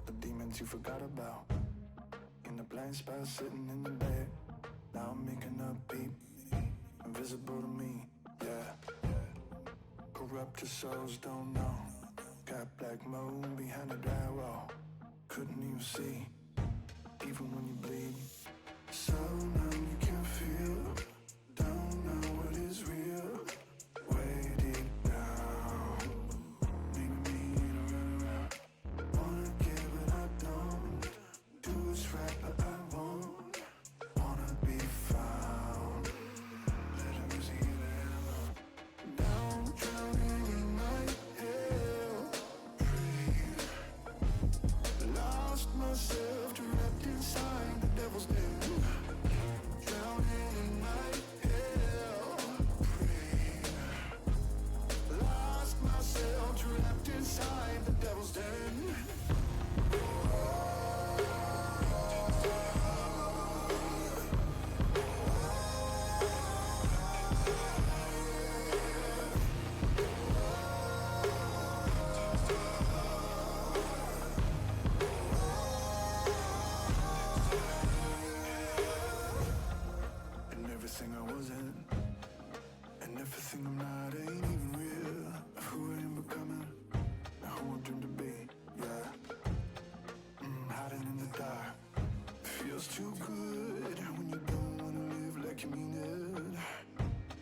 The demons you forgot about, in the blind spot sitting in the bed. Now I'm making up beat, invisible to me, yeah. Corrupt souls don't know. Got black moon behind the dry wall. Couldn't even see, even when you bleed. So now you can feel, don't know what is real. Way deep down, leaving me to run around. Wanna get but I don't. Do what's right but I won't. Wanna be found. Let her see the animal. Down, drowning in my hell. Breathe. Lost myself, trapped inside the devil's den. Drowning in my hell. Breathe. Lost myself, trapped inside the devil's den. And everything I wasn't, and everything I'm not ain't even real. Who I am becoming, and who I dream to be, yeah. Hiding in the dark, feels too good when you don't wanna live like you mean it,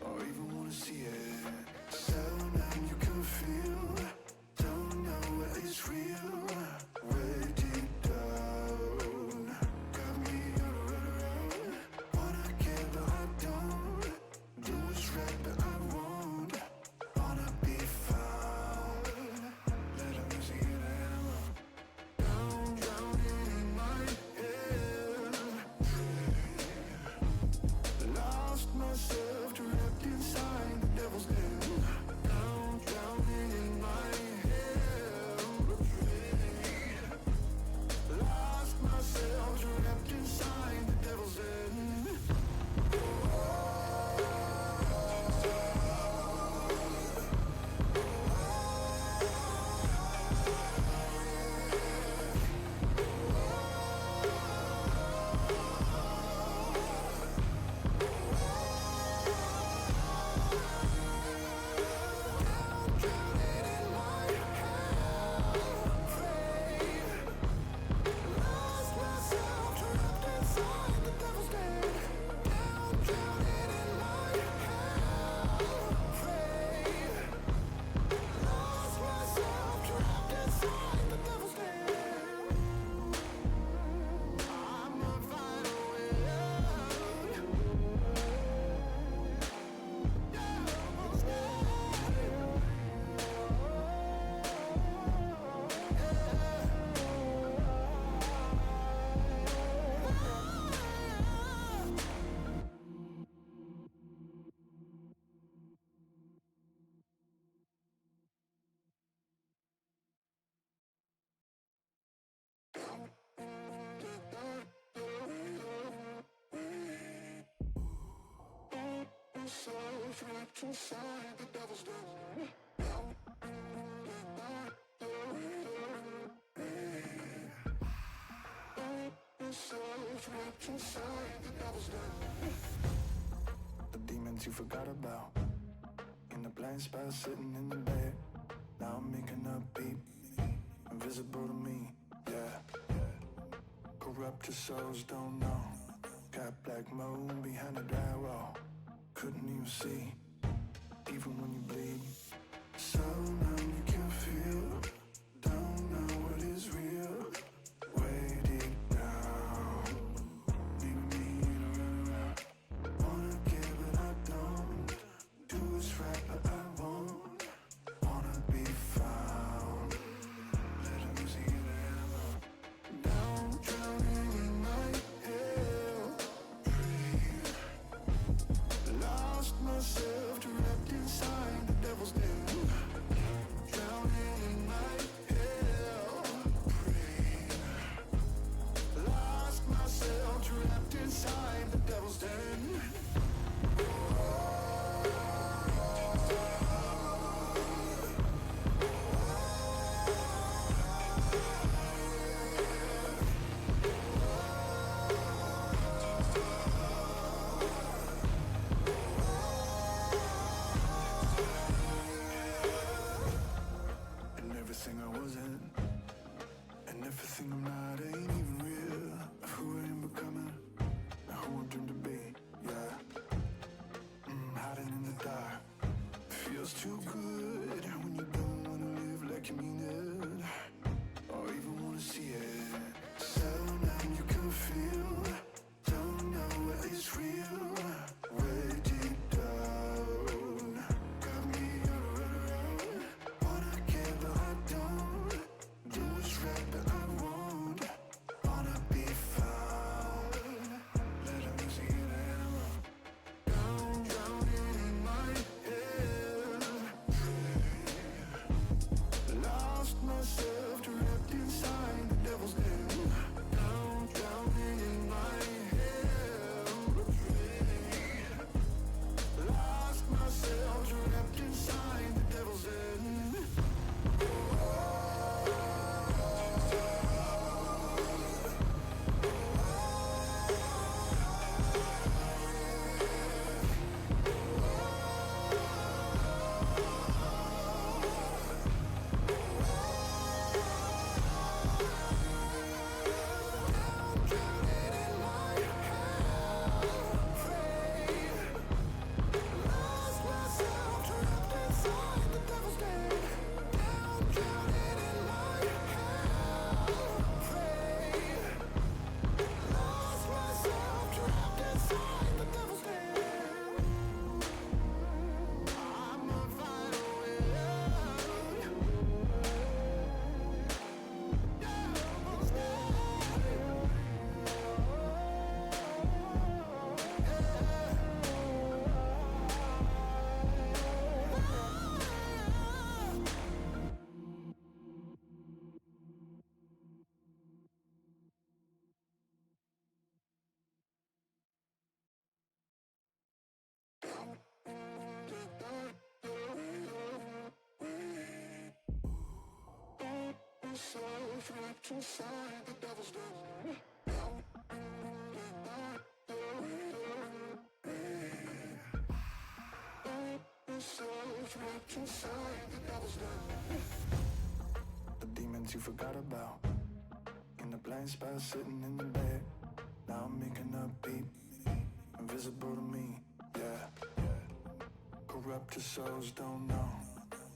or even wanna see it. So now you can feel, don't know what is real. Way deep down, got me on a runaround. Wanna get but I don't. Do what's right but I won't. Wanna be found. Let her see the animal. Down, drowning in my head. Lost myself, trapped inside the devil's den. Down, drowning in my head. Lost myself, trapped inside the devil's den. Trapped inside the devil's den. Trapped inside the devil's den. The demons you forgot about, in the blind spot sitting in the bed. Now I'm making up beat, invisible to me, yeah. Corrupt souls don't know. Got black moon behind the dry wall. Couldn't even see, even when you bleed. So now you can feel, don't know what is real. Way deep down, leaving me to run around. Wanna get but I don't. Do what's right but I won't. Wanna be found. Let her see the animal. Down, drowning in my hell. Breathe. Lost myself, trapped inside the devil's den. feels too good when you don't wanna live like you mean it, or even wanna see it. Settle down, you can feel, don't know what is real, way deep down. Got me on a runaround, wanna get but I don't, do what's right but I won't, wanna be found. Let the music in the animal, down, drowning in my head. Lost myself, trapped inside the devil's den. Down, drowning in my head. Lost myself, trapped inside the devil's den. Trapped inside the devil's den. Trapped inside the devil's den. The demons you forgot about, in the blind spot sitting in the bed. Now I'm making up beat, invisible to me, yeah. Corrupted souls don't know,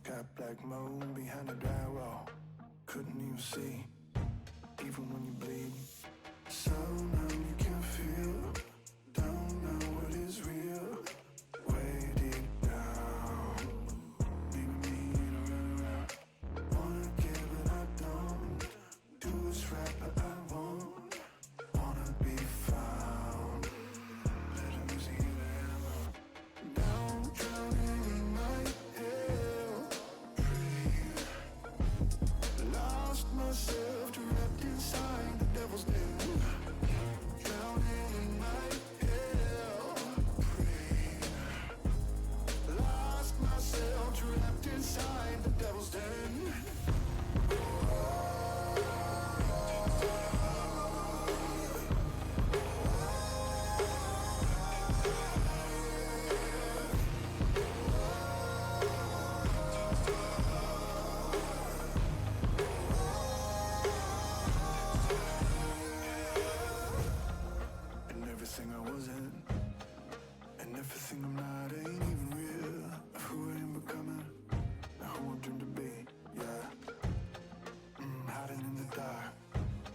got black moon behind the dry wall. Couldn't even see, even when you bleed. So now you can feel, don't know what is real, way deep down. Leaving me in a runaround, wanna give but I don't, do what's right but I won't, wanna be found. Let the music in the animal, down, drowning in my head. Lost myself, trapped inside the devil's den. Drowning in my hell. Lost myself, trapped inside the devil's den. And everything I wasn't, and everything I'm not ain't even real. Of who I am becoming, and who I dream to be, yeah. Hiding in the dark,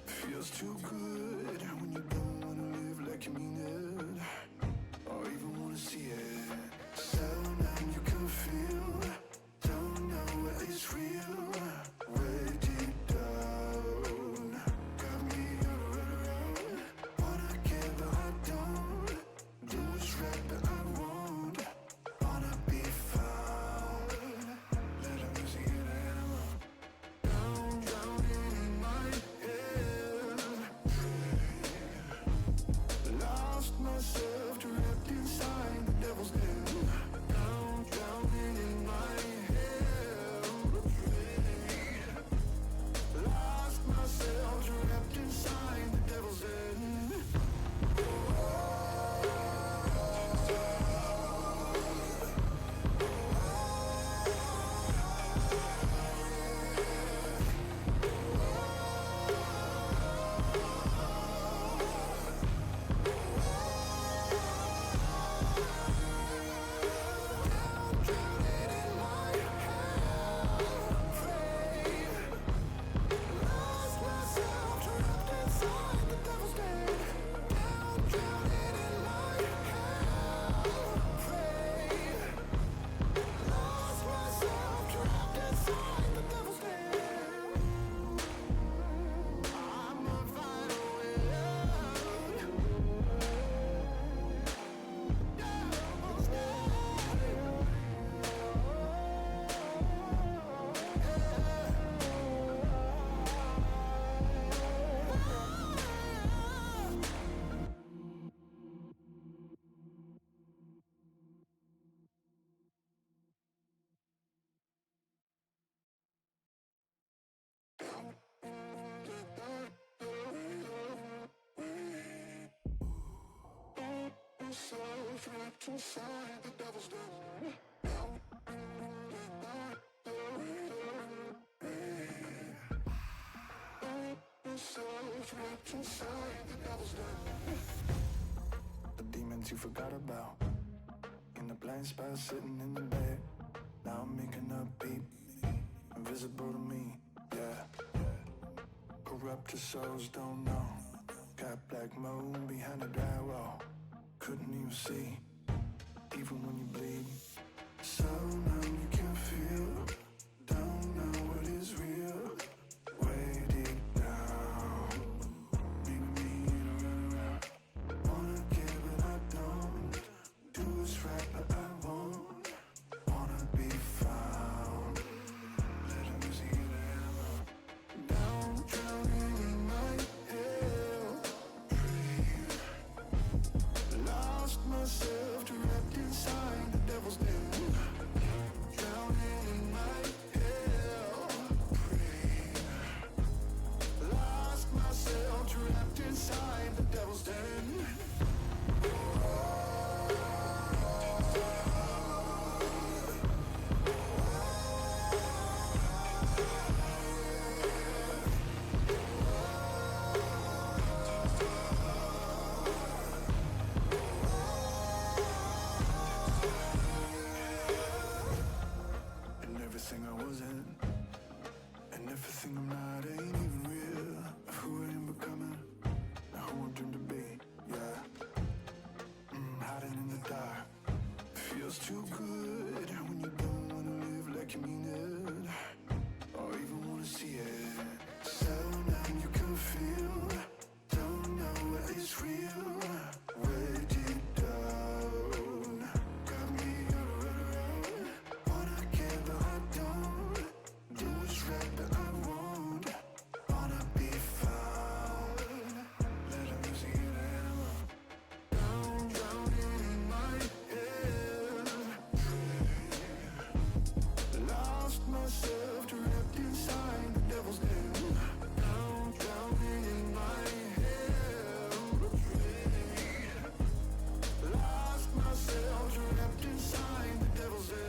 feels too good when you don't wanna live like you mean it, or even wanna see it. Settle down, you can feel, don't know what is real, way deep down. Got me on a runaround, wanna get but I don't, do what's right but I won't, wanna be found. Let the music in the animal, down, drowning in my head. myself trapped inside the devil's den. Myself trapped inside the devil's den. The demons you forgot about, in the blind spot sitting in the bed. Now I'm making up beat, invisible to me, yeah. Corrupted souls don't know. Got black moon behind the drywall. Couldn't even see, even when you bleed. So now you can feel, don't know what is real. Way deep down, maybe me in a runaround. Wanna give but I don't. Do what's right but I won't. Wanna be found. Let the music heal the hammer. Down, drowning in my hell. Breathe. Lost myself, trapped inside the devil's den. Drowning in my hell. Breathe. Lost myself, trapped inside the devil's den. And everything I wasn't, and everything I'm not ain't even real. Of who I am becoming, and who I dream to be, yeah. Hiding in the dark, feels too good when you don't wanna live like you mean it, or even wanna see it. So now you can feel, don't know what is real. Way deep down, got me on a runaround. Wanna care but I don't. Do what's right but I won't. Wanna be found. Let the music heal the hammer. Down, drowning in my head. Lost myself, trapped inside the devil's den. Down, drowning in my head. Lost myself, trapped inside the devil's den.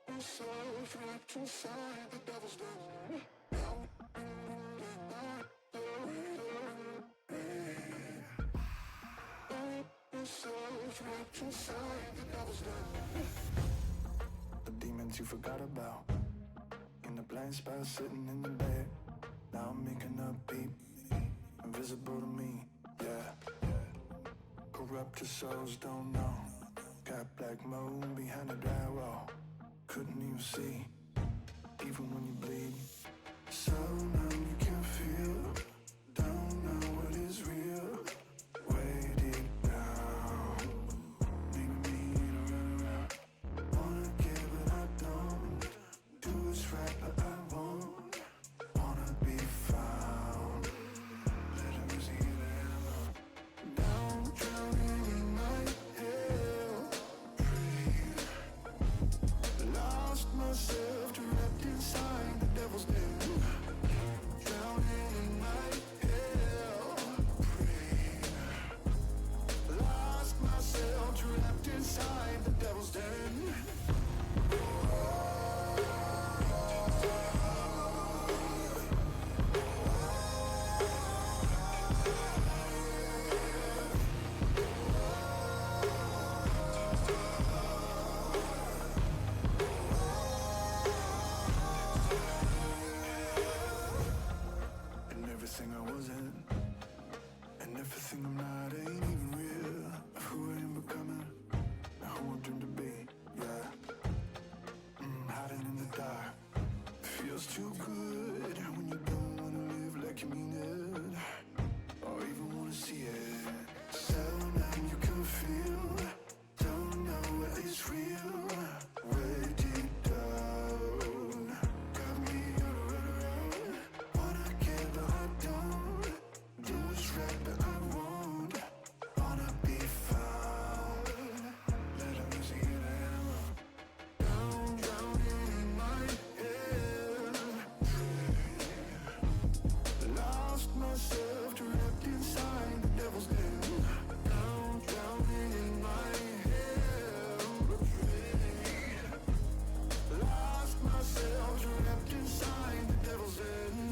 Myself trapped inside the devil's den. Myself trapped inside the devil's den. The demons you forgot about, in the blind spot sitting in the bed. Now I'm making up beat, invisible to me, yeah. Corrupted souls don't know. Got black moon behind the drywall. Couldn't even see, even when you bleed. So now you can feel, don't know what is real. Way deep down, maybe me in a runaround. Wanna care but I don't. Do what's right but I won't. Wanna be found. Let the music heal the hammer. Down, drowning in my hell. Breathe. Lost myself. trapped inside the devil's den. And everything I wasn't, and everything I'm not ain't even real. Of who I am becoming, and who I dream to be, yeah. Hiding in the dark, feels too good when you don't wanna live like you mean it, or even wanna see it. Sound you can feel, don't know what is real. Way deep down, got me on a runaround. Wanna get but I don't, do what's right but I won't. Wanna be found, let the music get an animal. Drowning in my head, lost myself, trapped inside the devil's den. Drowning in my head, lost myself, trapped inside the devil's den.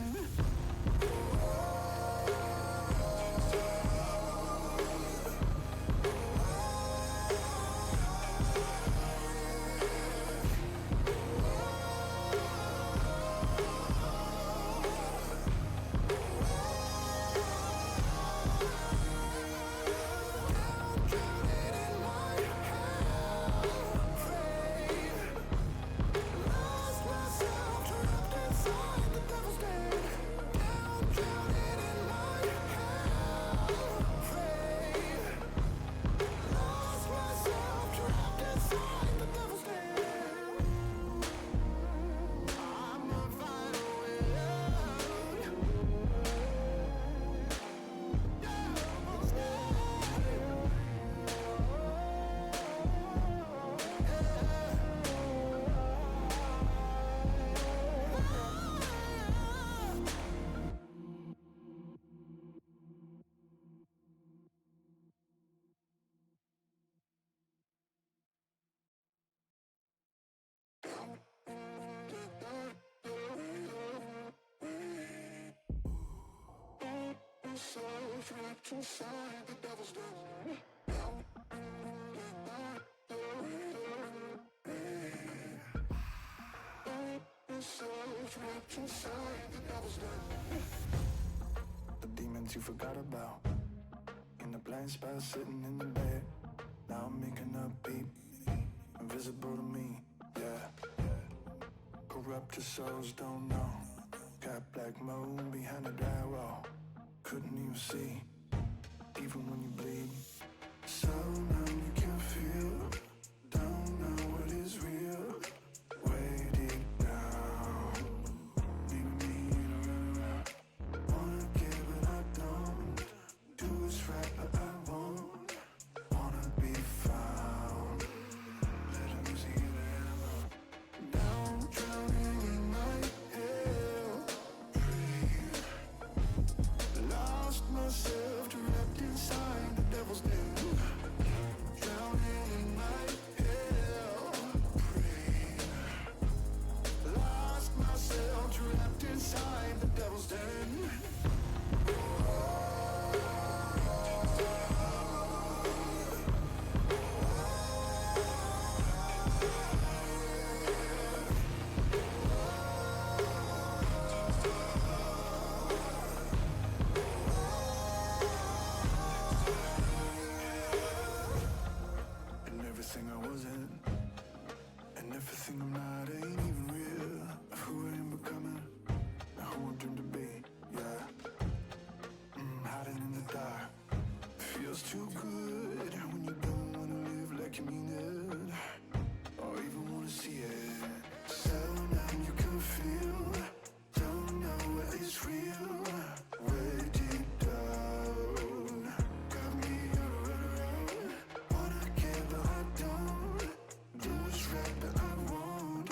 So trapped inside the devil's den. So trapped inside the devil's den. The demons you forgot about, in the blind spot sitting in the bed. Now I'm making up beat, invisible to me, yeah. Corrupted souls don't know, got black mold behind the drywall. Couldn't even see, even when you bleed. So now you can feel, don't know what is real. Way deep down, leaving me in a runaround. Wanna give but I don't, do what's right but I won't. Wanna be found, let the music get an animal. Down, drowning in my head, lost myself, trapped inside the devil's den. Drowning in my hell, lost myself, trapped inside the devil's den. And everything I wasn't, and everything I'm not ain't even real. Of who I am becoming, and who I dream to be, yeah. Hiding in the dark, feels too good when you don't wanna live like you mean it, or even wanna see it. So now you can feel, don't know what is real. Way deep down, got me on a runaround. Wanna get but I don't, do what's right but I won't.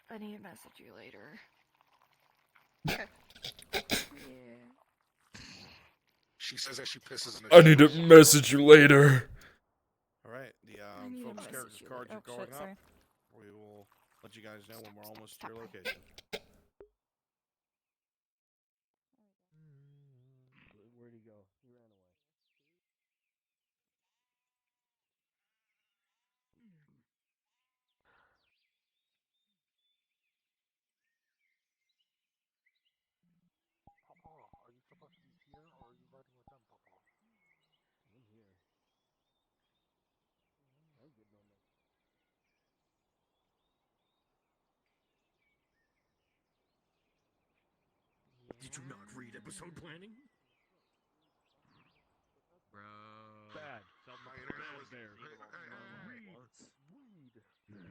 I need to message you later. Yeah. She says that she pisses in the I need to message you later. Alright, the folks' characters cards are going up. We will let you guys know when we're almost to your location. Where'd he go? He ran away. Papa, are you supposed to be here or are you riding with them, Papa? I'm here. I ain't getting on that. Did you not read episode planning? Bro. Bad. My internet was bear. Weed.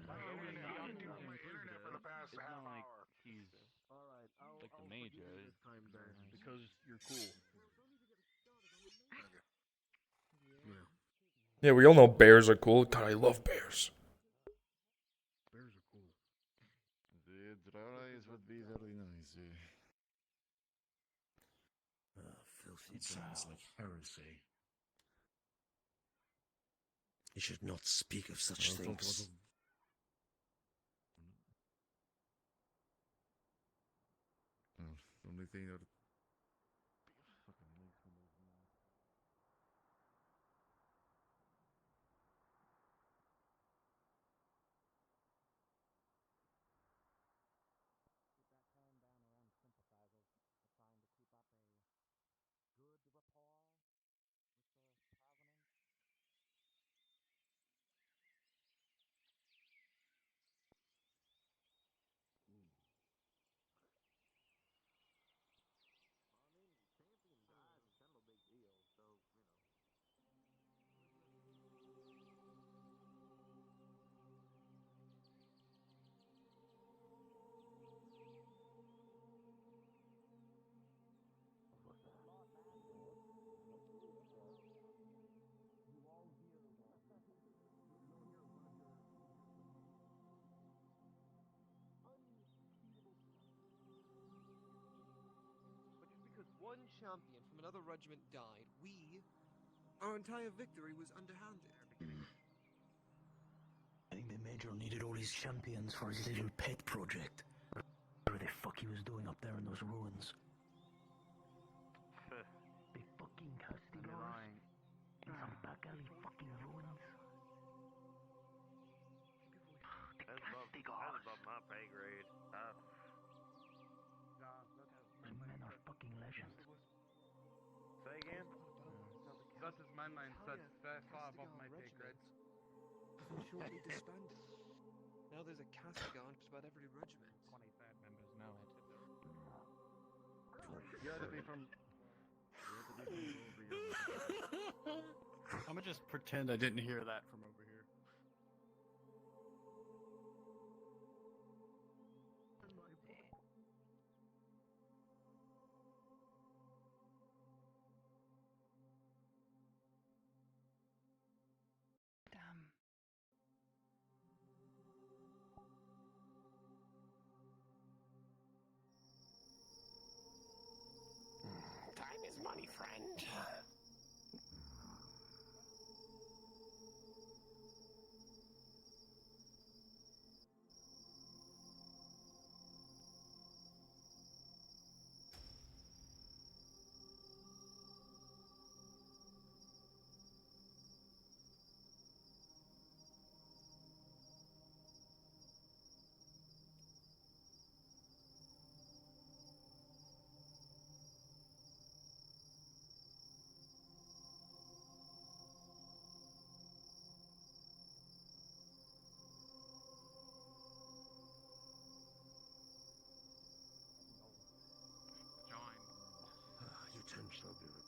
My internet for the past It's half not like hour. he's Alright, I'll like the forgive major you this time then. because you're cool. Yeah. Yeah, we all know bears are cool. God, I love bears. Bears are cool. The dry would be very nice. Filthy. It sounds like heresy. You should not speak of such things. The only thing that fucking makes me mad. Keep that tone down around sympathizers. We're trying to keep up a good rapport with the president. I mean, champion dies is kind of a big deal, so, you know. But just because one champion from another regiment died, our entire victory was underhanded. I think the Major needed all his champions for his little pet project. Whatever the fuck he was doing up there in those ruins. Big fucking Castigars in some back alley fucking ruins. The Castigars. That's above my pay grade. Those men are fucking legends. Say again? That is my mindset, very far above my pay grade. They shortly disbanded. Now there's a Castigar in just about every regiment. 25 members now at it. You had to be from... I'm gonna just pretend I didn't hear that from over here. Damn. Time is money, friend. You ten shall be repaired.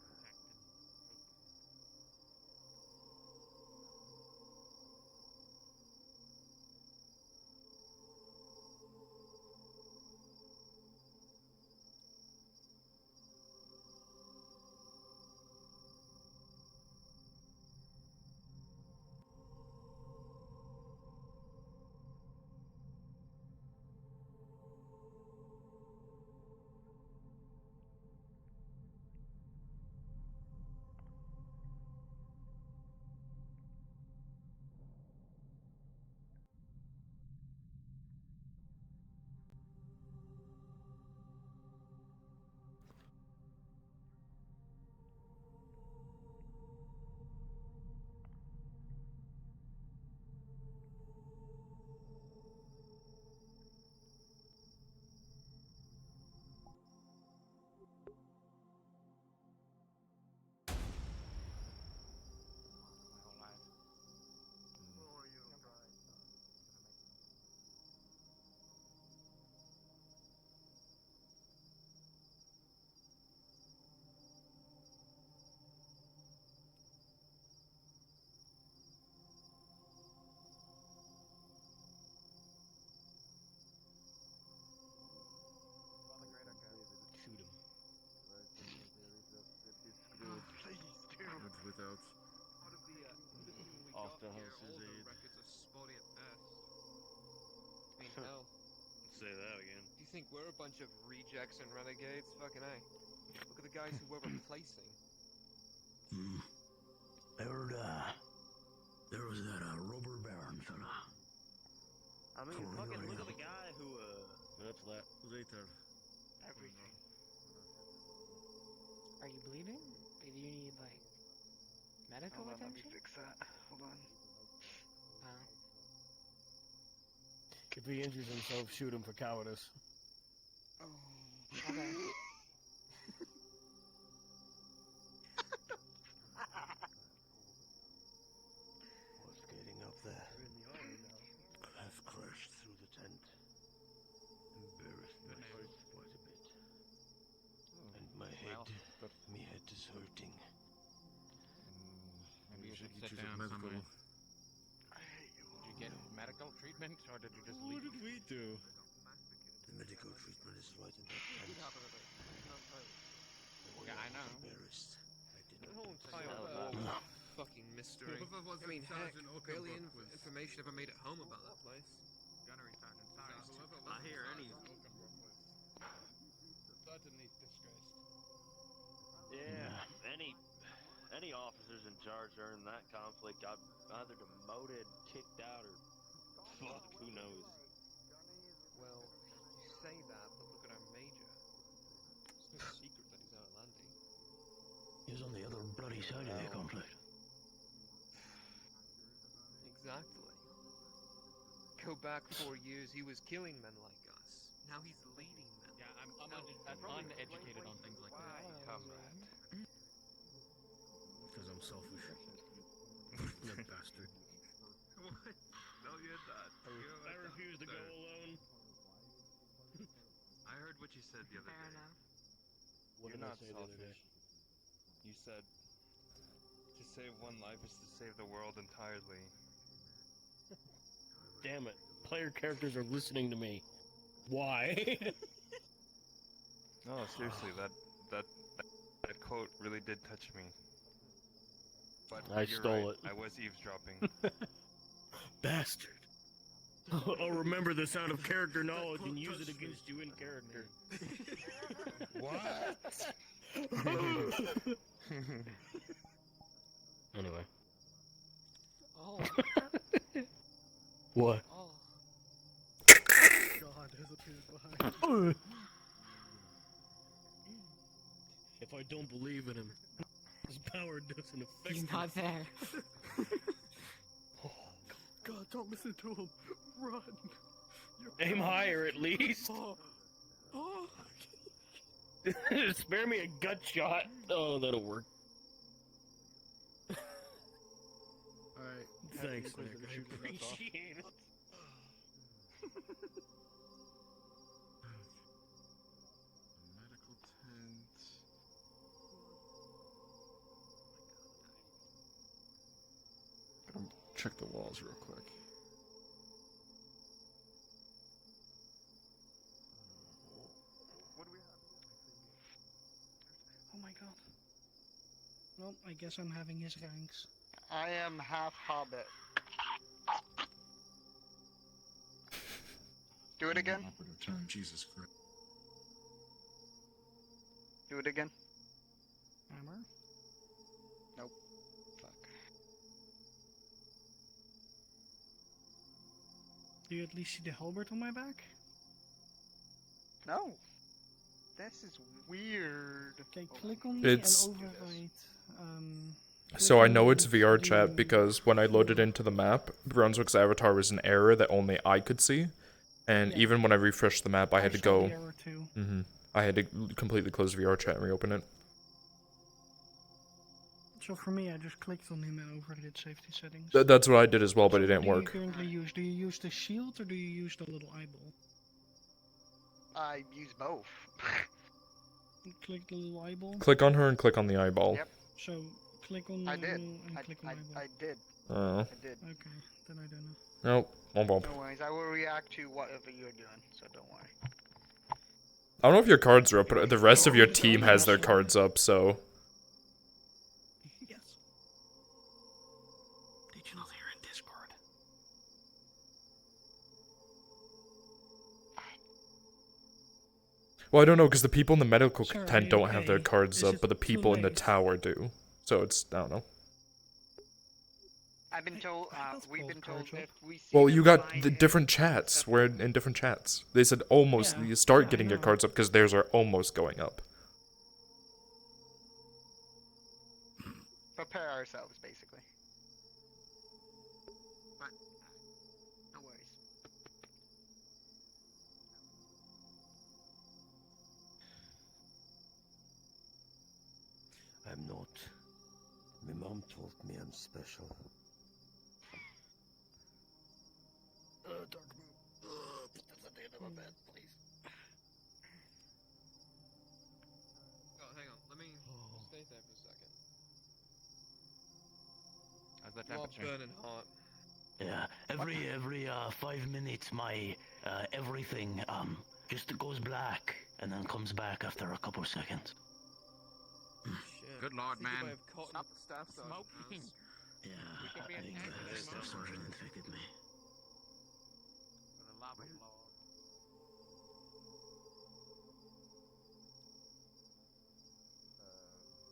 the here, house all is the aid. records are spotty at best. I mean, hell, Say that again. do you think we're a bunch of rejects and renegades? Fucking A. Look at the guys who we're replacing. I heard, there was that, Robert Baron fella. I mean, For fucking real, look at yeah. the guy who, That's that later. Everything. Are you bleeding? Do you need, like, medical Hold on, let me attention? fix that. Hold on. If he injures himself, shoot him for cowardice. Oh, okay. Was getting up there. I've crashed through the tent. Embarrassed myself quite a bit. And my head is hurting. Maybe you should get sit you some down medical. somewhere. Did you get medical treatment, or did you just What leave? did we do? The medical treatment is right in that tent. Yeah, I know. Embarrassed. I The didn't whole think entire so. war was a fucking mystery. Whoever was I mean, in heck, charge in barely Oakenbrook was- information ever made it home about that place. Gunnery sergeant, sorry. I hear any. Certainly disgraced. Yeah, any officers in charge during that conflict got either demoted, kicked out, or fuck, who knows? Well, you say that, but look at our major. It's no secret that he's outlandish. He was on the other bloody side of the conflict. Exactly. Go back 4 years, he was killing men like us. Now he's leading men. Yeah, I'm uneducated on things like that. Comrade. Because I'm selfish. You bastard. What? No, you're not. I refuse to go alone. I heard what you said the other Fair day. enough. What You're did I not say the other day? selfish. You said to save one life is to save the world entirely. Damn it. Player characters are listening to me. Why? No, seriously, that quote really did touch me. But I you're stole right, it. I was eavesdropping. Bastard. I'll remember this out of character knowledge and use it against you in character. What? Anyway. Oh. What? Oh. God has appeared behind. If I don't believe in him, his power doesn't affect He's me. not there. Oh, God, don't listen to him. Run. Aim higher, at least. Oh. Spare me a gut shot. Oh, that'll work. Alright. Thanks, Nick. I appreciate it. Medical tent. Check the walls real quick. What do we have? Oh my god. Well, I guess I'm having his ranks. I am half hobbit. Do it again. Operative term, Jesus Christ. Do it again. Hammer? Nope. Fuck. Do you at least see the halberd on my back? No. This is weird. Okay, click on me It's- and overwrite. So I know it's VRChat because when I loaded into the map, Brunswick's avatar was an error that only I could see. And Yeah. even when I refreshed the map, I had to saw go. the error too. I had to completely close VRChat and reopen it. So for me, I just clicked on him and overrid safety settings. That's what I did as well, but it didn't What work. do you currently use? Do you use the shield or do you use the little eyeball? I use both. Click the little eyeball. Click on her and click on the eyeball. Yep. So click on the I did. eyeball and click on eyeball. I did. Oh. I did. Okay, then I don't know. Nope. Womp womp. No worries. I will react to whatever you're doing, so don't worry. I don't know if your cards are up, but the rest of your team has their cards up, so. Yes. Did you not hear Well, I don't know because the people in the medical Sir, are tent you don't have their okay? cards Is up, it but the too people in the late? tower do. So it's I don't know. I've been told. We've been told if we see Well, them you got flying the in- different chats. We're in different chats. They said almost. Yeah, You start yeah, I getting your know. cards up because theirs are almost going up. Prepare ourselves, basically. But, no worries. I'm not. My mom told me I'm special. Dark moon. Put this at the end of my bed, please. Oh, hang on. Let me stay there for a second. How's that Lob's temperature? burning hot. Yeah, every 5 minutes, my everything just goes black and then comes back after a couple seconds. Shit. Good lord, Think man. I have cotton Stop at the staff sergeant smoking. house. Yeah, We could be I think attacked the any staff moment. sergeant infected me. For the lava lord.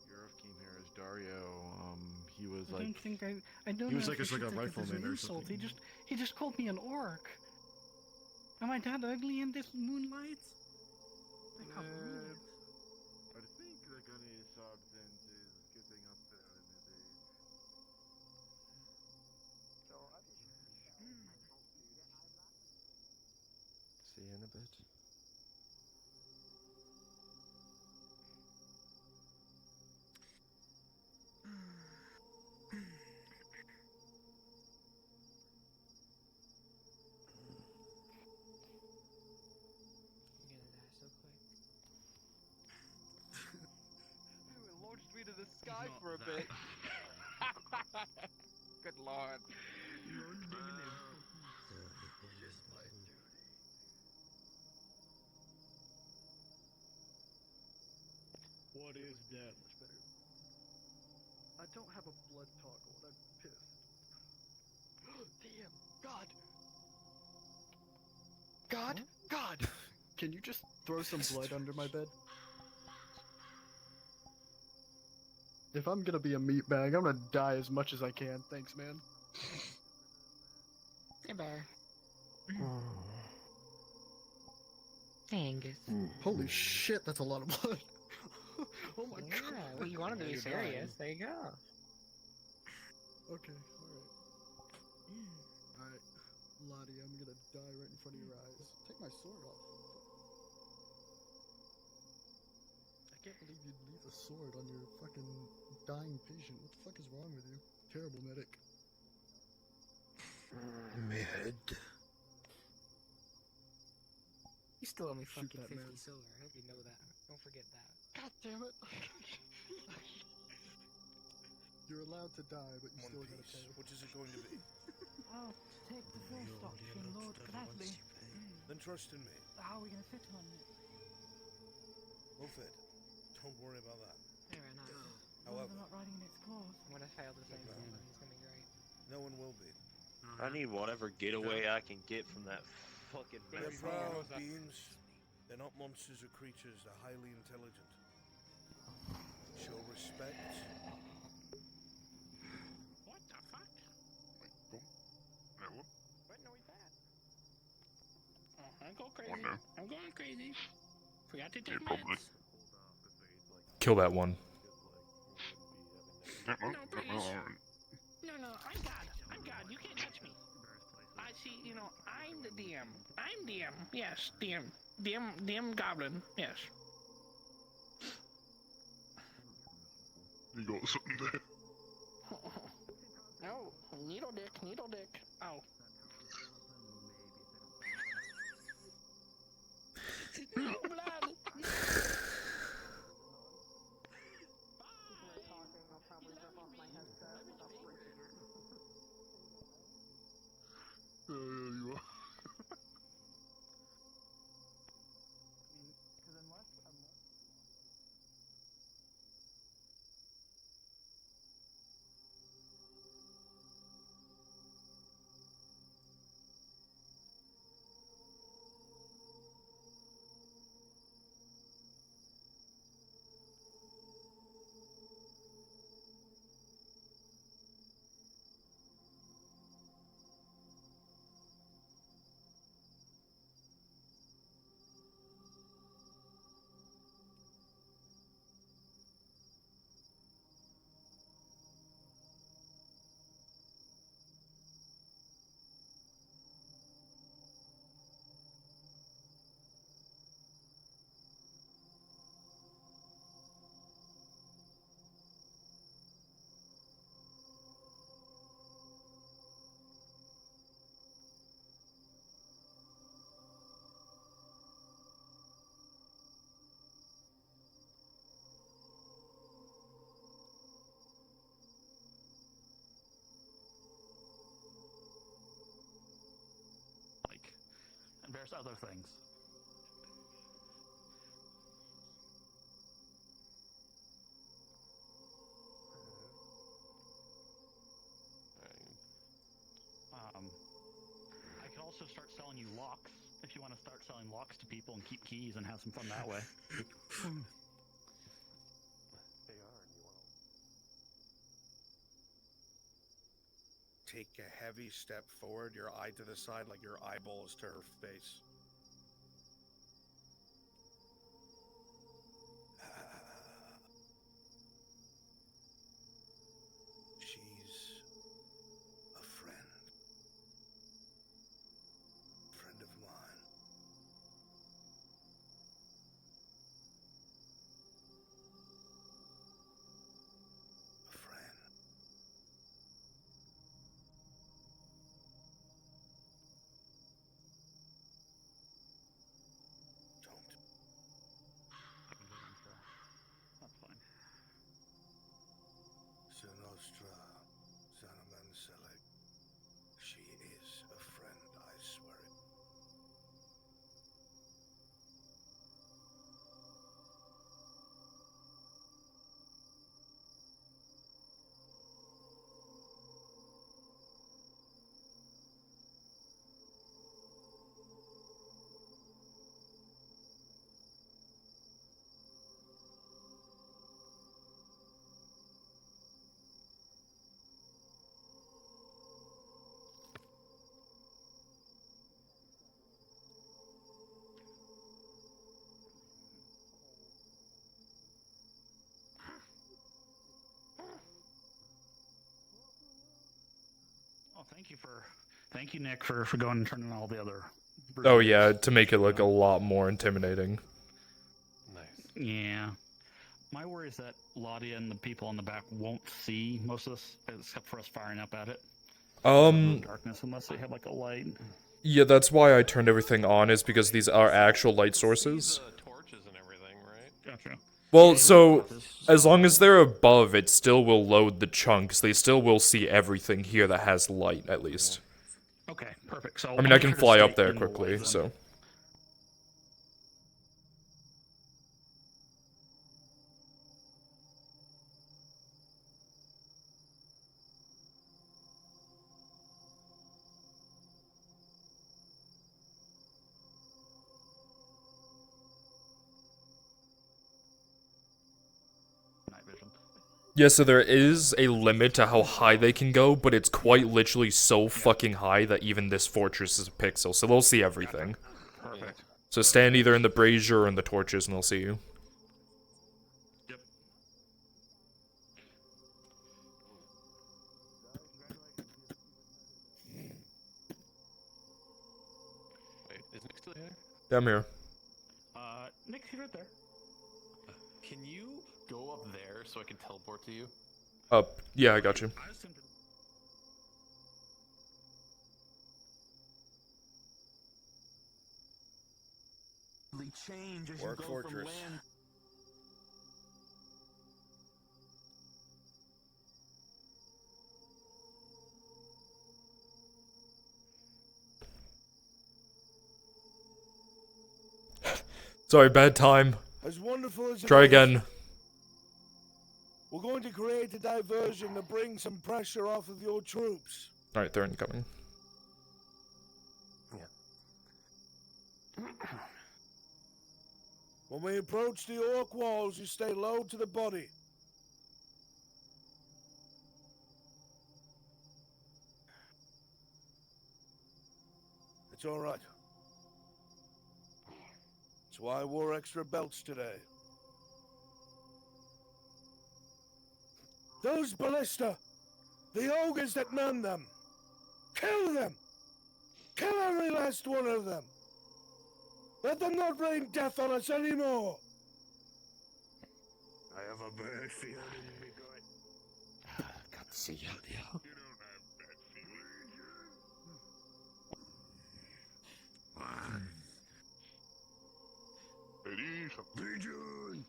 Europe came here as Dario. He was I like. don't think I don't He was know like if we a should take it as rifleman an or insult. something. He just called me an orc. Am I that ugly in this moonlight? I can't believe it. I think the Gunny sergeant is getting up there in his age. See you in a bit. You're gonna die so quick. Ooh, it launched me to the sky for a bit. Good lord. What is that? Much better. I don't have a blood toggle and I'm pissed. Damn! God! God! God! Can you just throw some blood under my bed? If I'm gonna be a meatbag, I'm gonna die as much as I can. Thanks, man. Hey, Bear. Hey, Angus. Holy shit, that's a lot of blood. Oh my Yeah, god. well, you wanted to be You're dying. serious. There you go. Okay, alright. Alright, Lottie, I'm gonna die right in front of your eyes. Take my sword off. I can't believe you'd leave a sword on your fucking dying patient. What the fuck is wrong with you? Terrible medic. My head. You still owe me Shoot fucking that 50 man. silver. I hope you know that. Don't forget that. God damn it! You're allowed to die, but you One still gotta piece. pay. Which is it going to be? I'll take the first option, Lord, gladly. Then trust in me. How are we gonna fit on it? We'll fit. Don't worry about that. Hey, right now. However, They're not riding in its claws. I'm gonna fail the same thing, but he's gonna be great. no one will be. I need whatever getaway I can get from that fucking They're mess. proud beings. They're not monsters or creatures. They're highly intelligent. Show respect. What the fuck? What noise that? Oh, I'm going crazy. I'm going crazy. Forgot to take meds. Kill that one. No, please. No, I'm God. I'm God. You can't touch me. I see, I'm the DM. I'm DM. Yes, DM. DM Goblin. Yes. You got something there. No, needle dick. Oh. No blood. Yeah, you are. there's other things. I could also start selling you locks if you want to start selling locks to people and keep keys and have some fun that way. Take a heavy step forward, your eye to the side, like your eyeball is to her face. She's a friend. Friend of mine. A friend. That's fine. Sir Nostra, Zanaman Select. She is a friend, I swear it. Oh, thank you, Nick, for going and turning all the other. Oh yeah, to make it look a lot more intimidating. Nice. Yeah. My worry is that Ladia and the people in the back won't see most of this, except for us firing up at it. In the darkness, unless they have like a light. Yeah, that's why I turned everything on, is because these are actual light sources. The torches and everything, right? Gotcha. Well, so, as long as they're above, it still will load the chunks. They still will see everything here that has light, at least. Okay, perfect. So I mean, I can fly up there quickly, so... Night vision. Yeah, so there is a limit to how high they can go, but it's quite literally so fucking high that even this fortress is a pixel, so they'll see everything. Perfect. So stand either in the brazier or in the torches and they'll see you. Yep. Wait, is Nick still here? Yeah, I'm here. Nick's right there. Can you go up there so I can teleport to you? Up. Yeah, I got you. Change as Work you go fortress. from land. Sorry, bad time. As wonderful as it Try is, again. We're going to create a diversion to bring some pressure off of your troops. Alright, they're incoming. When we approach the orc walls, you stay low to the body. It's all right. That's why I wore extra belts today. Those ballista, the ogres that man them, kill them! Kill every last one of them! Let them not rain death on us anymore! I have a bad feeling we got to see you. You don't have bad feelings. Legion!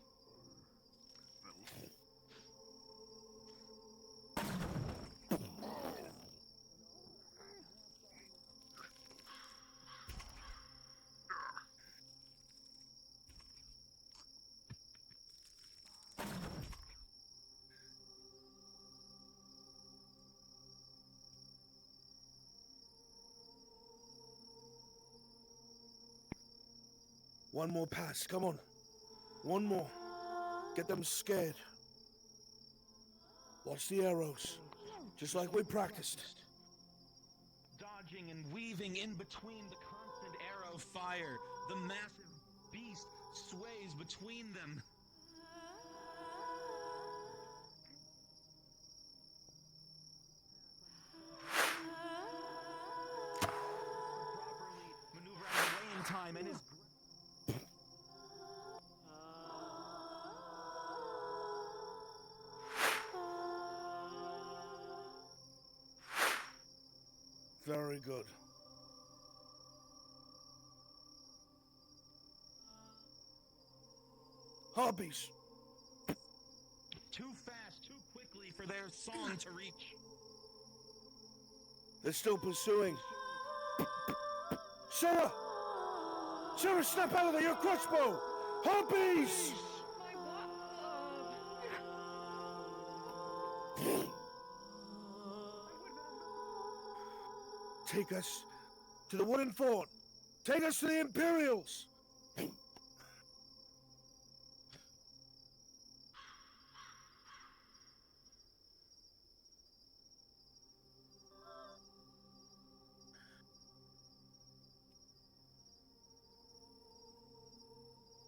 One more pass, come on. One more. Get them scared. Watch the arrows. Just like we practiced. Dodging and weaving in between the constant arrow fire. The massive beast sways between them. Properly maneuver out of the way in time and his Very good. Hobbies. too fast, too quickly for their song to reach. They're still pursuing. Sarah! Sarah, snap out of there! Your crossbow! Hobbies! Take us to the wooden fort. Take us to the Imperials.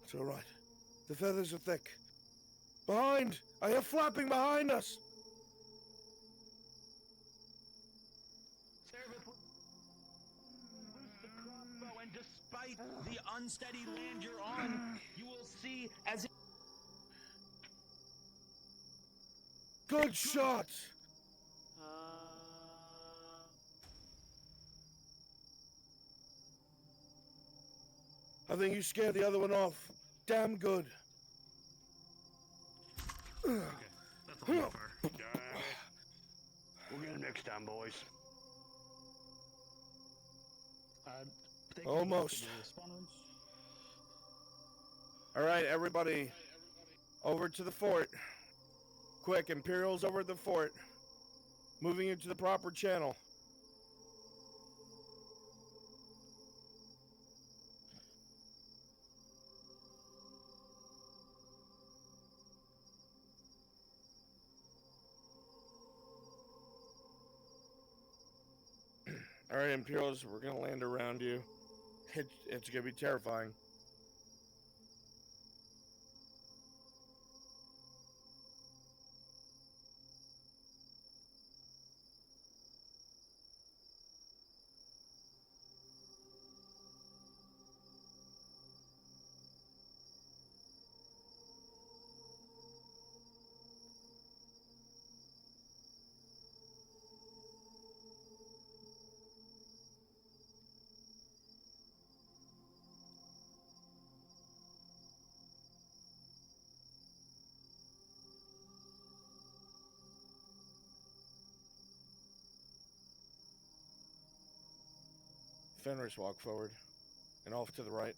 It's all right. The feathers are thick. Behind! I hear flapping behind us! And despite the unsteady land you're on, you will see as it... Good shot! I think you scared the other one off. Damn good. Okay, that's all fair. We'll get him next time, boys. Almost. All right, everybody. Over to the fort. Quick, Imperials over at the fort. Moving into the proper channel. All right, Imperials, we're gonna land around you. It's gonna be terrifying. Fenris, walk forward and off to the right.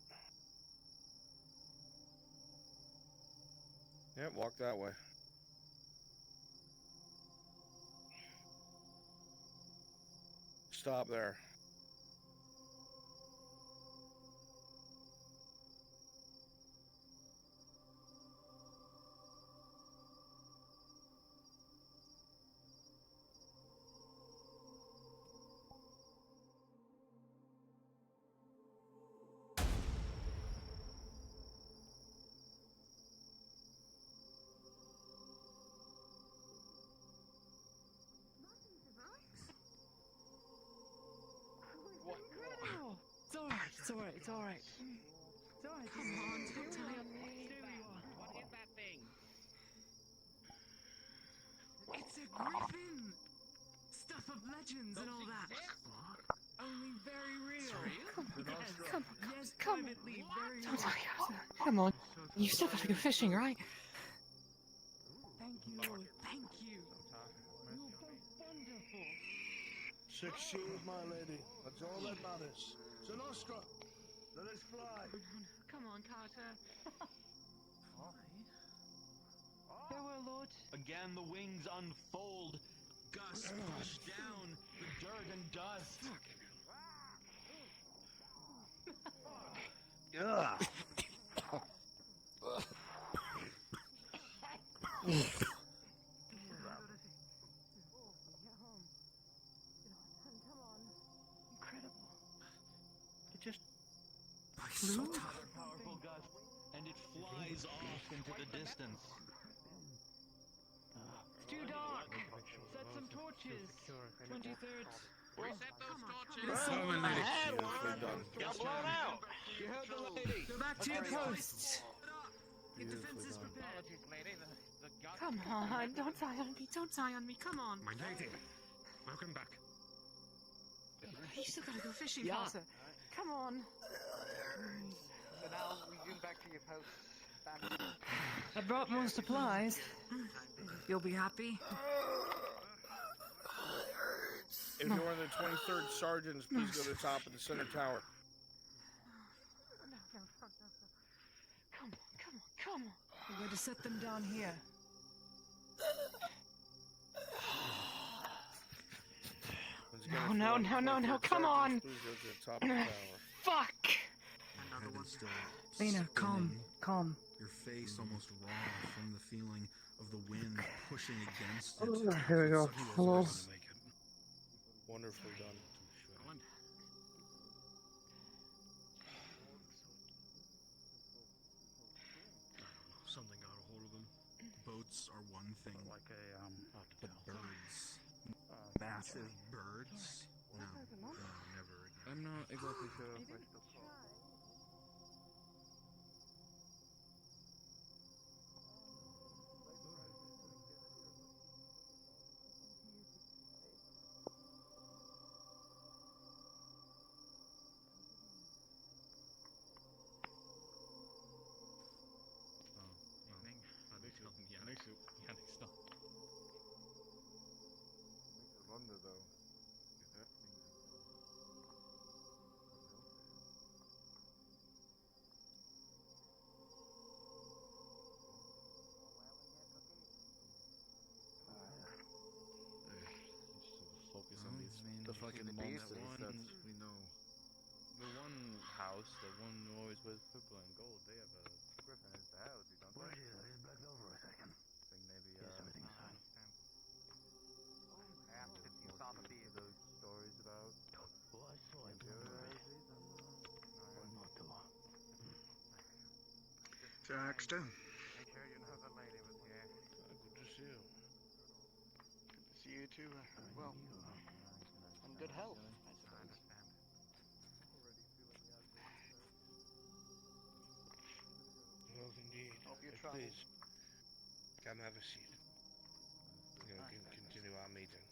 Yep, walk that way. Stop there. It's alright, it's alright, it's alright. It's alright. Come on, tell me. What is that thing? It's a griffin! Stuff of legends and all that. Only very real. Come on. You still gotta go fishing, right? Thank you, Lord. Thank you. You're both wonderful. 6 shields, my lady. That's all that matters. Sinostra, let us fly. Come on, Carter. Farewell, Lord. Again, the wings unfold. Gusts push down the dirt and dust. Ugh. it flies off into the distance. It's too dark. Set some torches. 23rd. Reset those torches. I had Beautifully done. Got blown out. You heard the lady. Go back to your posts. Get Beautifully defenses done. prepared. Apologies, lady. The gut. Come on, don't die on me, don't die on me, come on. My lady. Welcome back. You still gotta go fishing, Yeah. Foster. Come on. So now resume back to your posts. Bandit. I brought more supplies. You'll be happy. If you're one of the 23rd sergeants, please go to the top of the center tower. No. Come on. We're going to set them down here. Once again, if you're one of the No, 23rd come on. sergeants, please go to the top of the tower. Fuck! Head is still Lena, calm. Your face almost raw from the feeling of the wind pushing against it. Here we go. Hello. Wonderfully done. Something got a hold of them. Boats are one thing. Like a, But birds. Massive birds? No, never again. I'm not exactly sure if I still saw. Wonder though. Focus on these the fucking monsters that we know. The one house, the one who always wears purple and gold, they have a griffin as the house, don't they? Let it back over a second. I think maybe, Yes, everything's fine. I asked if you saw the beast. those stories about Oh, I saw it. Or not to. Jackson. Make sure you know the lady was here. Good to see you. Good to see you too. Well, in good health, I suppose. Well, indeed. Hope your Yes, travels. please. Come have a seat. You know, can continue our meeting.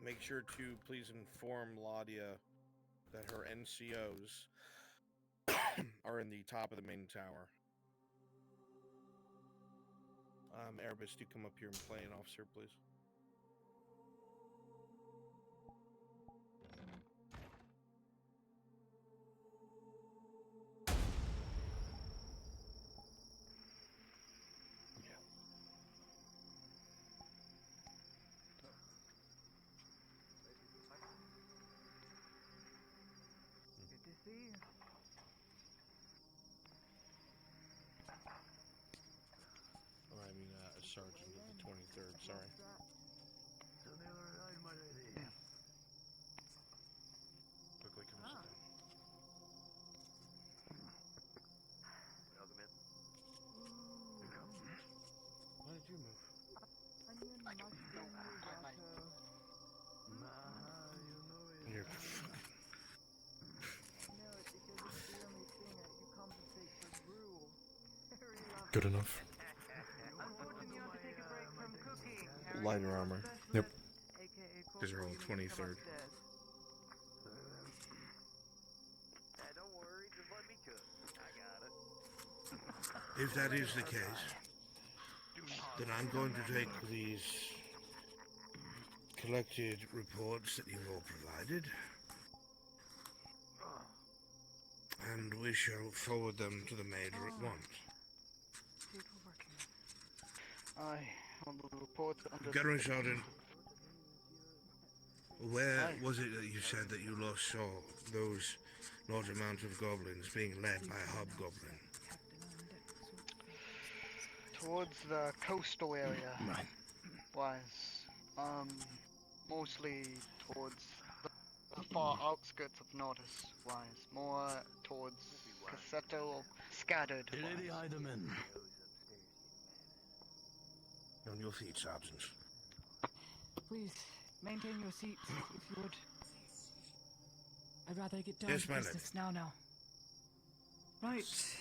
Make sure to please inform Ladia that her NCOs are in the top of the main tower. Erebus, do come up here and play an officer, please. Good to see you. Or I mean, a sergeant of the 23rd, sorry. So they were right, my lady. Quickly come sit down. Welcome in. Why did you move? You're Good enough. Unfortunately, you have to take a break from cooking. lighter armor. Yep. AKA Because they're all 23rd. Don't worry, just let me cook. I got it. If that is the case, then I'm going to take these collected reports that you've all provided, and we shall forward them to the Major at once. I will report under... Gunnery Sergeant, where was it that you said that you last saw those large amounts of goblins being led by a hobgoblin? Towards the coastal area. Wise. Mostly towards the far outskirts of Nordis. Wise. More towards Cassetto or scattered. Lady Eiderman. On your feet, Sergeant. Please, maintain your seats, if you would. I'd rather get down Yes, to my lady. business now. Right.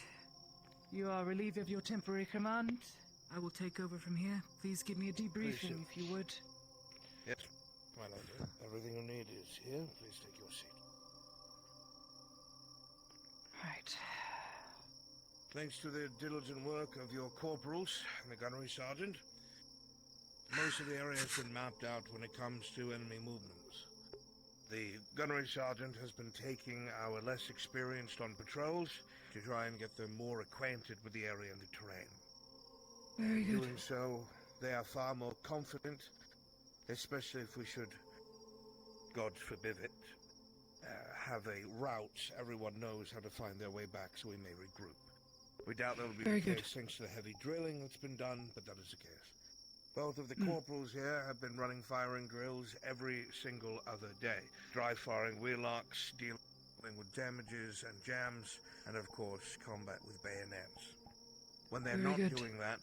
You are relieved of your temporary command. I will take over from here. Please give me a debriefing, if you would. Yes, my lady. Everything you need is here. Please take your seat. Right. Thanks to the diligent work of your corporals and the gunnery sergeant, most of the area has been mapped out when it comes to enemy movements. The gunnery sergeant has been taking our less experienced on patrols to try and get them more acquainted with the area and the terrain. Very good. Doing so, they are far more confident, especially if we should, God forbid it, have a rout. Everyone knows how to find their way back, so we may regroup. We doubt that will be Very the good. case thanks to the heavy drilling that's been done, but that is the case. Both of the corporals here have been running firing drills every single other day. Dry firing wheelocks, dealing with damages and jams, and of course combat with bayonets. When they're Very not good. doing that,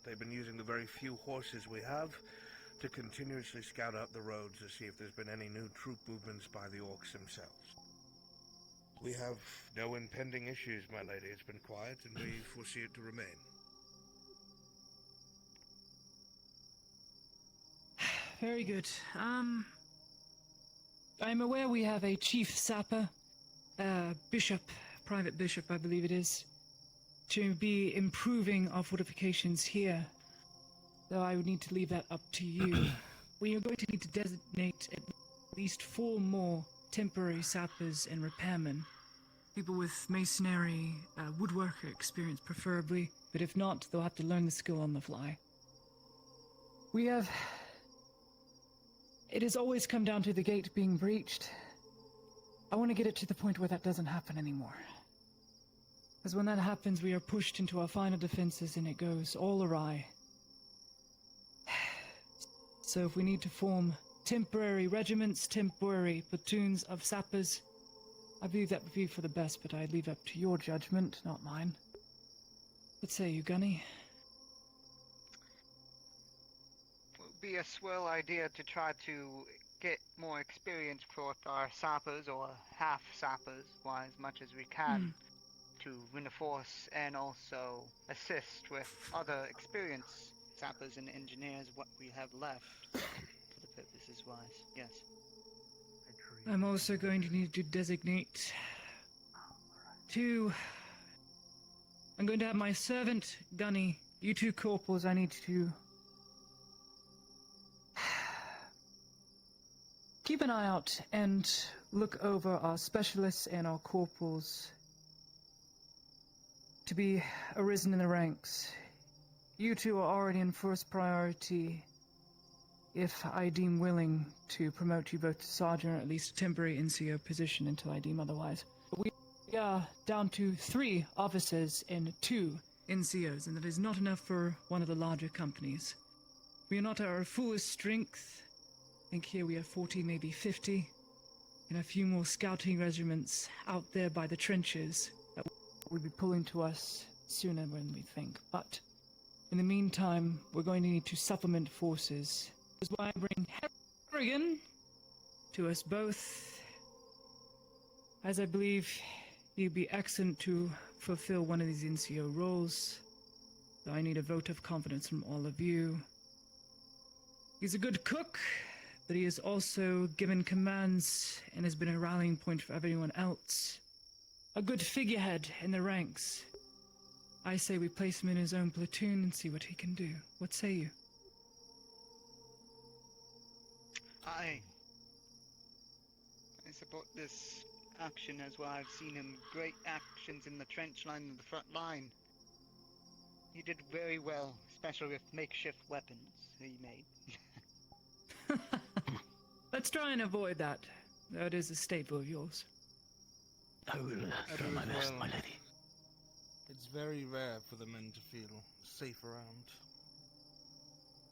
they've been using the very few horses we have to continuously scout out the roads to see if there's been any new troop movements by the orcs themselves. We have no impending issues, my lady. It's been quiet, and we foresee it to remain. Very good. I'm aware we have a chief sapper, bishop, private bishop, I believe it is, to be improving our fortifications here. Though I would need to leave that up to you. We are going to need to designate at least 4 more temporary sappers and repairmen. People with masonry, woodworker experience preferably, but if not, they'll have to learn the skill on the fly. We have... It has always come down to the gate being breached. I want to get it to the point where that doesn't happen anymore. Because when that happens, we are pushed into our final defenses and it goes all awry. So if we need to form temporary regiments, temporary platoons of sappers, I believe that would be for the best, but I leave up to your judgment, not mine. What say you, Gunny? Be a swell idea to try to get more experience for our sappers or half sappers, why as much as we can, to reinforce and also assist with other experienced sappers and engineers what we have left for the purposes wise. Yes. I'm also going to need to designate 2. I'm going to have my servant, Gunny. You 2 corporals, I need to keep an eye out and look over our specialists and our corporals to be arisen in the ranks. You 2 are already in first priority if I deem willing to promote you both to sergeant or at least a temporary NCO position until I deem otherwise. But we are down to 3 officers and 2 NCOs, and that is not enough for one of the larger companies. We are not at our fullest strength. I think here we have 40, maybe 50, and a few more scouting regiments out there by the trenches that will be pulling to us sooner than we think. But in the meantime, we're going to need to supplement forces. That's why I bring Harrigan to us both, as I believe he'd be excellent to fulfill one of these NCO roles. So I need a vote of confidence from all of you. He's a good cook, but he has also given commands and has been a rallying point for everyone else. A good figurehead in the ranks. I say we place him in his own platoon and see what he can do. What say you? I support this action as well. I've seen him great actions in the trench line and the front line. He did very well, especially with makeshift weapons he made. Let's try and avoid that. Though it is a staple of yours. I will try my best, my lady. It's very rare for the men to feel safe around.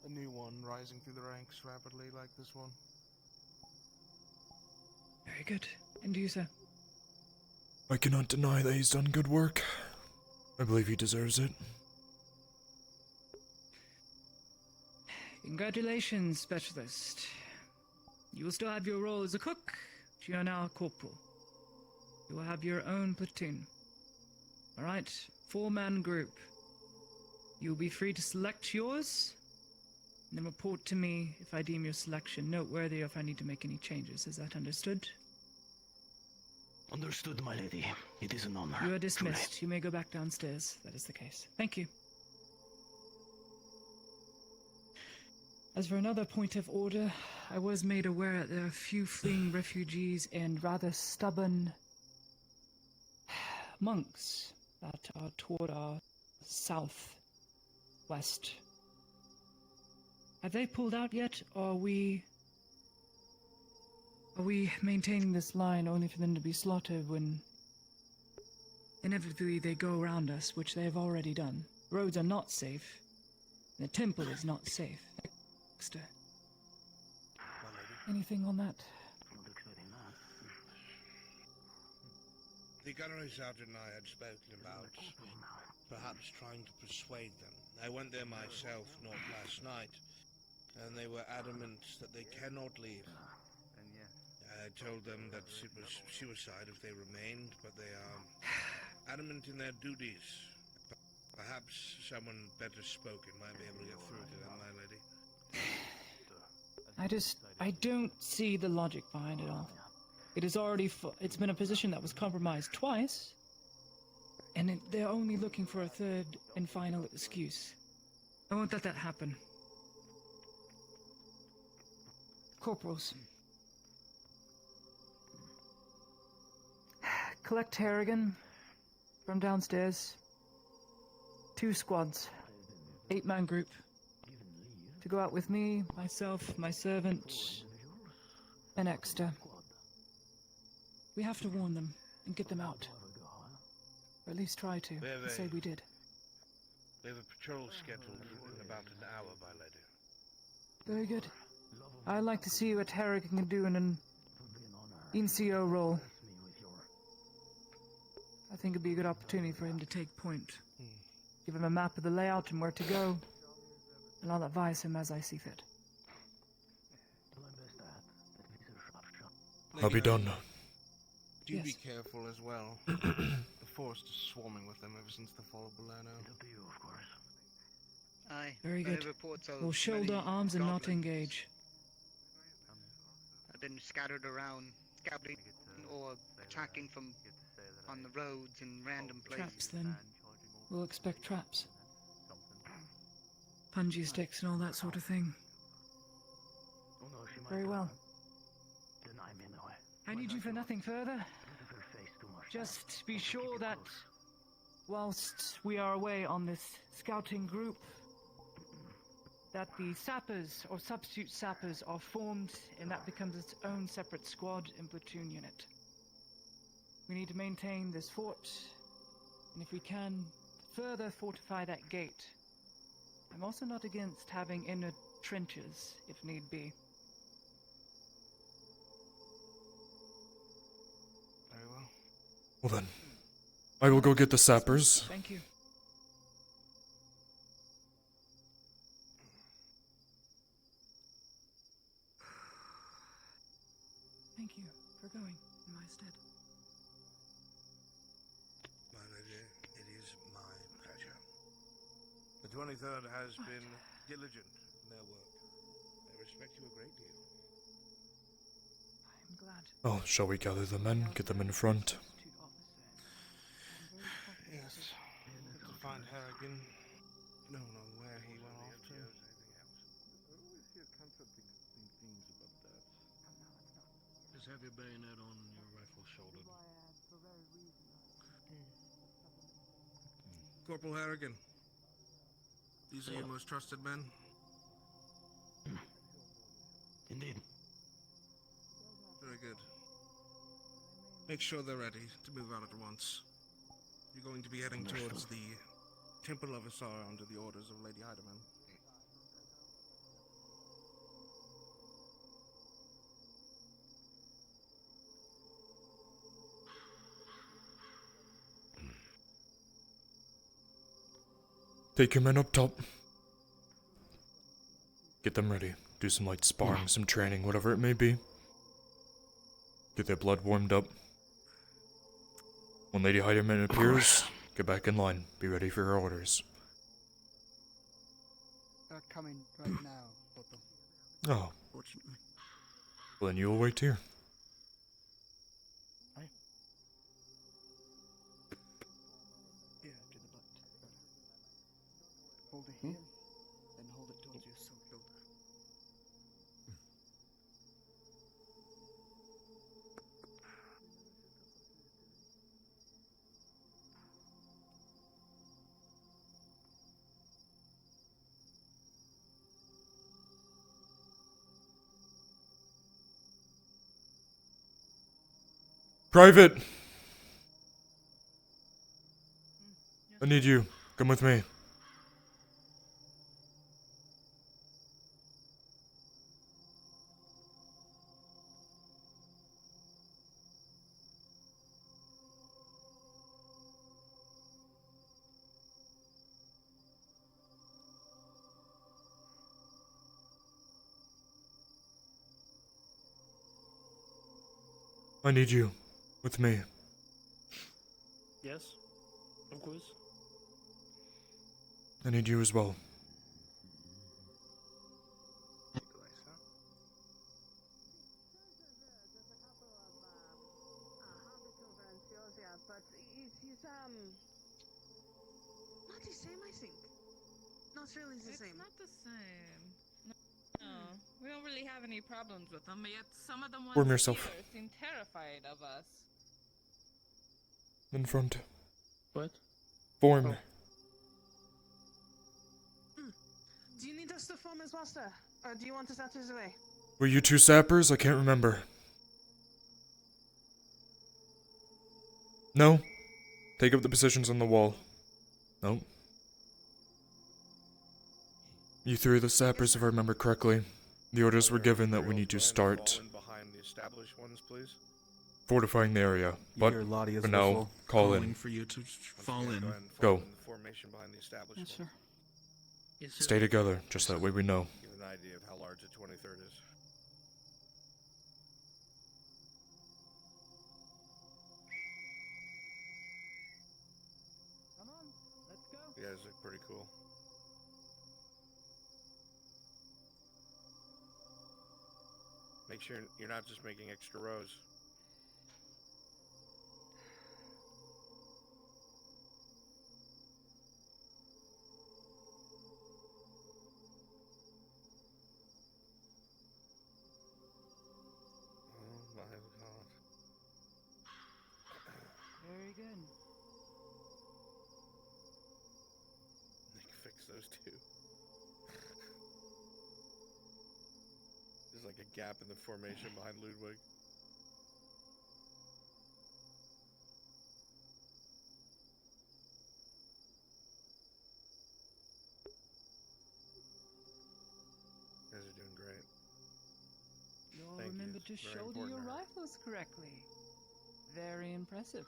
A new one rising through the ranks rapidly like this one. Very good. And you, sir? I cannot deny that he's done good work. I believe he deserves it. Congratulations, Specialist. You will still have your role as a cook, but you are now a corporal. You will have your own platoon. Alright, 4-man group. You will be free to select yours, and then report to me if I deem your selection noteworthy or if I need to make any changes. Is that understood? Understood, my lady. It is an honor. You are dismissed. You may go back downstairs. That is the case. Thank you. As for another point of order, I was made aware that there are a few fleeing refugees and rather stubborn monks that are toward our southwest. Have they pulled out yet, or are we maintaining this line only for them to be slaughtered when inevitably they go around us, which they have already done? Roads are not safe. The temple is not safe. Dexter. Anything on that? The gunnery sergeant and I had spoken about perhaps trying to persuade them. I went there myself not last night, and they were adamant that they cannot leave. I told them that it was suicide if they remained, but they are adamant in their duties. Perhaps someone better spoken might be able to get through to them, my lady. I don't see the logic behind it all. It is already, it's been a position that was compromised twice, and they're only looking for a third and final excuse. I won't let that happen. Corporals. Collect Harrigan from downstairs. 2 squads. 8-man group. To go out with me, myself, my servant, and Exeter. We have to warn them and get them out. Or at least try to, and say we did. We have a patrol scheduled in about an hour, my lady. Very good. I'd like to see what Harrigan can do in an NCO role. I think it'd be a good opportunity for him to take point. Give him a map of the layout and where to go, and I'll advise him as I see fit. I'll be done. Do Yes. be careful as well. The forest is swarming with them ever since the fall of Bolano. Aye. Very many good. reports of We'll shoulder many arms and not goblins engage. have been scattered around, scouting or attacking from on the roads in random places. Traps, then. We'll expect traps. Punji sticks and all that sort of thing. Very well. I need you for nothing further. Just be sure that whilst we are away on this scouting group, that the sappers or substitute sappers are formed and that becomes its own separate squad and platoon unit. We need to maintain this fort, and if we can, further fortify that gate. I'm also not against having inner trenches, if need be. Very well. Well then, I will go get the sappers. Thank you. Thank you for going in my stead. My lady, it is my pleasure. The 23rd has been diligent in their work. I respect you a great deal. Oh, shall we gather the men, get them in front? Yes. Good to find Harrigan. Don't know where he went off to. I always hear conflicting things about that. Just have your bayonet on and your rifle shouldered. Corporal Harrigan. These are your most trusted men? Indeed. Very good. Make sure they're ready to move out at once. You're going to be heading towards the Temple of Asar under the orders of Lady Heidemann. Take your men up top. Get them ready. Do some light sparring, some training, whatever it may be. Get their blood warmed up. When Lady Heidemann appears, get back in line. Be ready for her orders. They're coming right now, Popo. Oh. Fortunately. Well, then you will wait here. Here, to the butt. Hold it here, then hold it towards your shoulder. Private! I need you. Come with me. I need you. With me. Yes, of course. I need you as well. But he's not the same, I think. Not really the same. It's not the same. No, we don't really have any problems with them, but yet some of the ones Warm yourself. here seem terrified of us. In front. What? Form. Do you need us to form as master? Or do you want us out of his way? Were you two sappers? I can't remember. No? Take up the positions on the wall. No. You three are the sappers, if I remember correctly. The orders were given that we need to start Behind the established ones, please. fortifying the area. But hear Ladia's for now, whistle call calling in. for you to fall in. Go. Formation behind the established Yes, sir. ones. Yes, sir. Stay together, just that way we know. Give an idea of how large the 23rd is. Come on, let's go. You guys look pretty cool. Make sure you're not just making extra rows. Oh my god. Very good. Nick, fix those two. There's like a gap in the formation behind Ludwig. You guys are doing great. You all Thank you, remember it's to very shoulder important your to her. rifles correctly. Very impressive.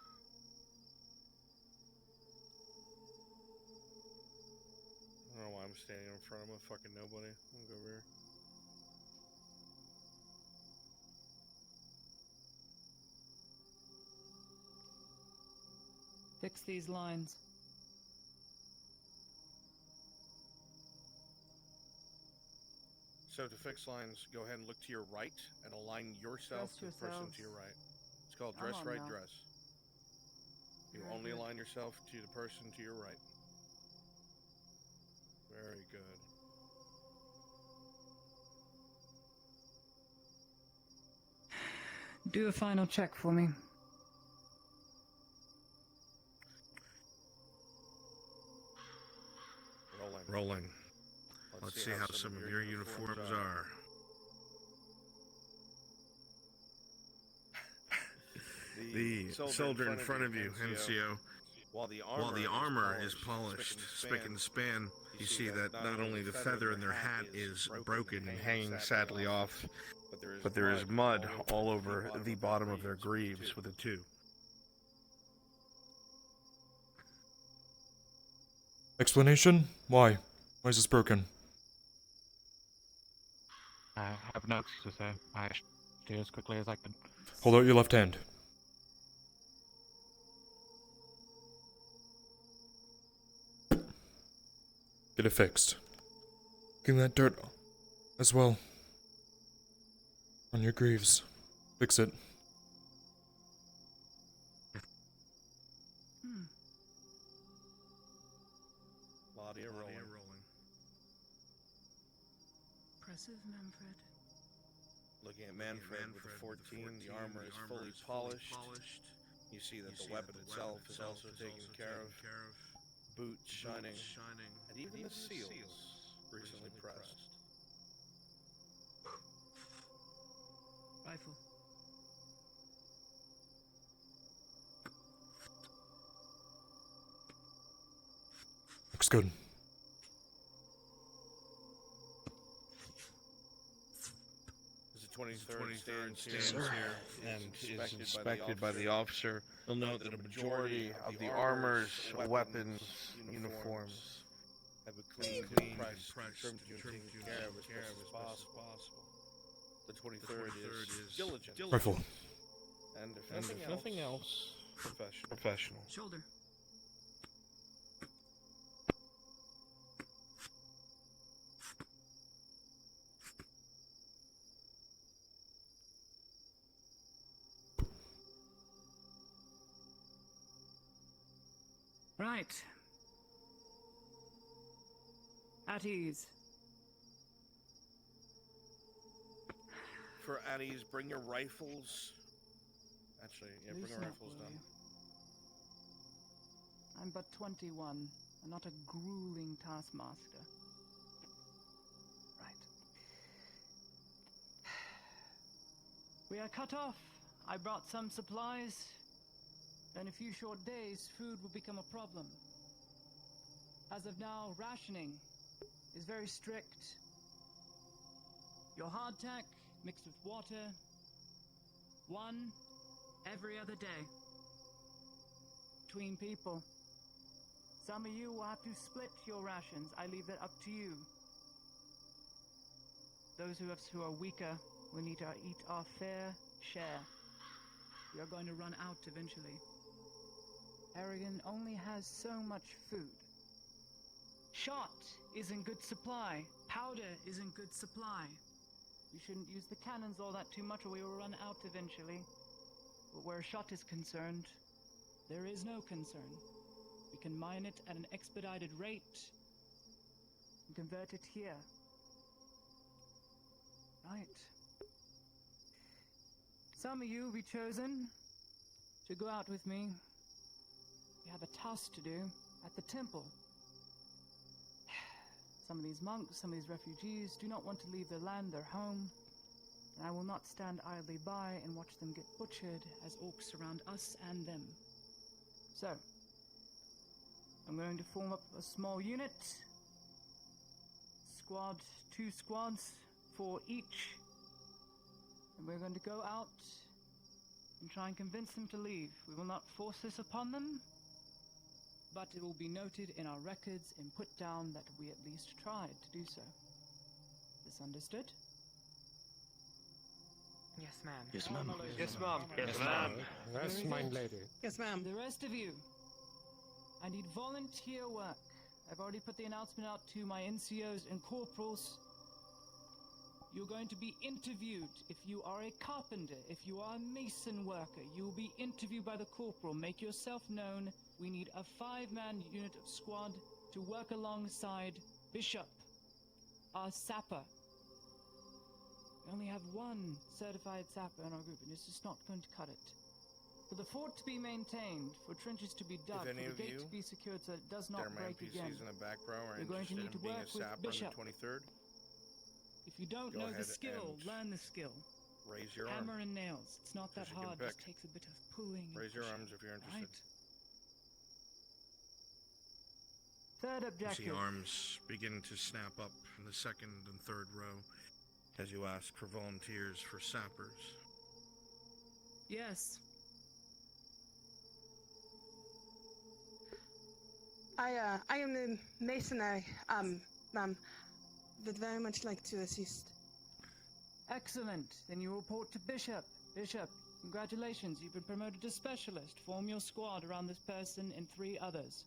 I don't know why I'm standing in front of a fucking nobody. I'm gonna go over here. Fix these lines. So to fix lines, go ahead and look to your right and align yourself Dress to the person yourselves. to your right. It's called I'm dress on right now. dress. You Very only good. align yourself to the person to your right. Very good. Do a final check for me. Rolling. Let's see how some of your uniforms are. The soldier in front of you, NCO, while the armor is polished, spick and span, you see that not only the feather in their hat is broken and hanging sadly off, but there is mud all over the bottom of their greaves with a 2. Explanation? Why? Why is this broken? I have notes to say. I do as quickly as I can. Hold out your left hand. Get it fixed. Getting that dirt as well. On your greaves. Fix it. Claudia rolling. Impressive, Manfred. Looking at Manfred with the 14, the armor is fully polished. You see that the weapon itself is also taken care of. Boots shining. And even the seals recently pressed. Rifle. Looks good. The 23rd stands here and is inspected by the officer. You'll note that a majority of the armors, weapons, uniforms have been cleaned, pressed, trimmed, and taken care of as best as possible. The 23rd is diligent. Rifle. And if nothing else, professional. Shoulder. Right. At ease. For at ease, bring your rifles. Actually, yeah, bring Loosen your up, rifles will down. you? I'm but 21, and not a grueling taskmaster. Right. We are cut off. I brought some supplies. In a few short days, food will become a problem. As of now, rationing is very strict. Your hardtack mixed with water, 1 every other day. Between people. Some of you will have to split your rations. I leave that up to you. Those of us who are weaker will need to eat our fair share. We are going to run out eventually. Aragon only has so much food. Shot is in good supply. Powder is in good supply. We shouldn't use the cannons all that too much or we will run out eventually. But where shot is concerned, there is no concern. We can mine it at an expedited rate and convert it here. Right. Some of you will be chosen to go out with me. We have a task to do at the temple. Some of these monks, some of these refugees do not want to leave their land, their home, and I will not stand idly by and watch them get butchered as orcs surround us and them. So, I'm going to form up a small unit. Squad, 2 squads for each. And we're going to go out and try and convince them to leave. We will not force this upon them, but it will be noted in our records and put down that we at least tried to do so. This understood? Yes, ma'am. Yes, ma'am. Yes, ma'am. Yes, ma'am. Yes, Very my good. lady. Yes, ma'am. The rest of you, I need volunteer work. I've already put the announcement out to my NCOs and corporals. you're going to be interviewed. If you are a carpenter, if you are a mason worker, you will be interviewed by the corporal. Make yourself known. We need a 5-man unit of squad to work alongside Bishop, our sapper. We only have one certified sapper in our group, and it's just not going to cut it. For the fort to be maintained, for trenches to be dug, for the gate to be secured so it does not break again, in the back row are you're going to need to being work a with sapper Bishop. on the 23rd, If you don't Go know the ahead skill, and learn the skill. raise your arm. Hammer and nails. It's not that you can hard. It just pick. takes a bit of pulling. And Raise your pushing, arms if you're interested. Right? Third You objective. see arms begin to snap up in the second and third row as you ask for volunteers for sappers. Yes. I am the masonry, ma'am. Would very much like to assist. Excellent. Then you report to Bishop. Bishop, congratulations. You've been promoted to specialist. Form your squad around this person and 3 others.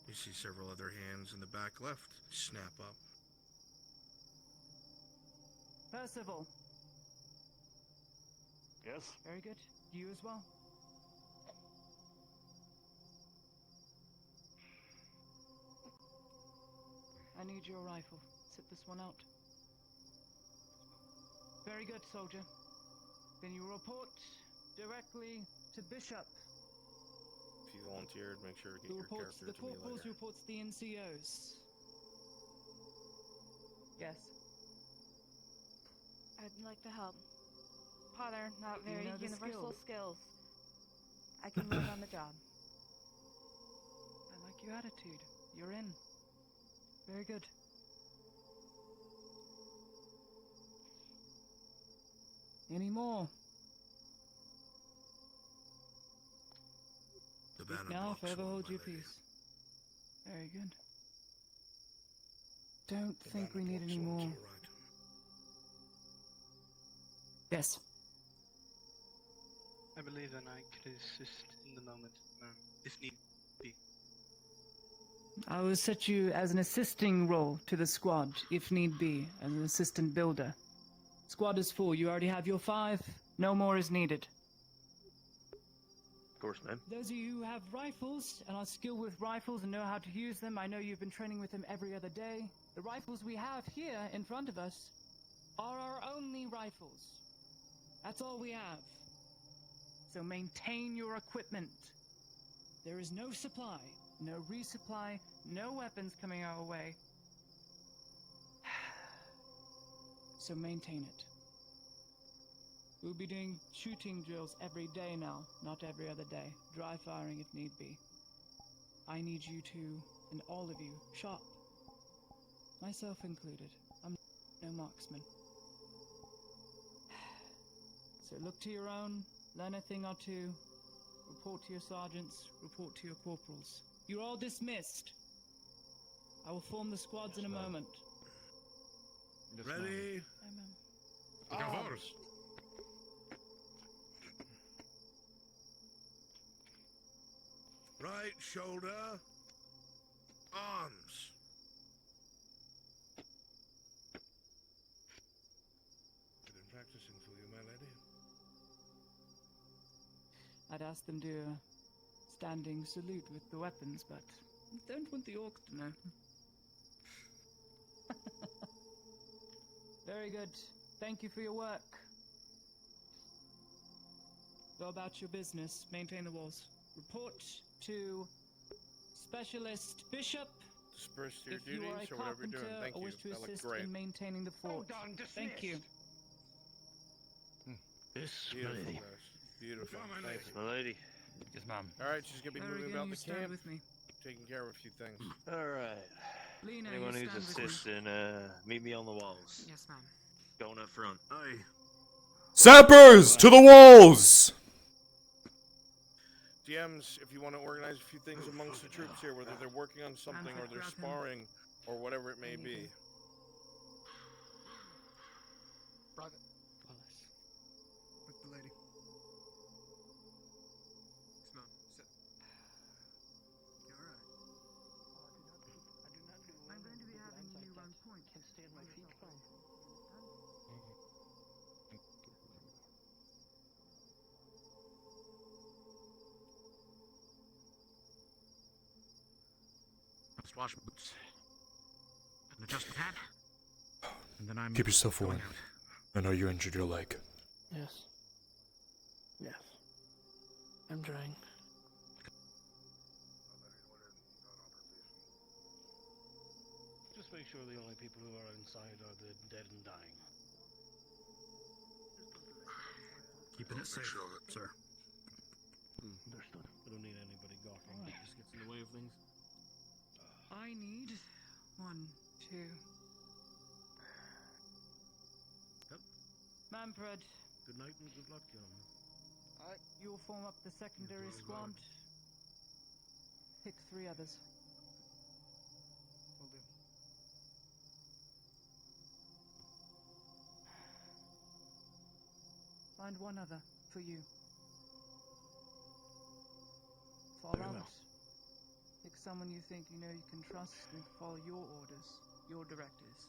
You see several other hands in the back left snap up. Percival. Yes? Very good. You as well. I need your rifle. Sit this one out. Very good, soldier. Then you report directly to Bishop. If you volunteered, make sure to get Who your reports to character the to me corporals, later. who reports to the NCOs. Yes. I'd like to help. Potter, not You very know the universal skill. skills. I can learn on the job. I like your attitude. You're in. Very good. Any more? The Speak banner now, box forever one, hold my your lady. peace. Very good. Don't think we need any more. Yes. I believe that I could assist in the moment, if need be. I will set you as an assisting role to the squad, if need be, as an assistant builder. Squad is full. You already have your 5. No more is needed. Of course, man. Those of you who have rifles and are skilled with rifles and know how to use them, I know you've been training with them every other day. The rifles we have here in front of us are our only rifles. That's all we have. So maintain your equipment. There is no supply, no resupply, no weapons coming our way. So maintain it. We'll be doing shooting drills every day now, not every other day. Dry firing if need be. I need you to, and all of you, sharp. Myself included. I'm no marksman. So look to your own, learn a thing or two, report to your sergeants, report to your corporals. You're all dismissed. I will form the squads in a moment. Ready? Arms. Right shoulder. Arms. Been practicing for you, my lady. I'd ask them to do a standing salute with the weapons, but don't want the orcs to know. Very good. Thank you for your work. Go about your business. Maintain the walls. Report to Specialist Bishop. Disperse to your if you are a duties or whatever you're doing. carpenter Thank or you. wish to That looked assist great. in maintaining the fort. Thank you. Yes, Beautiful, my lady. guys. Beautiful. Come on, my Thank lady. you. My lady. Yes, ma'am. All right, she's gonna be moving Harrigan, about you the stand camp, with me. taking care of a few things. All right. Lena, Anyone you who's stand with me. assisting, meet me on the walls. Yes, ma'am. Going up front. Aye. Sappers to the walls! DMs, if you want to organize a few things amongst the troops here, whether they're working on something or they're sparring or whatever it may be. Private. Wallace. With the lady. Yes, ma'am. Sit. You alright? I'm going to be having you run point. Can't stand my feet. Just wash my boots. And adjust my hat. And then I'm Keep yourself going warm. out. I know you injured your leg. Yes. Yes. I'm trying. Just make sure the only people who are inside are the dead and dying. Keeping it safe, sir. Understood. We don't need anybody gawking. It just gets in the way of things. I need 1, 2. Yep. Manfred, Good night and good luck, gentlemen. you'll form up the secondary squad. Pick 3 others. Will do. Find 1 other for you. Fall Very out. well. Pick someone you think you know you can trust and follow your orders, your directives.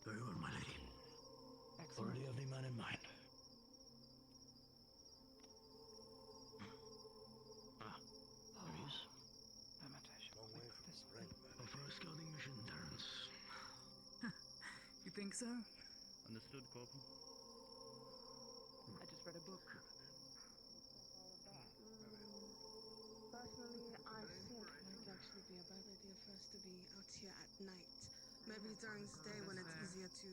Very well, my lady. Excellent. Already have the man in mind. There he is. Long way from this way. Off for a scouting mission, Terrence. You think so? Understood, Corporal. I just read a book. Personally, I think it might actually be a bad idea for us to be out here at night. Maybe during the day when it's easier to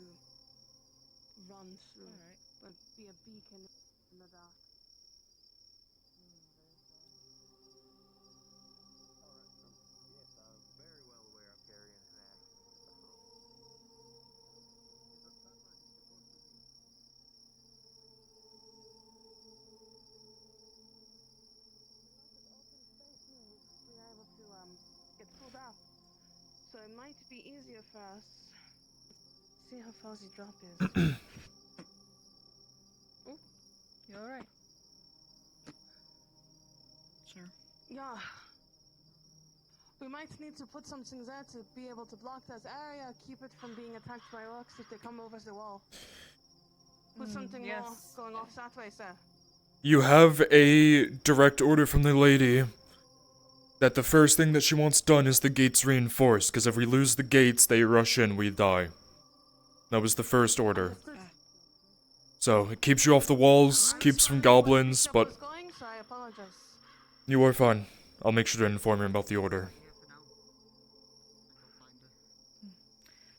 run through, but be a beacon in the dark. Yes, I'm very well aware of Carrion's actions. We are able to get pulled out, so it might be easier for us. See how far the drop is. Oh, you all right? Sir? Yeah. We might need to put something there to be able to block this area, keep it from being attacked by orcs if they come over the wall. Put something more yes. going off that way, sir. You have a direct order from the lady that the first thing that she wants done is the gates reinforced, because if we lose the gates, they rush in, we die. That was the first order. So, it keeps you off the walls, keeps from goblins, but Going, so I apologize. you are fine. I'll make sure to inform you about the order.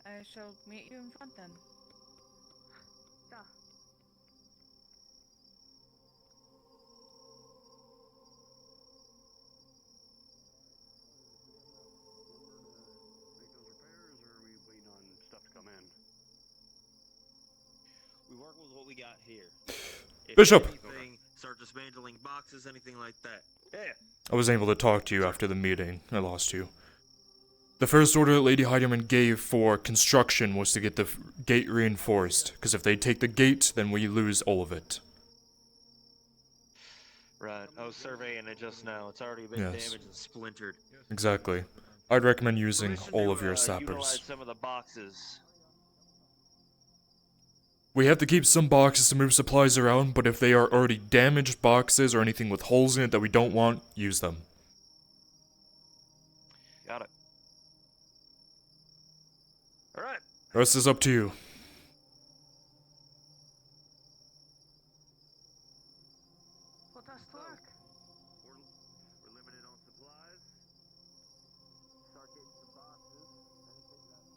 I shall meet you in front then. Yeah. Make those repairs, or are we waiting on stuff to come in? We work with what we got here. If Bishop! anything, start dismantling boxes, anything like that. Yeah. I wasn't able to talk to you after the meeting. I lost you. The first order that Lady Heidemann gave for construction was to get the gate reinforced, because if they take the gate, then we lose all of it. Right. I was surveying it just now. It's already been Yes. damaged and splintered. Exactly. I'd recommend using Permission all to, of your utilize sappers. some of the boxes. We have to keep some boxes to move supplies around, but if they are already damaged boxes or anything with holes in it that we don't want, use them. Got it. All right. The rest is up to you. Put us to work. We're limited on supplies. Start getting some boxes.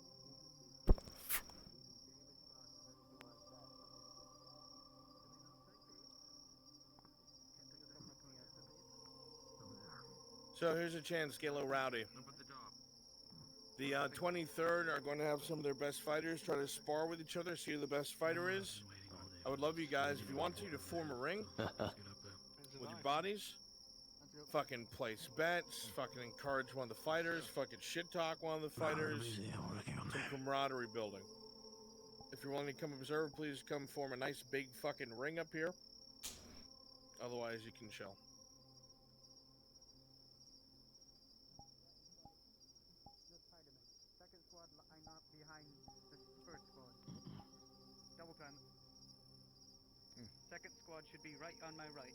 So here's a chance to get a little rowdy. The 23rd are going to have some of their best fighters try to spar with each other, see who the best fighter is. I would love you guys, if you want to form a ring with your bodies. Fucking place bets, fucking encourage one of the fighters, fucking shit talk one of the fighters. Some camaraderie building. If you're willing to come observe, please come form a nice big fucking ring up here. Otherwise, you can chill. Second squad line up behind the first squad. Double time. Second squad should be right on my right.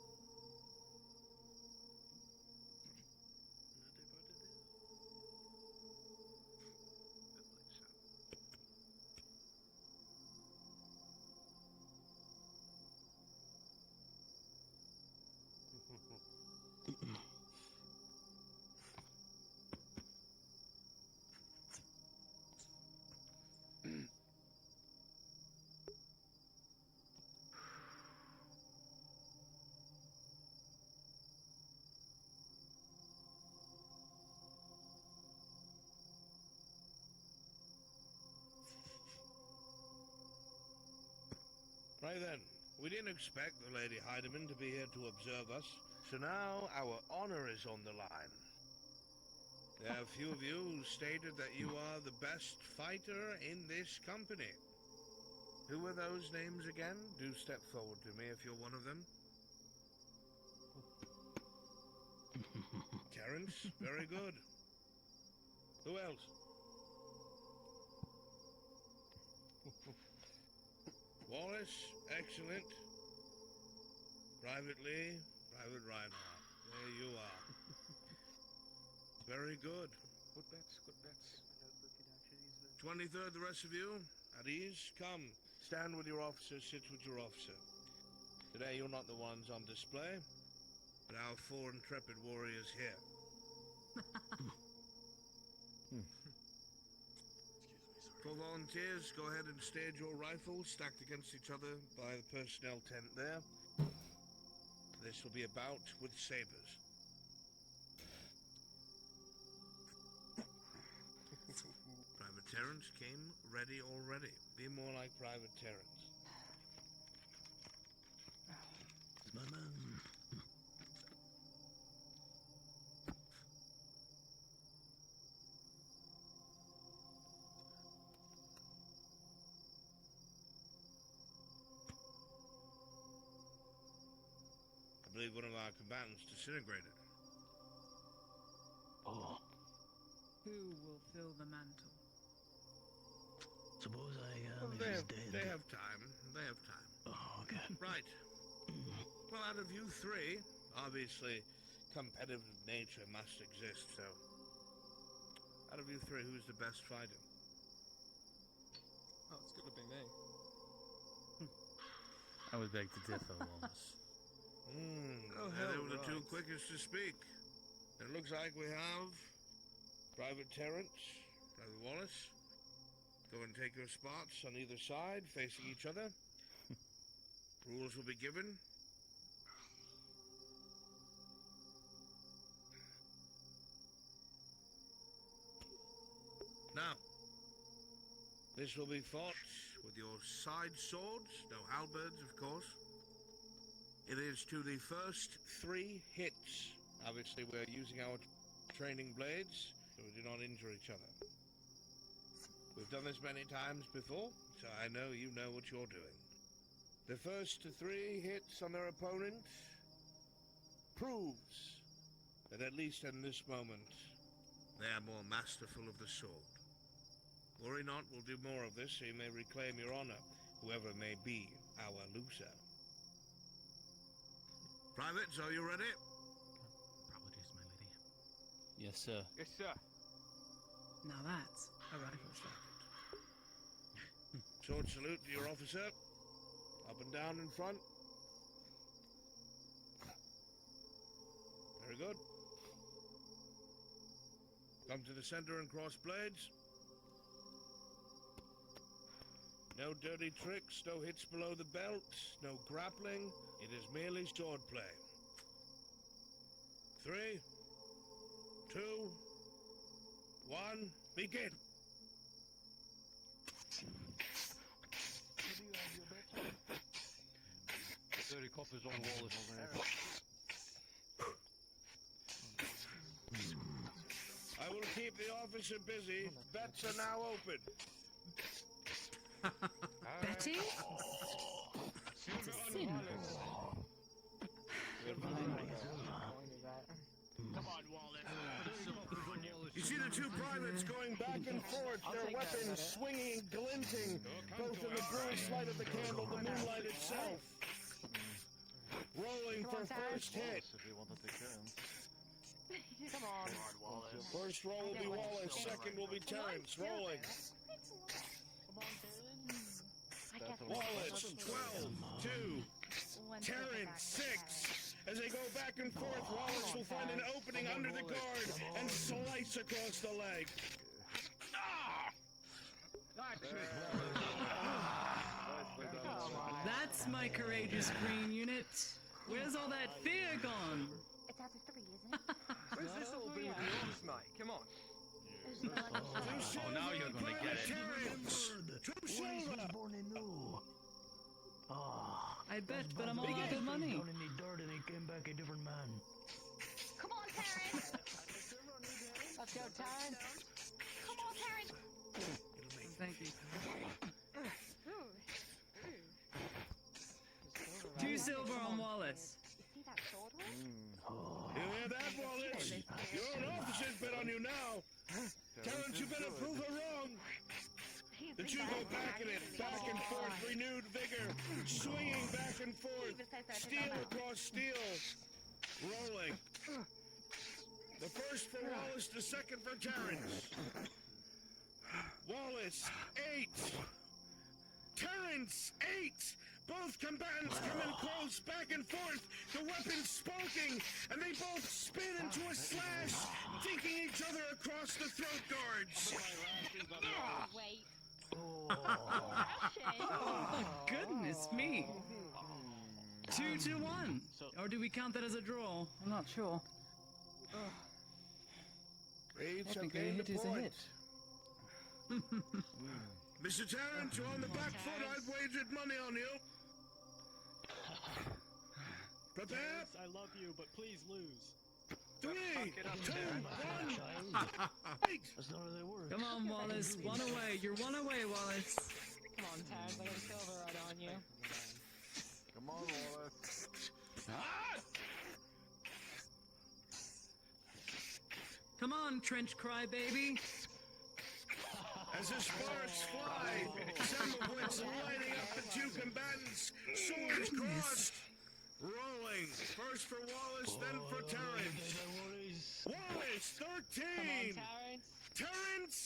Right then, we didn't expect the Lady Heidemann to be here to observe us, so now our honor is on the line. There are a few of you who stated that you are the best fighter in this company. Who were those names again? Do step forward to me if you're one of them. Terence, very good. Who else? Wallace, excellent. Private Lee, Private Reinhardt. There you are. Very good. Good bets, good bets. 23rd, the rest of you, at ease, come. Stand with your officer, sit with your officer. Today you're not the ones on display, but our 4 intrepid warriors here. For volunteers, go ahead and stage your rifles stacked against each other by the personnel tent there. This will be a bout with sabers. Private Terence came ready already. Be more like Private Terence. My man. I believe one of our combatants disintegrated. Oh. Who will fill the mantle? Suppose I Well, if they he's have, dead. they have time. They have time. Oh, okay. Right. Well, out of you 3, obviously, competitive nature must exist, so... Out of you 3, who's the best fighter? Oh, it's gonna be me. I would beg to differ, Wallace. Oh, They hell were the 2 right. quickest to speak. And it looks like we have Private Terence, Private Wallace. Go and take your spots on either side, facing each other. Rules will be given. Now, this will be fought with your side swords, no halberds, of course. It is to the first 3 hits. Obviously, we're using our training blades, so we do not injure each other. We've done this many times before, so I know you know what you're doing. The first 3 hits on their opponent proves that at least in this moment, they are more masterful of the sword. Worry not, we'll do more of this so you may reclaim your honor, whoever may be our loser. Privates, are you ready? Apologies, my lady. Yes, sir. Yes, sir. Now that's a rifle shot. Sword salute to your officer. Up and down in front. Very good. Come to the center and cross blades. No dirty tricks, no hits below the belt, no grappling. It is merely sword play. 3, 2, 1, begin! Dirty coppers on Wallace. I will keep the officer busy. Bets are now open. Betty? It's a sin. Come on, Wallace. You see the 2 privates going back and forth, their weapons swinging and glinting, both in the bluest light of the candle, the moonlight itself. Rolling for first hit. If you want to take turns. Come on. Wallace. First roll will be Wallace, second will be Terence. Rolling. Come on, Terence. Wallace, 12, 2. Terence, 6. As they go back and forth, Wallace will find an opening under the guard and slice across the leg. That's my courageous green unit. Where's all that fear gone? It's after 3, isn't it? Where's this all been with yours, mate? Come on. Oh, now you're gonna get it. I bet, but I'm all out of money. Down in the dirt and he came back a different man. Come on, Terrence! Let's go, Terrence. Come on, Terrence! Thank you. Ooh. 2 silver on Wallace. See that sword horse? You hear that, Wallace? Your own officers bet on you now. Terrence, you better prove her wrong. The two go back and forth, renewed vigor, swinging back and forth, steel across steel, rolling. The first for Wallace, the second for Terrence. Wallace, 8. Terrence, 8. Both combatants come in close, back and forth, the weapons sparking, and they both spin into a slash, dinking each other across the throat guards. Wait. Oh, goodness me. 2 to 1. Or do we count that as a draw? I'm not sure. Reeves have Technically, a gained hit a is a point. hit. Mr. Terrence, you're on the back foot. I've wagered money on you. Prepare. I love you, but please lose. 3, 2, 1. Come on, Wallace. 1 away. You're 1 away, Wallace. Come on, Terrence. I got a silver right on you. Come on, Wallace. Come on, trench crybaby. As the sparks fly, some of which lighting up the two combatants, swords crossed, rolling. First for Wallace, then for Terrence. Wallace, 13. Terrence,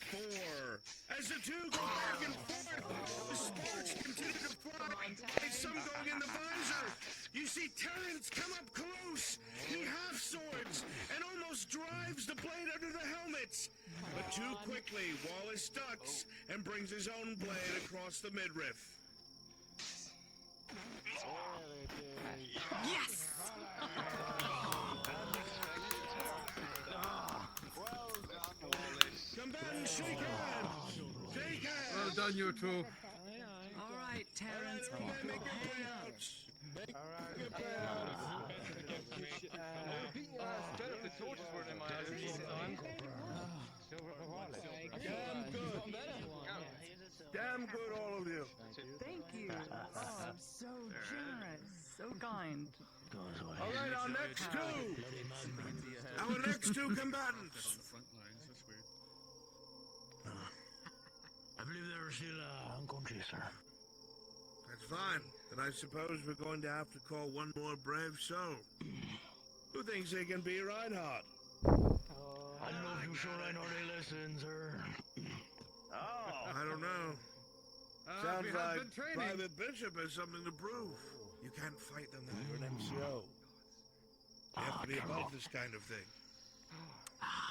4. As the two go back and forth, the sparks continue to fly. Some going in the visor. You see Terrence come up close. He half swords and almost drives the blade under the helmets. But too quickly, Wallace ducks and brings his own blade across the midriff. Yes! Combatants, shake hands! Shake hands! Well done, you two. All right, Terrence, All right, people. make your payouts. Make your payouts. Beating your ass better if the torches weren't in my eyes this time. Damn good. Damn good, all of you. Thank you. Oh, I'm so generous. So kind. All right, our next two. Our next two combatants. I believe they were still unconscious, sir. That's fine. Then I suppose we're going to have to call one more brave soul. Who thinks they can be Reinhardt? I don't know if you sure I know they listen, sir. I don't know. Sounds we have like been training. Private Bishop has something to prove. You can't fight them when you're an MCO. You have to be above this kind of thing.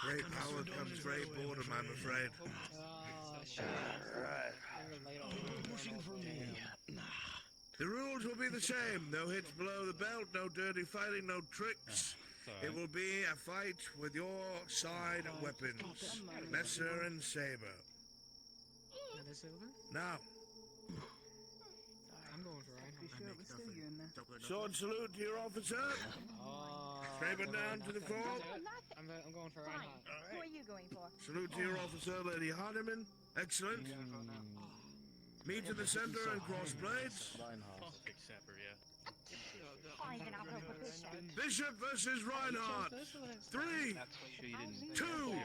Great power comes great boredom, I'm afraid. Pushing for me. The rules will be the same. No hits below the belt, no dirty fighting, no tricks. It will be a fight with your side weapons, Messer and Saber. Another silver? Now, I'm going for Reinhardt. Be sure it was still you in there. sword salute to your officer. Saber down to the call. I'm going for Reinhardt. Who are you going for? Salute to your officer, Lady Hardiman. Excellent. Meet in the center and cross blades. Big sapper, yeah. Fine, then I'll go for Bishop. Bishop versus Reinhardt. 3, 2, 1.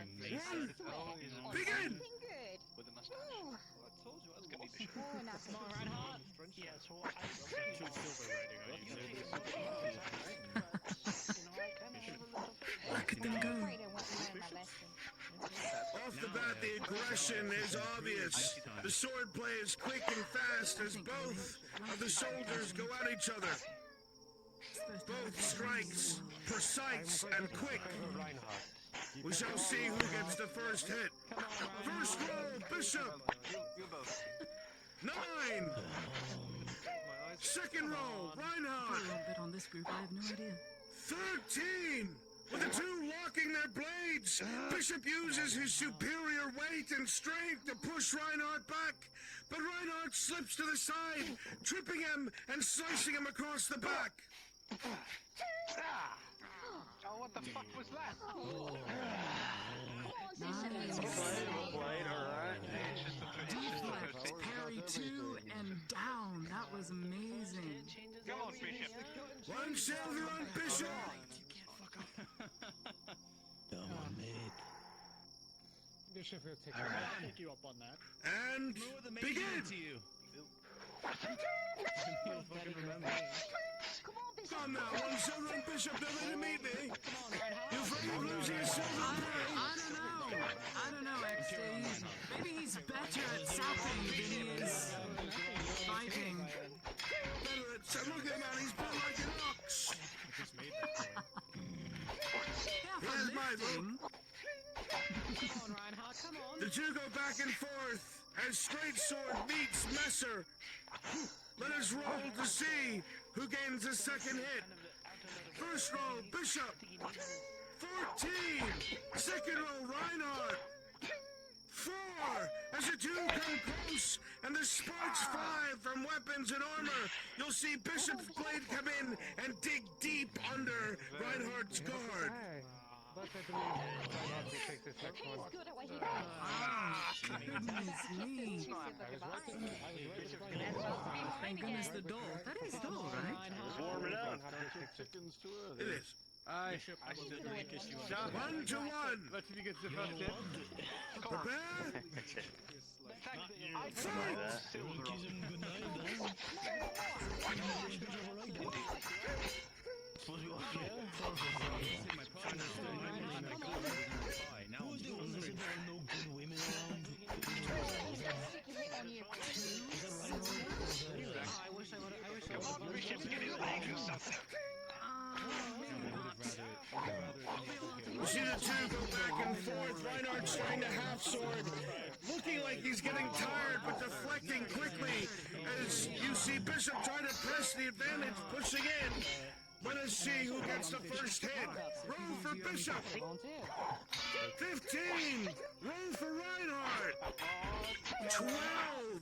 Begin. Something good. With a mustache. Ooh. I told you I was going to be Oh, nothing. Come on, Reinhardt. Yes, well, I 2 silver writing on you. Look at them go. I'm afraid I won't learn my lesson. Off the bat, the aggression is obvious. The sword play is quick and fast as both of the soldiers go at each other. Both strikes, precise and quick. We shall see who gets the first hit. First roll, Bishop. 9. Second roll, Reinhardt. I'll bet on this group. I have no idea. 13. With the two locking their blades, Bishop uses his superior weight and strength to push Reinhardt back. But Reinhardt slips to the side, tripping him and slicing him across the back. Oh, what the fuck was that? Deflect, parry 2, and down. That was amazing. Come on, Bishop. 1 silver on Bishop. Come on, mate. Bishop will take you up on that. And begin. To you. Come now, 1 silver on Bishop, they're ready to meet me. You afraid of losing a silver blade? I don't know, XD. Maybe he's better at sapping than he is fighting. Look at that, he's built like an ox. Here's my vote. Come on, Reinhardt, come on. The two go back and forth as Straight Sword meets Messer. Let us roll to see who gains the second hit. First roll, Bishop. 14. Second roll, Reinhardt. 4. As the two come close and the sparks fly from weapons and armor, you'll see Bishop's blade come in and dig deep under Reinhardt's guard. Goodness me. Thank goodness the door. That is door, right? Warm it up. It is. I still think it's you. 1 to 1. Let's see if he gets the first hit. Prepare. You see the two go back and forth. Reinhardt's trying to half sword, looking like he's getting tired, but deflecting quickly as you see Bishop try to press the advantage, pushing in. Let us see who gets the first hit. Roll for Bishop. 15. Roll for Reinhardt. 12.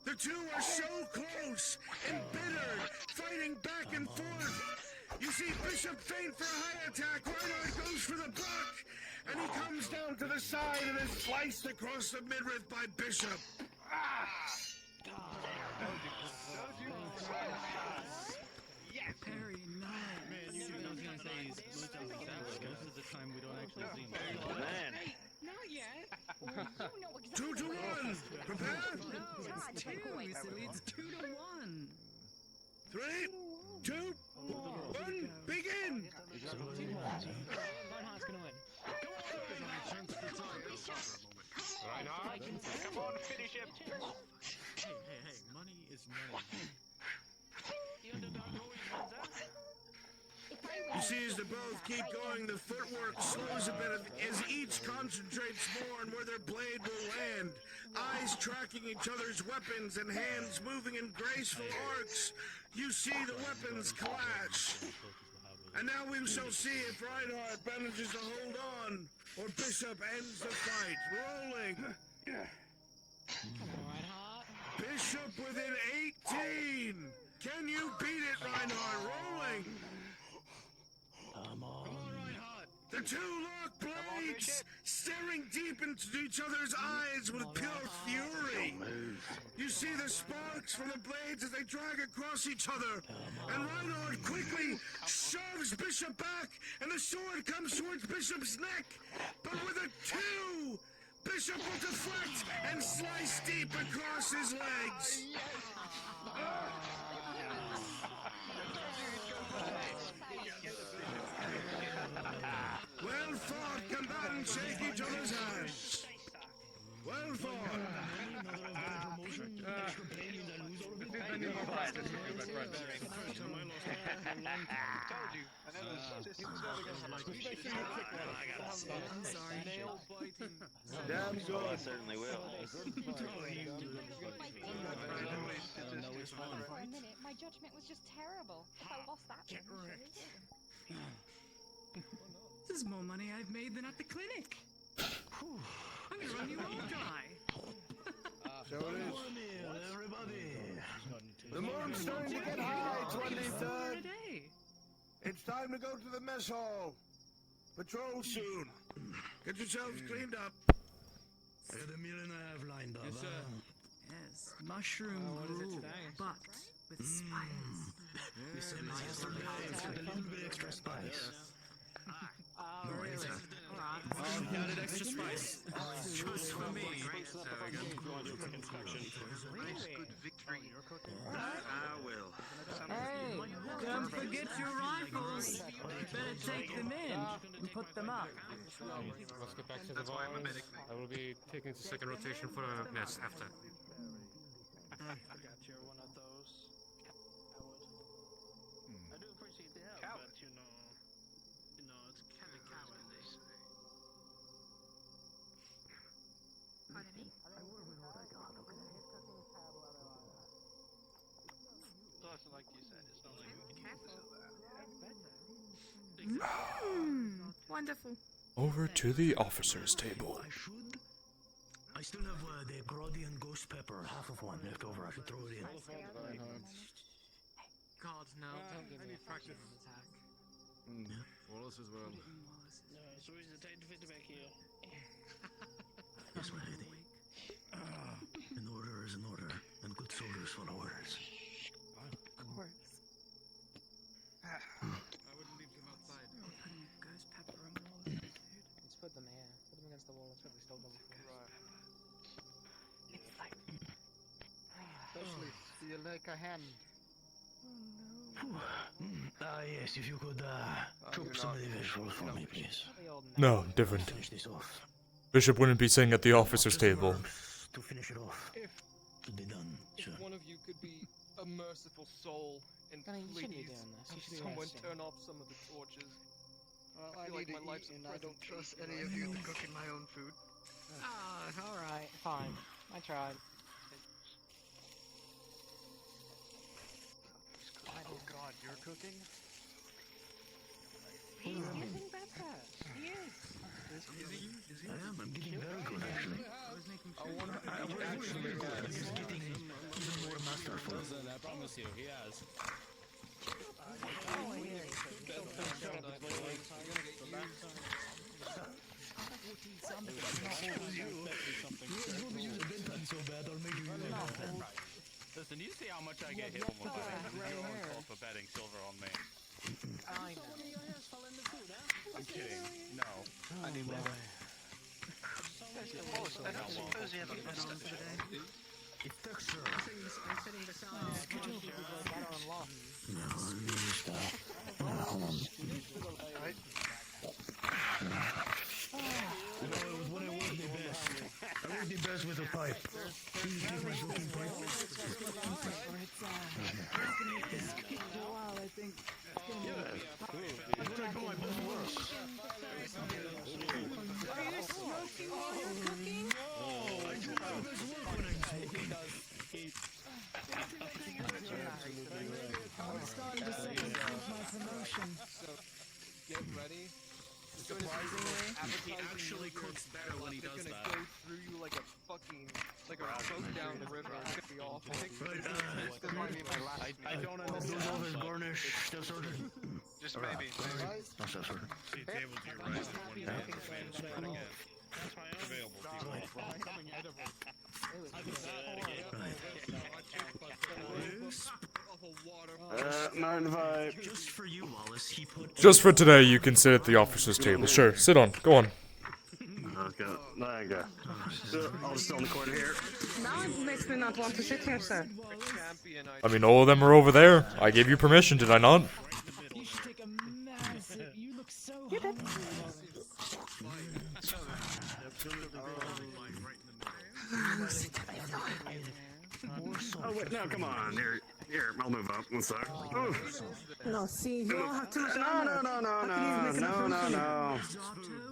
The two are so close, embittered, fighting back and forth. You see Bishop feint for a high attack. Reinhardt goes for the block, and he comes down to the side and is sliced across the midriff by Bishop. Yes. Parry 9. Man, you know, I was gonna say he's most of the time we don't actually see him. Man. Not yet. 2 to 1. Prepare. No, it's 2. It's 2 to 1. 3, 2, 1, begin! Reinhardt's gonna win. Reinhardt, come on, finish him! Hey, money is money. You see, as they both keep going, the footwork slows a bit as each concentrates more on where their blade will land. Eyes tracking each other's weapons and hands moving in graceful arcs. You see the weapons clash. And now we shall see if Reinhardt manages to hold on or Bishop ends the fight. Rolling. Come on, Reinhardt. Bishop within 18. Can you beat it, Reinhardt? Rolling. Come on. The two lock blades, staring deep into each other's eyes with pure fury. You see the sparks from the blades as they drag across each other. And Reinhardt quickly shoves Bishop back, and the sword comes towards Bishop's neck. But with a 2, Bishop will deflect and slice deep across his legs. Well fought, combatants shake each other's hands. Well fought. This has been You're my friend. Told you. And it was just never gonna happen. I'm sorry. Nail biting. Damn Oh, I good. certainly will. For a minute, my judgment was just terrible. If I lost that one, This is more money I've made than at the clinic. I'm gonna run you all die. So it is. The moon's starting to get high, 23rd. It's time to go to the mess hall. Patrol soon. Get yourselves cleaned up. Got a meal and a half lined up. Yes, sir. Yes, mushroom gruel, but with spice. Listen, yesterday it's got a little bit extra spice. Oh, really? Oh, you added extra spice. Just for me. Very good. Good victory. I will. Hey, don't forget your rifles. Better take them in and put them up. Let's get back to the bar. I will be taking the second rotation for a mess after. I forgot you're one of those. I do appreciate the help, but you know, it's kind of cowardly. Pardon me? Plus, like you said, it's not like Wonderful. Over to the officer's table. I still have the Grodian ghost pepper, half of one left over. I should throw it in. God, no, don't give me a practice attack. Wallace as well. No, so we should take the feedback here. Yes, my lady. An order is an order, and good soldiers follow orders. Of course. I wouldn't leave them outside. We're putting a ghost pepper on all of them, dude. Let's put them here. Put them against the wall. Let's probably stole them. It's like... Especially, do you like a hand? Yes, if you could chop some of the vegetables for me, please. No, different. Finish this off. Bishop wouldn't be sitting at the officer's table. To finish it off. To be done. Sure. If one of you could be a merciful soul and Gunny, you shouldn't be please doing this. You should be someone resting. turn off some of the torches. Well, I I feel like need my to life's eat, a and I don't present trust taken any of you to cook in my own food. Alright, fine. I tried. Oh God, you're cooking? He's getting better. He is. I am. I'm getting very good, actually. He's getting even more masterful. I promise you, he has. Listen, you see how much I get hit when we're fighting. You're always called for betting silver on me. I know. I'm kidding. No. I need more. I don't suppose you have a fist up today. It's texture. I'm sitting beside No, I mean stuff. Hold on. You know, it was when I was the best. I was the best with a pipe. Can you take my cooking pipe? I think. When I go, I both work. Are you smoking while you're cooking? I do my best work when I'm smoking. I'm starting to second my promotion. So, get ready. Surprisingly, he actually cooks better when he does They're that. gonna go through you like a fucking, like a boat down the river. It's gonna be awful. I don't understand. Those ovens garnish, Step Sergeant. Just maybe. No, Step Sergeant. See a table to your right with one man and a man spread again. Available people. 9 to 5. Just for you, Wallace, he put... Just for today, you can sit at the officer's table. Sure, sit on. Go on. Okay, there you go. I'll just sit on the corner here. Now it makes me not want to sit here, sir. I mean, all of them are over there. I gave you permission, did I not? You should take a massive. You look so You did. Oh wait, no, come on. Here, I'll move up. One sec. Oh. No, see, you all have too much No.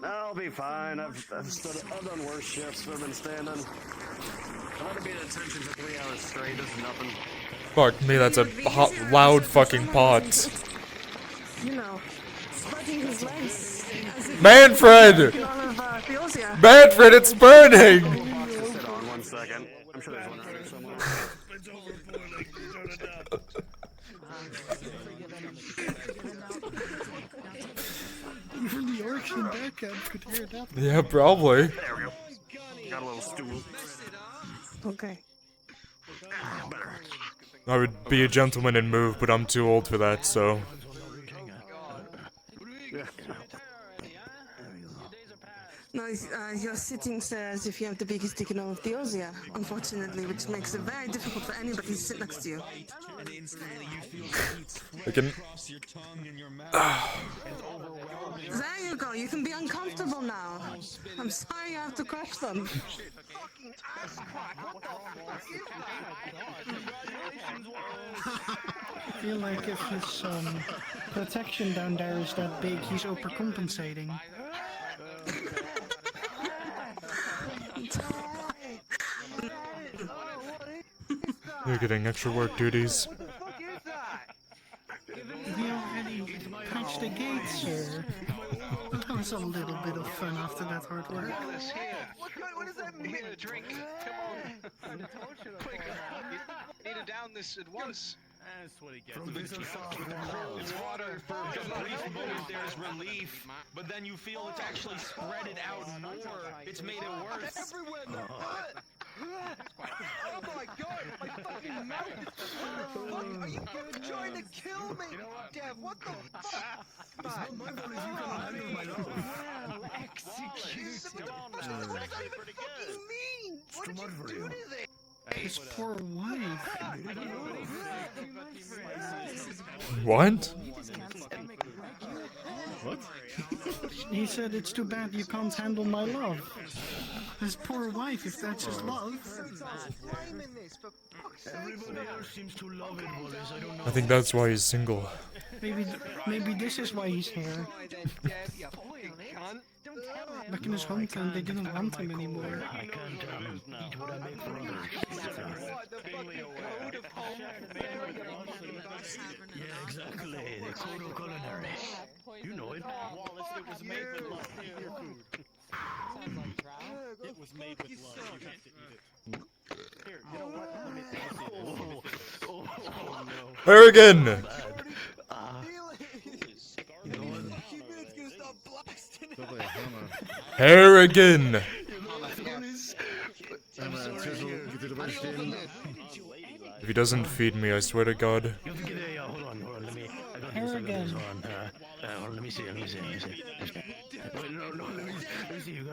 I'll be fine. I've done worse shifts. I've been standing. I've had to be in attention for 3 hours straight. This is nothing. Fuck me, that's a hot, loud fucking pot. You know, spreading his legs. Manfred! Manfred, it's burning! Sit on 1 second. I'm sure there's one around here somewhere. Even the orcs in their camp could hear that. Yeah, probably. There we go. Got a little stool. Okay. Better. I would be a gentleman and move, but I'm too old for that, so... No, you're sitting, sir, as if you have the biggest dick in all of Theosia, unfortunately, which makes it very difficult for anybody to sit next to you. I can... There you go, you can be uncomfortable now. I'm sorry you have to crush them. I feel like if his protection down there is that big, he's overcompensating. You're getting extra work duties. We already patched the gates, sir. That was a little bit of fun after that hard work. What does that mean? A drink? Come on. Quick, need to down this at once. That's what he gets. It's water. For a brief moment there's relief, but then you feel it's actually spread it out more. It's made it worse. Everywhere. Oh my god, my fucking mouth is are you trying to kill me? Dev, what the fuck? It's not my fault if you can't handle my love. Well executed. What does that even fucking mean? What did you do to this? His poor wife. What? What? He said it's too bad you can't handle my love. His poor wife, if that's his love. Everybody else seems to love it, Wallace. I don't know. I think that's why he's single. Maybe this is why he's here. Back in his hometown, they didn't want him anymore. I can't eat what I make for others. Yeah, exactly. The code of culinary. You know it. Wallace, it was made with love. Your food. It was made with love. You have to eat it. Here, you know what? Let me see this. Oh no. Harrigan! Harrigan! If he doesn't feed me, I swear to God. Hold on, let me. Harrigan. Let me see. Wait, no, let me see. You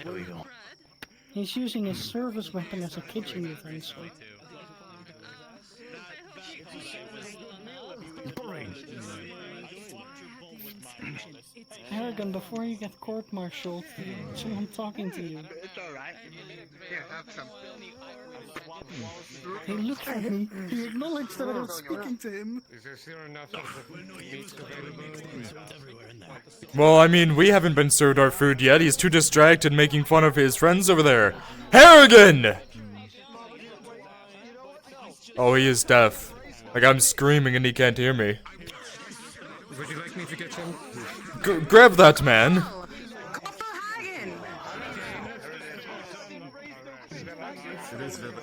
There we go. He's using his service weapon as a kitchen utensil. Harrigan, before you get court-martialed, someone talking to you. It's alright. Here, have some. He looked at me. He acknowledged that I was speaking to him. Is there still enough of the meats available? Well, I mean, we haven't been served our food yet. He's too distracted making fun of his friends over there. Harrigan! Oh, he is deaf. Like, I'm screaming and he can't hear me. Would you like me to get him? Grab that man!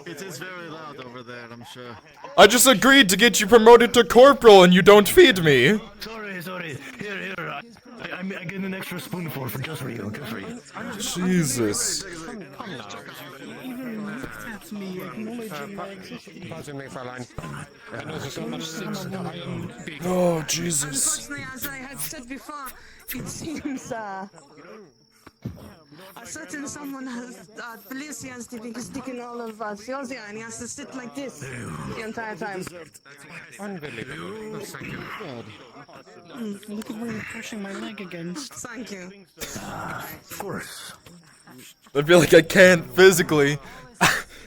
It is very loud over there, I'm sure. I just agreed to get you promoted to corporal and you don't feed me! Sorry. Here. I'm getting an extra spoonful just for you. Jesus. Even looked at me, acknowledging my existence. Pardon me, Fräulein. I know there's so much since I am big. Oh, Jesus. Unfortunately, as I had said before, it seems, A certain someone has, believes he has the biggest dick in all of Georgia, and he has to sit like this the entire time. Unbelievable. Thank you. Look at where you're pushing my leg against. Thank you. Of course. I feel like I can't physically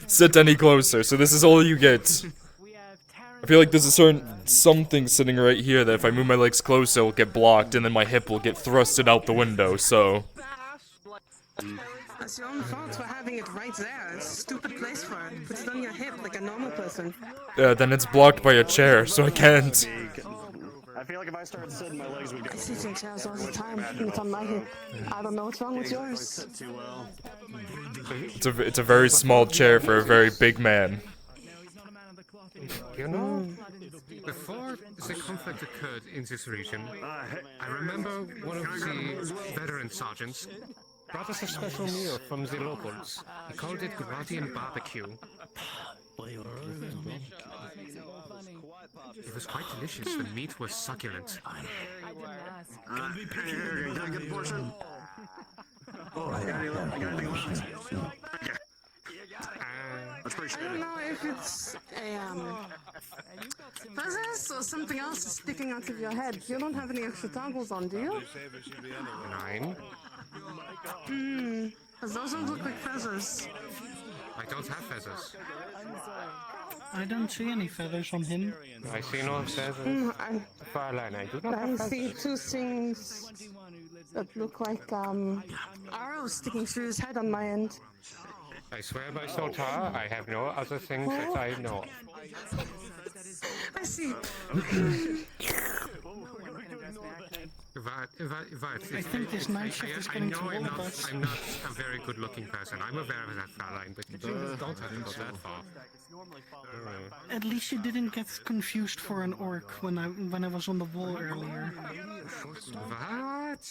sit any closer, so this is all you get. I feel like there's a certain something sitting right here that if I move my legs closer, it'll get blocked, and then my hip will get thrusted out the window, so... That's your own fault for having it right there. It's a stupid place for it. Put it on your hip like a normal person. Yeah, then it's blocked by a chair, so I can't. I feel like if I started sitting, my legs would go. I sit in chairs all the time, and it's on my hip. I don't know what's wrong with yours. It's a very small chair for a very big man. You know, before the conflict occurred in this region, I remember one of the veteran sergeants brought us a special meal from the locals. He called it Guardian Barbecue. It was quite delicious. The meat was succulent. Can I get a portion? Oh, I got anything left? I don't know if it's a, pheasants or something else is sticking out of your head. You don't have any extra toggles on, do you? 9. Because those don't look like feathers. I don't have feathers. I don't see any feathers on him. I see no feathers. Fräulein, I do not have I feathers. see two things that look like, arrows sticking through his head on my end. I swear by Sultan, I have no other things that I know. I see. I think this night shift is getting to all of us. I'm not a very good-looking person. I'm aware of that, Fräulein, but you don't have to go that far. At least you didn't get confused for an orc when I was on the wall earlier. What?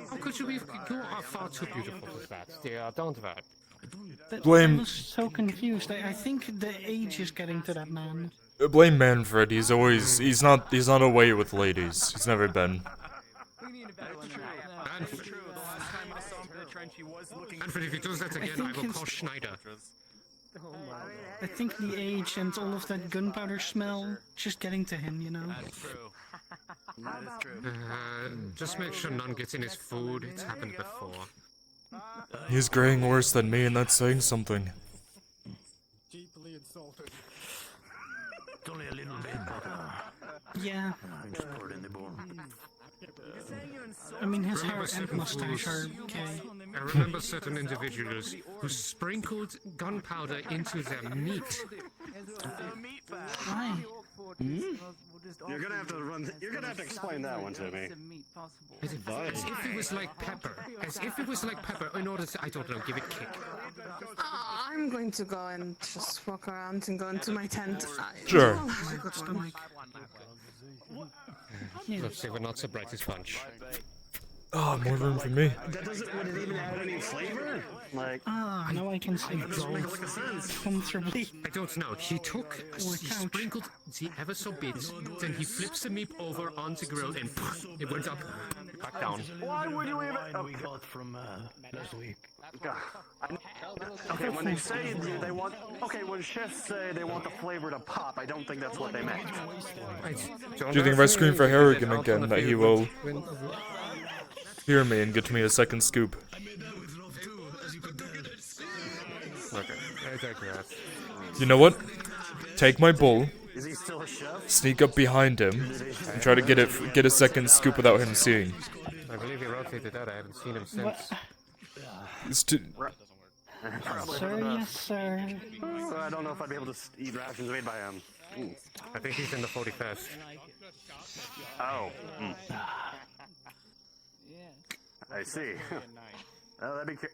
How could you be? You are far too beautiful for that, dear. Don't that. Blame- I was so confused. I think the age is getting to that man. Blame Manfred, he's not away with ladies. He's never been. Manfred, if he does that again, I will call Schneider. I think the age and all of that gunpowder smell just getting to him, you know? That's true. That is true. Just make sure none gets in his food. It's happened before. He's graying worse than me, and that's saying something. Deeply insulted. It's only a little bit, but Yeah. just pour it in the bowl. I mean, his hair and mustache are okay. I remember certain individuals who sprinkled gunpowder into their meat. Why? You're gonna have to explain that one to me. As if it was like pepper. As if it was like pepper in order to, I don't know, give it kick. I'm going to go and just walk around and go into my tent. Sure. Oh, my good stomach. Let's say we're not the brightest bunch. Oh, more room for me. Would it even add any flavor? Like, now I can see comfortably. I don't know. He sprinkled the ever so bit, then he flips the meat over on the grill and it went up, back down. why would you even? We got from last week. Okay, when they say they want, when chefs say they want the flavor to pop, I don't think that's what they meant. Do you think if I scream for Harrigan again that he will hear me and get me a second scoop? Okay, I digress. You know what? Take my bull, Is he still a chef? sneak up behind him, and try to get a second scoop without him seeing. I believe he rotated out. I haven't seen him since. It's too... Sir, yes, sir. So I don't know if I'd be able to eat rations made by him. I think he's in the 41st. Oh. I see. Oh, that'd be.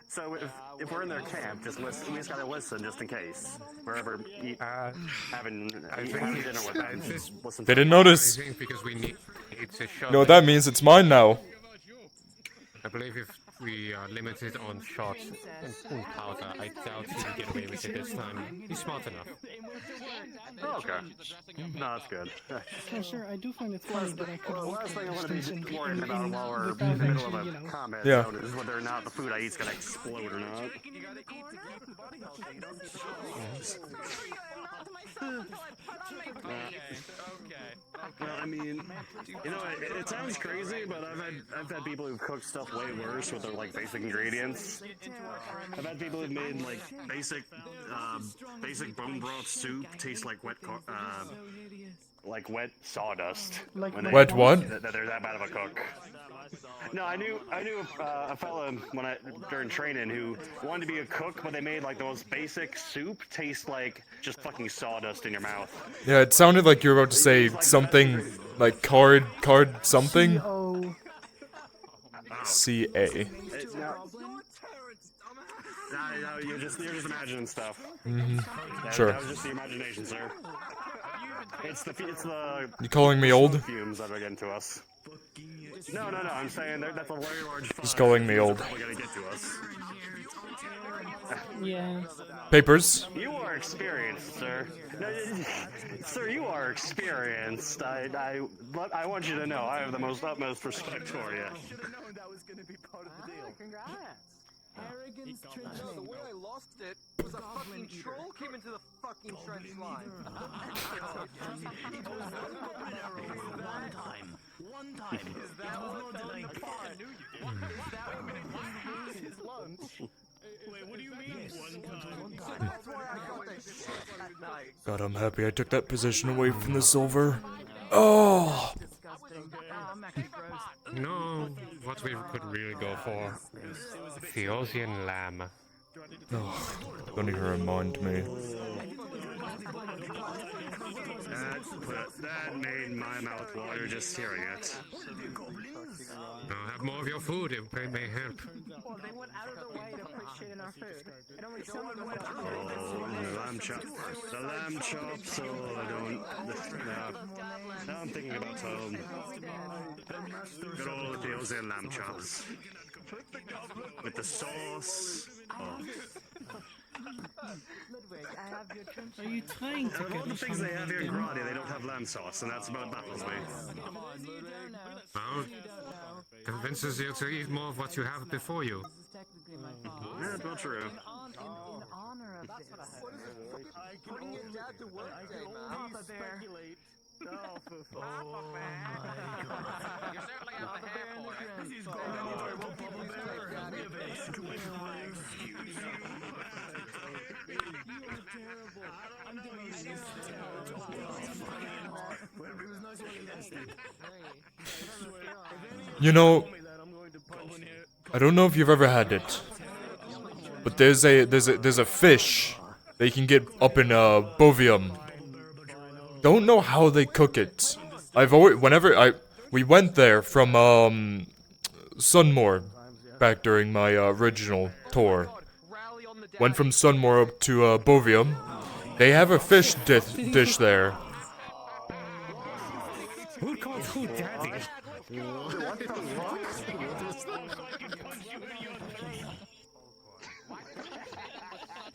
So if we're in their camp, just listen. We just gotta listen, just in case we're ever having dinner with them. Listen. They didn't notice. I think because we need to show. You know what that means? It's mine now. I believe if we are limited on shots and powder, I doubt he'll get away with it this time. He's smart enough. Okay. No, that's good. So, sir, I do find it funny that I could Last thing I want to station be worried about while we're without in the middle of actually, a combat Yeah. zone is whether or not the food I eat is going to explode or not. Well, I mean, you know, it sounds crazy, but I've had people who've cooked stuff way worse with their like basic ingredients. I've had people who've made like basic bone broth soup taste like wet sawdust. Like when they- wet what? That they're that bad of a cook. No, I knew a fella during training who wanted to be a cook, but they made like the most basic soup taste like just fucking sawdust in your mouth. Yeah, it sounded like you were about to say something like card something. C-A. No, you're just imagining stuff. Sure. That was just the imagination, sir. It's the You calling me old? fumes that are getting to us. No, I'm saying that's a very large fire. He's calling me old. That's probably gonna get to us. Yeah. Papers? You are experienced, sir. No, sir, you are experienced. I want you to know I have the utmost respect for you. That was gonna be part of the deal. Congrats. Arrogance trench line. The way I lost it was a fucking troll came into the fucking trench line. One time. Is that what I knew you did? Is that when he lose his lunch? Wait, what do you mean one time? That's why I got that shit that night. God, I'm happy I took that position away from the silver. Oh! No, what we could really go for. Theosian lamb. Oh, don't even remind me. That made my mouth water just hearing it. Now have more of your food, it may help. Well, they went out of the way to put shit in our food. And only someone went Oh, the lamb chop. The lamb chops, oh, I don't... Now I'm thinking about home. Good old Theosian lamb chops. With the sauce. Oh. Are you trying to Of get all the us things on they have here in something? Grania, they don't have lamb sauce, and that's about baffles me. Well, convinces you to eat more of what you have before you. Yeah, it's not true. in honor of this. Putting your dad to work day, man. Papa Bear. Oh, Papa Bear. You certainly have the hair for it. He's going You know, I don't know if you've ever had it, but there's a fish that you can get up in Bovium. Don't know how they cook it. We went there from Sunmore back during my original tour. Went from Sunmore up to Bovium. They have a fish dish there. Who called who daddy? What the fuck?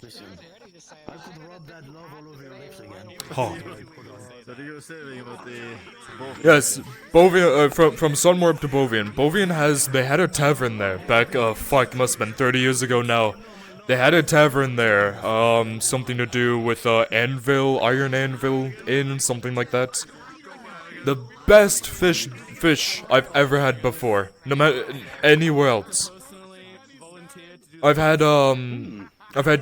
Listen, I could rub that love all over your lips again. Huh. So you were saying about the... Yes, Bovian, from Sunmore up to Bovian. Bovian they had a tavern there back, fuck, must have been 30 years ago now. They had a tavern there, something to do with, Iron Anvil Inn, something like that. The best fish I've ever had before, no matter, anywhere else. I've had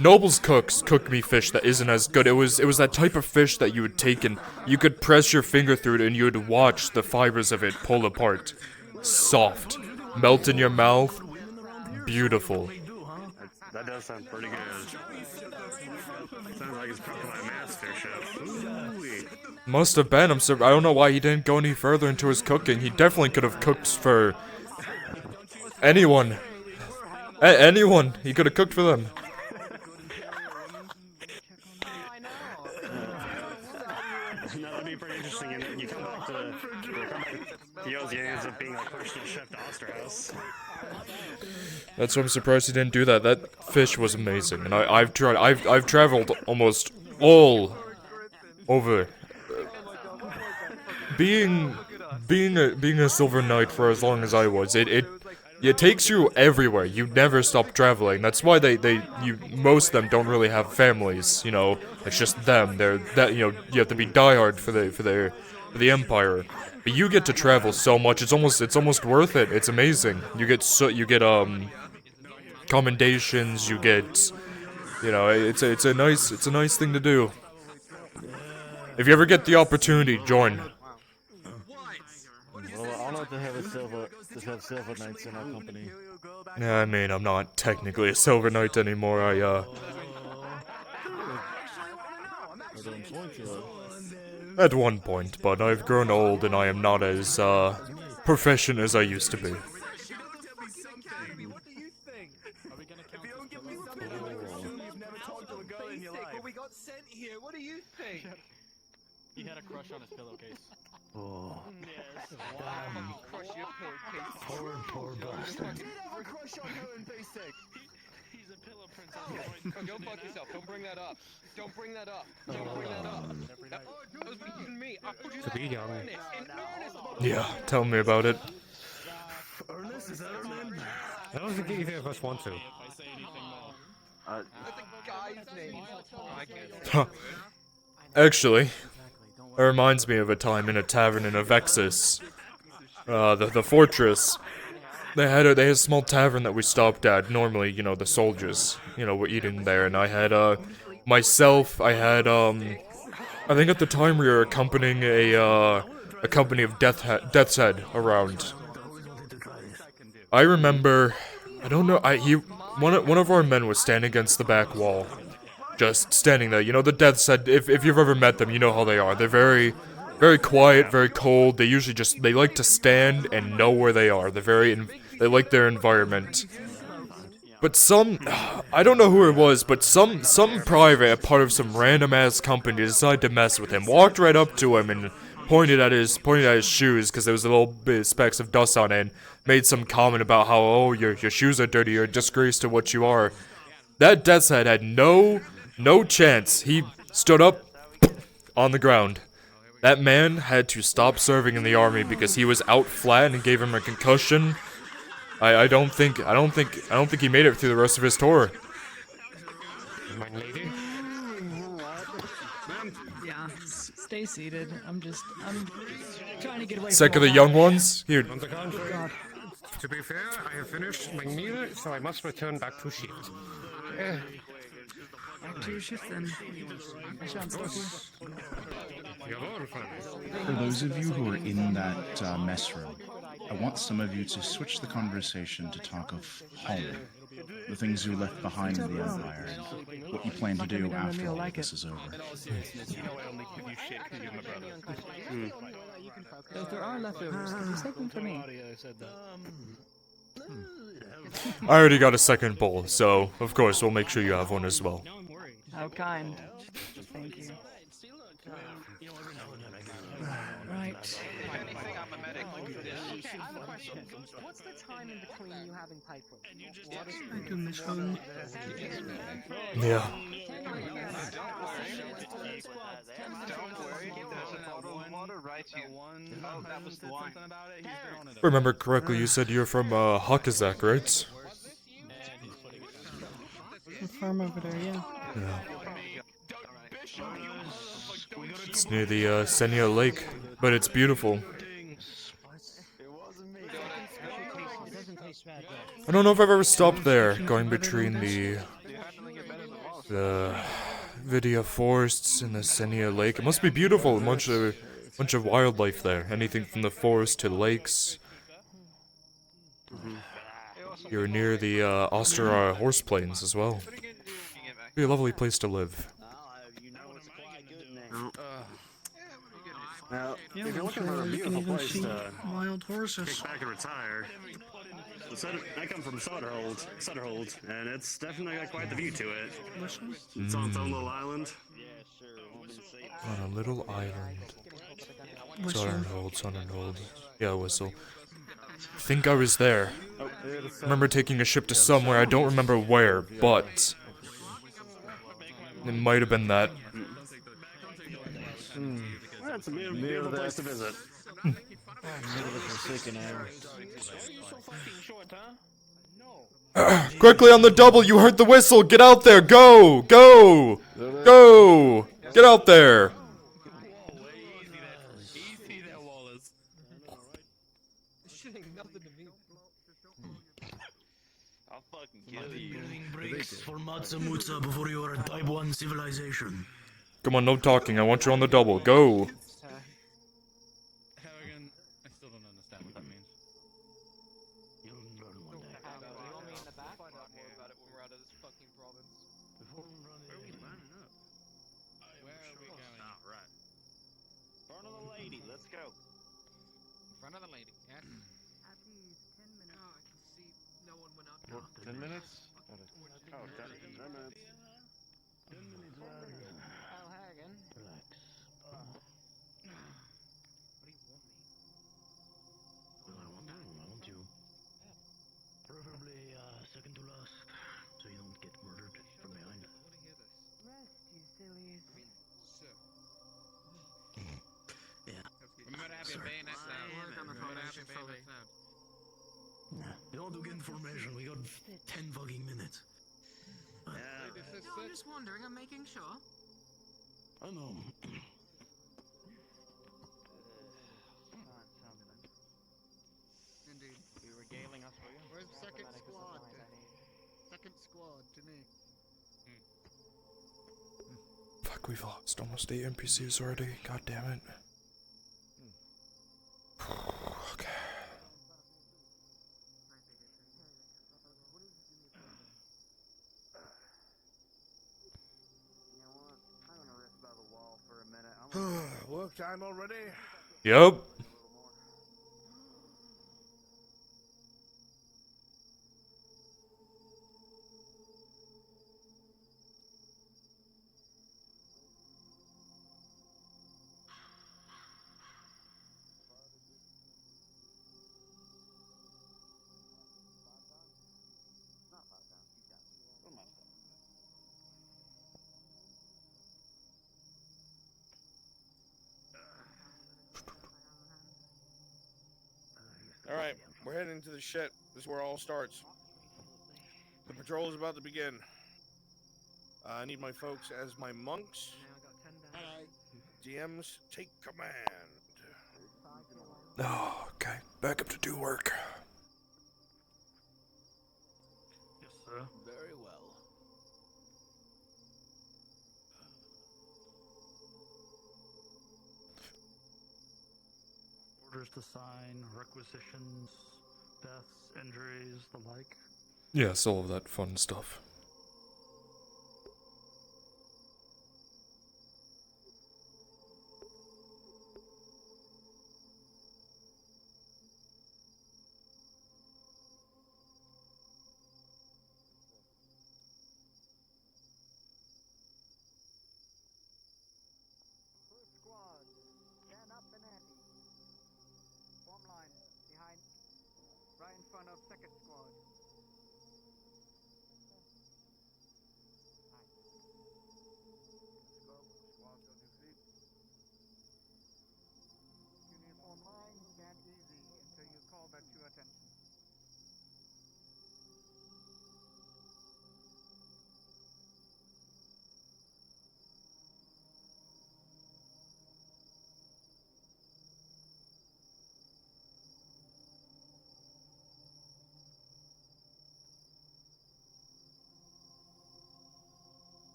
Noble's cooks cook me fish that isn't as good. It was that type of fish that you would take and you could press your finger through it and you would watch the fibers of it pull apart. Soft. Melt in your mouth. Beautiful. That does sound pretty good. Sounds like it's cooked by a master chef. Ooh-wee. Must have been. I don't know why he didn't go any further into his cooking. He definitely could have cooked for anyone. Anyone. He could have cooked for them. That'd be pretty interesting. And you come back to He ends up being a personal chef to Osterhaus. That's why I'm surprised he didn't do that. That fish was amazing, and I've traveled almost all over. Being a Silver Knight for as long as I was, it takes you everywhere. You never stop traveling. That's why most of them don't really have families. You know, it's just them. You have to be diehard for the Empire. But you get to travel so much. It's almost worth it. It's amazing. You get commendations. You get, it's a nice thing to do. If you ever get the opportunity, join. Well, I'll have to have Silver Knights in our company. Yeah, I mean, I'm not technically a Silver Knight anymore. At one point, but I've grown old and I am not as proficient as I used to be. He had a crush on his pillowcase. Oh. Yes. Wow. Crush your pillowcase. Poor bastard. I did have a crush on her in basic. He's a pillow princess. Oh, don't fuck yourself. Don't bring that up. Don't bring that up. Don't bring that up. That was between me. I told you To be young. in earnest. Yeah, tell me about it. Ernest, is that her name? I don't think either of us want to. That's a guy's name. Huh. Actually, it reminds me of a time in a tavern in Avexis. The fortress. They had a small tavern that we stopped at. Normally, the soldiers, were eating there, and I had, myself, I think at the time we were accompanying a company of Death's Head around. I remember, I don't know, one of our men was standing against the back wall. Just standing there, the Death's Head, if you've ever met them, you know how they are. They're very, very quiet, very cold. They usually they like to stand and know where they are. They like their environment. But I don't know who it was, but some private, a part of some random ass company decided to mess with him. Walked right up to him and pointed at his shoes, because there was a little bit of specks of dust on it, and made some comment about how, oh, your shoes are dirty, you're a disgrace to what you are. That Death's Head had no chance. He stood up on the ground. That man had to stop serving in the army because he was out flat and gave him a concussion. I don't think he made it through the rest of his tour. My lady? Yeah, stay seated. I'm trying to get away Sick from of the all young that. ones? Here. On the contrary, to be fair, I have finished my meal, so I must return back to shift. Back to your shift then. For those of you who are in that mess room, I want some of you to switch the conversation to talk of home, the things you left behind in the Empire, and what you plan to do after all of this is over. So if there are leftovers, could you save them for me? I already got a second bowl, so of course we'll make sure you have one as well. How kind. Thank you. Right. Okay, I have a question. What's the time in between you having pipe work? I do miss home. Yeah. If I remember correctly, you said you're from Hakazak, right? The farm over there, yeah. It's near the Senia Lake, but it's beautiful. I don't know if I've ever stopped there, going between the Vidia forests and the Senia Lake. It must be beautiful, a bunch of wildlife there. Anything from the forest to lakes. You're near the Osterar horse plains as well. Be a lovely place to live. Now, Yeah, if you're looking sure, for a you can beautiful even place see to wild horses. kick back and retire, I come from Sutterhold, and it's definitely got quite the view to it. It's on its own little island. On a little island. Sutterhold. Yeah, Whistle. I think I was there. I remember taking a ship to somewhere, I don't remember where, but... It might have been that. That's a beautiful place to visit. Quickly on the double, you heard the whistle, get out there, go! Go! Go! Get out there! I'll fucking kill you. Breaks for Matsumutsa before you are a Type 1 civilization. Come on, no talking, I want you on the double, go! Again, I still don't understand what that means. Front of the lady, let's go. In front of the lady, yes? At these 10 minutes. Oh, I can see no one went out. 10 minutes? Oh, 10 minutes. 10 minutes. Oh, Hagen. Relax. What do you want me? I want you. Preferably second to last, so you don't get murdered from behind. Rest, you sillies. Sir. Yeah. Remember to have your bayonets down. Remember to have your bayonets down. You don't do get information. We got 10 fucking minutes. No, I'm just wondering. I'm making sure. I know. Indeed. You're regaling us, were you? Where's second squad? Second squad, to me. Fuck, we've lost almost 8 NPCs already, god damn it. Okay. Work time already? Yep. Alright, we're heading to the ship. This is where it all starts. The patrol is about to begin. I need my folks as my monks. DMs, take command. Oh, okay. Back up to do work. Yes, sir. Very well. Orders to sign, requisitions, deaths, injuries, the like. Yes, all of that fun stuff. First squad, stand up and ante. Form line, behind, right in front of second squad. Let's go. Squad's on your feet. Uniform line, stand easy until you call that to attention.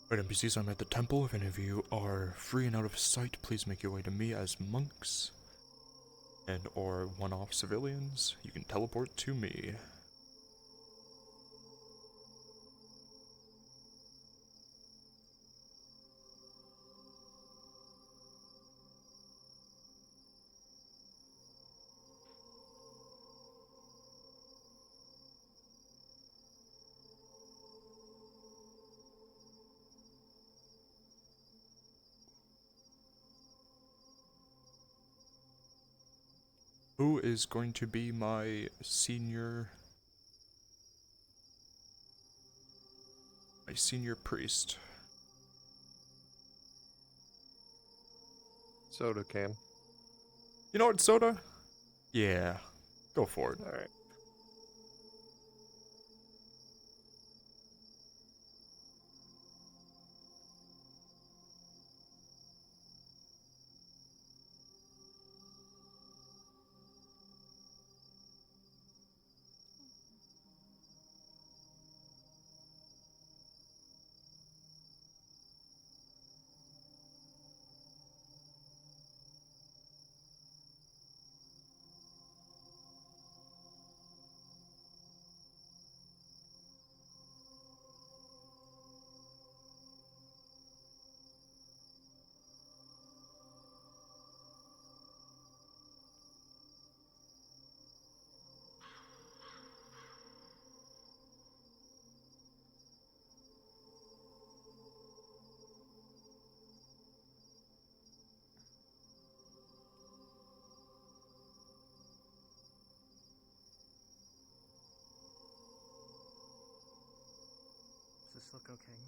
Right, NPCs, I'm at the temple. If any of you are free and out of sight, please make your way to me as monks. And or one-off civilians, you can teleport to me. who is going to be my senior... my senior priest? Soda can. You know what, Soda? Yeah, go for it. Alright. Does this look okay?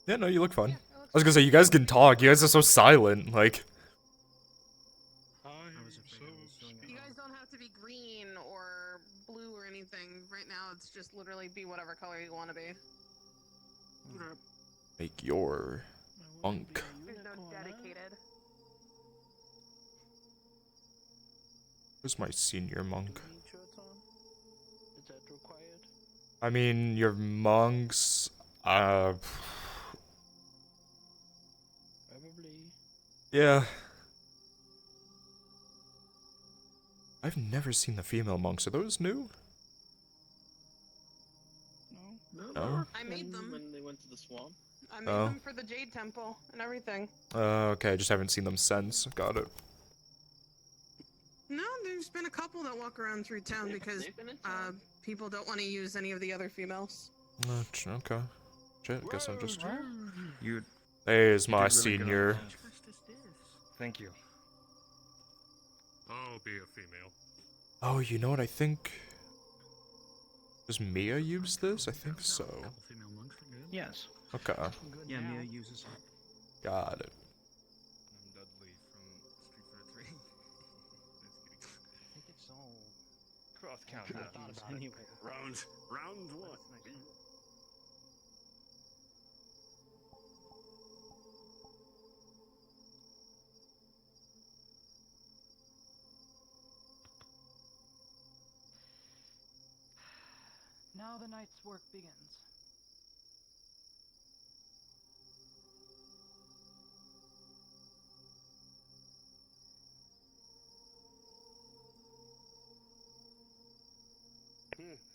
Yeah, no, you look fun. I was gonna say, you guys can talk. You guys are so silent. Like, You guys don't have to be green or blue or anything. Right now, it's just literally be whatever color you want to be. make your monk. There's no dedicated. Who's my senior monk? Is that required? I mean, your monks, Probably. yeah. I've never seen the female monks. Are those new? No? I made them. When they went to the swamp? I made them for the Jade Temple and everything. Okay, I just haven't seen them since. Got it. No, there's been a couple that walk around through town because people don't want to use any of the other females. Okay. Shit, I guess I'm just... You... There's my senior. Thank you. I'll be a female. Oh, you know what? I think... Does Mia use this? I think so. Yes. Okay. Yeah, Mia uses it. Got it. I'm Dudley from Street Fighter 3. I think it's all cross count. I thought about anyway. Round one. Now the night's work begins.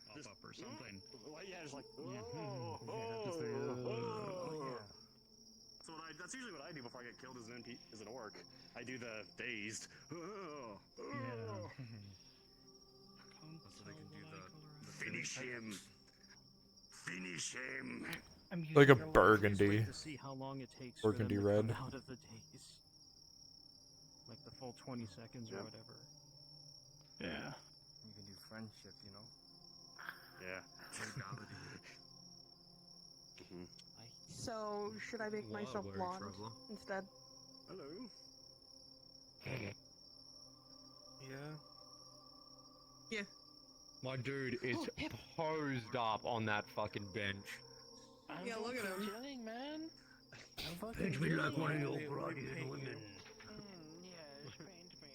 Pop up or something. Yeah, it's like, that's usually what I do before I get killed as an orc. I do the dazed. So they can do the Finish him. Finish him. Like a Just burgundy. wait to see how long it takes for them Burgundy to red. come out of the daze. Like the full 20 seconds or whatever. Yeah. You can do friendship, you know? Yeah. So, should I make myself blonde instead? Hello. Yeah. My dude is posed up on that fucking bench. Yeah, look at him. Chilling, man. Paint me like one of your Brodian women. Yes, paint me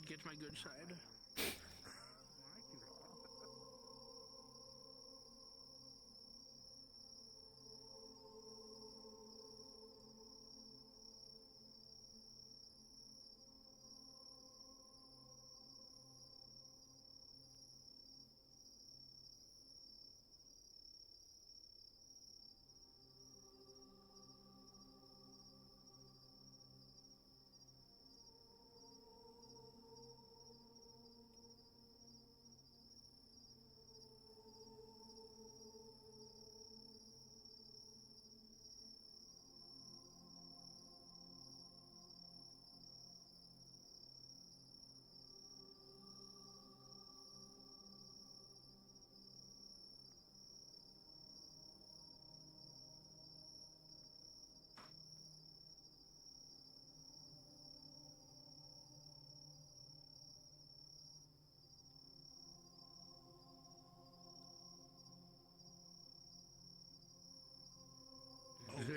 as. Get my good side.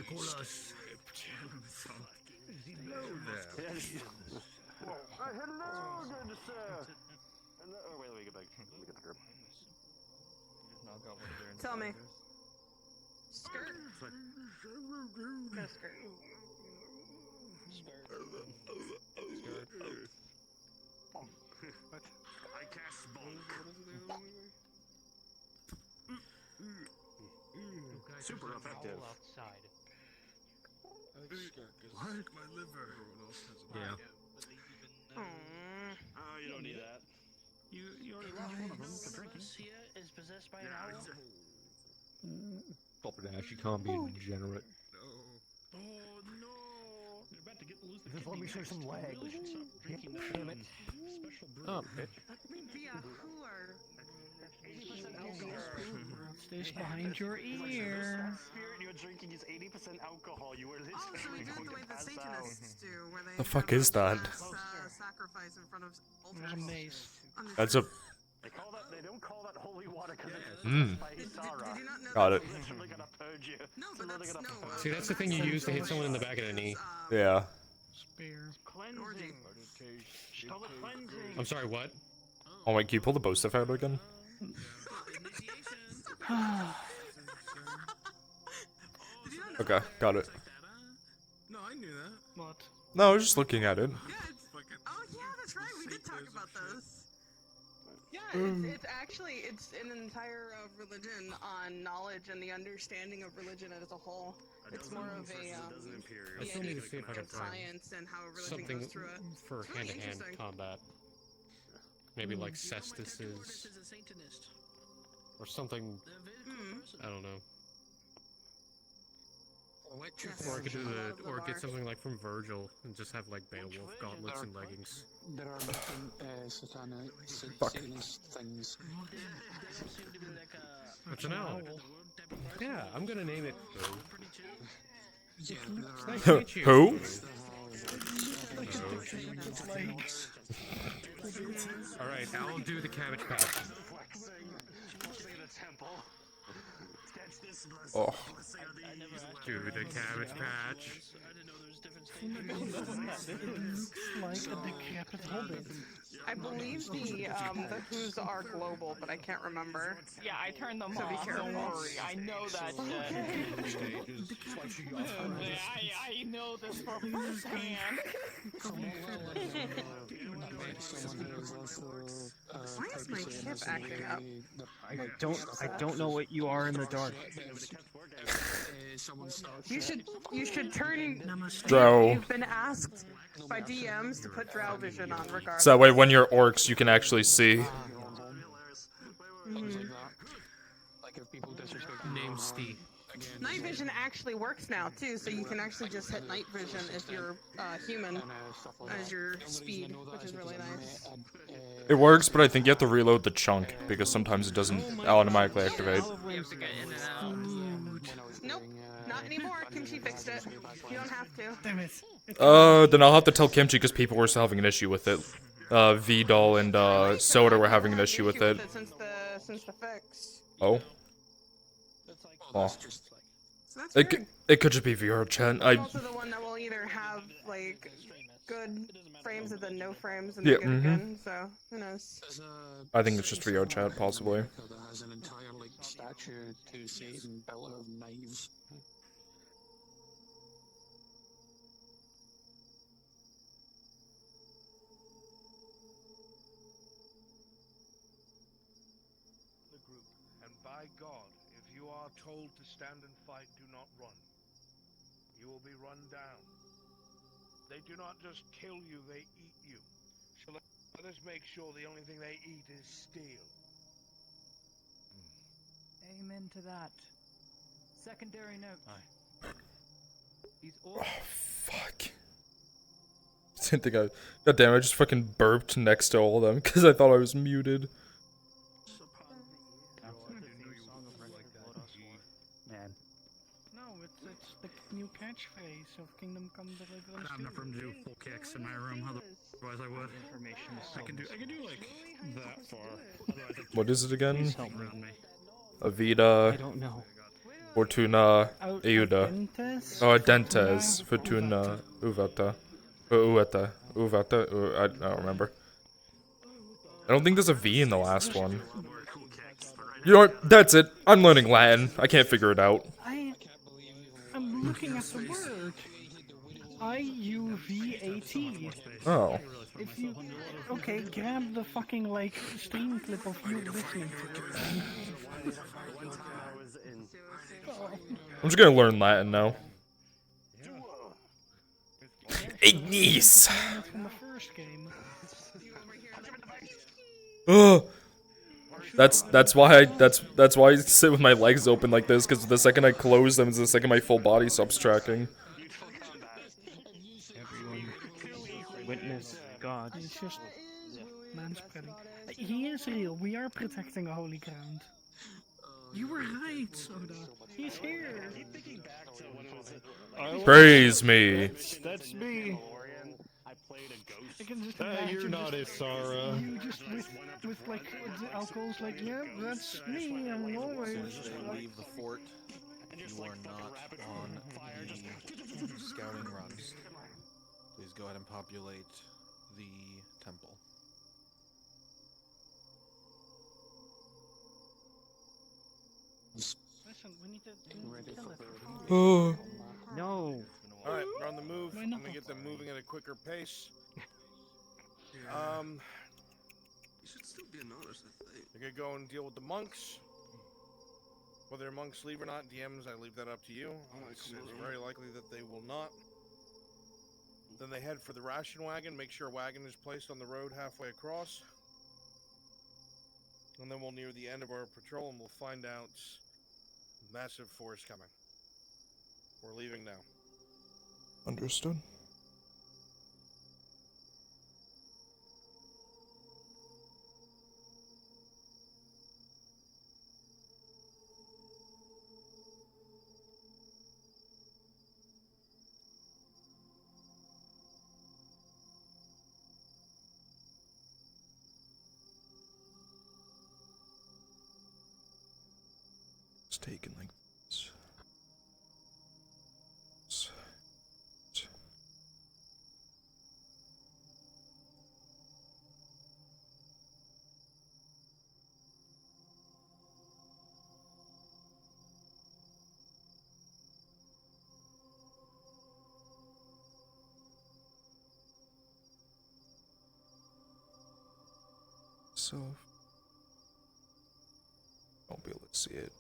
Nicolas. Hello there. Hello, good sir. Oh, wait, let me get back. Let me get the grip. Tell me. Skirt. No skirt. I cast bonk. Super effective. Outside. What? My liver. Yeah. Oh, you don't need that. You already lost one of them to drinking. Is possessed by an owl. Stop it, Ash. You can't be degenerate. Oh no. You're about to lose the Just let me show some leg. Damn it. Special brew. Oh, bitch. Via who are 80% Stays behind your ear. Spirit you're drinking is 80% alcohol. You were Oh, so we do it the way the Satanists do, where they The fuck is that? sacrifice in front of There's a altars. mace. That's a. They don't call that holy water because it's by Did you not know Got that? it. It's literally gonna purge you. No, but that's no. See, that's the thing you use to hit someone in the back of the knee. Yeah. Spear. Cleansing. Public cleansing. I'm sorry, what? Oh wait, can you pull the bow stuff out again? Okay, got it. No, I knew that. What? No, I was just looking at it. Oh yeah, that's right. We did talk about those. Yeah, it's actually it's an entire religion on knowledge and the understanding of religion as a whole. It's more of a I still need to see if I can find science and how a religion something goes through it. for It's really hand-to-hand interesting. combat. Maybe like Cestus's, or something. I don't know. Or I could do or get something like from Virgil and just have like Beowulf gauntlets and leggings. There are different Satanist things. What's an owl? Yeah, I'm gonna name it. Yeah, It's nice to meet you. Who? Alright, I'll do the Cabbage Patch. Oh. Do the Cabbage Patch. Like a decapitated. I believe the Who's are global, but I can't remember. Yeah, I turned them So be off. careful. Don't worry. I know that I know this for firsthand. Why is my hip acting up? I don't know what you are in the dark. You should turn. Drow. You've been asked by DMs to put Drow vision on, regardless. So that way, when you're orcs, you can actually see. Like if people disrespect Name Steve. Night vision actually works now too, so you can actually just hit night vision if you're human as your speed, which is really nice. It works, but I think you have to reload the chunk because sometimes it doesn't automatically activate. Nope, not anymore. Kimchi fixed it. You don't have to. Damn it. Then I'll have to tell Kimchi because people were still having an issue with it. V-Doll and Soda were having an issue with it. Since the fix. Oh. Oh. So that's It could just be VRChat. I'm also the one that will either have like good frames and then no frames and Yeah, then good again. So who knows? I think it's just VRChat, possibly. that has an entire like statue to Satan built out of knives. The group, and by God, if you are told to stand and fight, do not run. You will be run down. They do not just kill you, they eat you. So let us make sure the only thing they eat is steel. Amen to that. Secondary note. These Oh, fuck. Didn't think I. God damn, I just fucking burped next to all of them because I thought I was muted. Man. No, it's the new catchphrase of Kingdom Come Deliverance. I have enough room to do full kicks in my room, otherwise I would. I can do like that far. Otherwise What is it again? Please help me. Avita. I don't know. Fortuna Euda. Oh, Dentes. Fortuna Uvata. Ueta. Uvata. I don't remember. I don't think there's a V in the last one. You know what? That's it. I'm learning Latin. I can't figure it out. I'm looking at the word. IUVAT. Oh. If you okay, grab the fucking like stream clip of you listening to it. I'm just gonna learn Latin now. Ignis. From the first game. Oh. That's why I sit with my legs open like this, because the second I close them is the second my full body stops tracking. Everyone, witness God. It's just manspreading. He is real. We are protecting a holy ground. You were right, Soda. He's here. Praise me. That's me. I can just You're not Isara. You just with like the alcohol's like, yeah, that's me. I'm always. Leave the fort. You are not on the scouting run. Please go ahead and populate the temple. Listen, we need to kill it. Oh. No. All right, we're on the move. Why I'm not? gonna get them moving at a quicker pace. You should still be anonymous, I think. They're gonna go and deal with the monks. Whether monks leave or not, DMs, I leave that up to you. It's very likely that they will not. Then they head for the ration wagon. Make sure a wagon is placed on the road halfway across. And then we'll near the end of our patrol and we'll find out massive force coming. We're leaving now. Understood. It's taken like this. So won't be able to see it.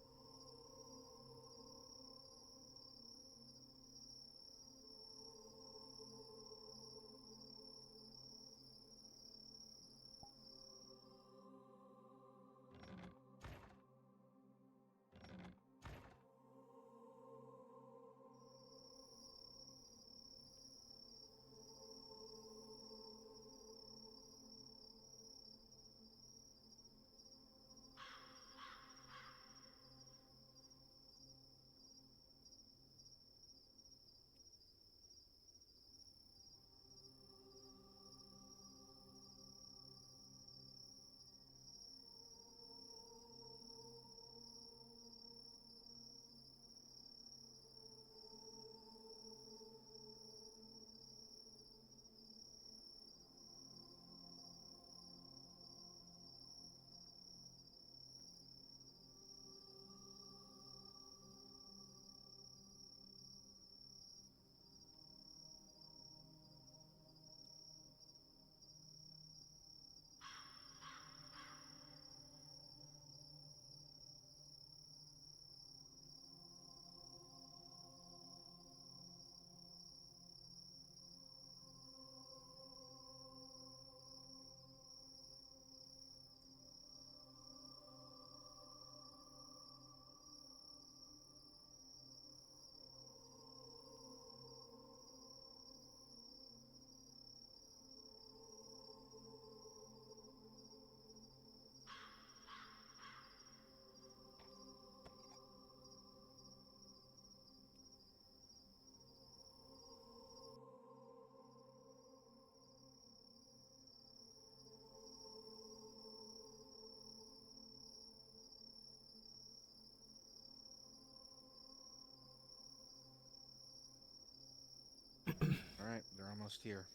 We're almost here.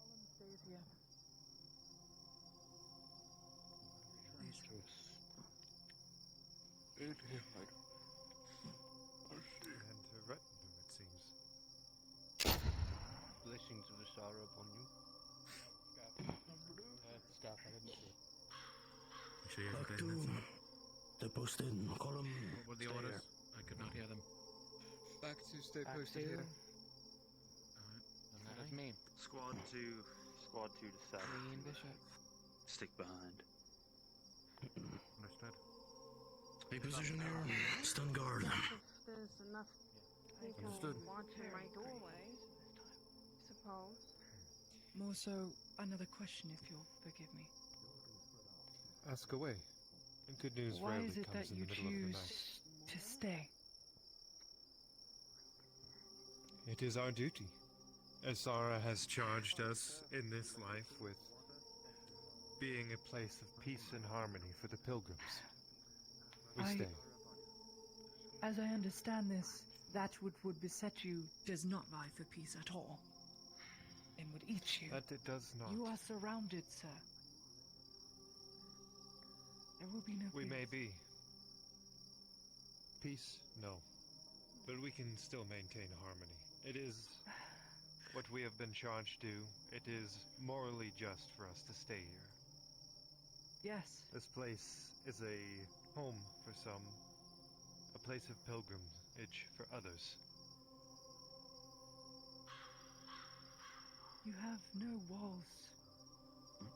Anastasia. Jesus. And her retinue, it seems. blessings of the Sara upon you. Scarf, I didn't see. Sure you have Back a to business? the posted column. What were the Stay orders? here. I could not hear them. Back to stay Back posted to- here. And that is me. Squad 2 to 7. Me and Bishop. Stick behind. Understood. A position here. Stand guard. If there's enough people Understood. watching my doorway, suppose. More so, another question if you'll forgive me. Ask away. And good news Why rarely is it comes that in you the middle of the night. choose to stay? It is our duty. As Zara has charged us in this life with being a place of peace and harmony for the pilgrims. We stay. As I understand this, that which would beset you does not vie for peace at all, and would eat you. That it does not. You are surrounded, sir. There will be no We peace. may be. Peace, no. But we can still maintain harmony. It is what we have been charged to. It is morally just for us to stay here. Yes. This place is a home for some, a place of pilgrimage for others. You have no walls,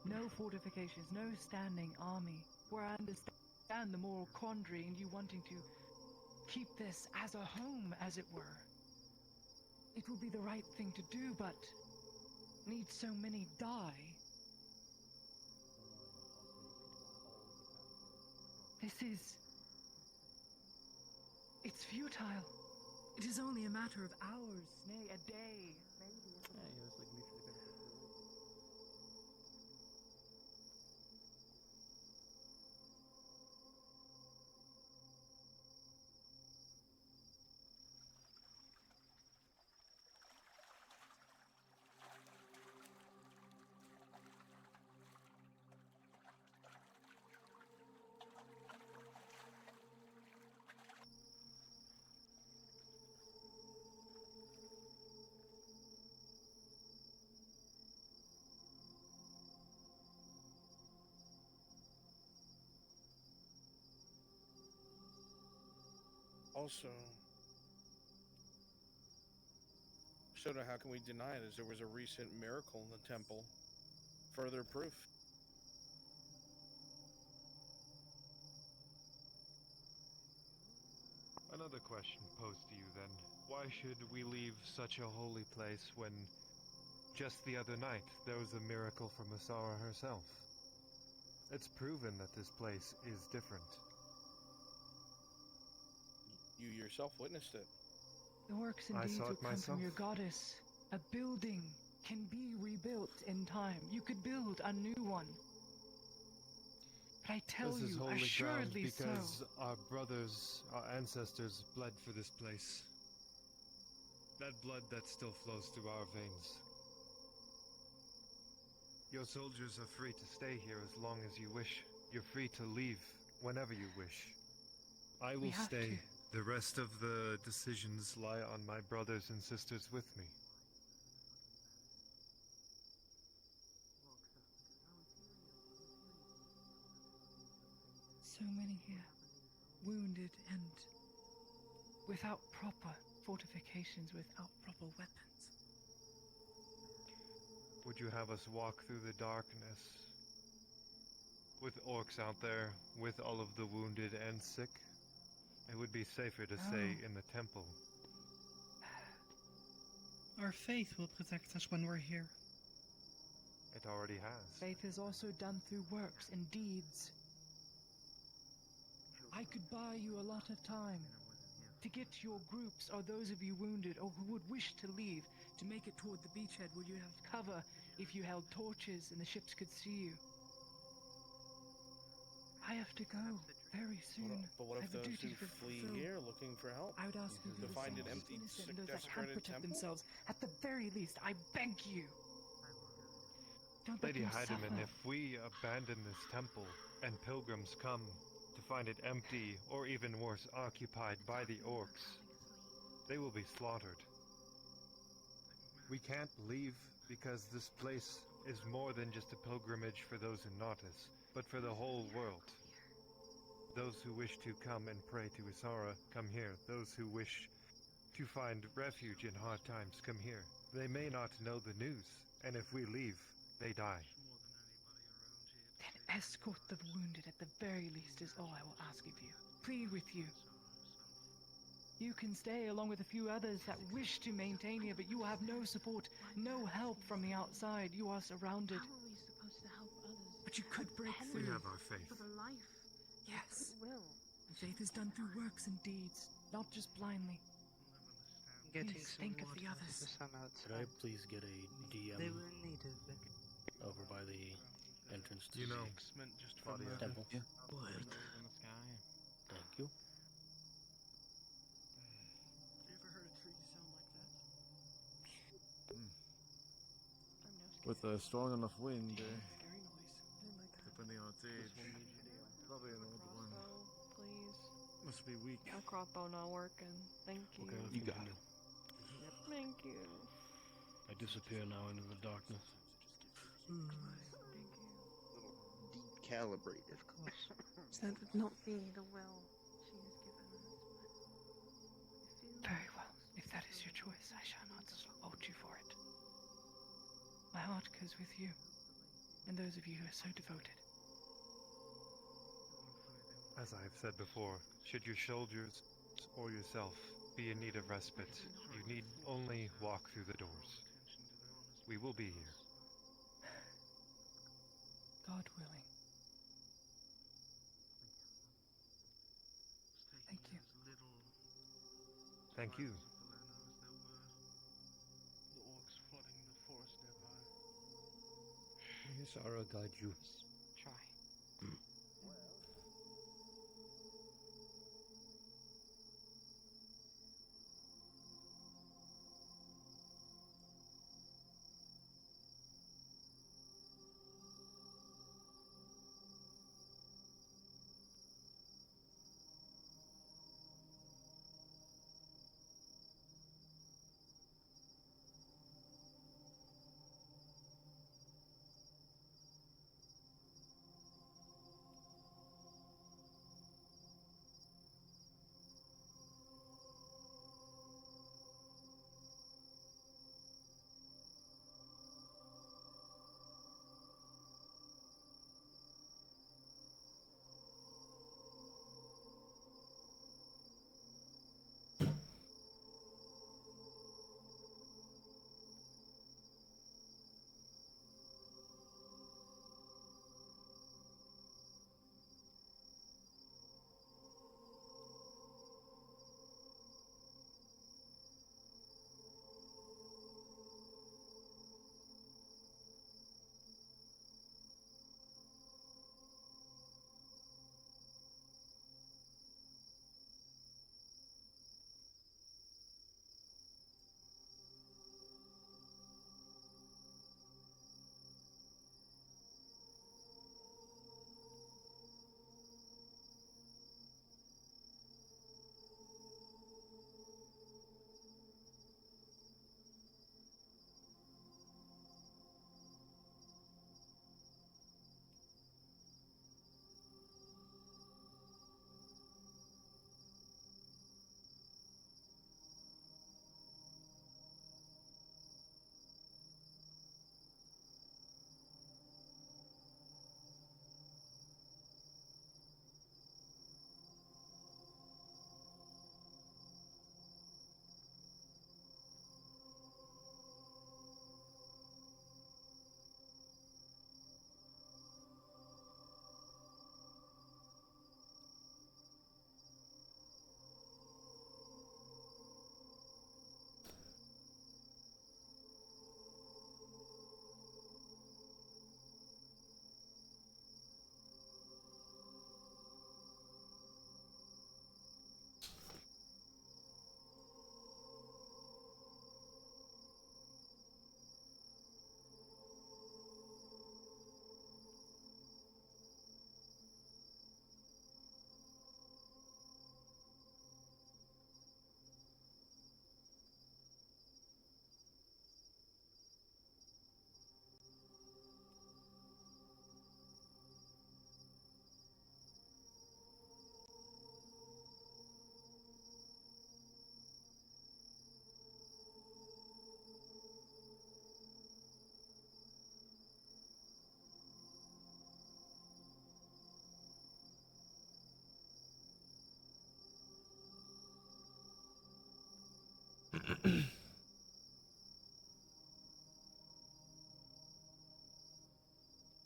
no fortifications, no standing army. Where I understand the moral quandary in you wanting to keep this as a home, as it were. It will be the right thing to do, but need so many die? It's futile. It is only a matter of hours, nay, a day, maybe. Also, Soda, how can we deny it as there was a recent miracle in the temple? Further proof. Another question posed to you then. Why should we leave such a holy place when just the other night there was a miracle from Asara herself? It's proven that this place is different. You yourself witnessed it. The works and I deeds saw will it come myself. from your goddess. A building can be rebuilt in time. You could build a new one. But I tell This is you, holy ground assuredly because so. our brothers, our ancestors bled for this place. That blood that still flows through our veins. Your soldiers are free to stay here as long as you wish. You're free to leave whenever you wish. I will have stay. to. The rest of the decisions lie on my brothers and sisters with me. So many here, wounded and without proper fortifications, without proper weapons. Would you have us walk through the darkness with orcs out there, with all of the wounded and sick? It would be safer to stay in the temple. Our faith will protect us when we're here. It already has. Faith is also done through works and deeds. I could buy you a lot of time to get your groups or those of you wounded or who would wish to leave to make it toward the beachhead where you have cover if you held torches and the ships could see you. I have to go very soon. But what I if have a those who duty to flee fulfill. here looking for help? I would ask you to find an the empty, innocent sick, and those that can't desecrated protect temple? themselves. At the very least, I beg you. Don't let Lady them Heidemann, suffer. if we abandon this temple and pilgrims come to find it empty or even worse, occupied by the orcs, they will be slaughtered. We can't leave because this place is more than just a pilgrimage for those in Nautis, but for the whole world. Those who wish to come and pray to Asara, come here. Those who wish to find refuge in hard times, come here. They may not know the news, and if we leave, they die. Then escort the wounded at the very least is all I will ask of you. Plead with you. You can stay along with a few others that wish to maintain here, but you will have no support, no help from the outside. You are surrounded. How are we supposed to help others? But you could break We through. have our faith. For the life. Yes. It will. And faith is done through works and deeds, not just blindly. Please think of the others. Could I please get a DM over by the entrance to You know, the temple? Yeah. Thank you. With a strong enough wind, depending on its age, probably an old one. Please. Must be weak. My crossbow not working. Thank you. Okay, you got it. Thank you. I disappear now into the darkness. Decalibrated. That would not be the will she has given us. Very well. If that is your choice, I shall not hold you for it. My heart goes with you, and those of you who are so devoted. As I have said before, should your soldiers or yourself be in need of respite, you need only walk through the doors. We will be here. God willing. Thank you. Thank you. The orcs flooding the forest nearby. Yes, Ara guide you. Try.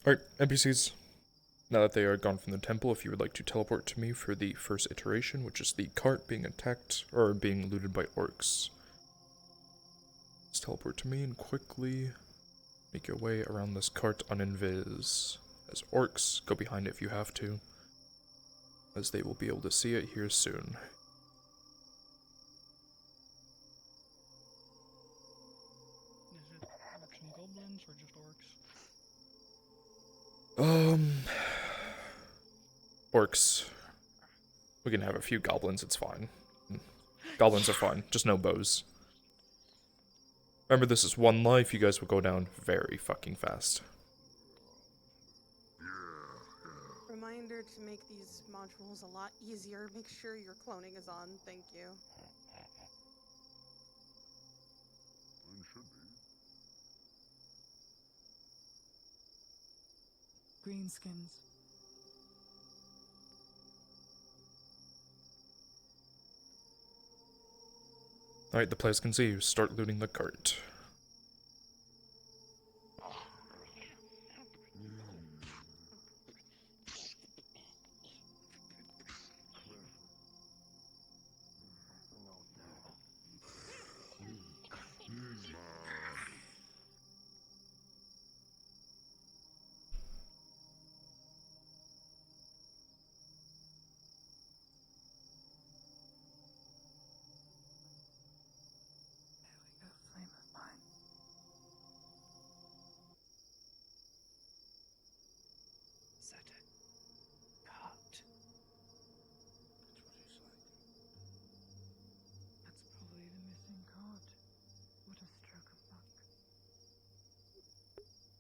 Alright, NPCs. Now that they are gone from the temple, if you would like to teleport to me for the first iteration, which is the cart being attacked, or being looted by orcs. Let's teleport to me and quickly make your way around this cart on invis. As orcs, go behind it if you have to, as they will be able to see it here soon. Is it orcs and goblins or just orcs? Orcs. We can have a few goblins, it's fine. Goblins are fine, just no bows. Remember, this is one life, you guys will go down very fucking fast. Reminder to make these modules a lot easier. Make sure your cloning is on. Thank you. Greenskins. Alright, the players can see you. Start looting the cart. Set it. Cart. That's probably the missing card. What a stroke of luck. I'm not going to be able to transport it.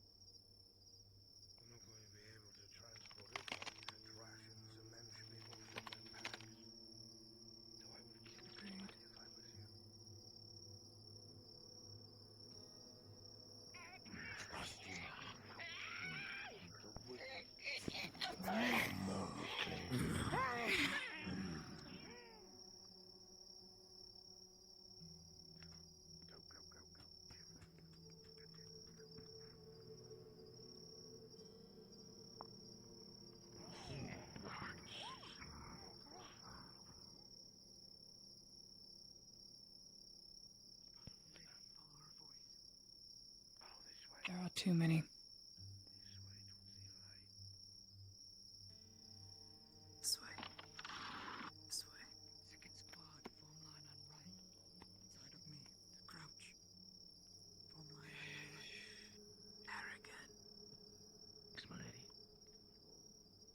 It's rations, and then should be able to fit in packs. So I would keep it if I was you. There are too many. This way. This way. Second squad, form line on right. Side of me. Crouch. Form line on my right. Arrogant. Thanks, my lady.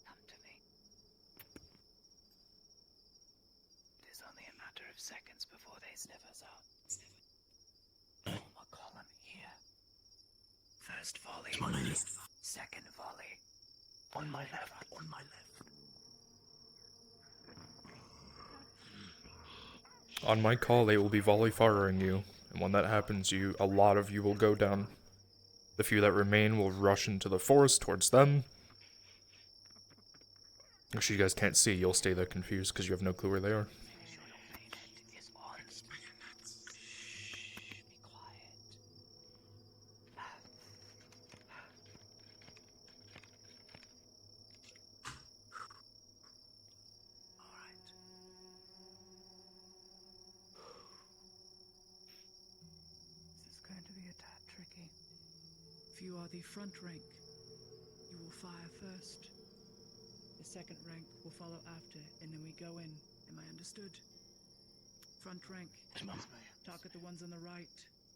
Come to me. It is only a matter of seconds before they sniff us out. Form a column here. First volley. My lady. Second volley. On my left. On my left. On my call, they will be volley firing you, and when that happens, a lot of you will go down. The few that remain will rush into the forest towards them. Actually, you guys can't see, you'll stay there confused because you have no clue where they are. If you are the front rank, you will fire first. The second rank will follow after, and then we go in. Am I understood? Front rank, target the ones on the right.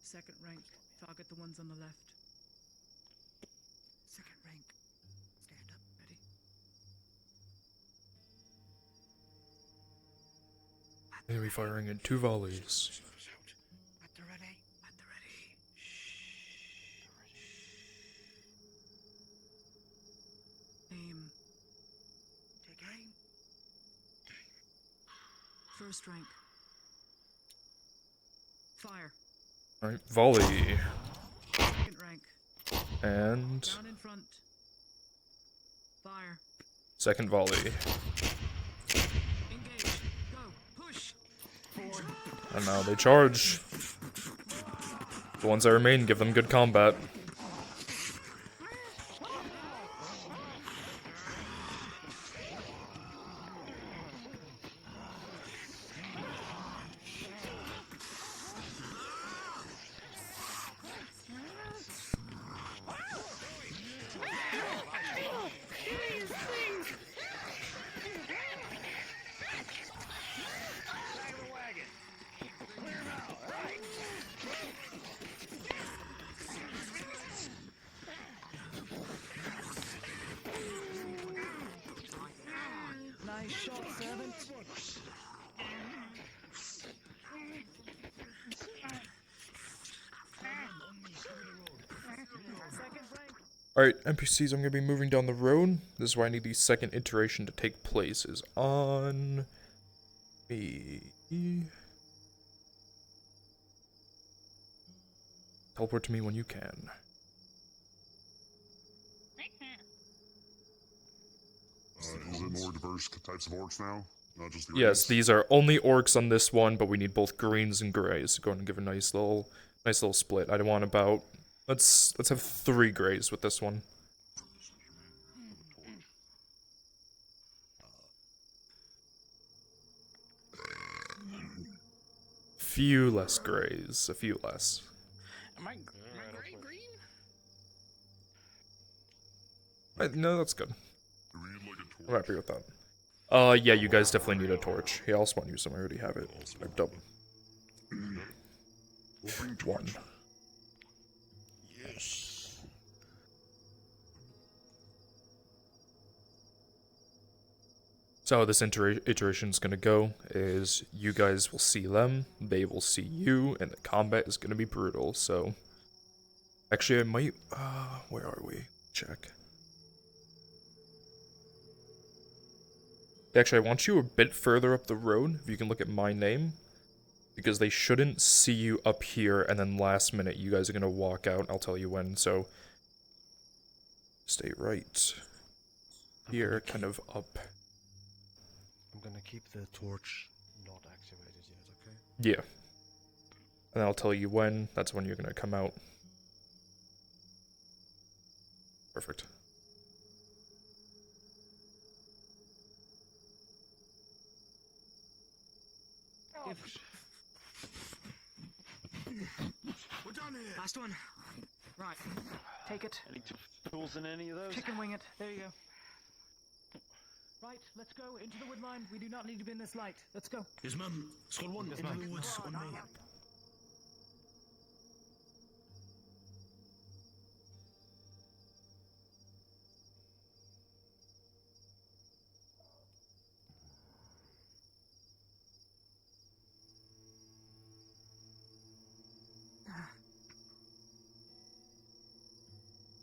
Second rank, target the ones on the left. Second rank, stand up, ready? They'll be firing in 2 volleys. At the ready. At the ready. Aim. Take aim. First rank. Fire. Alright, volley. Second rank. And Down in front. Fire. second volley. Engage. Go. Push. Forward. And now they charge. The ones that remain, give them good combat. Nice shot, servant. Alright, NPCs, I'm going to be moving down the road. This is why I need the second iteration to take place, is on me. Teleport to me when you can. Is it more diverse types of orcs now? Not just the Yes, race? these are only orcs on this one, but we need both greens and grays. Go ahead and give a nice little split. I want about let's have 3 grays with this one. Few less grays, a few less. Am I green? No, that's good. I'm happy with that. Yeah, you guys definitely need a torch. Yeah, I'll spawn you some. I already have it typed up. 1. Yes. So how this iteration is going to go is you guys will see them, they will see you, and the combat is going to be brutal, so... Actually, I might... where are we? Check. Actually, I want you a bit further up the road, if you can look at my name. Because they shouldn't see you up here, and then last minute you guys are going to walk out, I'll tell you when, so... Stay right here, kind of up. I'm gonna keep the torch not activated yet, okay? Yeah. And I'll tell you when, that's when you're going to come out. Perfect. We're done here. Last one. Right. Take it. Any tools in any of those? Chicken wing it. There you go. Right, let's go into the wood line. We do not need to be in this light. Let's go. Yes, ma'am. Skull one into the woods on me.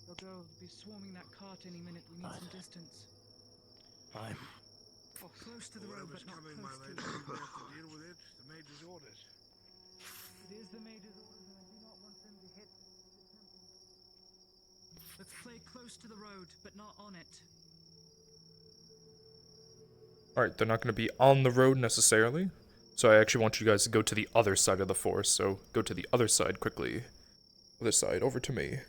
They'll go be swarming that cart any minute. We need some distance. I'm... Close to the road, but not coming, close my to lady. We have to deal with it. The major's orders. It is the major's orders, and I do not want them to hit the temple. Let's play close to the road, but not on it. Alright, they're not going to be on the road necessarily. So I actually want you guys to go to the other side of the forest, so go to the other side quickly. Other side, over to me.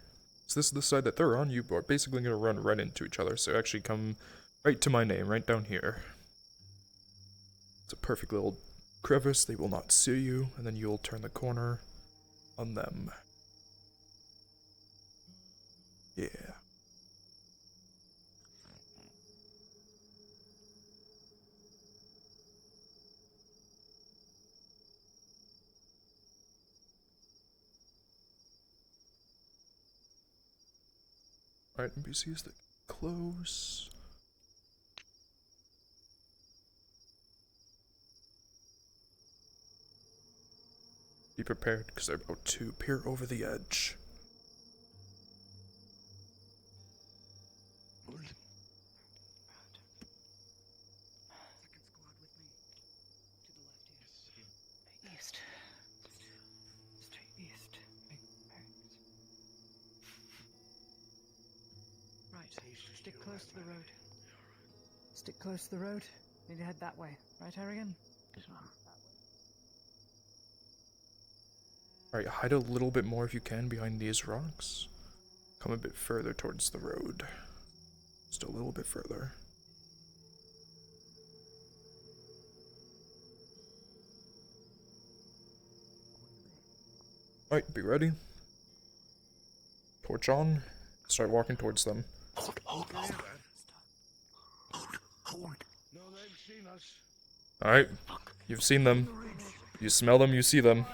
So this is the side that they're on, you are basically going to run right into each other, so actually come right to my name, right down here. It's a perfect little crevice, they will not see you, and then you'll turn the corner on them. Yeah. Alright, NPCs that close. Be prepared, because they're about to peer over the edge. East. Straight east. Right. Stick close to the road. Stick close to the road. Need to head that way. Right, Harrigan? Yes, ma'am. Alright, hide a little bit more if you can behind these rocks. Come a bit further towards the road. Just a little bit further. Alright, be ready. Torch on. Start walking towards them. Hold. No, they've seen us. Alright, you've seen them. You smell them, you see them.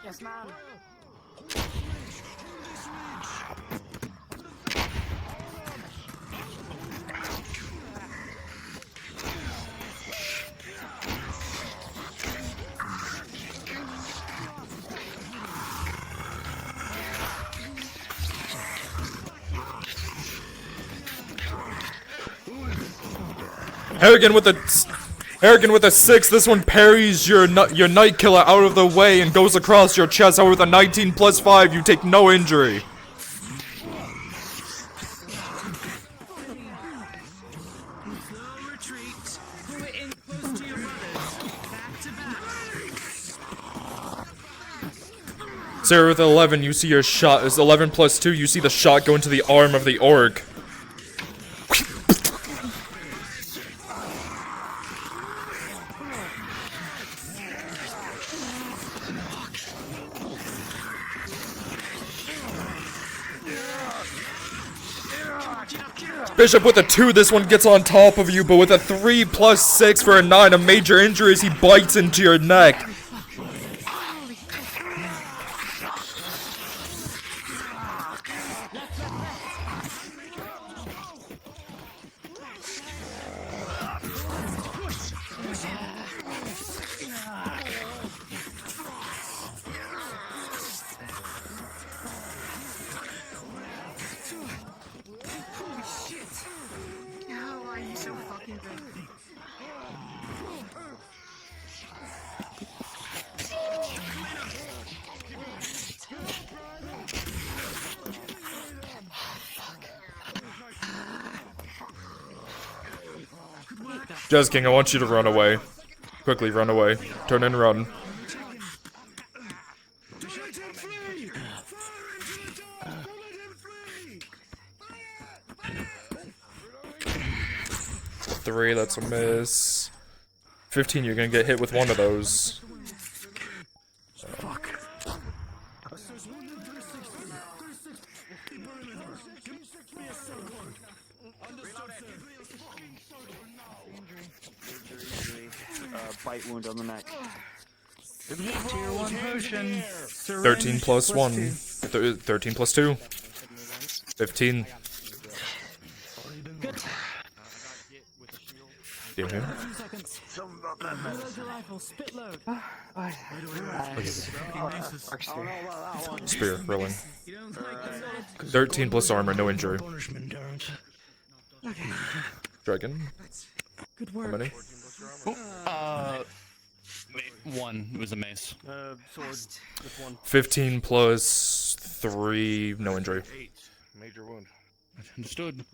Yes, ma'am. Harrigan with a 6. This one parries your Night Killer out of the way and goes across your chest. However, with a 19 plus 5, you take no injury. Sarah with 11, you see your shot. It's 11 plus 2, you see the shot go into the arm of the orc. Bishop with a 2, this one gets on top of you, but with a 3 plus 6 for a 9, a major injury as he bites into your neck. Jazz King, I want you to run away. Quickly, run away. Turn and run. Three, that's a miss. 15, you're gonna get hit with one of those. Fuck. 'Bite wound on the neck. Tier 1 potion. 13 plus 1. 13 plus 2. 15. Damn him. Spear, rolling. 13 plus armor, no injury. Dragon. Good How many? 1. It was a mace. Sword. Just 1. 15 plus 3, no injury. 8. Major wound. Understood.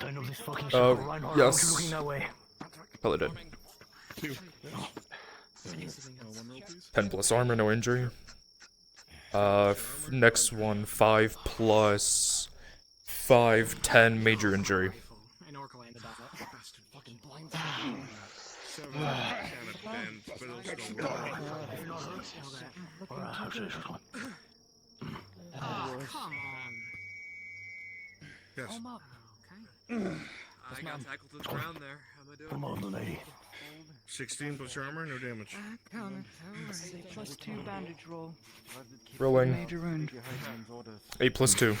I know this fucking shit. Reinhardt, yes. looking that way. Probably did. 10 plus armor, no injury. Next one, 5 plus 5, 10 major injury. Yes. I got tackled to the ground there. How am I doing? Come on, lady. 16 plus armor, no damage. Plus 2 bandage roll. Rolling. Major wound. 8 plus 2.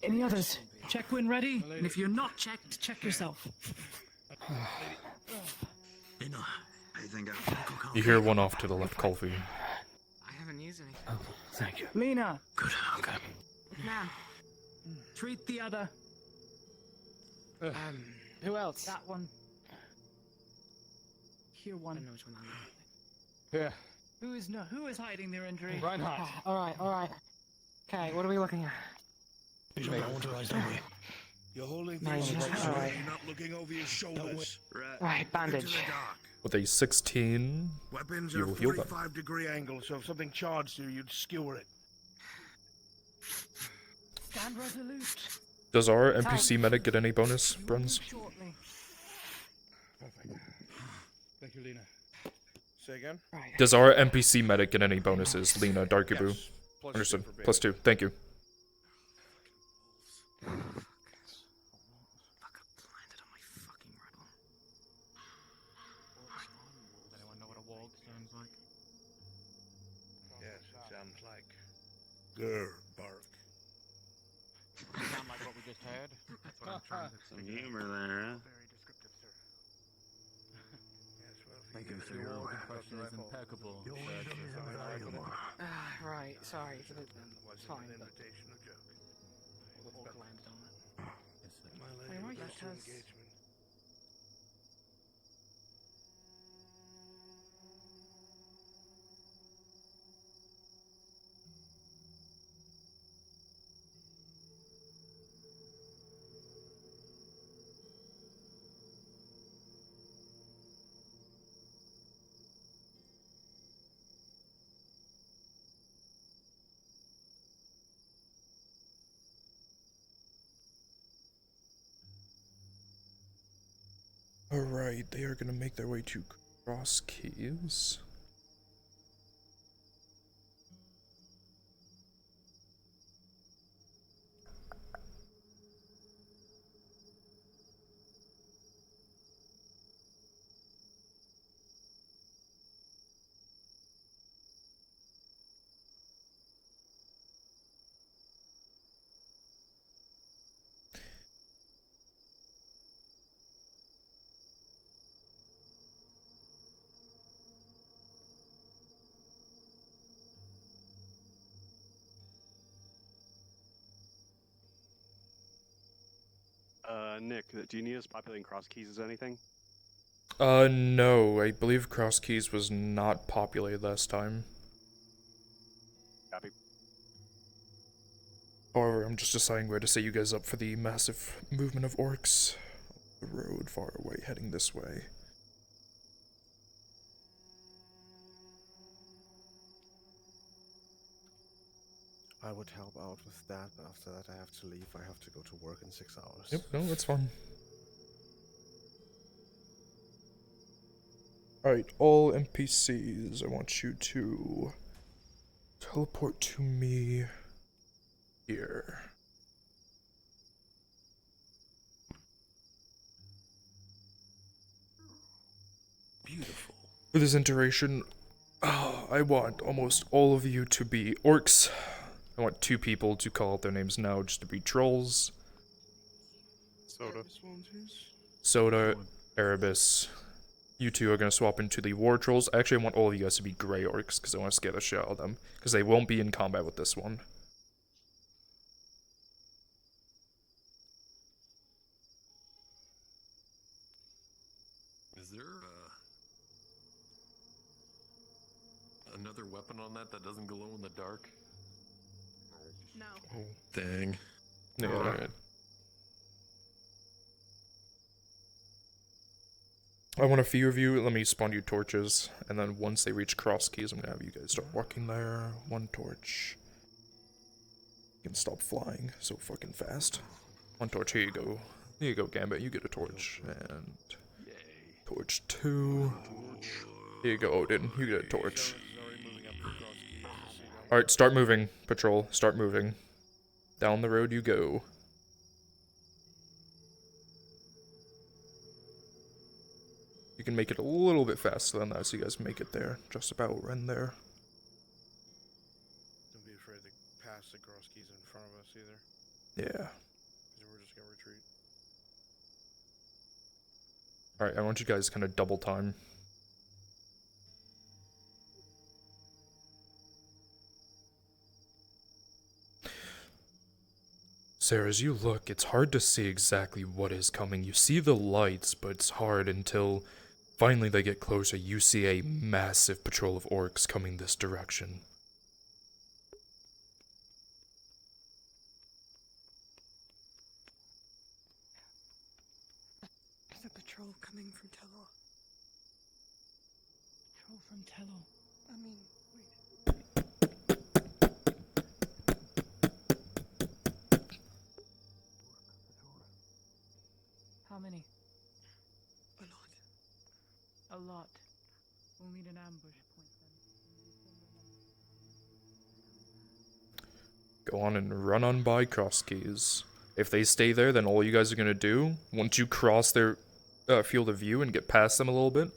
Any others? Check when ready. And if you're not checked, check yourself. You hear one off to the left, Colby. I haven't used any. Oh, thank you. Lena. Good. Okay. Now. Treat the other. Who else? That one. Here one. I know which one Yeah. Who is hiding their injury? Reinhardt. Alright. Okay, what are we looking at? He's not want to rise that way. You're holding Nice. things close, Alright. you're not looking over your shoulders. Right, bandage. With a 16, Weapons you are will heal them. 45-degree angle, so if something charged you, you'd skewer it. Stand resolute. Does our NPC medic get any bonus, Bruns? Shortly. Thank you, Lena. Say again? Does our NPC medic get any bonuses, Lena, Darkaboo? Yes. Plus Understood. 2 for Plus 2. Thank you. Anyone know what a wog sounds like? Yes, it sounds like grr bark. Sound like what we just heard? That's what I'm trying to Some humor there, huh? Very descriptive, sir. Thank you, sir. Your question is impeccable. Right, sorry for the... Was Fine, an but... invitation or joke? Orc landed on it. My Wait, lady right, wishes that to has... engagement. Alright, they are gonna make their way to Cross Keys. Nick, do you need us populating cross keys as anything? No, I believe Cross Keys was not populated last time. Copy. However, I'm just deciding where to set you guys up for the massive movement of orcs. The road far away, heading this way. I would help out with that, but after that I have to leave. I have to go to work in 6 hours. Yep, no, that's fine. Alright, all NPCs, I want you to teleport to me here. Beautiful. For this iteration, I want almost all of you to be orcs. I want 2 people to call out their names now just to be trolls. Soda, Erebus. You 2 are going to swap into the war trolls. Actually, I want all of you guys to be grey orcs because I want to scare the shit out of them. Because they won't be in combat with this one. Is there another weapon on that doesn't glow in the dark? No. Oh, dang. Yeah, alright. I want a few of you, let me spawn you torches, and then once they reach Cross Keys, I'm gonna have you guys start walking there. 1 torch. You can stop flying so fucking fast. 1 torch, here you go. Here you go, Gambit, you get a torch. And... torch 2. Here you go, Odin, you get a torch. Alright, start moving, patrol. Start moving. Down the road you go. You can make it a little bit faster than that so you guys make it there. Just about in there. Don't be afraid to pass the cross keys in front of us either. Yeah. Because we're just gonna retreat. Alright, I want you guys to kind of double time. Sarah, as you look, it's hard to see exactly what is coming. You see the lights, but it's hard until finally they get closer. You see a massive patrol of orcs coming this direction. There's a patrol coming from Telor. Patrol from Telor. I mean, How many? a lot. A lot. We'll need an ambush point then. Go on and run on by Cross Keys. If they stay there, then all you guys are gonna do, once you cross their field of view and get past them a little bit,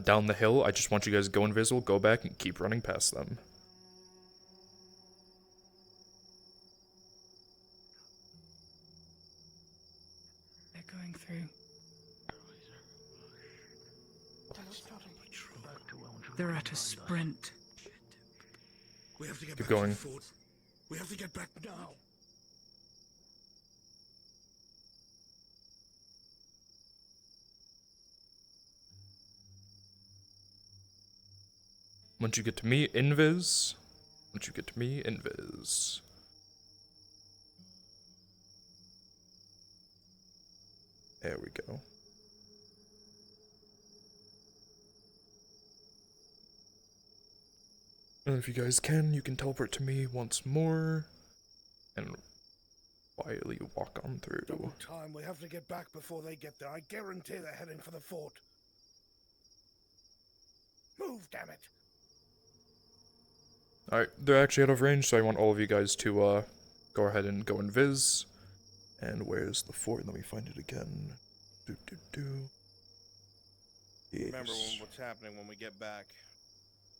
down the hill, I just want you guys to go invisible, go back, and keep running past them. They're going through. They're at a sprint. We have to get Keep back to going. the fort. We have to get back now. Once you get to me, invis. Once you get to me, invis. There we go. And if you guys can, you can teleport to me once more. And quietly walk on through. Double time. We have to get back before they get there. I guarantee they're heading for the fort. Move, damn it. Alright, they're actually out of range, so I want all of you guys to go ahead and go invis. And where's the fort? Let me find it again. Yes. Remember what's happening when we get back.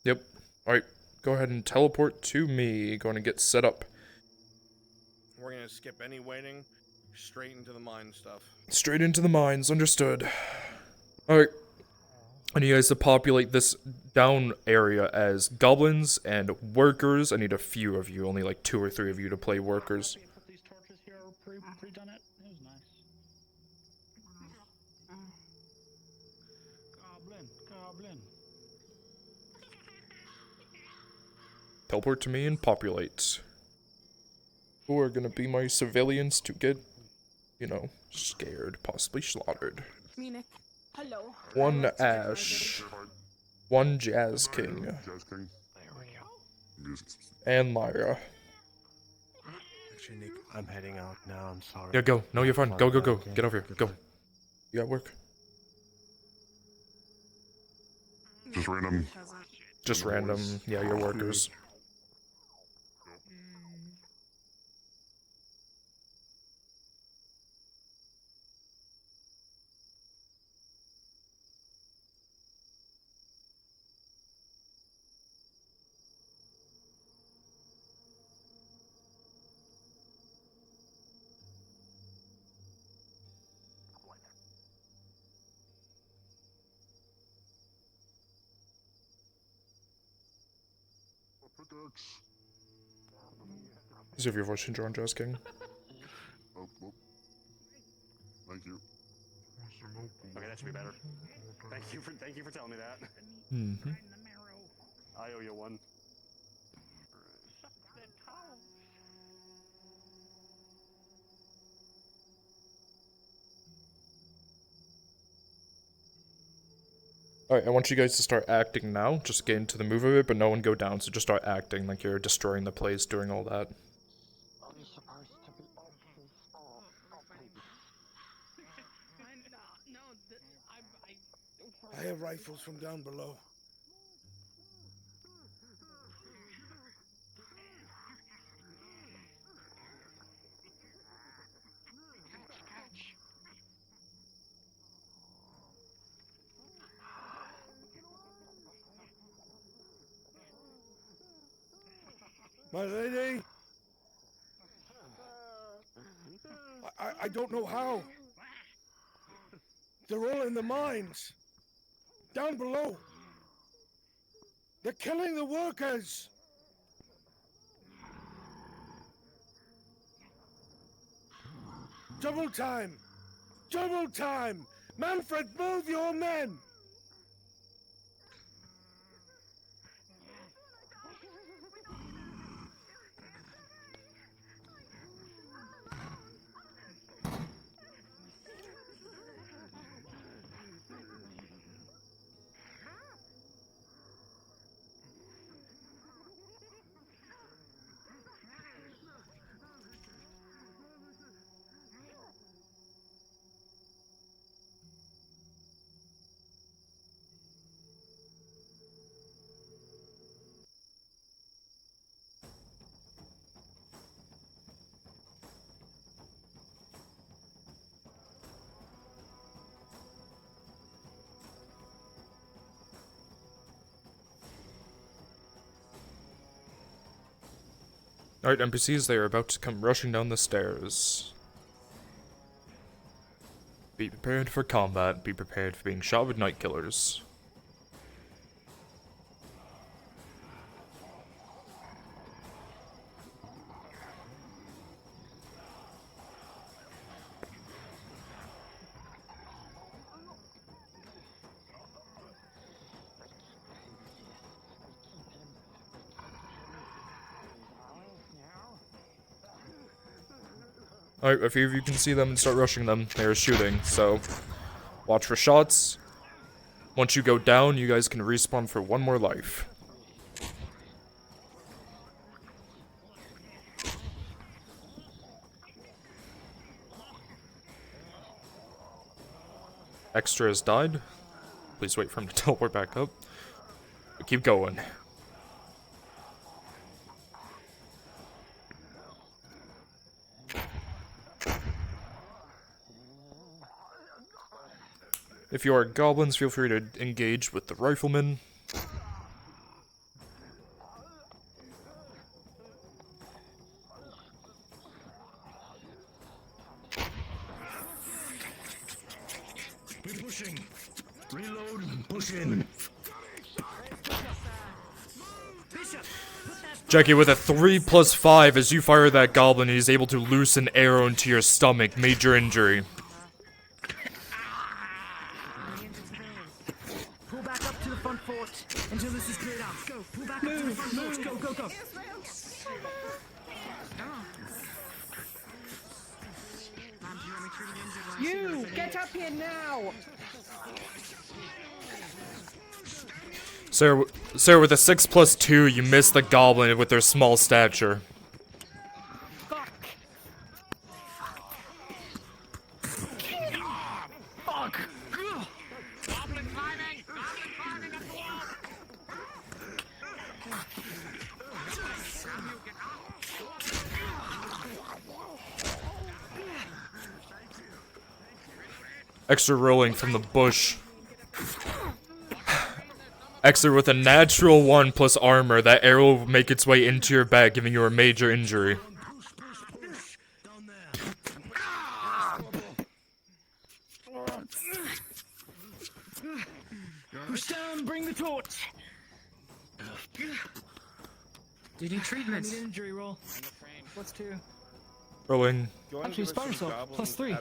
Yep. Alright, go ahead and teleport to me. Going to get set up. We're gonna skip any waiting, straight into the mine stuff. Straight into the mines, understood. Alright. I need you guys to populate this down area as goblins and workers. I need a few of you, only like 2 or 3 of you to play workers. Put these torches here, pre-done it. It was nice. Goblin. Teleport to me and populate. Who are gonna be my civilians to get, you know, scared, possibly slaughtered. Munich. Hello. 1 Ash. 1 Jazz King. And Lyra. Actually, Nick, I'm heading out now. I'm sorry. Yeah, go. No, you're fine. Go. Get over here. Go. You got work. Just random. Just random. Yeah, your workers. Is your voice changer on, Jazz King? Oh. Thank you. Okay, that should be better. Thank you for telling me that. Mm-hmm. I owe you one. Alright, I want you guys to start acting now. Just get into the move of it, but no one go down, so just start acting like you're destroying the place, doing all that. I have rifles from down below. My lady? I don't know how. They're all in the mines. Down below. They're killing the workers. Double time. Double time. Manfred, move your men. Alright, NPCs, they are about to come rushing down the stairs. Be prepared for combat. Be prepared for being shot with night killers. Alright, a few of you can see them and start rushing them. They're shooting, so watch for shots. Once you go down, you guys can respawn for one more life. Extra has died. Please wait for him to teleport back up. But keep going. If you are goblins, feel free to engage with the riflemen. We're pushing. Reload. Push in. Jackie, with a 3+5, as you fire that goblin, he's able to loose an arrow into your stomach. Major injury. Pull back up to the front fort until this is cleared out. Go. Pull back up to the front fort. Go, go, go. You get up here now! Sir, with a 6+2, you miss the goblin with their small stature. Fuck. Goblin climbing! Goblin climbing up the wall! Extra rolling from the bush. Extra with a natural 1 plus armor. That arrow will make its way into your back, giving you a major injury. Push down, bring the torch! Do you need treatment? I need an injury roll. What's 2? Rolling. Actually, spider assault. +3.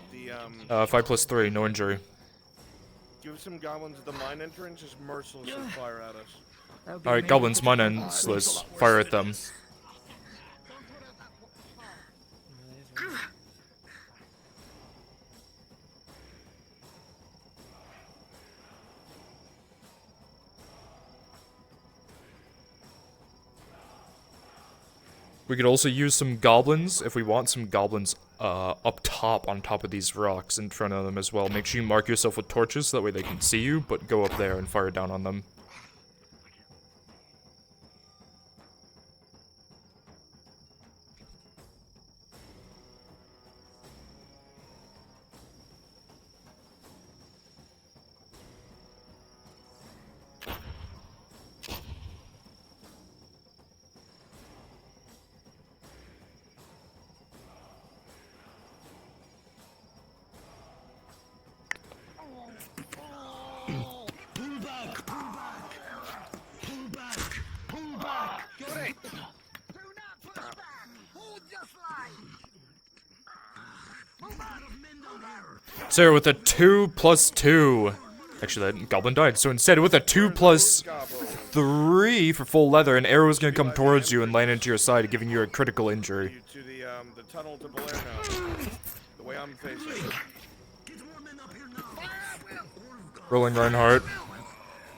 5+3, no injury. Give some goblins at the mine entrance, just mercilessly fire at us. Alright, goblins, mine endless. Fire at them. We could also use some goblins, if we want some goblins up top, on top of these rocks in front of them as well. Make sure you mark yourself with torches, so that way they can see you, but go up there and fire down on them. Pull back! Pull back! Pull back! Pull back! Got it! Do not push back! Hold your line! Move out of Mindover! Sarah with a 2+2. Actually, that goblin died. So instead, with a 2+3 for full leather, an arrow is going to come towards you and land into your side, giving you a critical injury. To the tunnel to Blair now. The way I'm facing. Rolling Reinhardt.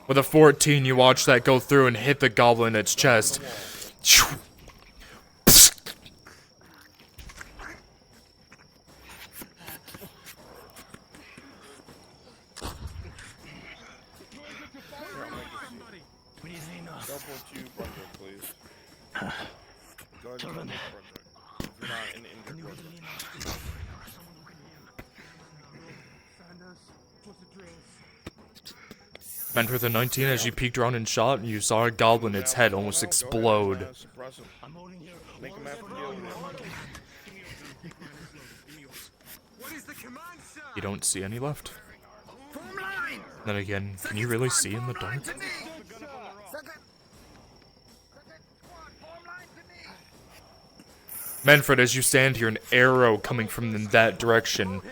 With a 14, you watch that go through and hit the goblin in its chest. Meant with a 19, as you peeked around and shot, you saw a goblin, its head almost explode. You don't see any left. Then again, can you really see in the dark? Manfred, as you stand here, an arrow coming from that direction.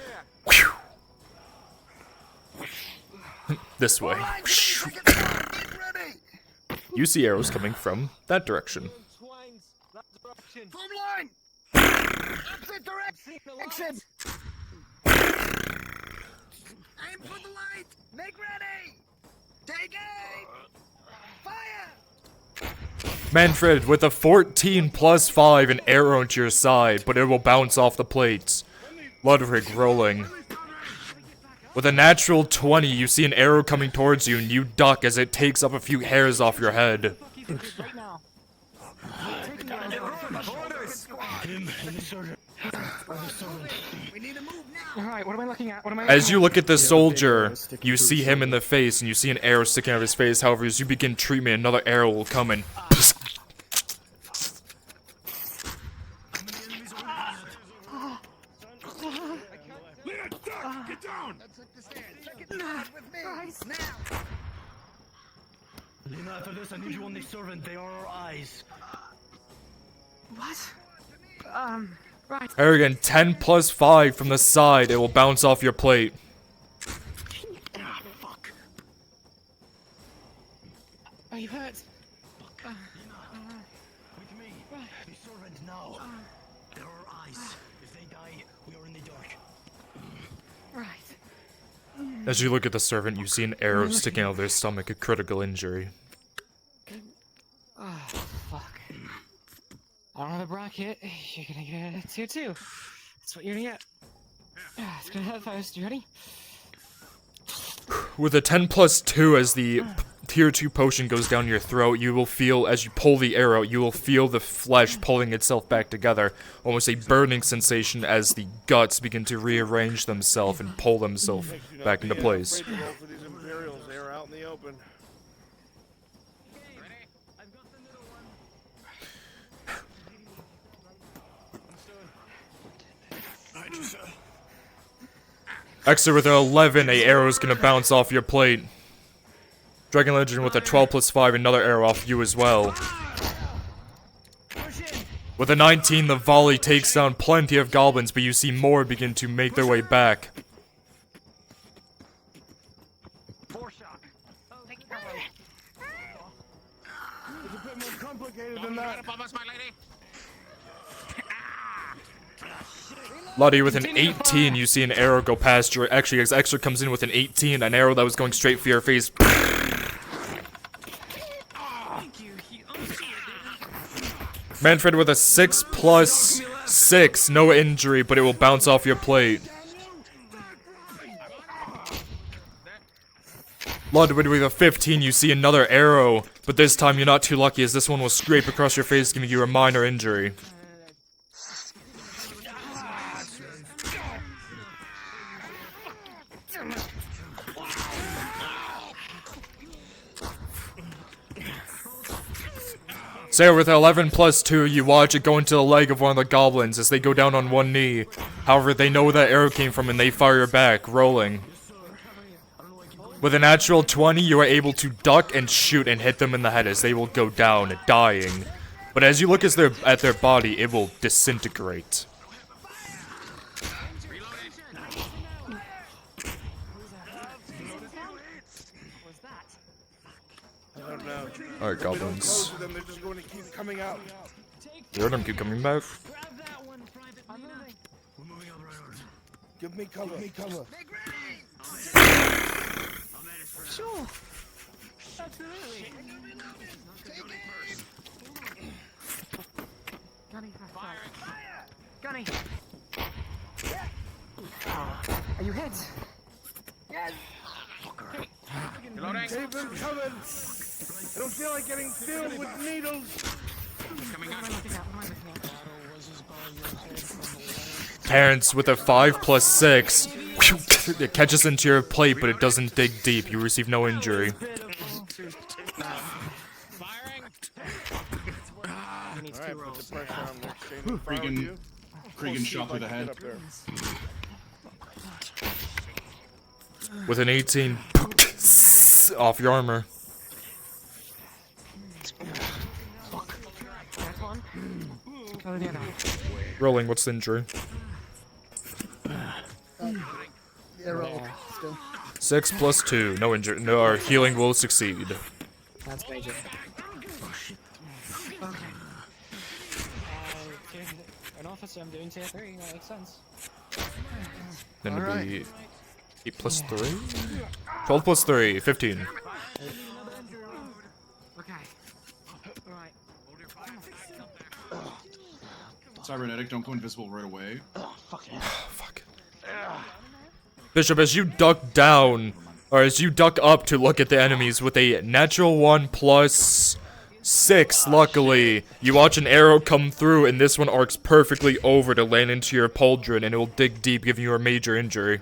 This way. You see arrows coming from that direction. Form line! Opposite direction! Aim for the light! Make ready! Take aim! Fire! Manfred, with a 14 plus 5, an arrow into your side, but it will bounce off the plates. Ludwig rolling. With a natural 20, you see an arrow coming towards you, and you duck as it takes up a few hairs off your head. Alright, what am I looking at? What am I As you look at the soldier, you see him in the face, and you see an arrow sticking out of his face. However, as you begin treatment, another arrow will come and... Get down! Now! Lena, after this, I need you on the servant. They are our eyes. What? Right. Arrogant, 10 plus 5 from the side, it will bounce off your plate. Ah, fuck. Are you hurt? With me. The servant now. They're our eyes. If they die, we are in the dark. Right. As you look at the servant, you see an arrow sticking out of their stomach, a critical injury. Oh, fuck. I don't have a bracket. You're gonna get a tier 2. That's what you're gonna get. It's gonna hurt first. You ready? With a 10 plus 2 as the tier 2 potion goes down your throat, you will feel, as you pull the arrow, you will feel the flesh pulling itself back together. Almost a burning sensation as the guts begin to rearrange themselves and pull themselves back into place. For these Imperials, they're out in the open. Exeter with an 11, a arrow is gonna bounce off your plate. Dragon Legend with a 12 plus 5, another arrow off you as well. With a 19, the volley takes down plenty of goblins, but you see more begin to make their way back. It's a bit more complicated than that. Lottie with an 18, you see an arrow go past your... Actually, as Extra comes in with an 18, an arrow that was going straight for your face. Manfred with a 6 plus 6, no injury, but it will bounce off your plate. Ludwig with a 15, you see another arrow, but this time you're not too lucky as this one will scrape across your face, giving you a minor injury. Sarah with 11 plus 2, you watch it go into the leg of one of the goblins as they go down on one knee. However, they know where that arrow came from and they fire back, rolling. With a natural 20, you are able to duck and shoot and hit them in the head as they will go down, dying. But as you look at their body, it will disintegrate. I don't know. Alright, goblins. They're just going to keep coming out. You heard them keep coming back? Give me cover. Give me cover. Sure. Absolutely. Gunny, Gunny. Are you hit? Yes. Keep them covered. I don't feel like getting filled with needles. Parents with a 5 plus 6. It catches into your plate, but it doesn't dig deep. You receive no injury. Cregan shot through the head. With an 18, off your armor. Rolling, what's the injury? Arrow. Still. 6 plus 2, no injury. No, our healing will succeed. That's major. An officer, I'm doing tier 3, that makes sense. Then it'd be 8 plus 3? 12 plus 3, 15. Okay. Alright. Cybernetic, don't go invisible right away. Fuck. Bishop, as you duck down, or as you duck up to look at the enemies with a natural 1 plus 6, luckily, you watch an arrow come through, and this one arcs perfectly over to land into your pauldron, and it will dig deep, giving you a major injury.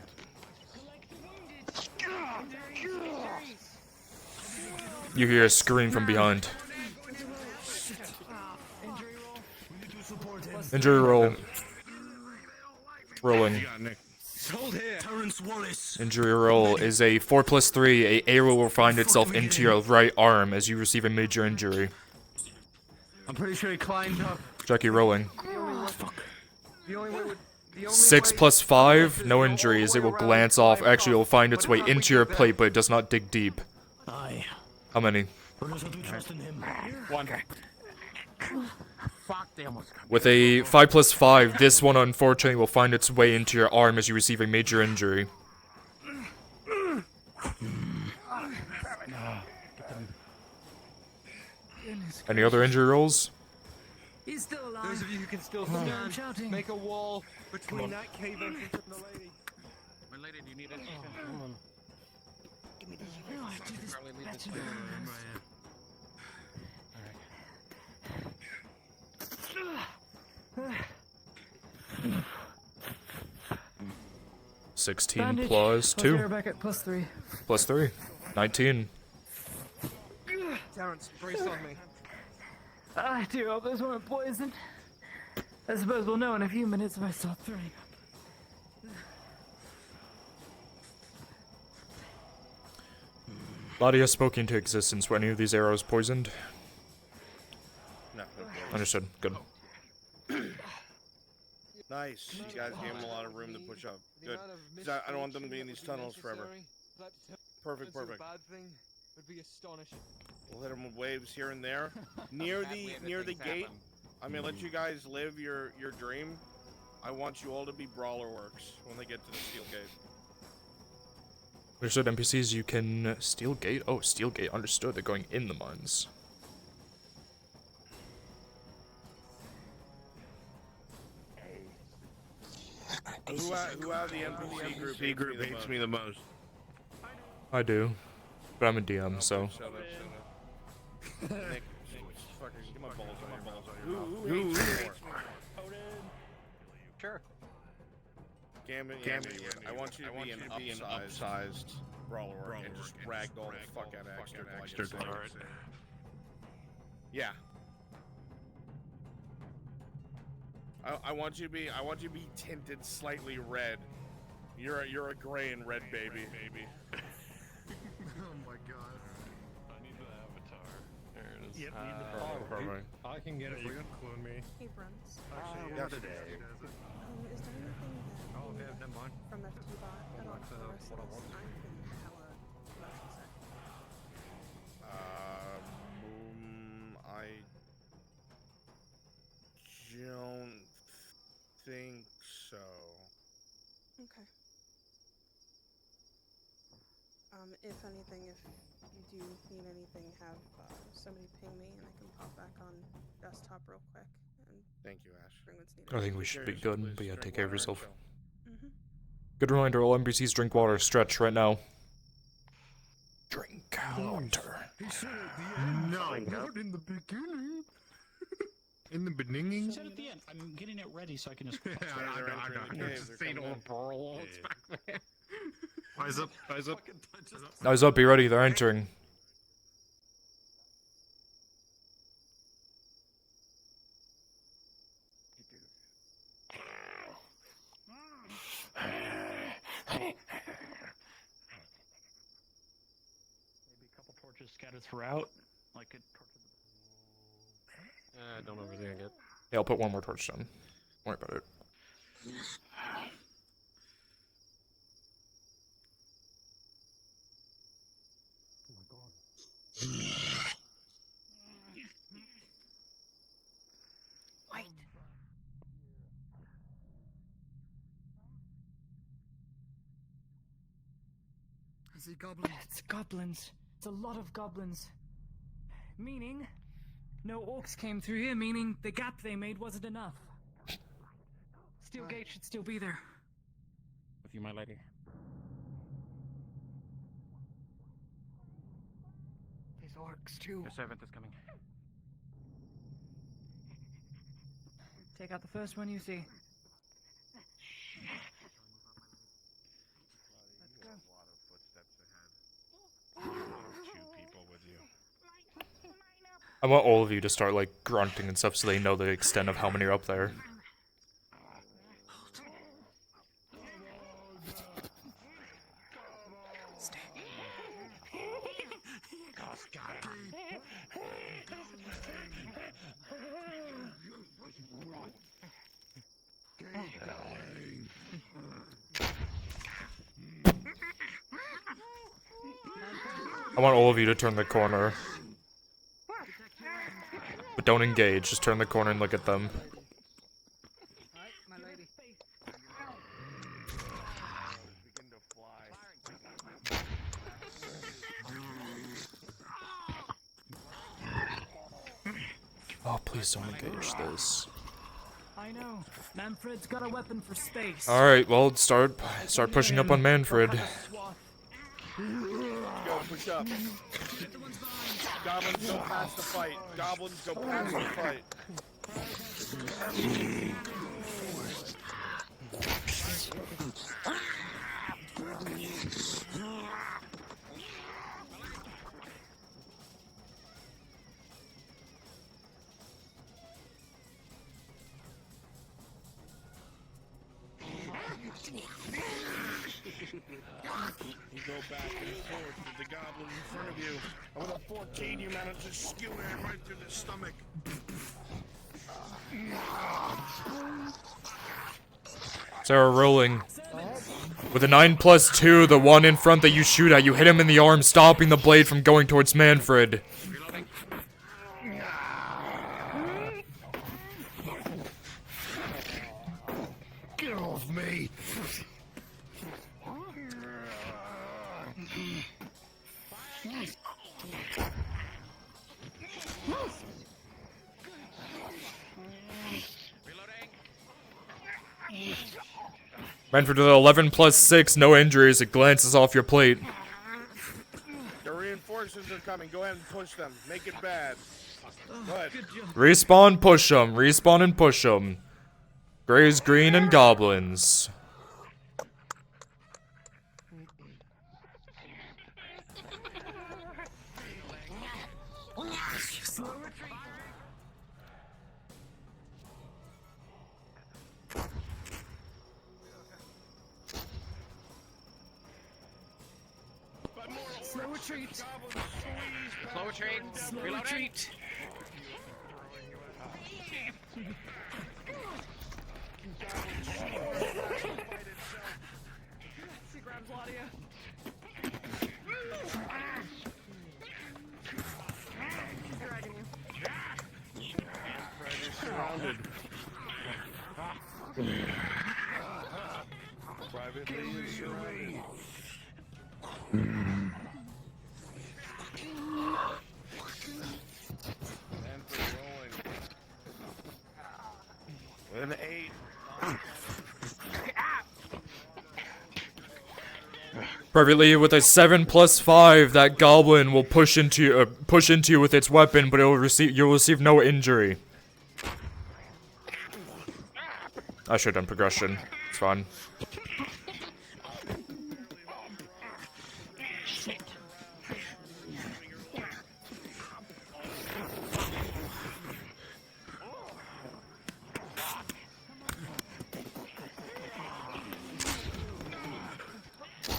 You hear a scream from behind. Injury roll. Rolling. Injury roll is a 4 plus 3. A arrow will find itself into your right arm as you receive a major injury. I'm pretty sure he climbed up. Jackie rolling. 6 plus 5, no injuries. It will glance off. Actually, it will find its way into your plate, but it does not dig deep. How many? One. Fuck, they almost got With a 5 plus 5, this one unfortunately will find its way into your arm as you receive a major injury. Any other injury rolls? He's still alive. Those of you who can still stand, make a wall between that cave entrance and the lady. My lady, do you need it? Give me the Probably leave this door. 16 Bandage. plus 2. Back at plus 3. Plus 3. 19. Terrence, brace on me. I do hope those weren't poison. I suppose we'll know in a few minutes if I stop throwing up. Lottie has spoken into existence. Were any of these arrows poisoned? No. Understood. Good. Nice. You guys gave him a lot of room to push up. Good. 'Cause I don't want them to be in these tunnels forever. Perfect. Bad thing would be astonishing. We'll hit them with waves here and there. Near the gate, I'm gonna let you guys live your dream. I want you all to be brawler works when they get to the steel gate. Understood. NPCs, you can steel gate. Oh, steel gate. Understood. They're going in the mines. Who out of the NPC group hates me the most? I do. But I'm a DM, so. Shut up. Nick, fuckers, get my balls out. Who hates me more? Sure. Gambit, I want you to be an upsized brawler and just ragdoll the fuck out of extra. Alright. Yeah. I want you to be tinted slightly red. You're a gray and red baby. Oh my god. I need the avatar. There it is. Yep, need the Perfect. I can get it for you. Clone me. Hey, Bruns. Actually, yeah, today. Is there anything that Oh, yeah, never mind. from FT bot at all That's, for the rest what I of us? want. I'm feeling hella motion sick. I don't think so. Okay. If anything, if you do need anything, have somebody ping me and I can pop back on desktop real quick. And Thank you, Ash. bring what's needed. I think we should be good, but yeah, take care of yourself. Mm-hmm. Good reminder, all NPCs drink water. Stretch right now. Drink water. He said at the end. No, not in the beginning. In the beginning? He said at the end, I'm getting it ready so I can just. I know. Say all brawl. It's back there. Eyes up. Eyes up, be ready, they're entering. Maybe a couple torches scattered throughout. Like a torch. Don't overthink it. Yeah, I'll put one more torch down. Don't worry about it. Wait. see goblins. It's goblins. It's a lot of goblins. Meaning, no orcs came through here, meaning the gap they made wasn't enough. Steel gate should still be there. With you, my lady. These orcs, too. Your servant is coming. Take out the first one you see. I want all of you to start, like, grunting and stuff so they know the extent of how many are up there. I want all of you to turn the corner. But don't engage, just turn the corner and look at them. Oh, please don't engage this. I know. Manfred's got a weapon for space. Alright, well, start pushing up on Manfred. Go, push up. Goblins go past the fight. Goblins go past the fight. You go back and forth with the goblin in front of you. And with a 14, you manage to skewer it right through the stomach. Sarah rolling. With a 9+2, the one in front that you shoot at, you hit him in the arm, stopping the blade from going towards Manfred. Get off me! Manfred with 11+6, no injuries, it glances off your plate. The reinforcements are coming. Go ahead and push them. Make it bad. Go ahead. Respawn, push them. Respawn and push them. Grays, green, and goblins. Slow retreat. Slow retreat. Slow Reloading. retreat. She grabs Ladia. She's dragging you. Surrounded. Private Lee is surrounded. Manfred rolling. With an 8. Perfectly, with a 7+5, that goblin will push into you with its weapon, but you'll receive no injury. I should have done progression. It's fine.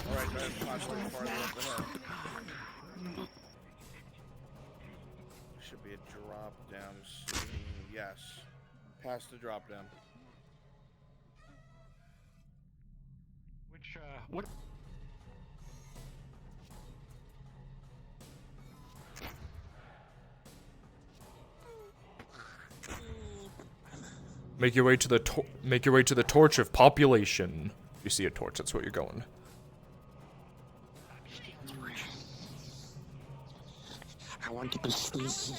Alright, go ahead and push them farther up ahead. Should be a drop down soon. Yes. Past the drop down. What? Make your way to the torch of population. You see a torch, that's where you're going. want to be sleazy.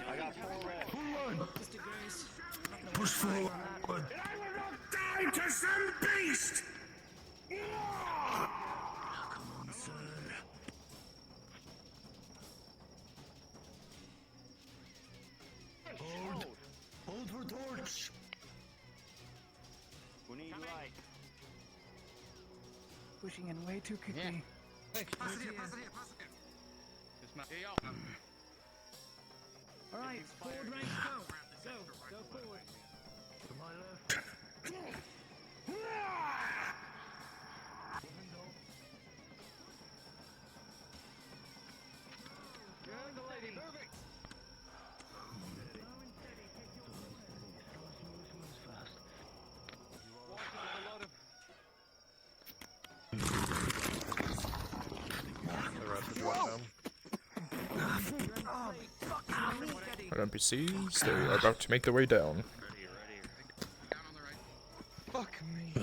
I got 4 red. Push forward. And I will not die to some beast! Come on, sir. Hold for torch. We need light. Pushing in way too quickly. Alright, forward ranks go. Go forward. To my left. Our NPCs, they're about to make their way down. Fuck me.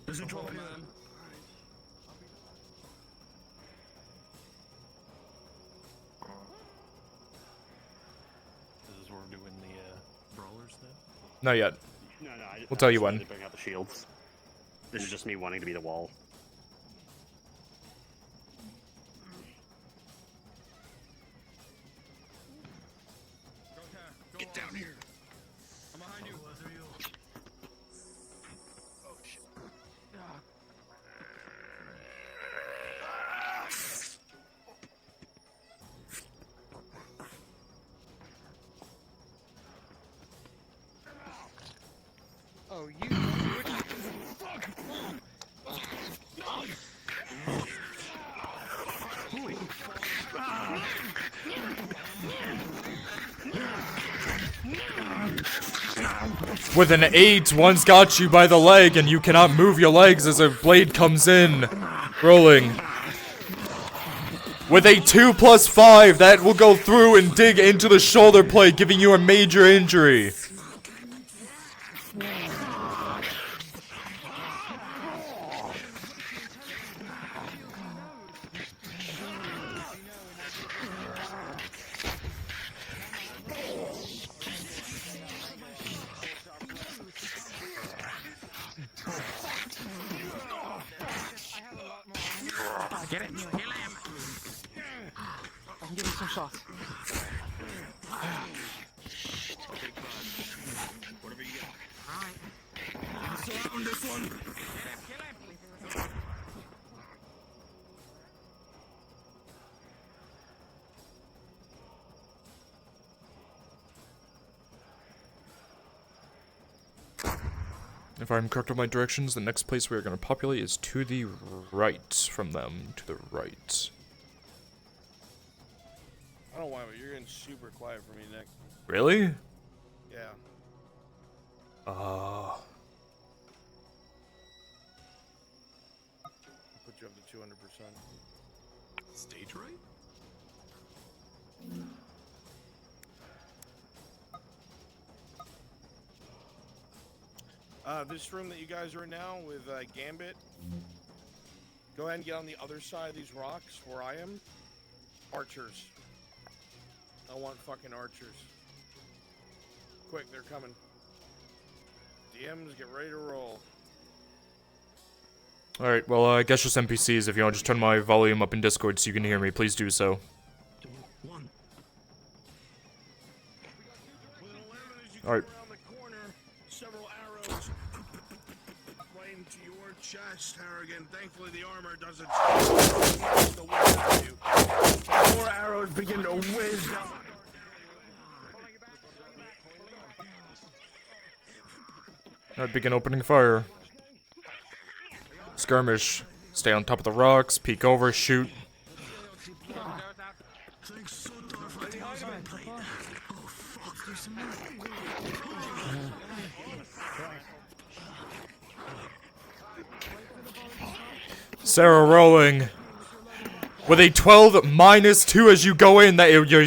There's a drop here. This is where we're doing the brawlers now? Not yet. No, We'll tell you just when. wanted to bring out the shields. This is just me wanting to be the wall. Get down here. I'm behind you. Oh shit. Oh, you. Fuck! With an 8, one's got you by the leg, and you cannot move your legs as a blade comes in. Rolling. With a 2 plus 5, that will go through and dig into the shoulder plate, giving you a major injury. Get it! Kill him! I can give him some shots. Whatever you got. Alright. Surround this one. Kill him! If I'm correct with my directions, the next place we are going to populate is to the right from them. To the right. I don't know why, but you're getting super quiet for me, Nick. Really? Yeah. Put you up to 200%. Stage right? This room that you guys are in now with Gambit, go ahead and get on the other side of these rocks where I am. Archers. I want fucking archers. Quick, they're coming. DMs, get ready to roll. Alright, well, I guess just NPCs. If you want to just turn my volume up in Discord so you can hear me, please do so. Alright. Several arrows right into your chest, Harrigan. Thankfully, the armor doesn't. More arrows begin to whiz down. Alright, begin opening fire. Skirmish. Stay on top of the rocks, peek over, shoot. Sarah rolling. With a 12 minus 2 as you go in, that your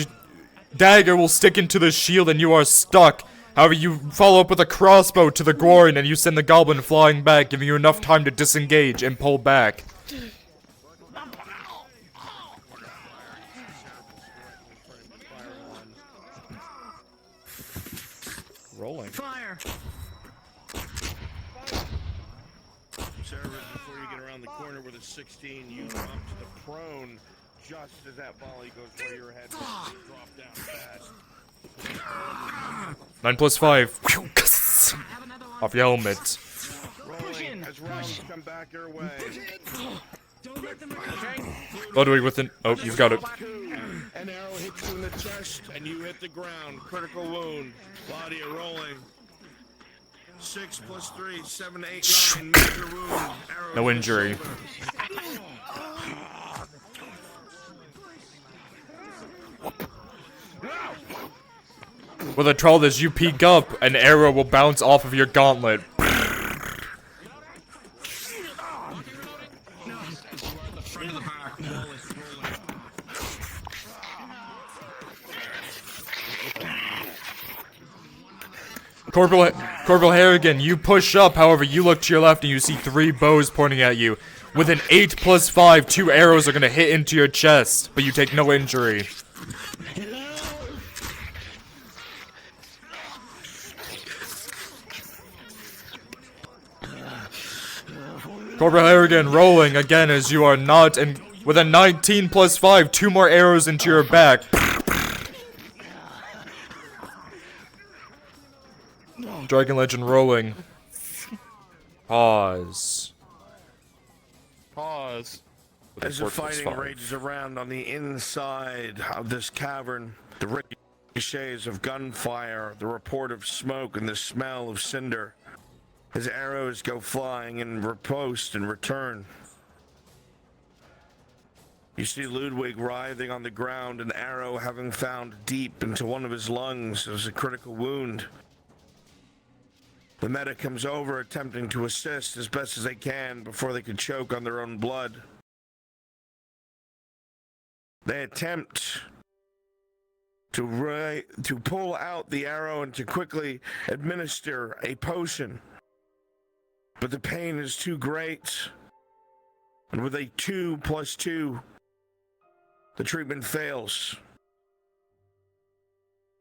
dagger will stick into the shield and you are stuck. However, you follow up with a crossbow to the groin and you send the goblin flying back, giving you enough time to disengage and pull back. Rolling. Fire! Sarah, before you get around the corner with a 16, you drop to the prone just as that volley goes where your head drop down fast. 9 plus 5. Off your helmet. Rolling as rounds come back your way. Ludwig with an... Oh, you've got it. An arrow hits you in the chest, and you hit the ground. Critical wound. Body rolling. 6 plus 3, 7, 8, 9. Major wound. Arrow No injury. With a 12 as you peek up, an arrow will bounce off of your gauntlet. Corporal Harrigan, you push up, however, you look to your left and you see 3 bows pointing at you. With an 8 plus 5, 2 arrows are gonna hit into your chest, but you take no injury. Corporal Harrigan rolling again as you are not, and with a 19 plus 5, 2 more arrows into your back. Dragon Legend rolling. Pause. Pause. As the fighting rages around on the inside of this cavern, the ricochets of gunfire, the report of smoke, and the smell of cinder, as arrows go flying and riposte and return. You see Ludwig writhing on the ground, an arrow having found deep into one of his lungs as a critical wound. The medic comes over, attempting to assist as best as they can before they could choke on their own blood. They attempt to pull out the arrow and to quickly administer a potion. But the pain is too great. And with a 2 plus 2, the treatment fails.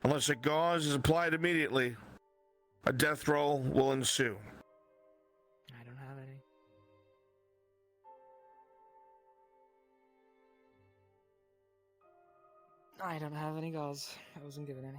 Unless a gauze is applied immediately, a death roll will ensue. I don't have any. I don't have any gauze. I wasn't given any.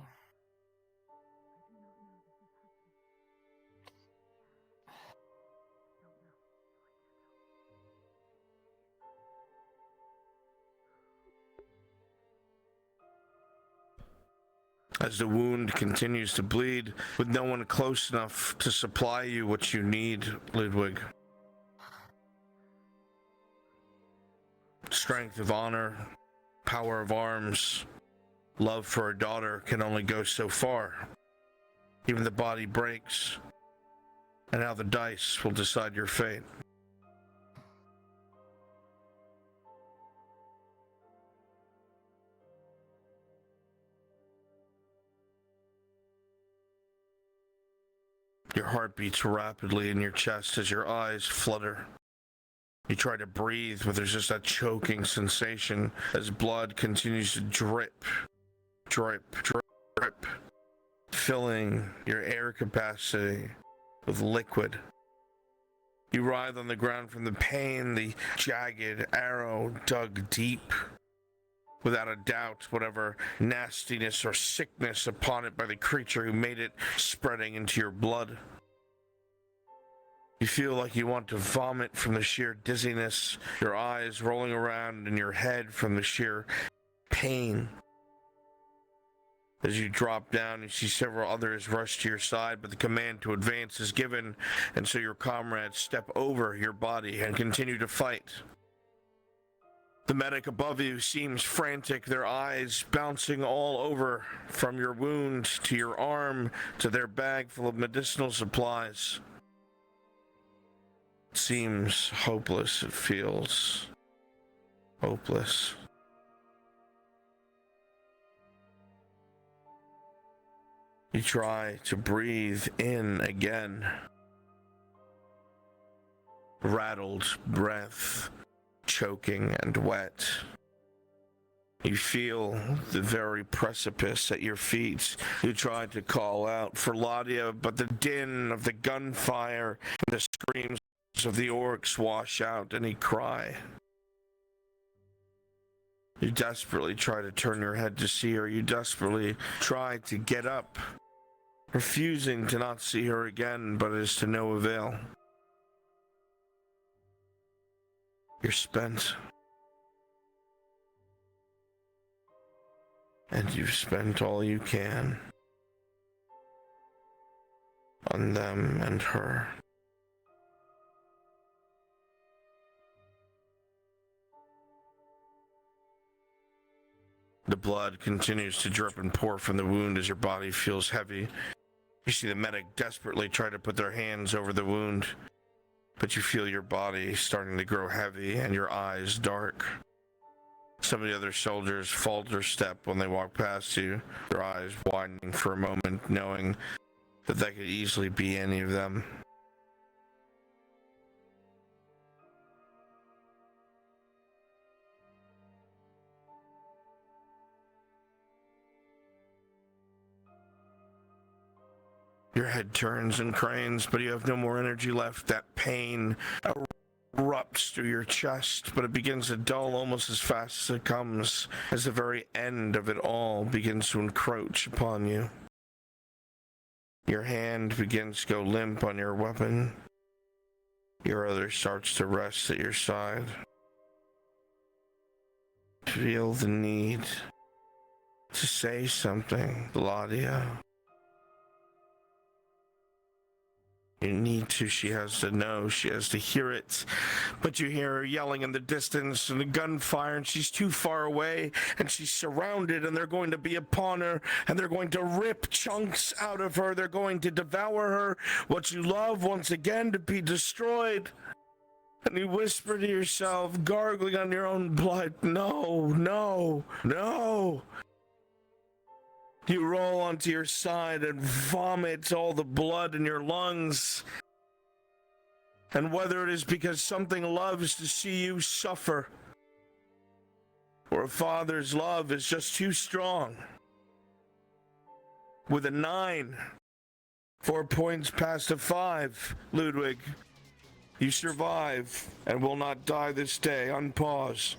As the wound continues to bleed, with no one close enough to supply you what you need, Ludwig. Strength of honor, power of arms, love for a daughter can only go so far. Even the body breaks, and now the dice will decide your fate. Your heart beats rapidly in your chest as your eyes flutter. You try to breathe, but there's just that choking sensation as blood continues to drip, drip, drip, drip, filling your air capacity with liquid. You writhe on the ground from the pain, the jagged arrow dug deep. Without a doubt, whatever nastiness or sickness upon it by the creature who made it spreading into your blood. You feel like you want to vomit from the sheer dizziness, your eyes rolling around in your head from the sheer pain. As you drop down, you see several others rush to your side, but the command to advance is given, and so your comrades step over your body and continue to fight. The medic above you seems frantic, their eyes bouncing all over, from your wound to your arm to their bag full of medicinal supplies. seems hopeless. It feels hopeless. You try to breathe in again. Rattled breath, choking and wet. You feel the very precipice at your feet. You try to call out for Ladia, but the din of the gunfire and the screams of the orcs wash out any cry. You desperately try to turn your head to see her. You desperately try to get up, refusing to not see her again, but it is to no avail. You're spent. And you've spent all you can on them and her. The blood continues to drip and pour from the wound as your body feels heavy. You see the medic desperately try to put their hands over the wound, but you feel your body starting to grow heavy and your eyes dark. Some of the other soldiers falter step when they walk past you, their eyes widening for a moment, knowing that could easily be any of them. Your head turns and cranes, but you have no more energy left. That pain erupts through your chest, but it begins to dull almost as fast as it comes, as the very end of it all begins to encroach upon you. Your hand begins to go limp on your weapon. Your other starts to rest at your side. Feel the need to say something, Ladia. You need to, she has to know, she has to hear it. But you hear her yelling in the distance and the gunfire, and she's too far away, and she's surrounded, and they're going to be upon her, and they're going to rip chunks out of her. They're going to devour her. What you love once again to be destroyed. And you whisper to yourself, gargling on your own blood, no, no, no. You roll onto your side and vomit all the blood in your lungs. And whether it is because something loves to see you suffer, or a father's love is just too strong. With a 9, 4 points past a 5, Ludwig, you survive and will not die this day. Unpause.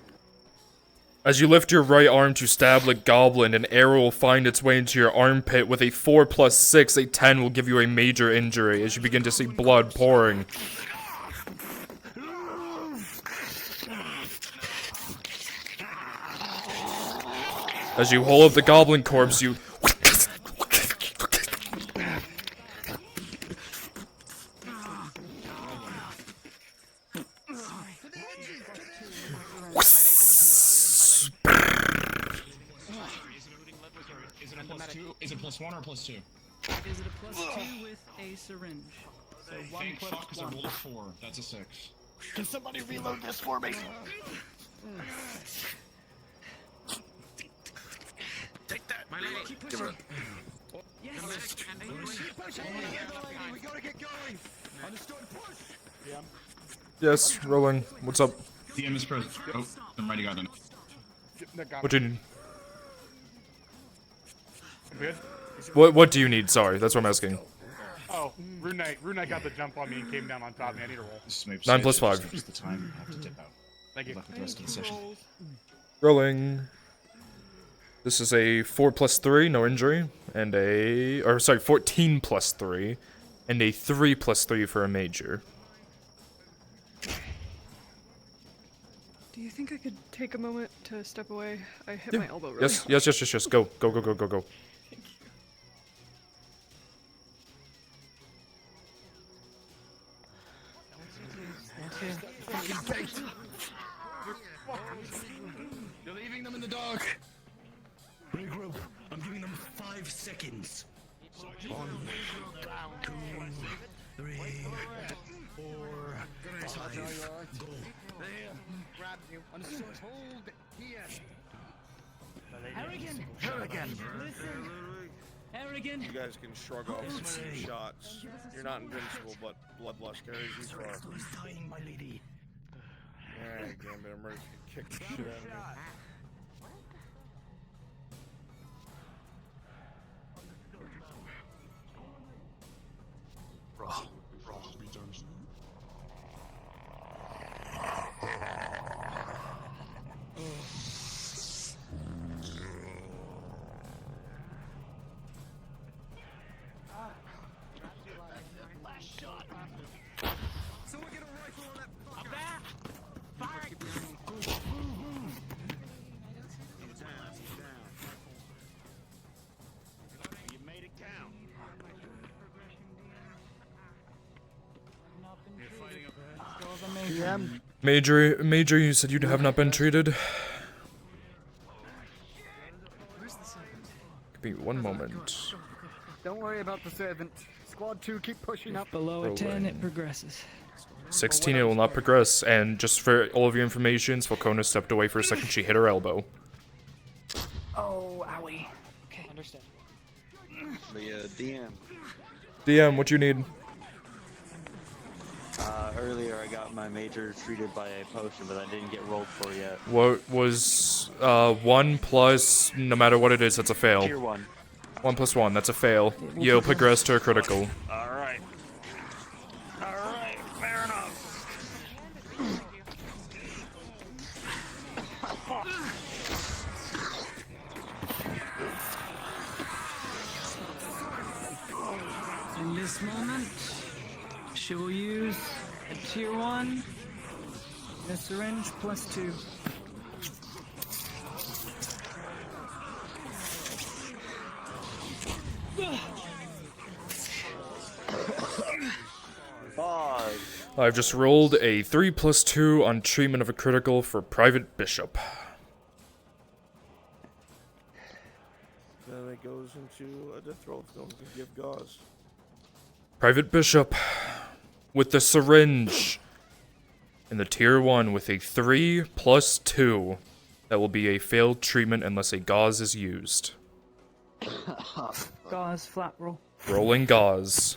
As you lift your right arm to stab the goblin, an arrow will find its way into your armpit. With a 4 plus 6, a 10 will give you a major injury as you begin to see blood pouring. As you hold up the goblin corpse, you... Is it +1 or +2? Is it a +2 with a syringe? So 1 Fake plus fuck, 'cause I 1. rolled a 4. That's a 6. Can somebody reload this for me? Take that, my lady. Keep Give her. Yes. Keep pushing. We gotta get going. Understood. Push. Yeah. Yes, rolling. What's up? DM is present. Oh, I'm ready, got it. What do you need? Good? What do you need? Sorry, that's what I'm asking. Oh, Rune Knight got the jump on me and came down on top of me. I need a roll. 9 plus 5. The time I have to dip out. Thank you. Left with the rest of the session. Rolling. This is a 4 plus 3, no injury, and a... Or, sorry, 14 plus 3, and a 3 plus 3 for a major. Do you think I could take a moment to step away? I hit my elbow really Yes, hard. yes. Go. You're leaving them in the dark. Regroup. I'm giving them 5 seconds. 1, 2, 3. Grab you. Understood. Hold here. Harrigan! Listen! Harrigan! You guys can shrug off some shots. You're not invincible, but bloodlust carries you far. dying, my lady. Alright, Gambit, I'm ready to kick the shit out of me. Last shot. Someone get a rifle on that fucker. Fire! You made it count. Major, you said you have not been treated. Give me one moment. Don't worry about the servant. Squad 2, keep pushing up. Below a 10, it progresses. 16, it will not progress, and just for all of your information, Falcona stepped away for a second, she hit her elbow. Oh, owie. Okay, understand. The DM. DM, what you need? Earlier I got my major treated by a potion, but I didn't get rolled for yet. What was, 1 plus, no matter what it is, that's a fail. Tier 1. 1 plus 1, that's a fail. You'll progress to a critical. Alright. Alright, fair enough. In this moment, she will use a tier 1, a syringe plus 2. I've just rolled a 3 plus 2 on treatment of a critical for Private Bishop. Then it goes into a death roll if no one can give gauze. Private Bishop with the syringe in the tier 1 with a 3 plus 2. That will be a failed treatment unless a gauze is used. Gauze, flat roll. Rolling gauze.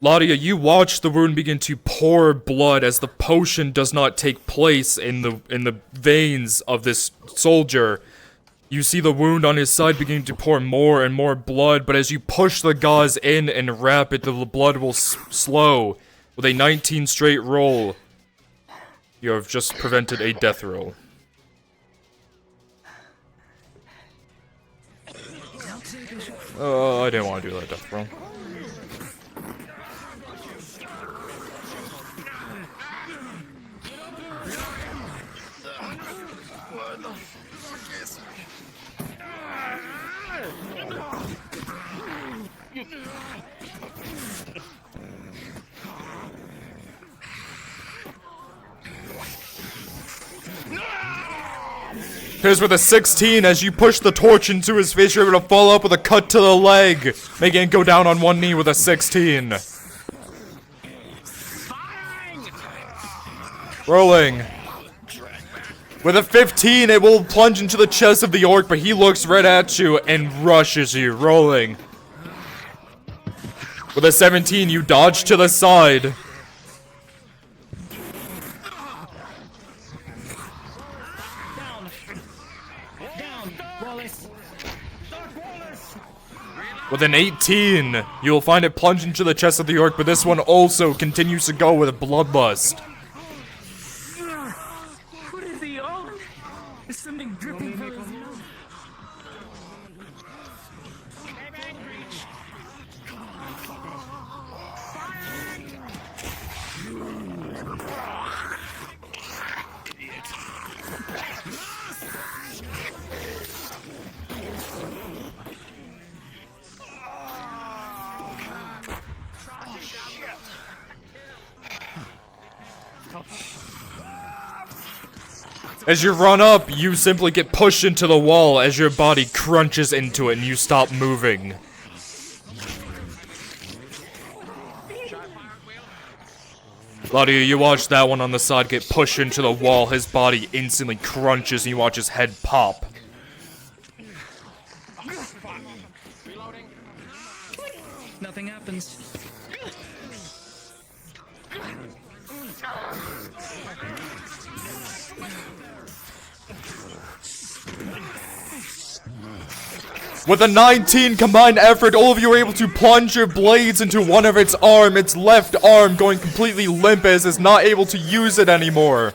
Ladia, you watch the wound begin to pour blood as the potion does not take place in the veins of this soldier. You see the wound on his side beginning to pour more and more blood, but as you push the gauze in and wrap it, the blood will slow. With a 19 straight roll, you have just prevented a death roll. Oh, I didn't want to do that death roll. Here's with a 16, as you push the torch into his face, you're able to follow up with a cut to the leg, making it go down on one knee with a 16. Rolling. With a 15, it will plunge into the chest of the orc, but he looks right at you and rushes you, rolling. With a 17, you dodge to the side. With an 18, you'll find it plunge into the chest of the orc, but this one also continues to go with a bloodlust. What is he on? Is something dripping from his nose? As you run up, you simply get pushed into the wall as your body crunches into it and you stop moving. Claudia, you watch that one on the side get pushed into the wall. His body instantly crunches and you watch his head pop. Nothing happens. With a 19 combined effort, all of you are able to plunge your blades into one of its arm, its left arm going completely limp as it's not able to use it anymore.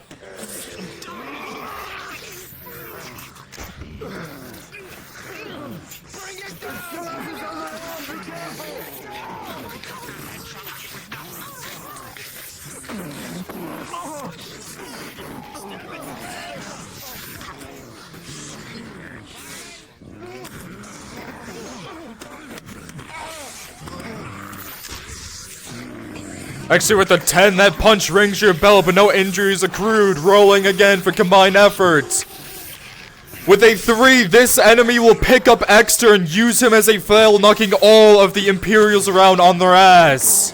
Actually, with a 10, that punch rings your bell, but no injuries accrued. Rolling again for combined efforts. With a 3, this enemy will pick up Exter and use him as a flail, knocking all of the Imperials around on their ass.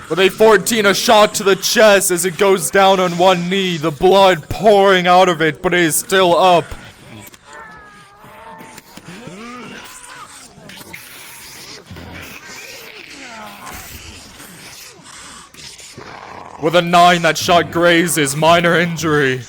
With a 14, a shot to the chest as it goes down on one knee, the blood pouring out of it, but it is still up. With a 9, that shot grazes, minor injury.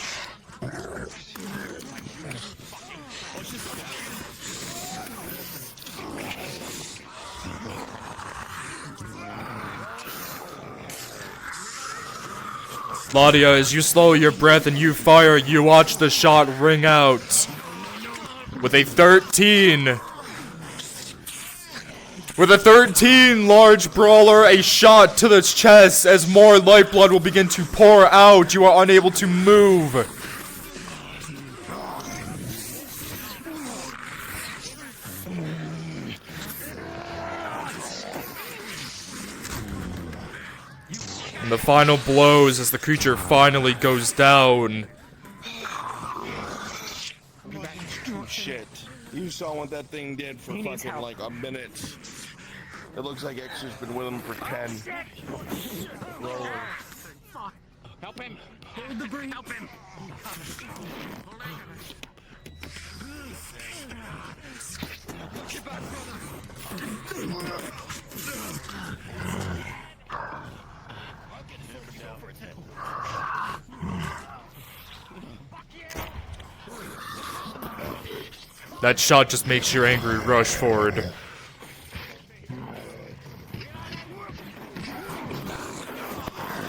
Claudia, as you slow your breath and you fire, you watch the shot ring out. With a 13. With a 13, large brawler, a shot to the chest as more lifeblood will begin to pour out. You are unable to move. And the final blows as the creature finally goes down. Shit. You saw what that thing did for fucking like a minute. It looks like Exter's been with him for 10. Rolling. Help him! Hold the break! Help him! Get back, brother! That shot just makes your angry rush forward.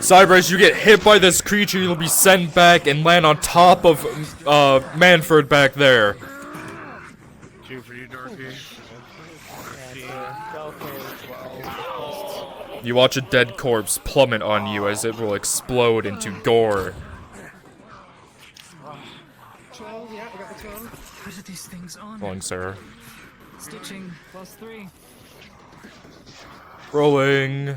Cybers, you get hit by this creature, you'll be sent back and land on top of Manfred back there. 2 for you, Darky. You watch a dead corpse plummet on you as it will explode into gore. 12, yeah, I got the 12. What are these things on? Long, Sarah. Stitching, +3. Rolling.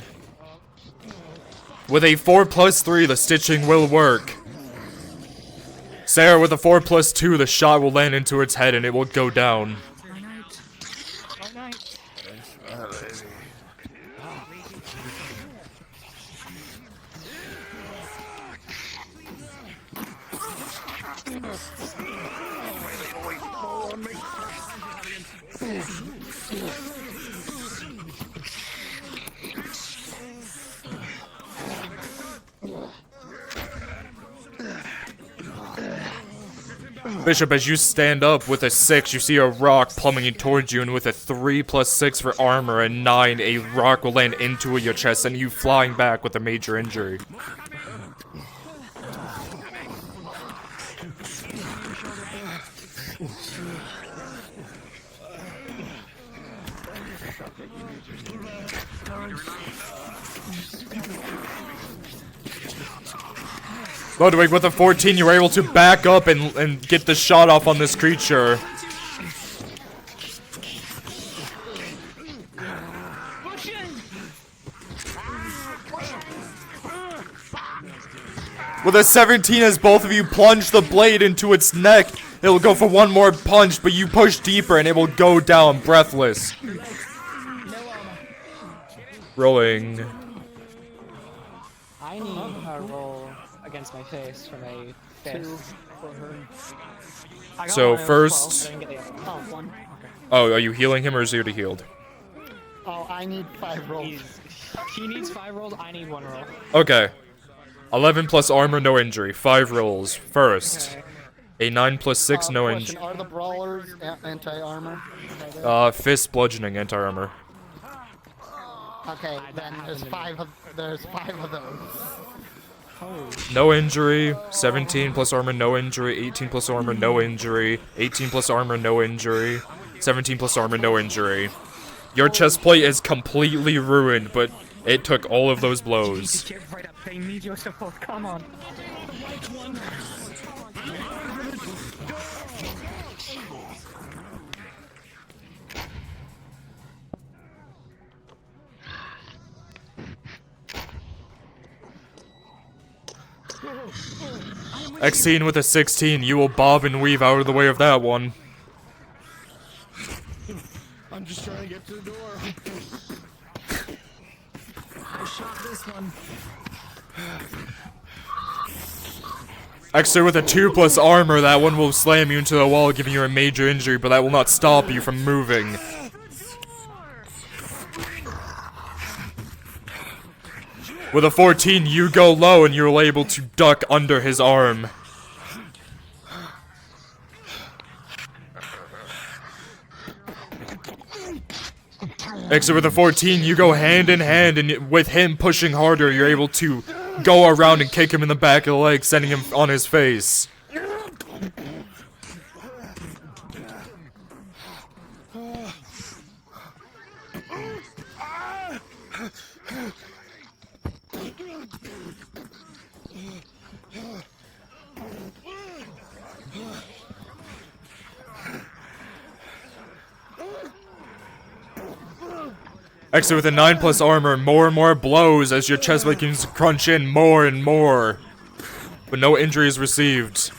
With a 4+3, the stitching will work. Sarah, with a 4+2, the shot will land into its head and it will go down. Bishop, as you stand up with a 6, you see a rock plummeting towards you, and with a 3+6 for armor and 9, a rock will land into your chest, and you flying back with a major injury. Ludwig, with a 14, you were able to back up and get the shot off on this creature. With a 17, as both of you plunge the blade into its neck, it will go for one more punch, but you push deeper and it will go down breathless. Rolling. I need a roll against my face from a fist. I got So one, it was first- 12. I didn't get the other one. Oh, one? Okay. Oh, are you healing him or is he already healed? Oh, I need 5 rolls. He needs 5 rolls, I need 1 roll. Okay. 11 plus armor, no injury. 5 rolls. First. A 9 plus 6, no Question, injury. are the brawlers anti-armor? Fist bludgeoning, anti-armor. Okay, then there's 5 of those. No injury. 17 plus armor, no injury. 18 plus armor, no injury. 18 plus armor, no injury. 17 plus armor, no injury. Your chest plate is completely ruined, but it took all of those blows. Get right up. They need your support. Come on. X-teen with a 16, you will bob and weave out of the way of that one. I'm just trying to get to the door. I shot this one. Extra with a 2 plus armor, that one will slam you into the wall, giving you a major injury, but that will not stop you from moving. With a 14, you go low and you're able to duck under his arm. Extra with a 14, you go hand in hand, and with him pushing harder, you're able to go around and kick him in the back of the leg, sending him on his face. Extra with a 9 plus armor, more and more blows as your chest begins to crunch in more and more. But no injuries received.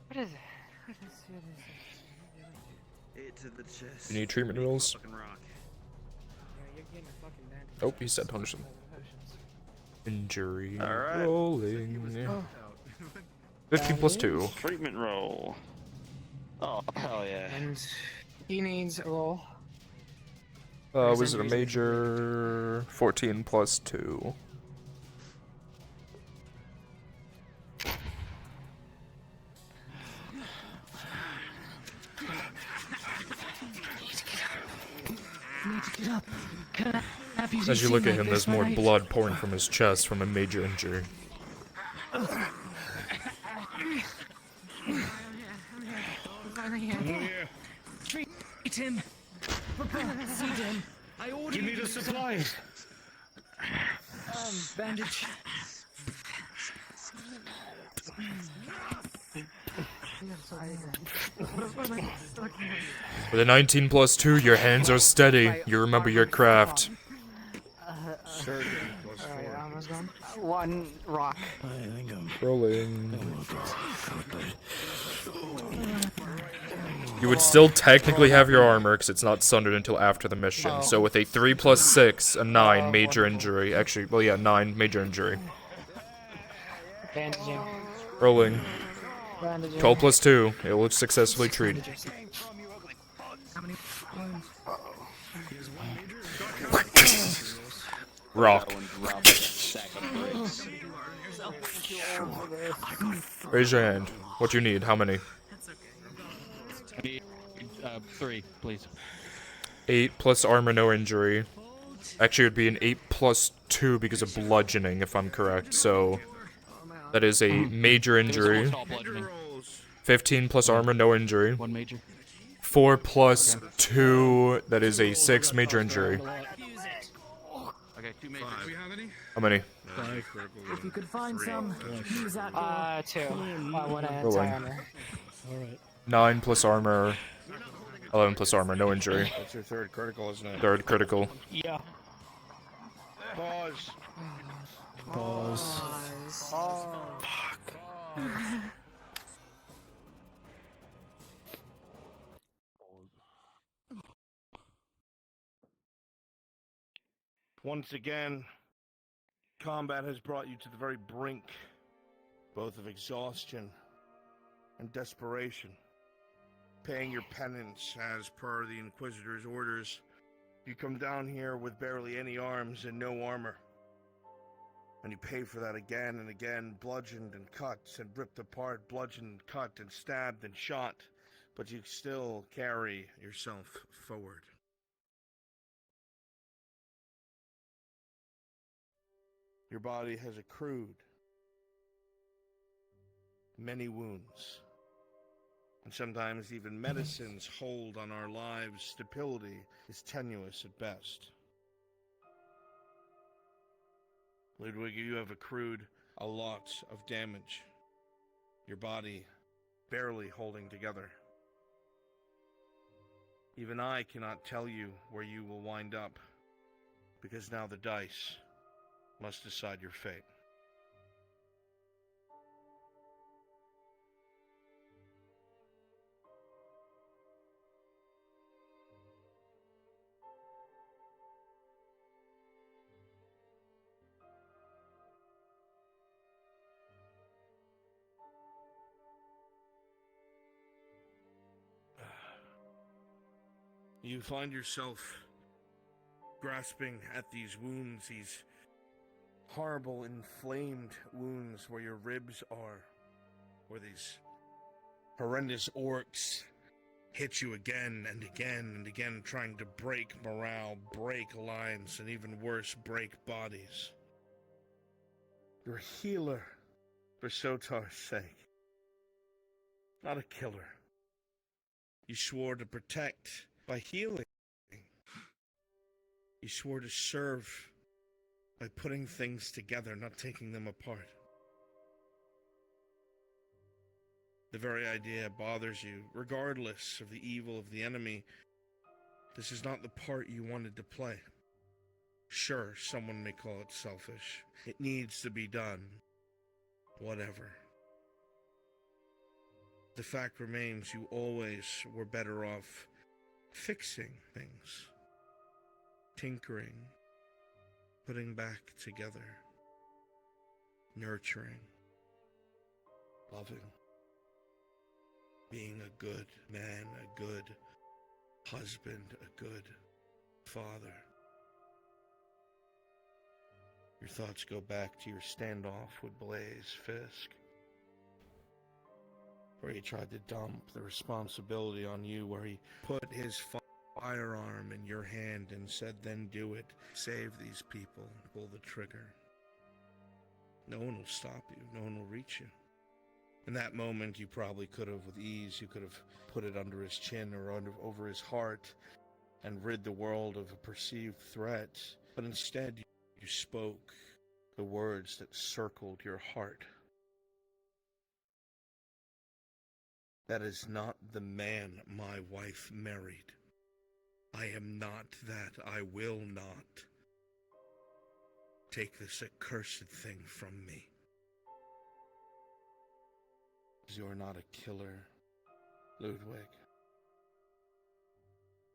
What is it? Hit to the chest. You need treatment rolls? Fucking rock. Oh, he said 100%. Injury. Alright. Rolling. 15 plus 2. Treatment roll. Oh, hell yeah. And he needs a roll. Was it a major? 14 plus 2. Get up. As you look at him, there's more blood pouring from his chest from a major injury. Treat him. Feed him. I ordered. Give me the supplies. Bandage. With a 19 plus 2, your hands are steady. You remember your craft. Alright, almost gone. 1 rock. Rolling. You would still technically have your armor, because it's not sundered until after the mission. So with a 3 plus 6, a 9 major injury. Actually, well yeah, 9 major injury. Bandaging. Rolling. Bandaging. 12 plus 2, it will successfully treat. Rock. Raise your hand. What you need? How many? I need 3, please. 8 plus armor, no injury. Actually, it would be an 8 plus 2 because of bludgeoning, if I'm correct. So that is a major injury. 15 plus armor, no injury. 1 major. 4 plus 2, that is a 6 major injury. Okay, 2 major. Do we have any? How many? If you could find some, use that door. 2. One Rolling. anti-armor. Alright. 9 plus armor. 11 plus armor, no injury. That's your third critical, isn't it? Third critical. Yeah. Pause. Pause. Fuck. Once again, combat has brought you to the very brink, both of exhaustion and desperation. Paying your penance as per the Inquisitor's orders, you come down here with barely any arms and no armor. And you pay for that again and again, bludgeoned and cut and ripped apart, bludgeoned, cut and stabbed and shot, but you still carry yourself forward. Your body has accrued many wounds, and sometimes even medicine's hold on our lives' stability is tenuous at best. Ludwig, you have accrued a lot of damage, your body barely holding together. Even I cannot tell you where you will wind up, because now the dice must decide your fate. You find yourself grasping at these wounds, these horrible inflamed wounds where your ribs are, where these horrendous orcs hit you again and again and again, trying to break morale, break lines, and even worse, break bodies. You're a healer for Sotar's sake, not a killer. You swore to protect by healing. You swore to serve by putting things together, not taking them apart. The very idea bothers you, regardless of the evil of the enemy. This is not the part you wanted to play. Sure, someone may call it selfish. It needs to be done. Whatever. The fact remains you always were better off fixing things, tinkering, putting back together, nurturing, loving, being a good man, a good husband, a good father. Your thoughts go back to your standoff with Blaze Fisk, where he tried to dump the responsibility on you, where he put his firearm in your hand and said, then do it, save these people, pull the trigger. No one will stop you, no one will reach you. In that moment, you probably could have, with ease, you could have put it under his chin or over his heart and rid the world of a perceived threat, but instead you spoke the words that circled your heart. That is not the man my wife married. I am not that. I will not. Take this accursed thing from me. You are not a killer, Ludwig.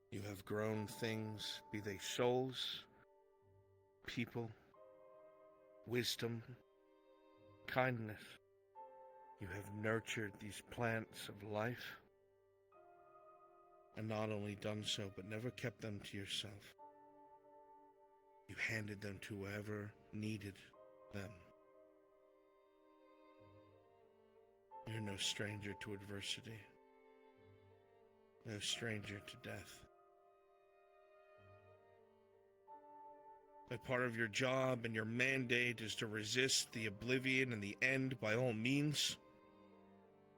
You have grown things, be they souls, people, wisdom, kindness. You have nurtured these plants of life, and not only done so, but never kept them to yourself. You handed them to whoever needed them. You're no stranger to adversity, no stranger to death. But part of your job and your mandate is to resist the oblivion and the end by all means.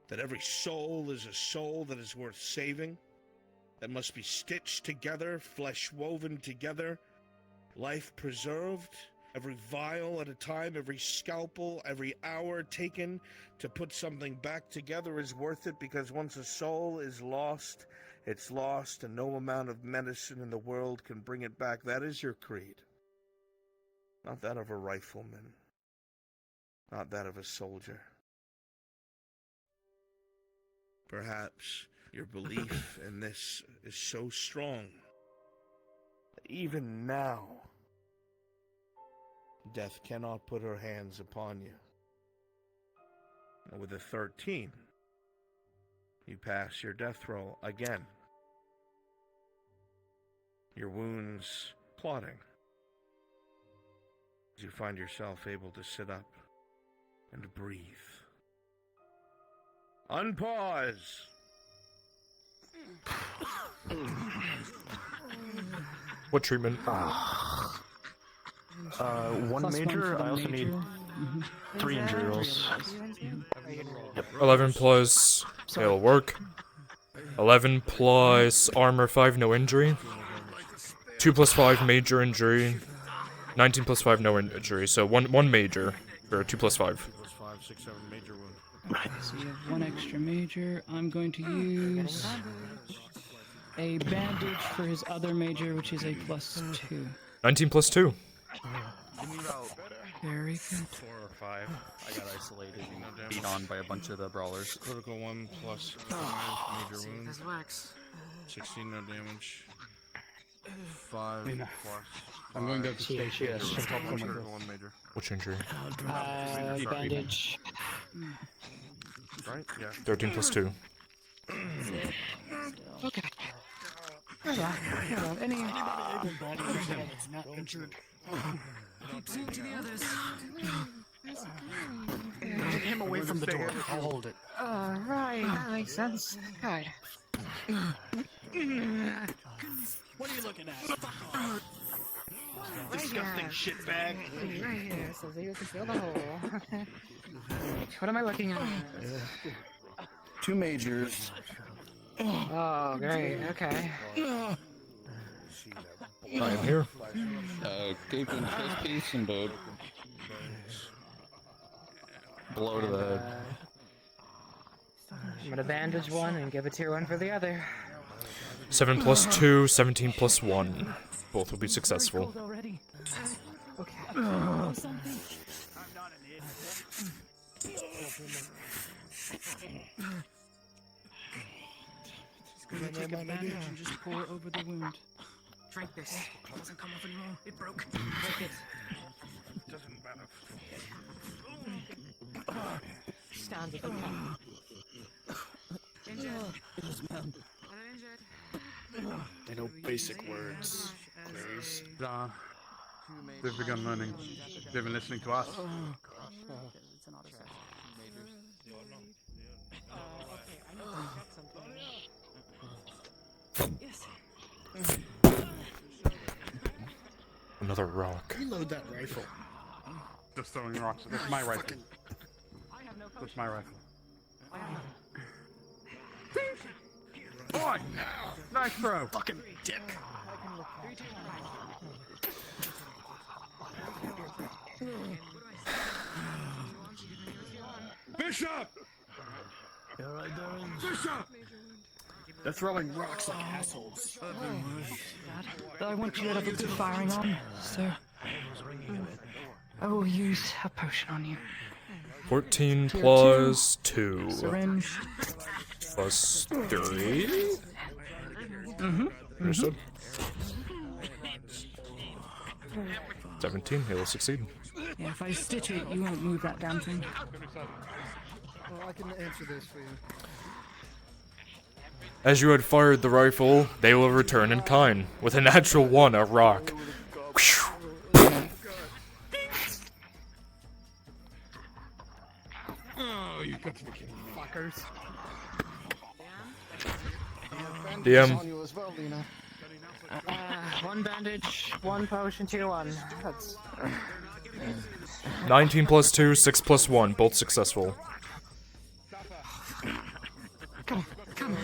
That every soul is a soul that is worth saving. that must be stitched together, flesh woven together, life preserved, every vial at a time, every scalpel, every hour taken to put something back together is worth it, because once a soul is lost, it's lost, and no amount of medicine in the world can bring it back. That is your creed. Not that of a rifleman. Not that of a soldier. Perhaps your belief in this is so strong that even now, death cannot put her hands upon you. And with a 13, you pass your death roll again. Your wounds clotting. You find yourself able to sit up and breathe. Unpause! What treatment? One Plus major. one for the I also major. need 3 injury rolls. Yep. 11 plus. It'll work. 11 plus armor 5, no injury. 2 plus 5, major injury. 19 plus 5, no injury. So one major for 2 plus 5. 2 plus 5, 6, 7 major wound. So you have 1 extra major. I'm going to use a bandage for his other major, which is a +2. 19 plus 2. Very good. 4 or 5. I got isolated and beat on by a bunch of the brawlers. Critical 1 plus 5 major wounds. 16 no damage. 5 plus. I'm going to have to stay here. One major. Which injury? Bandage. Right? Yeah. 13 plus 2. Okay. Hold on. Any that's not injured. Keep to the others. Get him away from the door. I'll hold it. Right, that makes sense. Good. What are you looking at? Disgusting shitbag. Right here, so you can feel the hole. What am I looking at? 2 majors. Oh, great. Okay. I am here. Gaping chest piece and a blow to the head. I'm gonna bandage one and give a tier 1 for the other. 7 plus 2, 17 plus 1. Both will be successful. Okay. Just gonna take a bandage and just pour it over the wound. Drink this. It doesn't come off anymore. It broke. Take it. Doesn't matter. Stand at the top. Injured. Man. Injured. They know basic words. Clarice. They've begun learning. They've been listening to us. It's an auto Another rock. Reload that rifle. Just throwing rocks. That's my rifle. That's my rifle. Boy! Nice throw! Fucking dick. Bishop! You alright, Darren? Bishop! They're throwing rocks like assholes. I want you to have a good firing on, sir. I will use a potion on you. 14 plus 2. Syringe. Plus 3. Mm-hmm. Understood. 17, he'll succeed. Yeah, if I stitch it, you won't move that damn thing. Well, I can answer this for you. As you had fired the rifle, they will return in kind. With a natural 1, a rock. Oh, you got to be kidding me. Fuckers. DM. On you as well, Lena. 1 bandage, 1 potion, tier 1. That's 19 plus 2, 6 plus 1, both successful. Come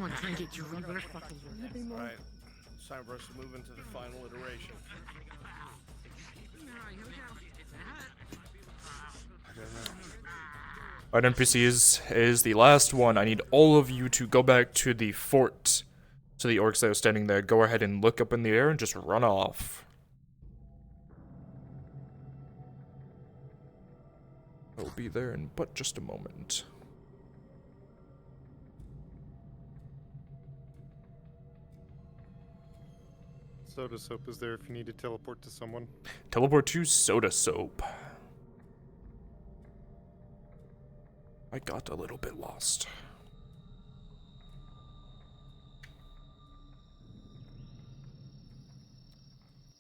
on, try and get you. Right. It's time for us to move into the final iteration. I don't know. Alright, NPCs is the last one. I need all of you to go back to the fort. So the orcs that are standing there, go ahead and look up in the air and just run off. I'll be there in but just a moment. Soda soap is there if you need to teleport to someone. Teleport to soda soap. I got a little bit lost.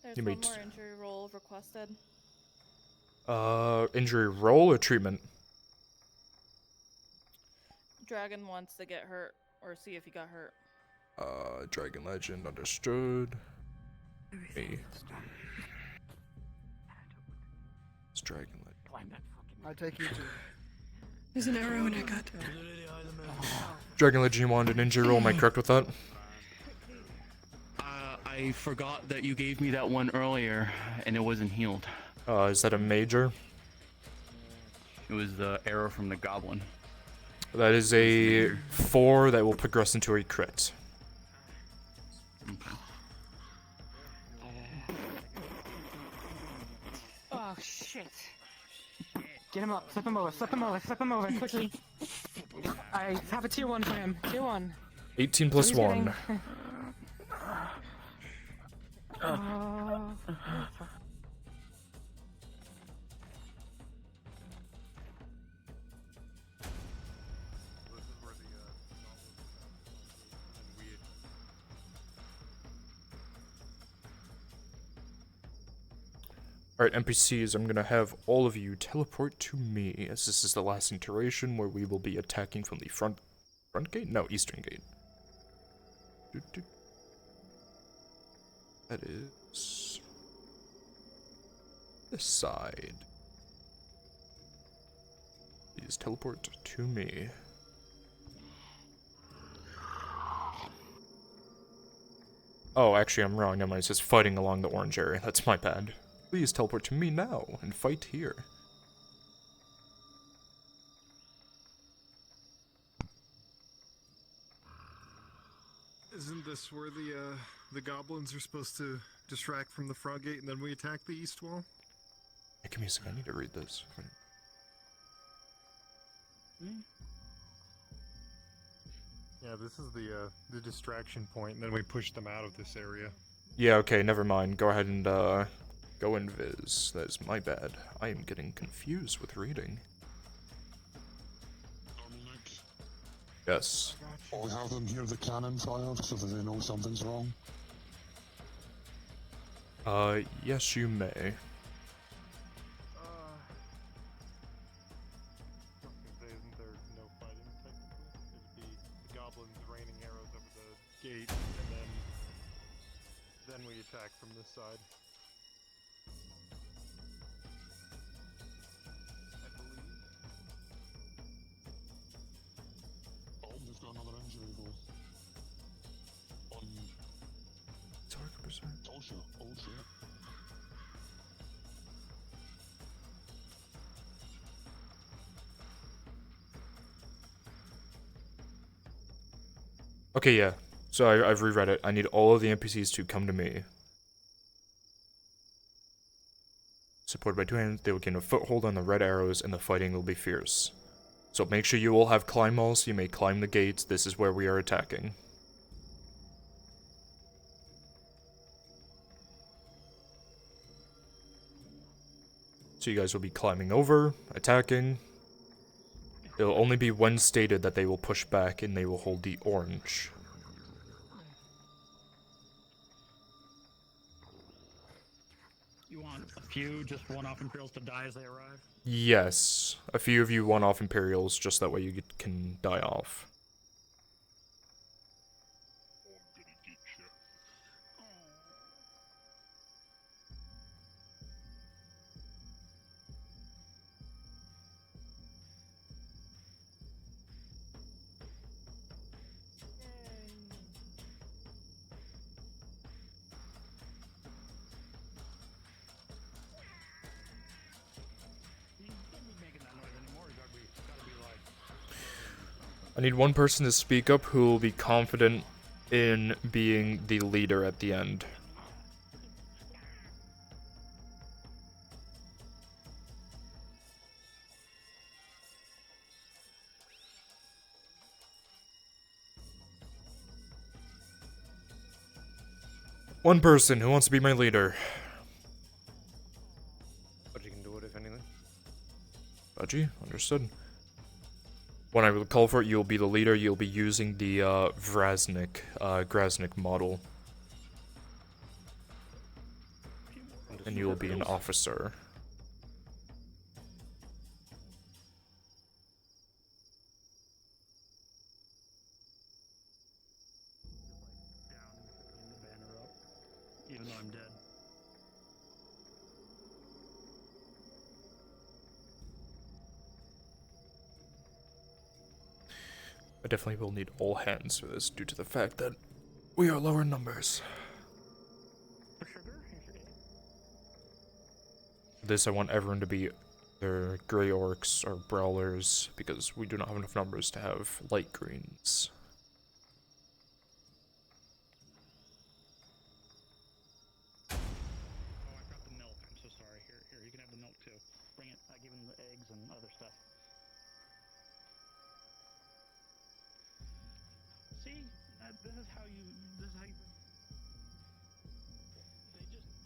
There's You one made more injury roll requested. Injury roll or treatment? Dragon wants to get hurt or see if he got hurt. Dragon Legend, understood. Me. It's Dragon Legend. I take you to. There's an arrow in her gut. Dragon Legend, you wanted an injury roll, am I correct with that? I forgot that you gave me that one earlier, and it wasn't healed. Is that a major? It was the arrow from the goblin. That is a 4 that will progress into a crit. Oh shit. Get him up, flip him over, quickly. I have a tier 1 for him. Tier 1. 18 plus 1. Alright, NPCs, I'm gonna have all of you teleport to me, as this is the last iteration where we will be attacking from the front gate? No, eastern gate. That is this side. Please teleport to me. Oh, actually, I'm wrong. Never mind. It says fighting along the orange area. That's my bad. Please teleport to me now and fight here. Isn't this where the goblins are supposed to distract from the frog gate and then we attack the east wall? Hey, give me a second. I need to read this. Yeah, this is the distraction point, and then we push them out of this area. Yeah, okay, never mind. Go ahead and go and viz. That is my bad. I am getting confused with reading. Yes. I'll have them hear the cannon fired so that they know something's wrong. Yes, you may. Isn't there no fighting technically? It'd be the goblins raining arrows over the gate, and then we attack from this side. I believe. Oh, they've got another injury roll. On Target percent. Tosha. Oh shit. Okay, yeah. So I've reread it. I need all of the NPCs to come to me. Supported by 2 hands, they will gain a foothold on the red arrows, and the fighting will be fierce. So make sure you all have climb walls, so you may climb the gates. This is where we are attacking. So you guys will be climbing over, attacking. It will only be when stated that they will push back and they will hold the orange. You want a few just one-off Imperials to die as they arrive? Yes. A few of you one-off Imperials, just that way you can die off. I need one person to speak up who will be confident in being the leader at the end. One person who wants to be my leader. But you can do it if anything. Budgie, understood. When I will call for it, you'll be the leader. You'll be using the Grasnik model. And you will be an officer. Even though I'm dead. I definitely will need all hands for this due to the fact that we are lower in numbers. This, I want everyone to be either gray orcs or brawlers because we do not have enough numbers to have light greens. So sorry. Here, you can have the milk too. Bring it. I give him the eggs and other stuff. See, this is how you.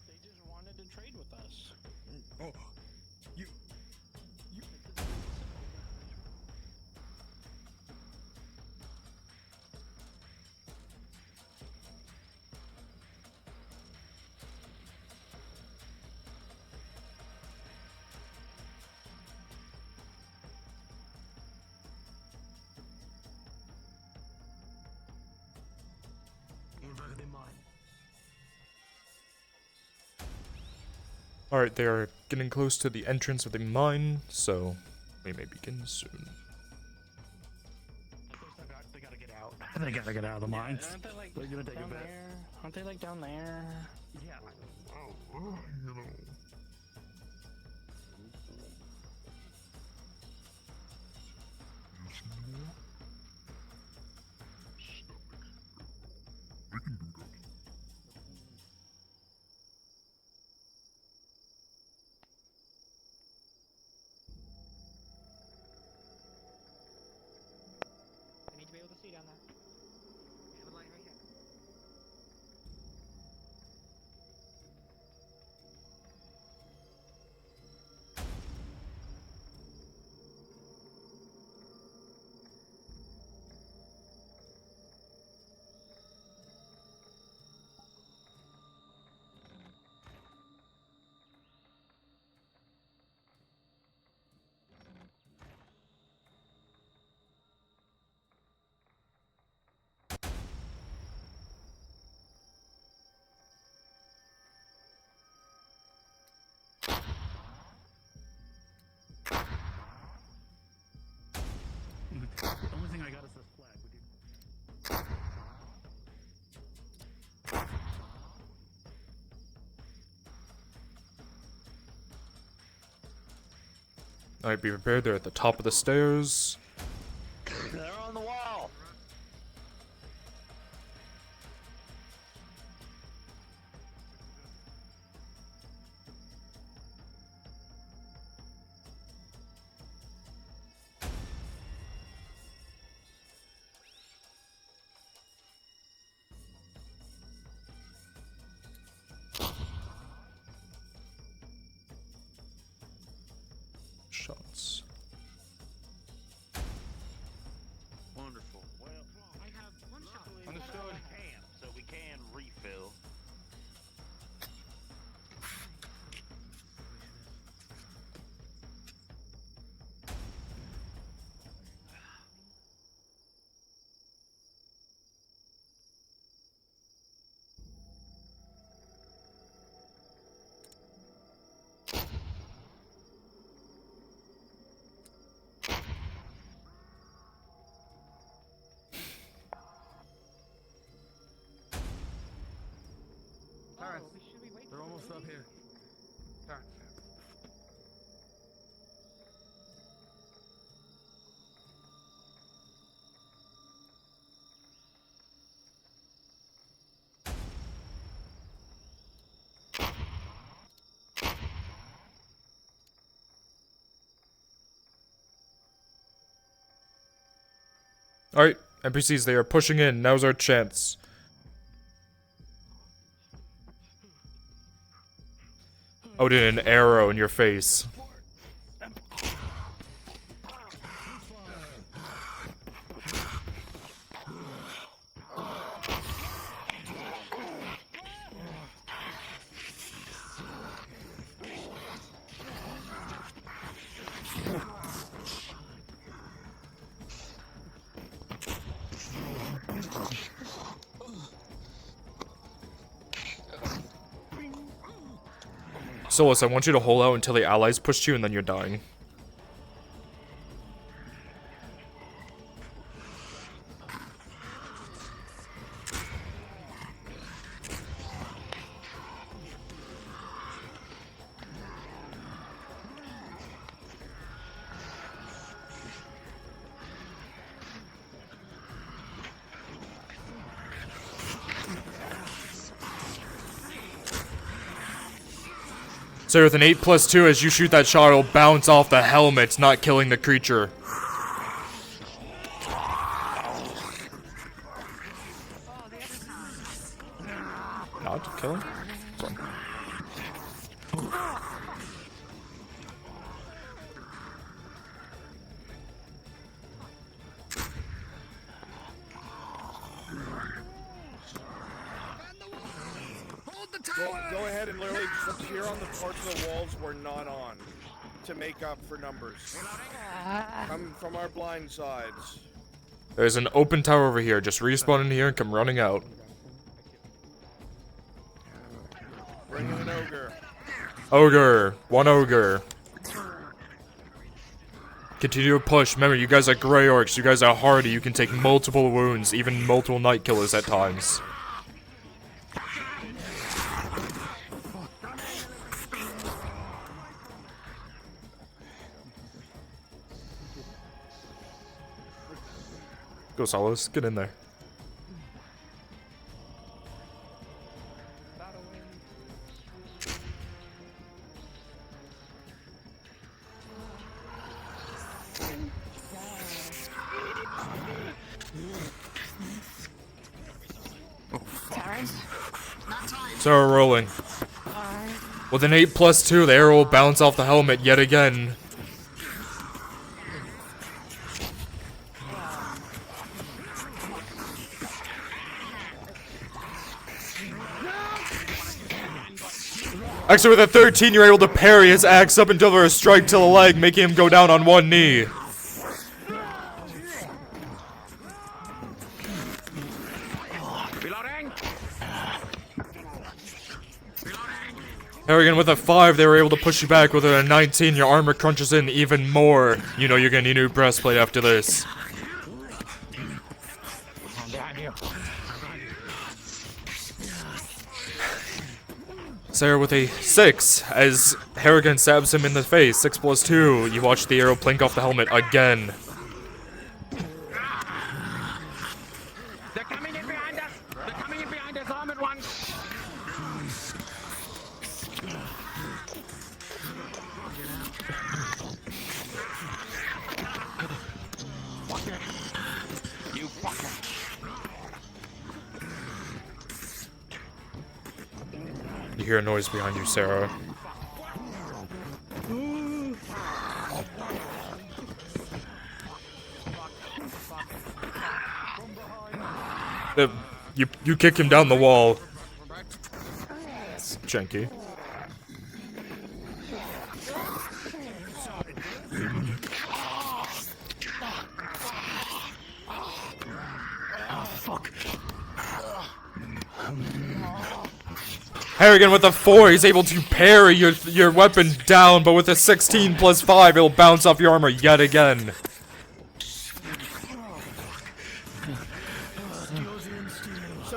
They just wanted to trade with us. Oh, you. Alright, they are getting close to the entrance of the mine, so we may begin soon. They gotta get out. They gotta get out of the mines. Aren't they like They're gonna take a down bit. there? Aren't they like down there? Yeah. You know. We can do that. I need to be able to see down there. We have a light right here. The only thing I got is this flag. Would you? Alright, be prepared. They're at the top of the stairs. They're on the wall. Shots. Wonderful. Well, I have one shot. understood. Camp, so we can refill. They're almost up here. Alright, NPCs, they are pushing in. Now's our chance. Odin, an arrow in your face. Solus, I want you to hold out until the allies pushed you and then you're dying. So with an 8+2, as you shoot that shot, it'll bounce off the helmet, not killing the creature. Not kill him? Fine. Go ahead and literally just appear on the parts of the walls we're not on to make up for numbers. Come from our blind sides. There's an open tower over here. Just respawn in here and come running out. Bring in an ogre. Ogre. One ogre. Continue to push. Remember, you guys are Grey Orcs. You guys are hardy. You can take multiple wounds, even multiple Night Killers at times. Go Solos, get in there. So we're rolling. With an 8+2, the arrow will bounce off the helmet yet again. Actually, with a 13, you're able to parry his axe up and deliver a strike to the leg, making him go down on one knee. Harrigan, with a 5, they were able to push you back. With a 19, your armor crunches in even more. You know you're gonna need a new breastplate after this. Sarah with a 6, as Harrigan stabs him in the face. 6+2, you watch the arrow plink off the helmet again. They're coming in behind us! They're coming in behind us, armored ones! You fucker! You hear a noise behind you, Sarah. You kick him down the wall. It's janky. Harrigan with a 4, he's able to parry your weapon down, but with a 16+5, it'll bounce off your armor yet again. Some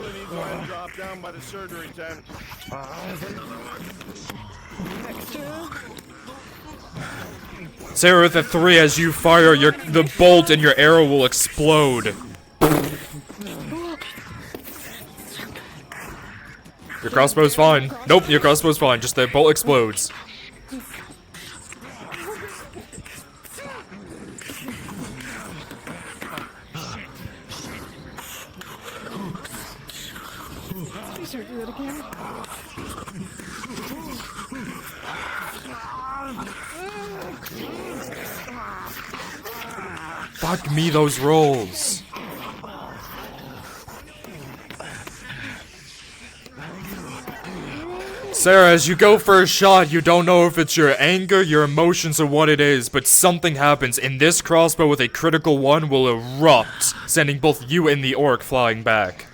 of these are dropped down by the surgery tent. Sarah with a 3, as you fire, the bolt and your arrow will explode. Your crossbow's fine. Nope, your crossbow's fine, just the bolt explodes. Sir, do that again. Fuck me, those rolls. Sarah, as you go for a shot, you don't know if it's your anger, your emotions, or what it is, but something happens, and this crossbow with a critical one will erupt, sending both you and the orc flying back.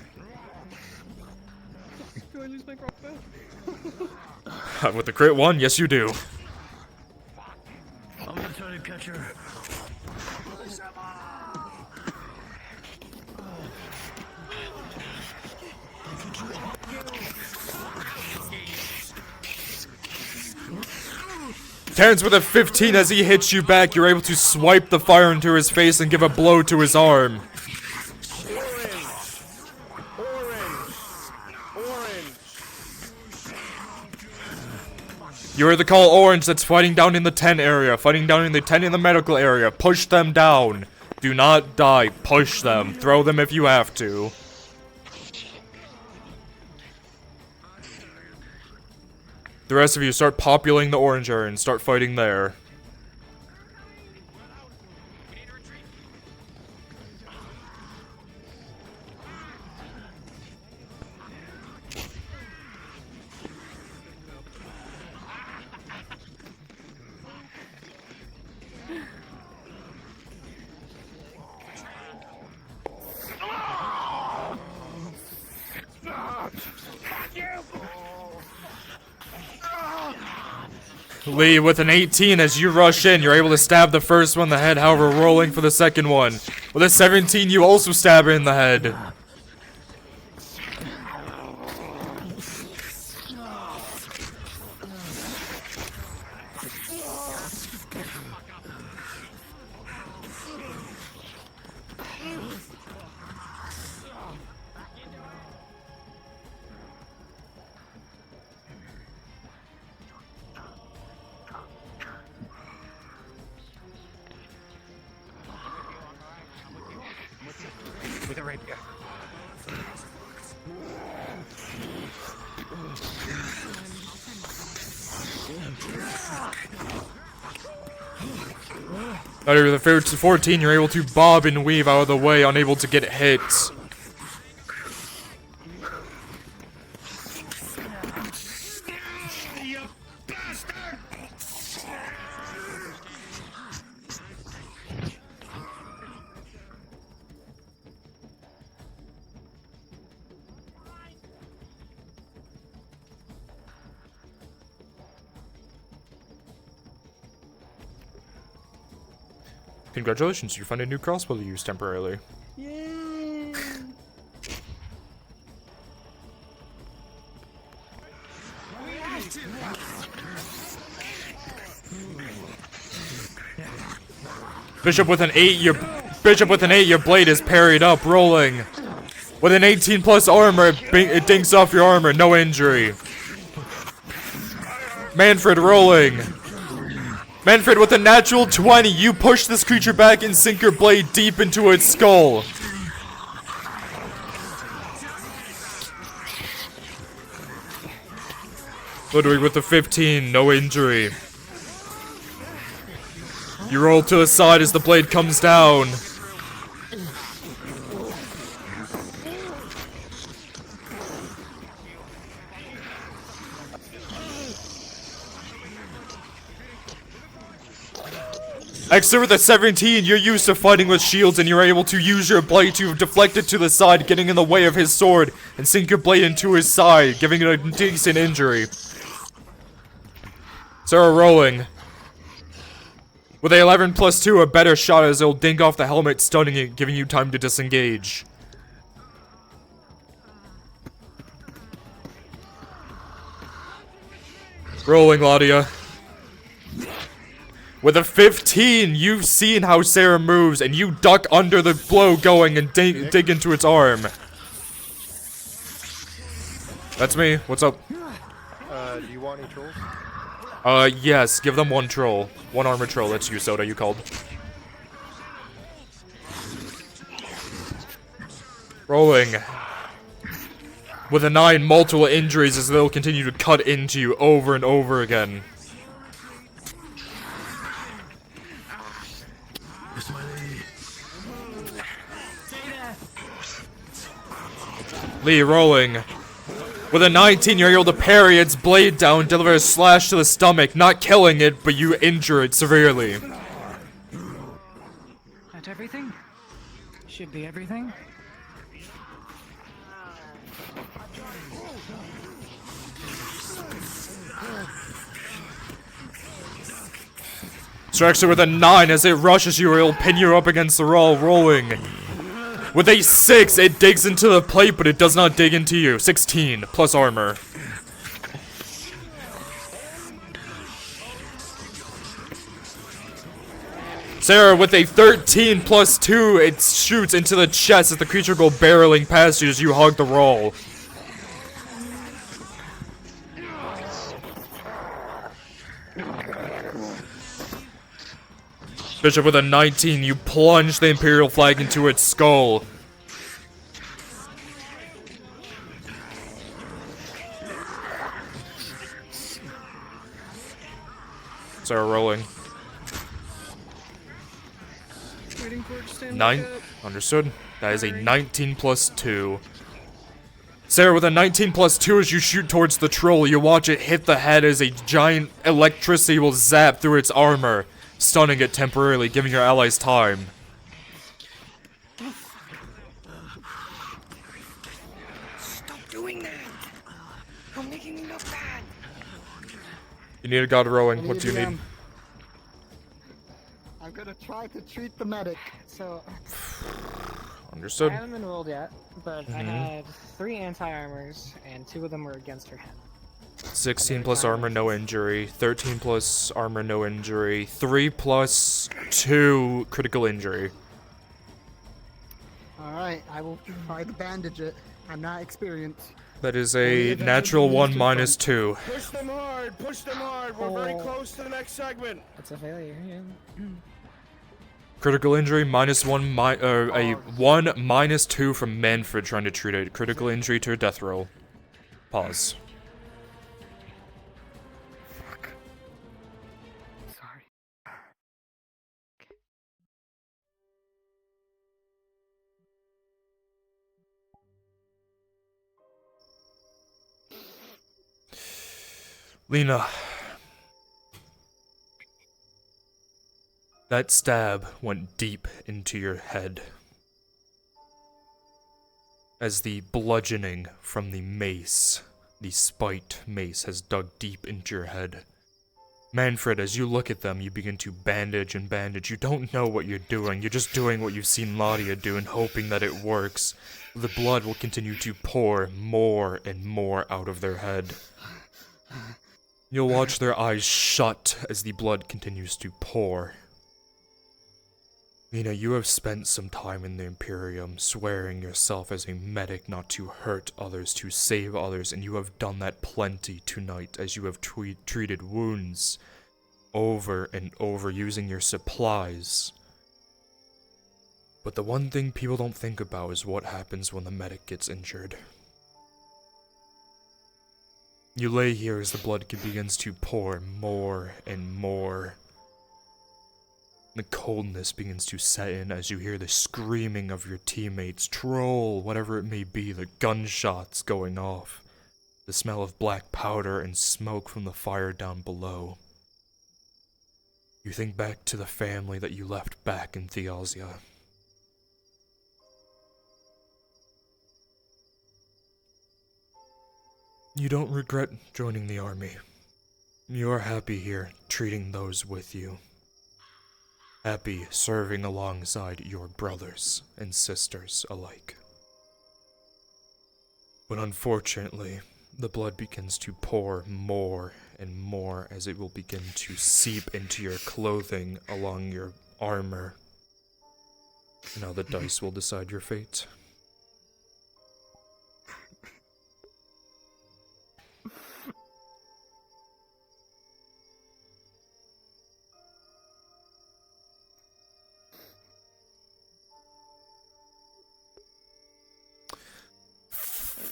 Do I lose my crossbow? With the crit one, yes you do. I'm gonna try to catch her. Terrence with a 15, as he hits you back, you're able to swipe the fire into his face and give a blow to his arm. You hear the call Orange that's fighting down in the tent area, fighting down in the tent in the medical area. Push them down. Do not die. Push them. Throw them if you have to. The rest of you start populating the orange area and start fighting there. Lee, with an 18, as you rush in, you're able to stab the first one in the head, however, rolling for the second one. With a 17, you also stab it in the head. With a rapier. Out of the 14, you're able to bob and weave out of the way, unable to get hit. Congratulations, you found a new crossbow to use temporarily. Yay! Bishop with an 8, your blade is parried up, rolling. With an 18 plus armor, it dinks off your armor, no injury. Manfred rolling. Manfred with a natural 20, you push this creature back and sink your blade deep into its skull. Ludwig with the 15, no injury. You roll to the side as the blade comes down. Exeter with a 17, you're used to fighting with shields and you're able to use your blade to deflect it to the side, getting in the way of his sword, and sink your blade into his side, giving it a decent injury. Sarah rolling. With a 11 plus 2, a better shot as it'll dink off the helmet, stunning it, giving you time to disengage. Rolling, Laudia. With a 15, you've seen how Sarah moves, and you duck under the blow going and dig into its arm. That's me. What's up? Do you want any trolls? Yes. Give them one troll. One armor troll. That's you, Soda, you called. Rolling. With a 9, multiple injuries as they'll continue to cut into you over and over again. Lee rolling. With a 19, you're able to parry its blade down, deliver a slash to the stomach, not killing it, but you injure it severely. That everything? Should be everything. Strikes it with a 9 as it rushes you, it'll pin you up against the wall, rolling. With a 6, it digs into the plate, but it does not dig into you. 16, plus armor. Sarah, with a 13 plus 2, it shoots into the chest as the creature go barreling past you as you hog the roll. Bishop with a 19, you plunge the Imperial flag into its skull. Sarah rolling. Waiting for it to stand 9. back up. Understood. That is a 19 plus 2. Sarah, with a 19 plus 2, as you shoot towards the troll, you watch it hit the head as a giant electricity will zap through its armor, stunning it temporarily, giving your allies time. Stop doing that! You're making me look bad! You need a god rowing. What do you need? I'm gonna try to treat the medic, so... Understood. I haven't been rolled yet, but I had 3 anti-armors, and 2 of them were against her head. 16 plus armor, no injury. 13 plus armor, no injury. 3 plus 2 critical injury. Alright, I will try to bandage it. I'm not experienced. That is a natural 1 minus 2. Push them hard! Push them hard! We're very close to the next segment! That's a failure, yeah. Critical injury, minus 1, a 1 minus 2 from Manfred trying to treat it. Critical injury to a death roll. Pause. Fuck. Sorry. Lena. That stab went deep into your head. As the bludgeoning from the mace, the spiked mace, has dug deep into your head. Manfred, as you look at them, you begin to bandage and bandage. You don't know what you're doing. You're just doing what you've seen Ladia do and hoping that it works. The blood will continue to pour more and more out of their head. You'll watch their eyes shut as the blood continues to pour. Lena, you have spent some time in the Imperium, swearing yourself as a medic not to hurt others, to save others, and you have done that plenty tonight as you have treated wounds over and over using your supplies. But the one thing people don't think about is what happens when the medic gets injured. You lay here as the blood begins to pour more and more. The coldness begins to set in as you hear the screaming of your teammates, troll, whatever it may be, the gunshots going off, the smell of black powder and smoke from the fire down below. You think back to the family that you left back in Theosia. You don't regret joining the army. You are happy here, treating those with you. Happy serving alongside your brothers and sisters alike. But unfortunately, the blood begins to pour more and more as it will begin to seep into your clothing along your armor. Now the dice will decide your fate.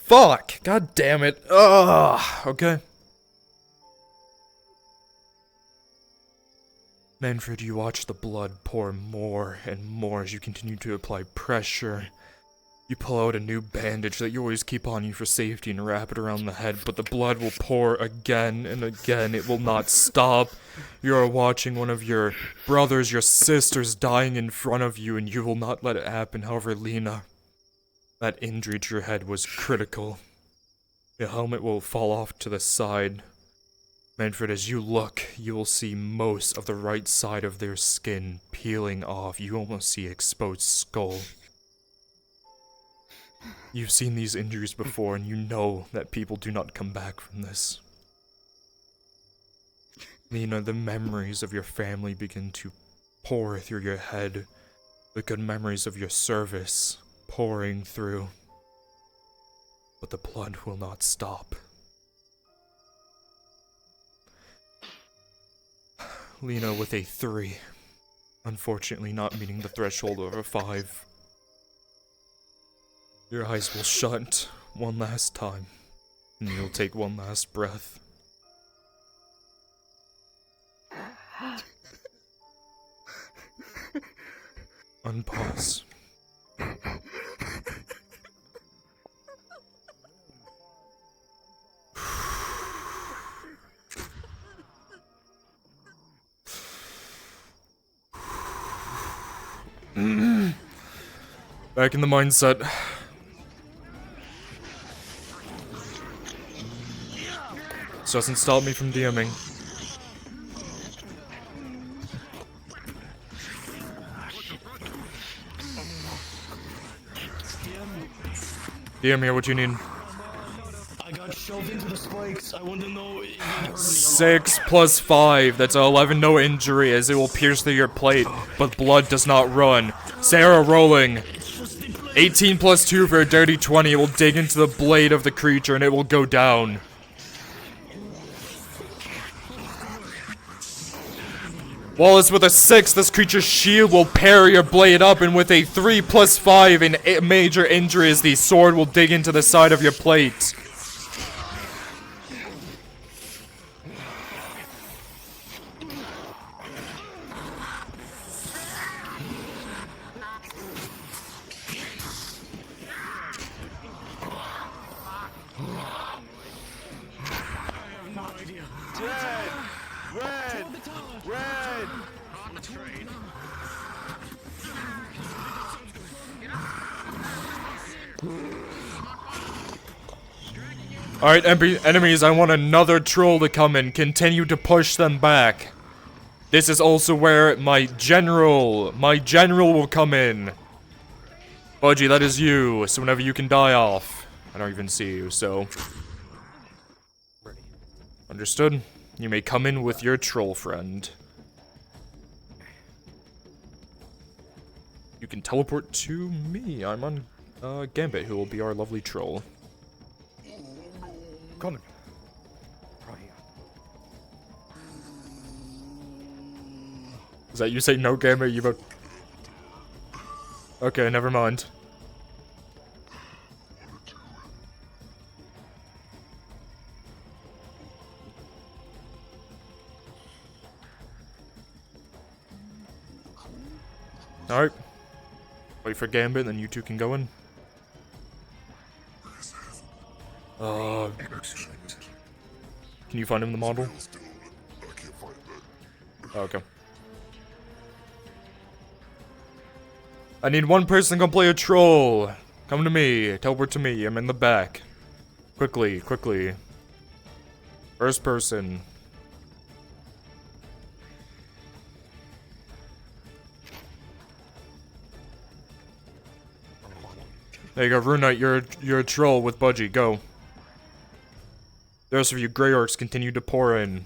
Fuck! God damn it. Ugh. Okay. Manfred, you watch the blood pour more and more as you continue to apply pressure. You pull out a new bandage that you always keep on you for safety and wrap it around the head, but the blood will pour again and again. It will not stop. You are watching one of your brothers, your sisters dying in front of you, and you will not let it happen. However, Lena, that injury to your head was critical. The helmet will fall off to the side. Manfred, as you look, you will see most of the right side of their skin peeling off. You almost see exposed skull. You've seen these injuries before, and you know that people do not come back from this. Lena, the memories of your family begin to pour through your head. The good memories of your service pouring through. But the blood will not stop. Lena with a 3. Unfortunately not meeting the threshold of a 5. Your eyes will shut one last time, and you'll take one last breath. Unpause. Back in the mindset. This doesn't stop me from DMing. DM here, what you need? I got shoved into the spikes. I want to know if it hurt me a lot. 6 plus 5. That's 11, no injury, as it will pierce through your plate, but blood does not run. Sarah rolling. 18 plus 2 for a dirty 20. It will dig into the blade of the creature and it will go down. Wallace with a 6, this creature's shield will parry your blade up, and with a 3 plus 5 in major injuries, the sword will dig into the side of your plate. Alright, enemies, I want another troll to come in. Continue to push them back. This is also where my general will come in. Budgie, that is you, so whenever you can die off. I don't even see you, so. Understood? You may come in with your troll friend. You can teleport to me. I'm on Gambit, who will be our lovely troll. Coming. Right here. Is that you say no, Gambit? You vote. Okay, never mind. Alright. Wait for Gambit, then you two can go in. Can you find him in the model? Oh, okay. I need one person to come play a troll. Come to me. Teleport to me. I'm in the back. Quickly, quickly. First person. There you go, Rune Knight, you're a troll with Budgie, go. The rest of you Grey Orcs continue to pour in.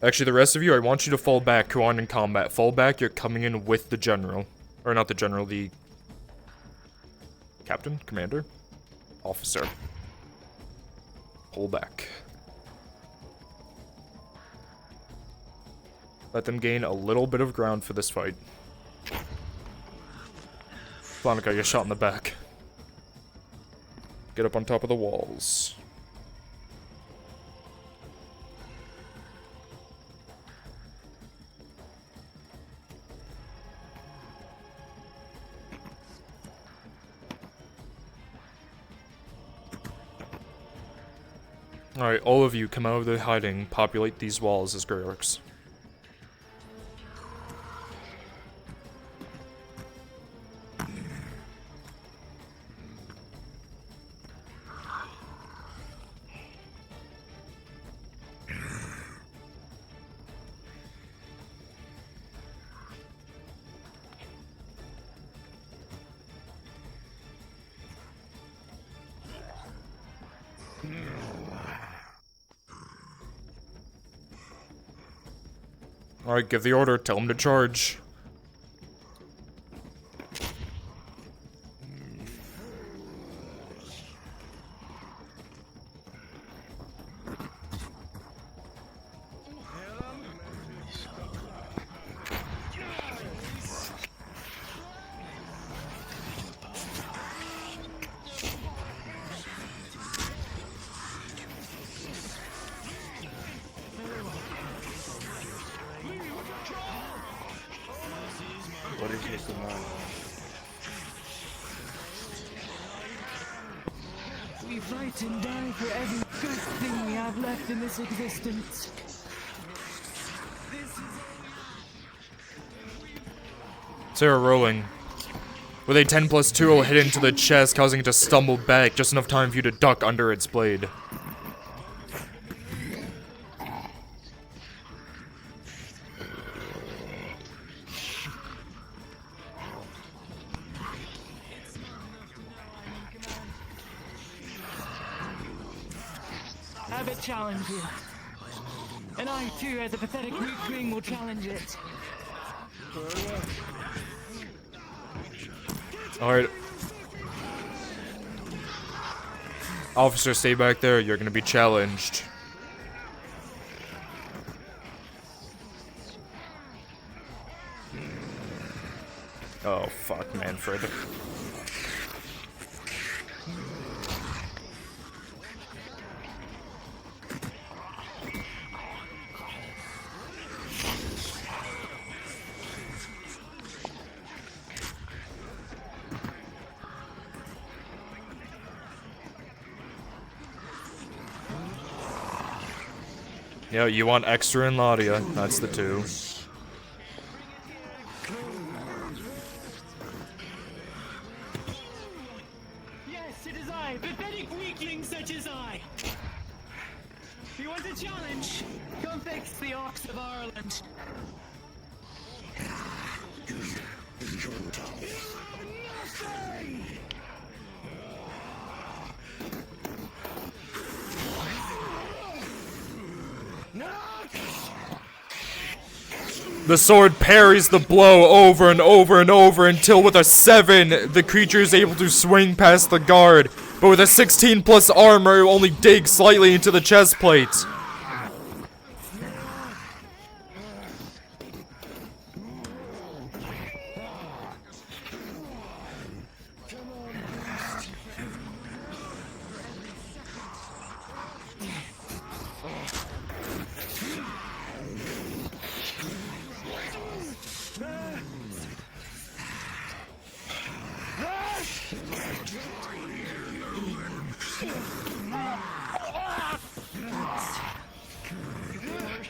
Actually, the rest of you, I want you to fall back who aren't in combat. Fall back, you're coming in with the general. Or not the general, the... Captain? Commander? Officer. Pull back. Let them gain a little bit of ground for this fight. Flonica, you're shot in the back. Get up on top of the walls. Alright, all of you come out of the hiding, populate these walls as Greyarchs. Alright, give the order. Tell him to charge. What is your command? We fight and die for every good thing we have left in this existence. Sarah rolling. With a 10+2 will hit into the chest, causing it to stumble back, just enough time for you to duck under its blade. Have it challenge you. And I too, as a pathetic weakling, will challenge it. Alright. Officer, stay back there. You're gonna be challenged. Oh, fuck, Manfred. Yeah, you want Extra and Ladia. That's the two. Yes, it is I, pathetic weakling such as I. You want a challenge? Come fix the Orcs of Ireland. The sword parries the blow over and over and over until with a 7, the creature is able to swing past the guard. But with a 16+ armor, it only digs slightly into the chest plate.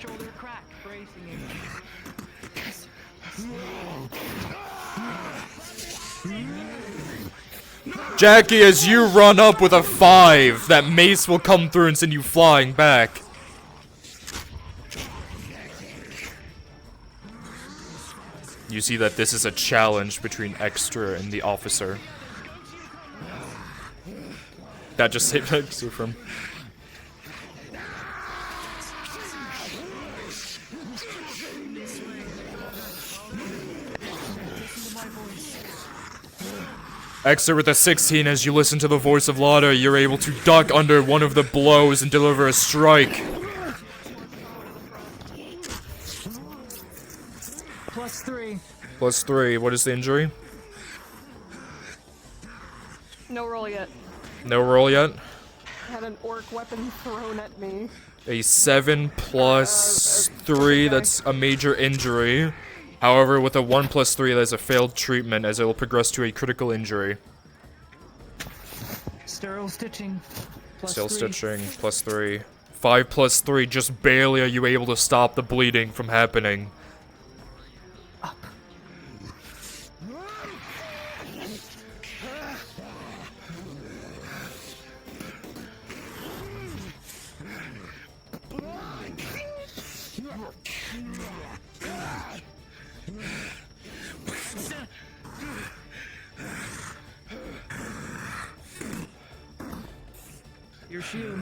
Shoulder crack, bracing it. Jackie, as you run up with a 5, that mace will come through and send you flying back. You see that this is a challenge between Extra and the officer. That just saved Extra from... Extra with a 16, as you listen to the voice of Lada, you're able to duck under one of the blows and deliver a strike. +3. +3, what is the injury? No roll yet. No roll yet? I had an orc weapon thrown at me. A 7 plus 3, that's a major injury. However, with a 1 plus 3, that's a failed treatment, as it will progress to a critical injury. Sterile stitching. Still stitching, plus 3. 5 plus 3, just barely are you able to stop the bleeding from happening. Your shield.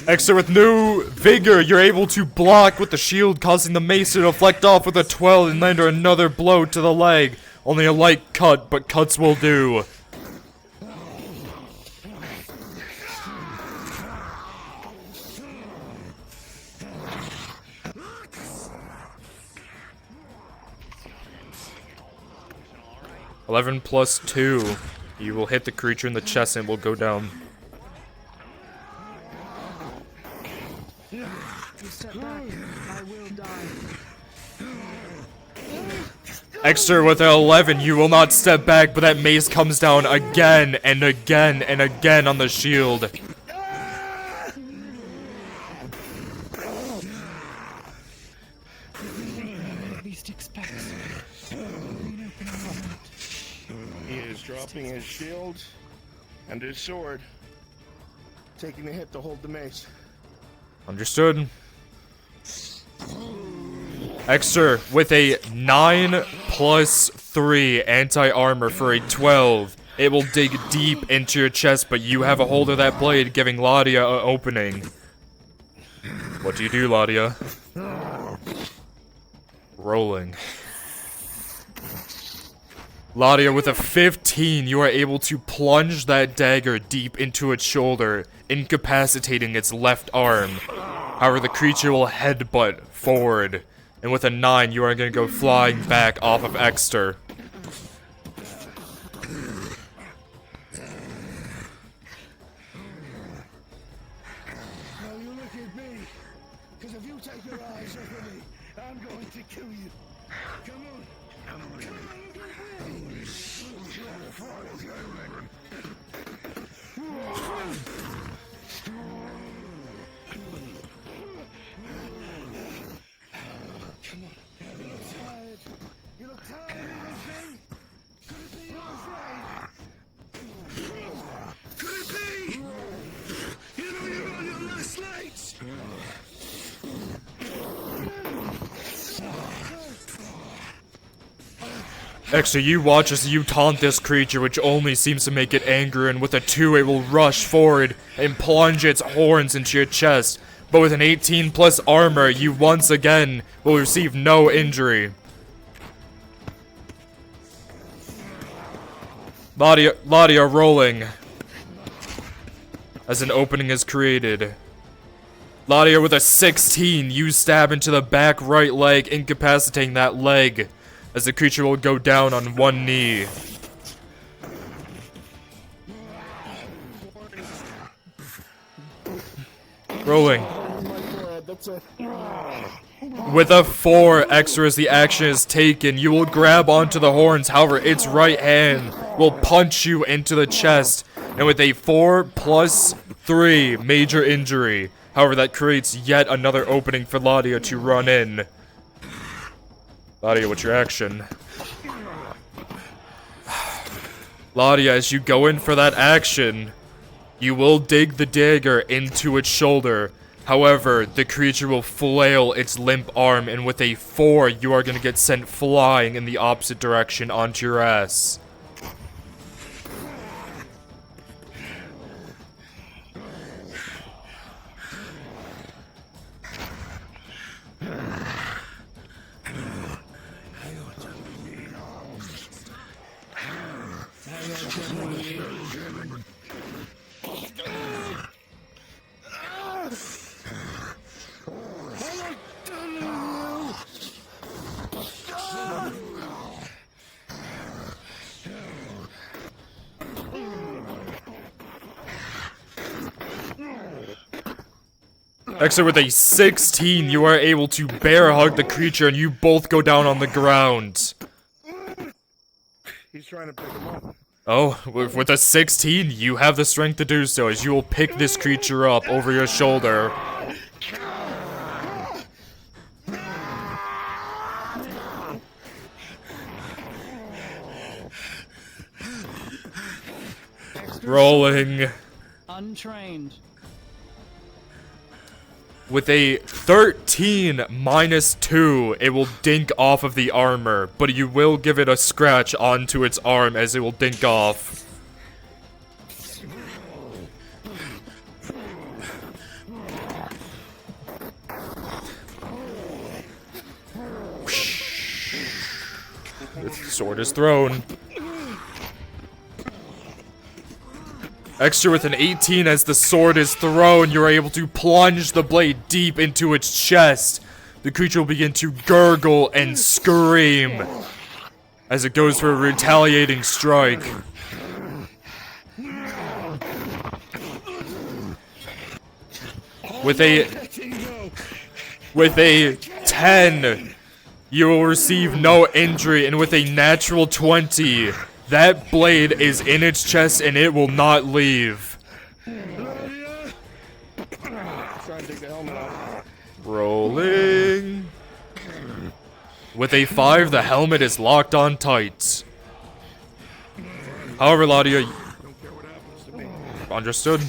Extra with new vigor, you're able to block with the shield, causing the mace to deflect off with a 12 and land another blow to the leg. Only a light cut, but cuts will do. +2. You will hit the creature in the chest and it will go down. Extra with an 11, you will not step back, but that mace comes down again and again and again on the shield. Least expect. He is dropping his shield and his sword, taking the hit to hold the mace. Understood. Extra with a 9 plus 3 anti-armor for a 12. It will dig deep into your chest, but you have a hold of that blade, giving Ladia an opening. What do you do, Ladia? Rolling. Ladia, with a 15, you are able to plunge that dagger deep into its shoulder, incapacitating its left arm. However, the creature will headbutt forward. And with a 9, you are going to go flying back off of Exter. Now you look at me, because if you take your eyes off of me, I'm going to kill you. Come on. Come on. You look tired, little thing. Could it be you're afraid? Could it be? You know you're on your last legs. Extra, you watch as you taunt this creature, which only seems to make it angrier, and with a 2, it will rush forward and plunge its horns into your chest. But with an 18 plus armor, you once again will receive no injury. Ladia rolling. As an opening is created. Ladia with a 16, you stab into the back right leg, incapacitating that leg. As the creature will go down on one knee. Rolling. With a 4, Extra, as the action is taken, you will grab onto the horns, however, its right hand will punch you into the chest. And with a 4 plus 3 major injury, however, that creates yet another opening for Ladia to run in. Ladia, what's your action? Ladia, as you go in for that action, you will dig the dagger into its shoulder. However, the creature will flail its limp arm, and with a 4, you are going to get sent flying in the opposite direction onto your ass. Extra with a 16, you are able to bear hug the creature and you both go down on the ground. He's trying to pick him up. Oh, with a 16, you have the strength to do so as you will pick this creature up over your shoulder. Rolling. Untrained. With a 13 minus 2, it will dink off of the armor, but you will give it a scratch onto its arm as it will dink off. The sword is thrown. Extra with an 18 as the sword is thrown, you are able to plunge the blade deep into its chest. The creature will begin to gurgle and scream as it goes for a retaliating strike. With a 10, you will receive no injury, and with a natural 20, that blade is in its chest and it will not leave. Rolling. With a 5, the helmet is locked on tight. However, Ladia... Understood.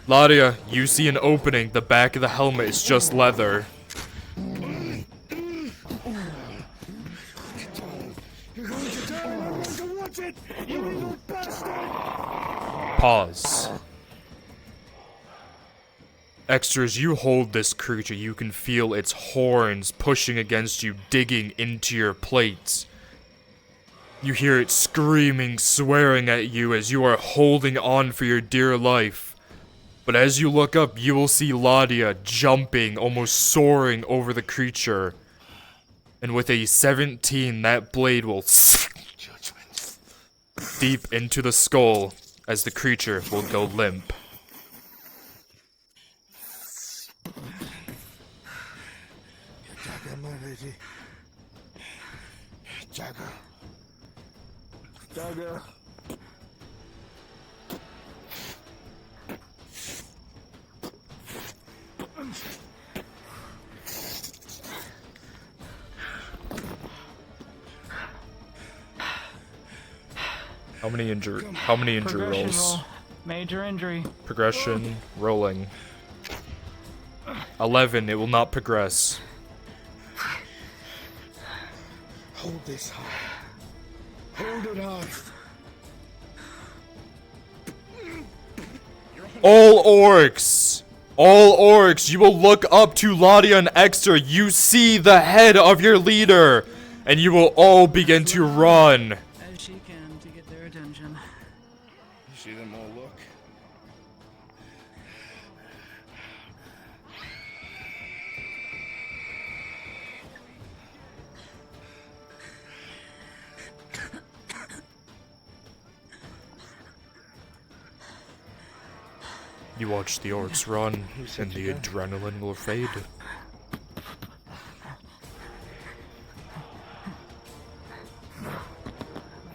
Ladia, you see an opening. The back of the helmet is just leather. Pause. Extras, you hold this creature. You can feel its horns pushing against you, digging into your plates. You hear it screaming, swearing at you as you are holding on for your dear life. But as you look up, you will see Ladia jumping, almost soaring over the creature. And with a 17, that blade will deep into the skull as the creature will go limp. Jagger, my lady. Jagger. Jagger. How many injury rolls? Roll. Major injury. Progression, rolling. 11, it will not progress. Hold this high. Hold it high. All orcs! All orcs, you will look up to Ladia and Exter. You see the head of your leader, and you will all begin to run. As she can to get their attention. You see them all look. You watch the orcs run, and the adrenaline will fade.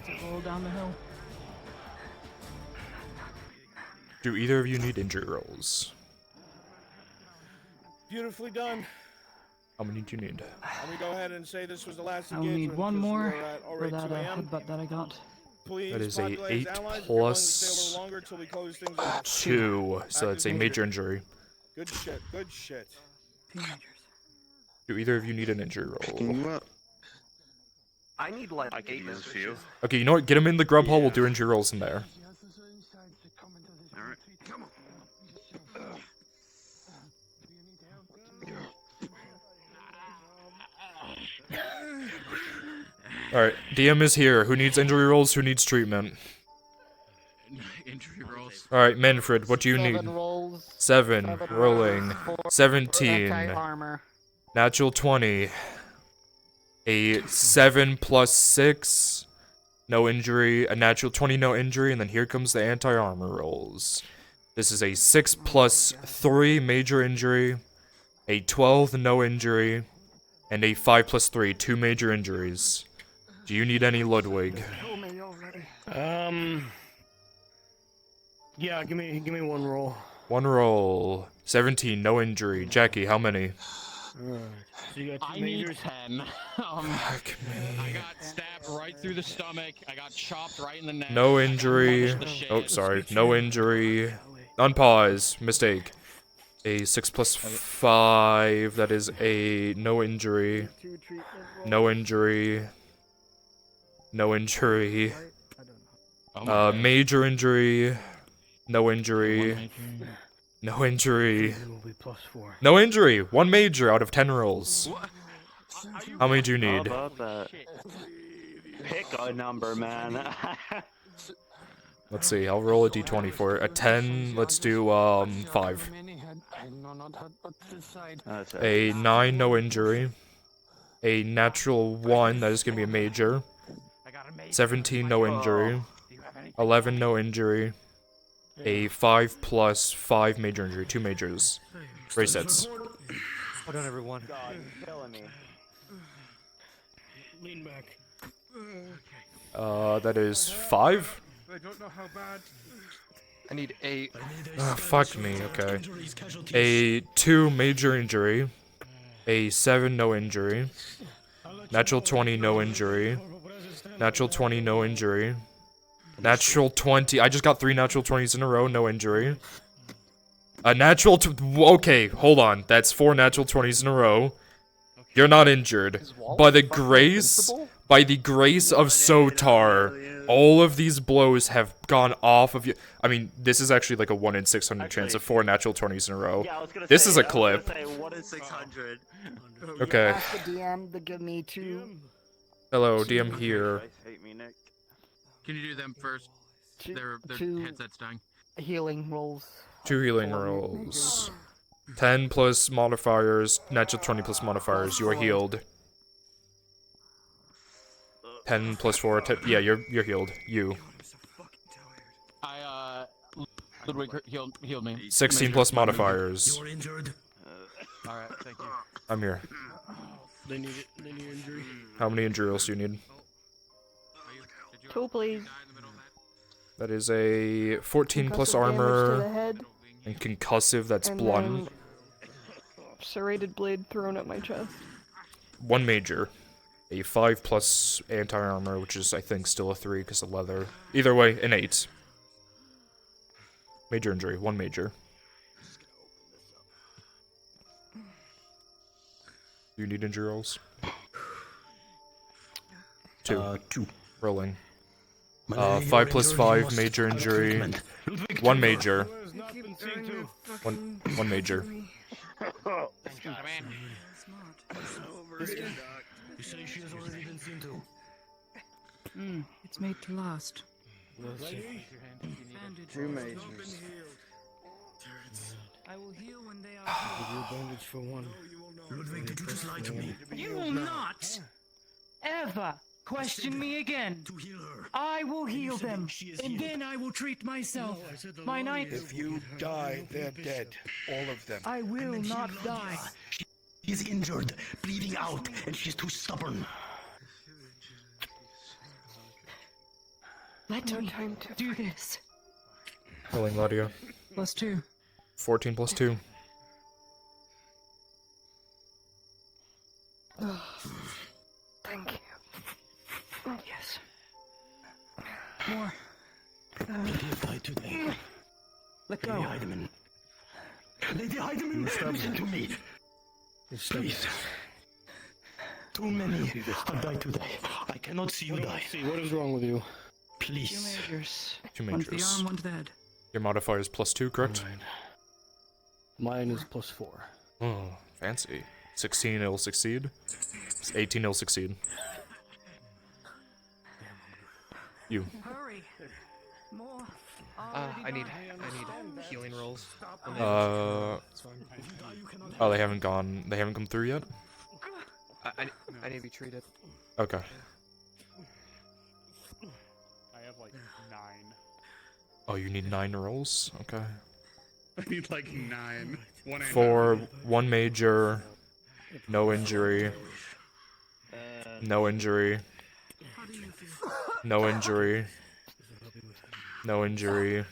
Let's roll down the hill. Do either of you need injury rolls? Beautifully done. How many do you need? Let me go ahead and say this was the last I'll engagement. need one because more we're at for already that 2 a.m. headbutt that I got. Please, That is a populate 8 allies. If you're willing to stay a plus little longer till we close things up. 2, so that's a major injury. Good shit, good shit. Do either of you need an injury roll? I need like 8 minutes for you. Okay, you know what? Get him in the grub hole, we'll do injury rolls in there. Alright. Come on. Alright, DM is here. Who needs injury rolls? Who needs treatment? Injury rolls. Alright, Manfred, what do you need? 7 rolls. 7, rolling. 17. Armor. Natural 20. A 7 plus 6. No injury. A natural 20, no injury. And then here comes the anti-armor rolls. This is a 6 plus 3 major injury, a 12 no injury, and a 5 plus 3 2 major injuries. Do you need any Ludwig? Yeah, give me one roll. One roll. 17 no injury. Jackie, how many? So you got I need 10. I got stabbed right through the stomach. I got chopped right in the neck. No I got injury. punched in the shit. Oh, sorry. No injury. Unpause. Mistake. A 6 plus 5. That is a no injury. No injury. No injury. Major injury. No injury. No injury. No injury. 1 major out of 10 rolls. How many do you need? How about that? Pick a number, man. Let's see. I'll roll a d20 for it. A 10. Let's do 5. A 9. No injury. A natural 1. That is gonna be a major. 17. No injury. 11. No injury. A 5 plus 5 major injury. 2 majors. Resets. Hold on, everyone. God, you're killing me. Lean back. That is 5? I don't know how bad. I need 8. Fuck me, okay. A 2 major injury. A 7 no injury. Natural 20 no injury. Natural 20 no injury. Natural 20. I just got 3 natural 20s in a row, no injury. A natural okay, hold on. That's 4 natural 20s in a row. You're not injured. By the grace of Sotar, all of these blows have gone off of you. I mean, this is actually like a 1 in 600 chance of 4 natural 20s in a row. Yeah, I was gonna This say, is a I was clip. gonna say 1 in 600. Okay. Ask the DM to give me 2. Hello, DM here. Hate me, Nick. Can you do them first? Their two headset's dying. healing rolls. 2 healing rolls. 10 plus modifiers, natural 20 plus modifiers, you are healed. 10 plus 4, yeah, you're healed. You. Ludwig healed me. 16 plus modifiers. You're injured. Alright, thank you. I'm here. They need it. They need injury. How many injury rolls do you need? 2, please. That is a 14 plus Concussive damage to the armor. head. And concussive, that's And blunt. then serrated blade thrown at my chest. 1 major. A 5 plus anti-armor, which is, I think, still a 3 because of leather. Either way, an 8. Major injury, 1 major. You need injury rolls? 2. 2. Rolling. Malaria, 5 plus you're 5, injured, major you must injury. treatment. 1 major. 1 major. You say she has already been seen to. It's made to last. Ready? 2 majors. I will heal when they are Give you a bandage for 1. Ludwig, did you just lie to me? You will not ever question me again. To heal her. I will heal them, and then I will treat myself. My knight. If you die, they're dead. All of them. I will not die. She's injured, bleeding out, and she's too stubborn. Let me do this. Rolling Laudia. +2. 14 plus 2. Thank you. Yes. More. Lady have died today. Let go. Lady Heidemann. Lady Heidemann, listen to me. Please. Too many have died today. I cannot see you die. See, what is wrong with you? 2 Please. majors. 2 One's the majors. arm, one's the head. Your modifier is +2, correct? Mine is +4. Oh, fancy. 16, it'll succeed. 18, it'll succeed. You. Hurry. More. I need healing rolls. Oh, they haven't gone. They haven't come through yet? I need to be treated. Okay. I have like 9. Oh, you need 9 rolls? Okay. I need like 9. 1 and 4, 1 major, no injury, no injury, no injury, no injury,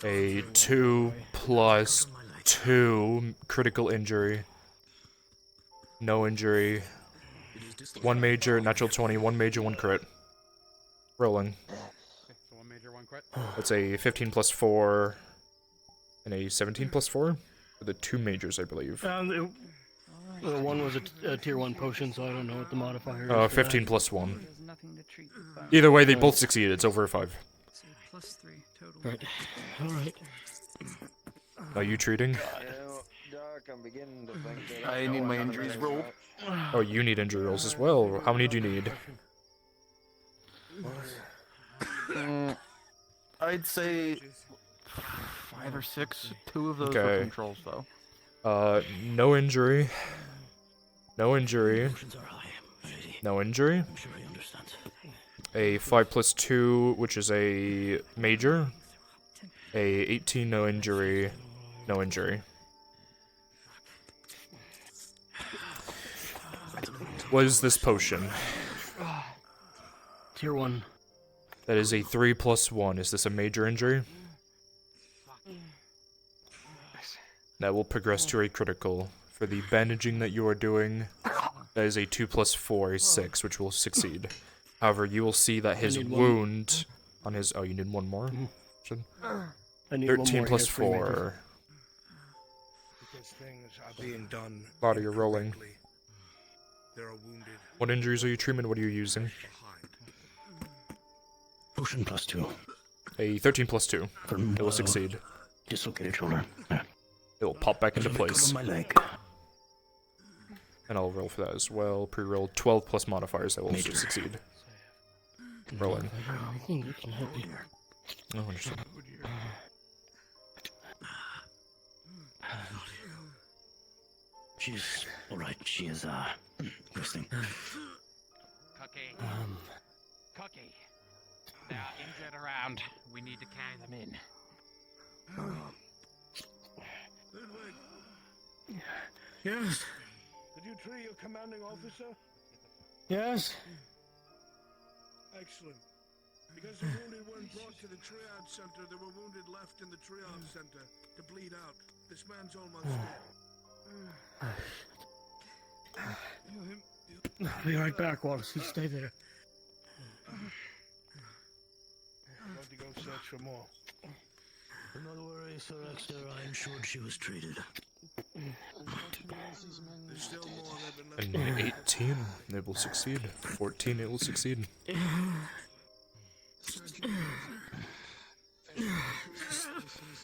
a 2 plus 2 critical injury, no injury, 1 major, natural 20, 1 major, 1 crit. Rolling. So 1 major, 1 crit. That's a 15 plus 4 and a 17 plus 4 for the 2 majors, I believe. One was a tier 1 potion, so I don't know what the modifier is. 15 plus 1. Either way, they both succeed. It's over 5. So plus 3 total. Right. Alright. Are you treating? I need my injuries rolled. Oh, you need injury rolls as well. How many do you need? I'd say 5 or 6. 2 of those are controls, though. No injury. No injury. No injury. A 5 plus 2, which is a major. A 18, no injury. No injury. What is this potion? Tier 1. That is a 3 plus 1. Is this a major injury? That will progress to a critical. For the bandaging that you are doing, that is a 2 plus 4, a 6, which will succeed. However, you will see that his wound on his... Oh, you need 1 more? 13 plus 4. Because things are being done. Body, you're rolling. There are wounded. What injuries are you treating? What are you using? Potion plus 2. A 13 plus 2. It will succeed. Dislocated shoulder. It will pop back into place. My leg. And I'll roll for that as well. Pre-roll 12 plus modifiers that will succeed. Rolling. Oh, understood. She's alright. She is, resting. Cookie. Cookie. They are injured around. We need to carry them in. Yes. Did you treat your commanding officer? Yes. Excellent. Because the wounded weren't brought to the triage center, there were wounded left in the triage center to bleed out. This man's almost dead. I'll be right back, Wallace. You stay there. I'm going to go search for more. Do not worry, Sir Exeter. I am sure she was treated. There's still more And 18, it will succeed. 14, it will succeed. Are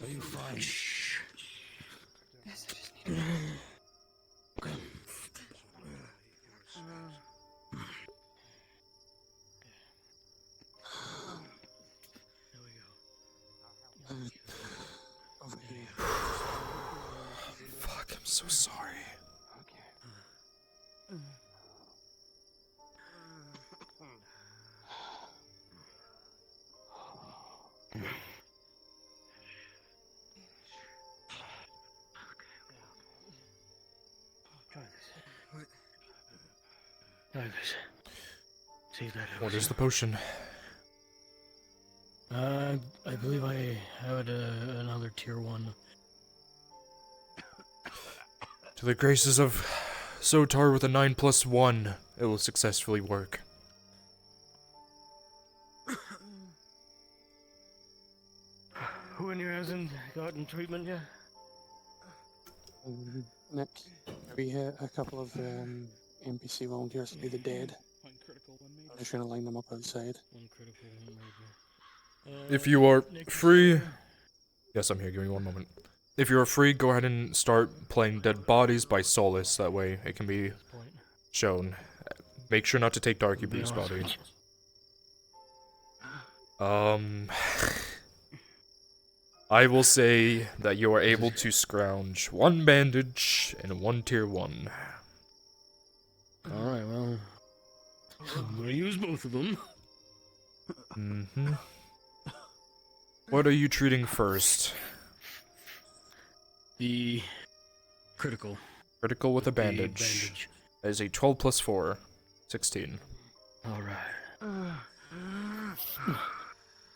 you fine? Shh. Yes, I just need to... Okay. Fuck, I'm so sorry. Try this. See if that helps. What is the potion? I believe I had another tier 1. To the graces of Sotar with a 9 plus 1, it will successfully work. Who in here hasn't gotten treatment yet? Nick, we hit a couple of NPC volunteers to be the dead. I'm just trying to line them up outside. If you are free... Yes, I'm here, give me 1 moment. If you are free, go ahead and start playing Dead Bodies by Solace, that way it can be shown. Make sure not to take Darky Bree's body. I will say that you are able to scrounge 1 bandage and 1 tier 1. Alright, well... I'm gonna use both of them. Mm-hmm. What are you treating first? The critical. Critical with a The bandage. That is a 12 plus 4. 16. Alright.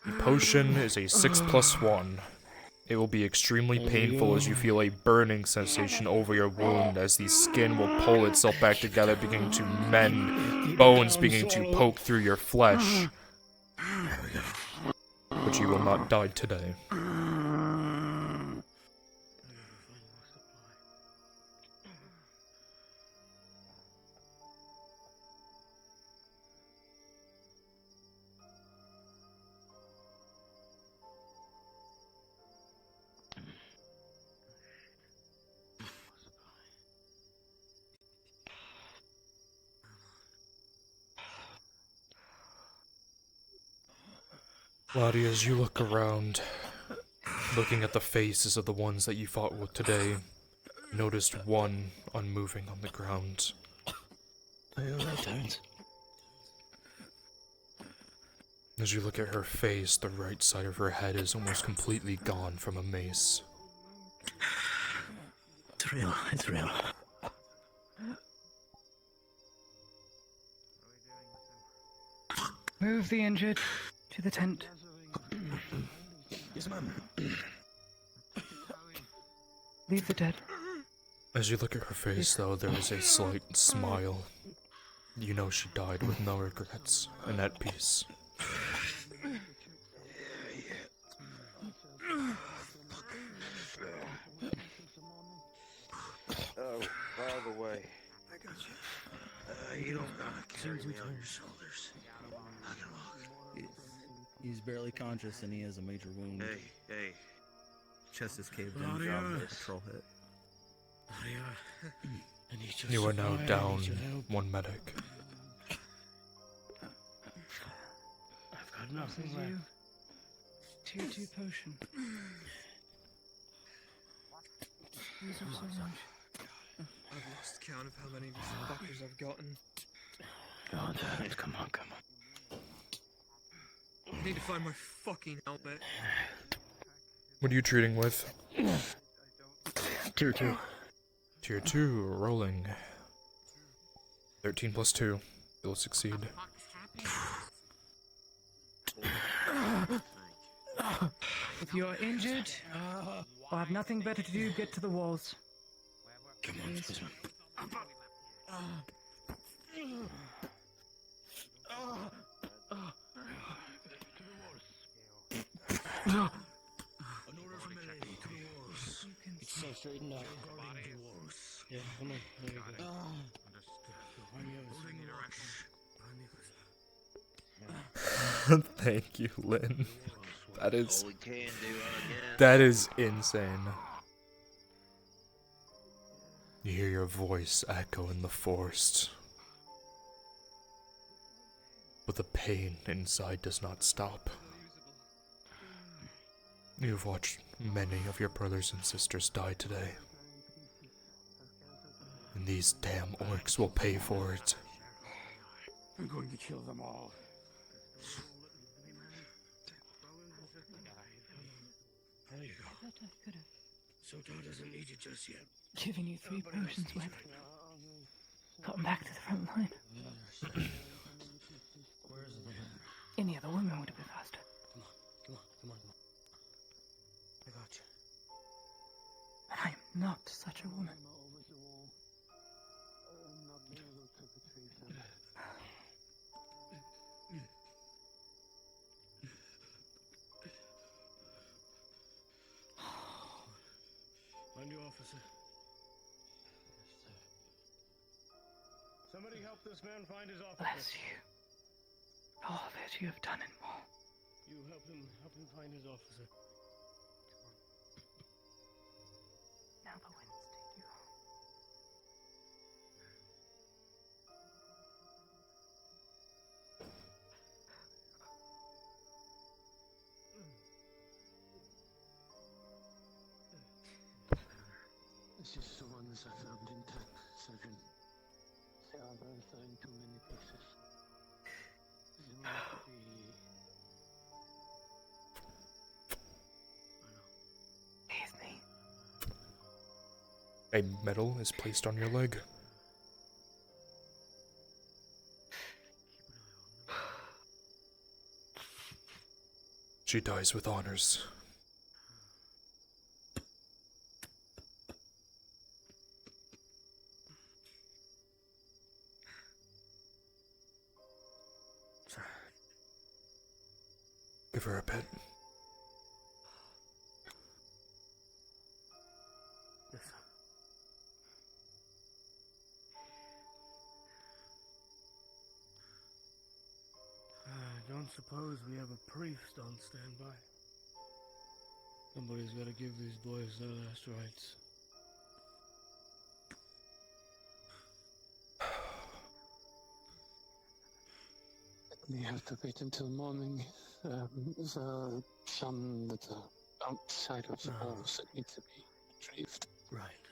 The potion is a 6 plus 1. It will be extremely painful as you feel a burning sensation over your wound as the skin will pull itself back together, beginning to mend, bones beginning to poke through your flesh. But you will not die today. Lottie, as you look around, looking at the faces of the ones that you fought with today, you noticed one unmoving on the ground. As you look at her face, the right side of her head is almost completely gone from a mace. It's real. It's real. Move the injured to the tent. Yes, ma'am. Leave the dead. As you look at her face, though, there is a slight smile. You know she died with no regrets, and at peace. Oh, by the way, I got you. You don't gotta carry me on your shoulders. I can walk. He's barely conscious and he has a major wound. Hey. Chest is caved in from the patrol hit. You are now down one medic. I've got nothing left. Tier 2 potion. Thank you so much. I've lost count of how many of these fuckers I've gotten. God, come on. I need to find my fucking helmet. What are you treating with? Tier 2. Tier 2, rolling. 13 plus 2. You'll succeed. If you are injured, or have nothing better to do, get to the walls. Come on, this one. An order from Eddie to the walls. It's so straightened out. Guarding the walls. Yeah, come on. There you go. Thank you, Lynn. That is... All we can do again. That is insane. You hear your voice echo in the forest. But the pain inside does not stop. You've watched many of your brothers and sisters die today. And these damn orcs will pay for it. I'm going to kill them all. There you go. Sotar doesn't need you just yet. Giving you 3 potions with. Got him back to the front line. Where's the man? Any other woman would have been faster. Come on. I got you. And I am not such a woman. Find your officer. Somebody help this man find his officer. Bless you. All that you have done and more. You help him find his officer. Now the winds take you home. This is the ones I found intact, Sergeant. They are both in too many pieces. They will have to be... He's me. A medal is placed on your leg. She dies with honors. Give her a bit. I don't suppose we have a priest on standby. Somebody's got to give these boys their last rites. We have to wait until morning. There's some that are outside of the walls that need to be retrieved. Right.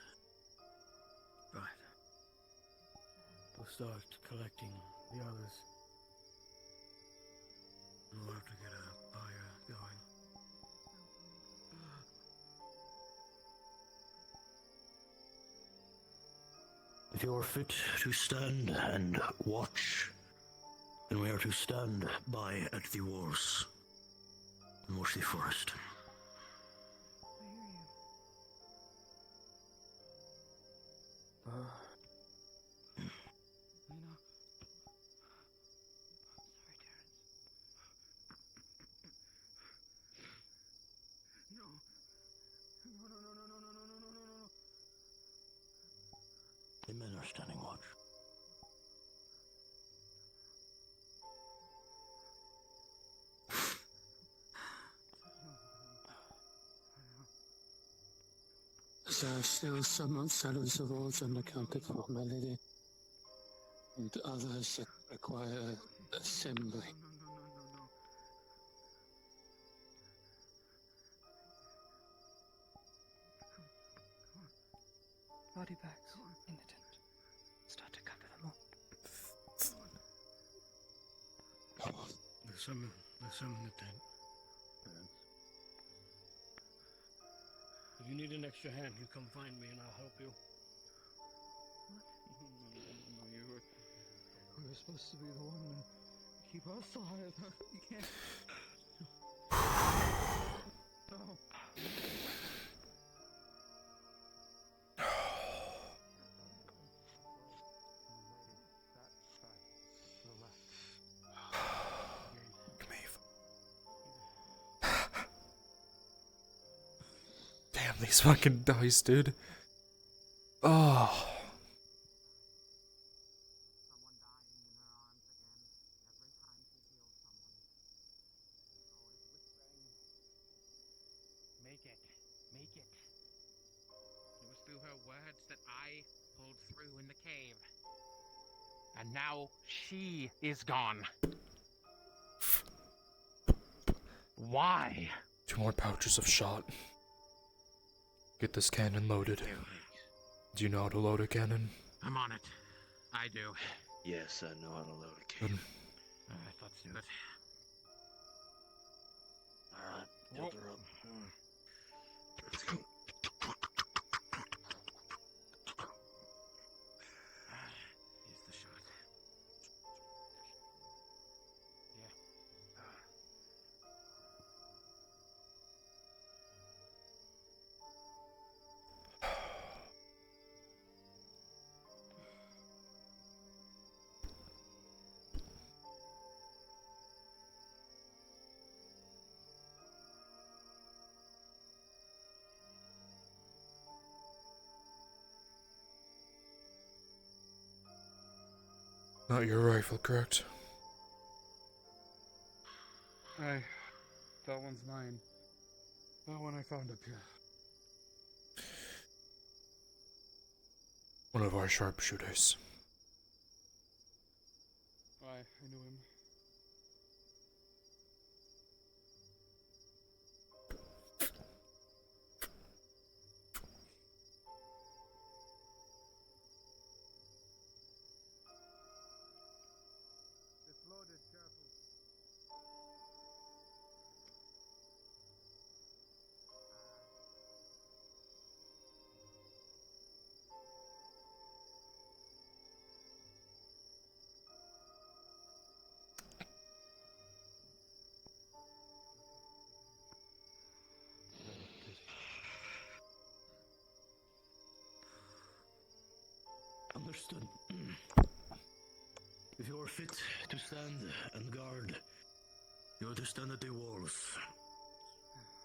We'll start collecting the others. We'll have to get a fire going. If you're fit to stand and watch, then we are to stand by at the wars and watch the forest. The men are standing watch. There are still some outside of the walls unaccounted for, my lady. And others that require assembly. Body bags in the tent. Start to cover them all. There's some in the tent. If you need an extra hand, you come find me and I'll help you. You were supposed to be the one to keep us alive. You can't. No. Damn these fucking dice, dude. Oh. Make it. It was through her words that I pulled through in the cave. And now she is gone. Why? 2 more pouches of shot. Get this cannon loaded. Do you know how to load a cannon? I'm on it. I do. Yes, I know how to load a cannon. Alright, let's do it. Alright, build her up. Let's go. Here's the shot. Yeah. Not your rifle, correct? That one's mine. That one I found up here. One of our sharpshooters. I knew him. It's loaded, careful. Understood. If you are fit to stand and guard, you are to stand at the walls.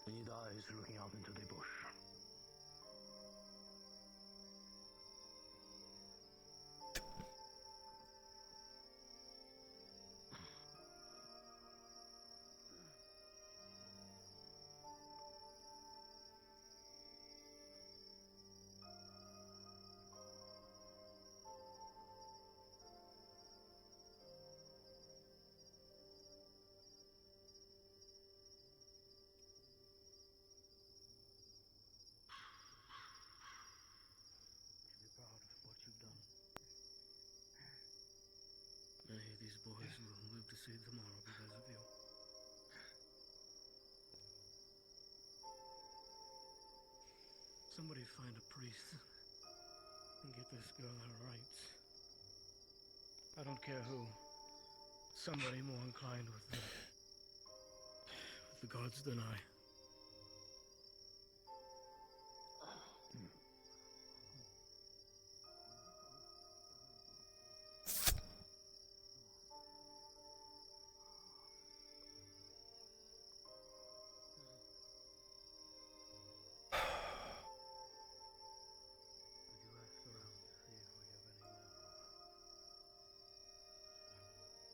We need eyes looking out into the bush. Many of these boys will live to see tomorrow because of you. Somebody find a priest and get this girl her rights. I don't care who. Somebody more inclined with the gods than I.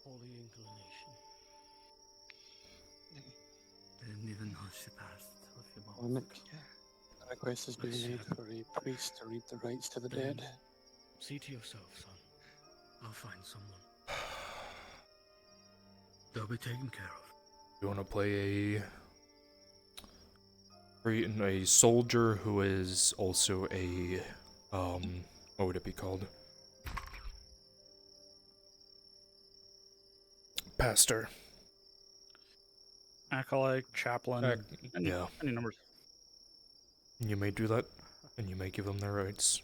Holy inclination. Didn't even know she passed a few Well, months Nick, a request has been made for a priest to read the rites to the dead. See to yourself, son. I'll find someone. They'll be taken care of. You want to play a soldier who is also a what would it be called? Pastor. Acolyte, chaplain, yeah. Any numbers. You may do that, and you may give them their rights.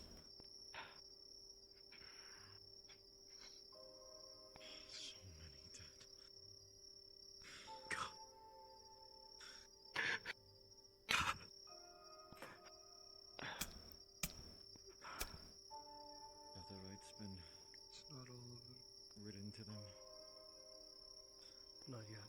Have the rights been written to them? Not yet.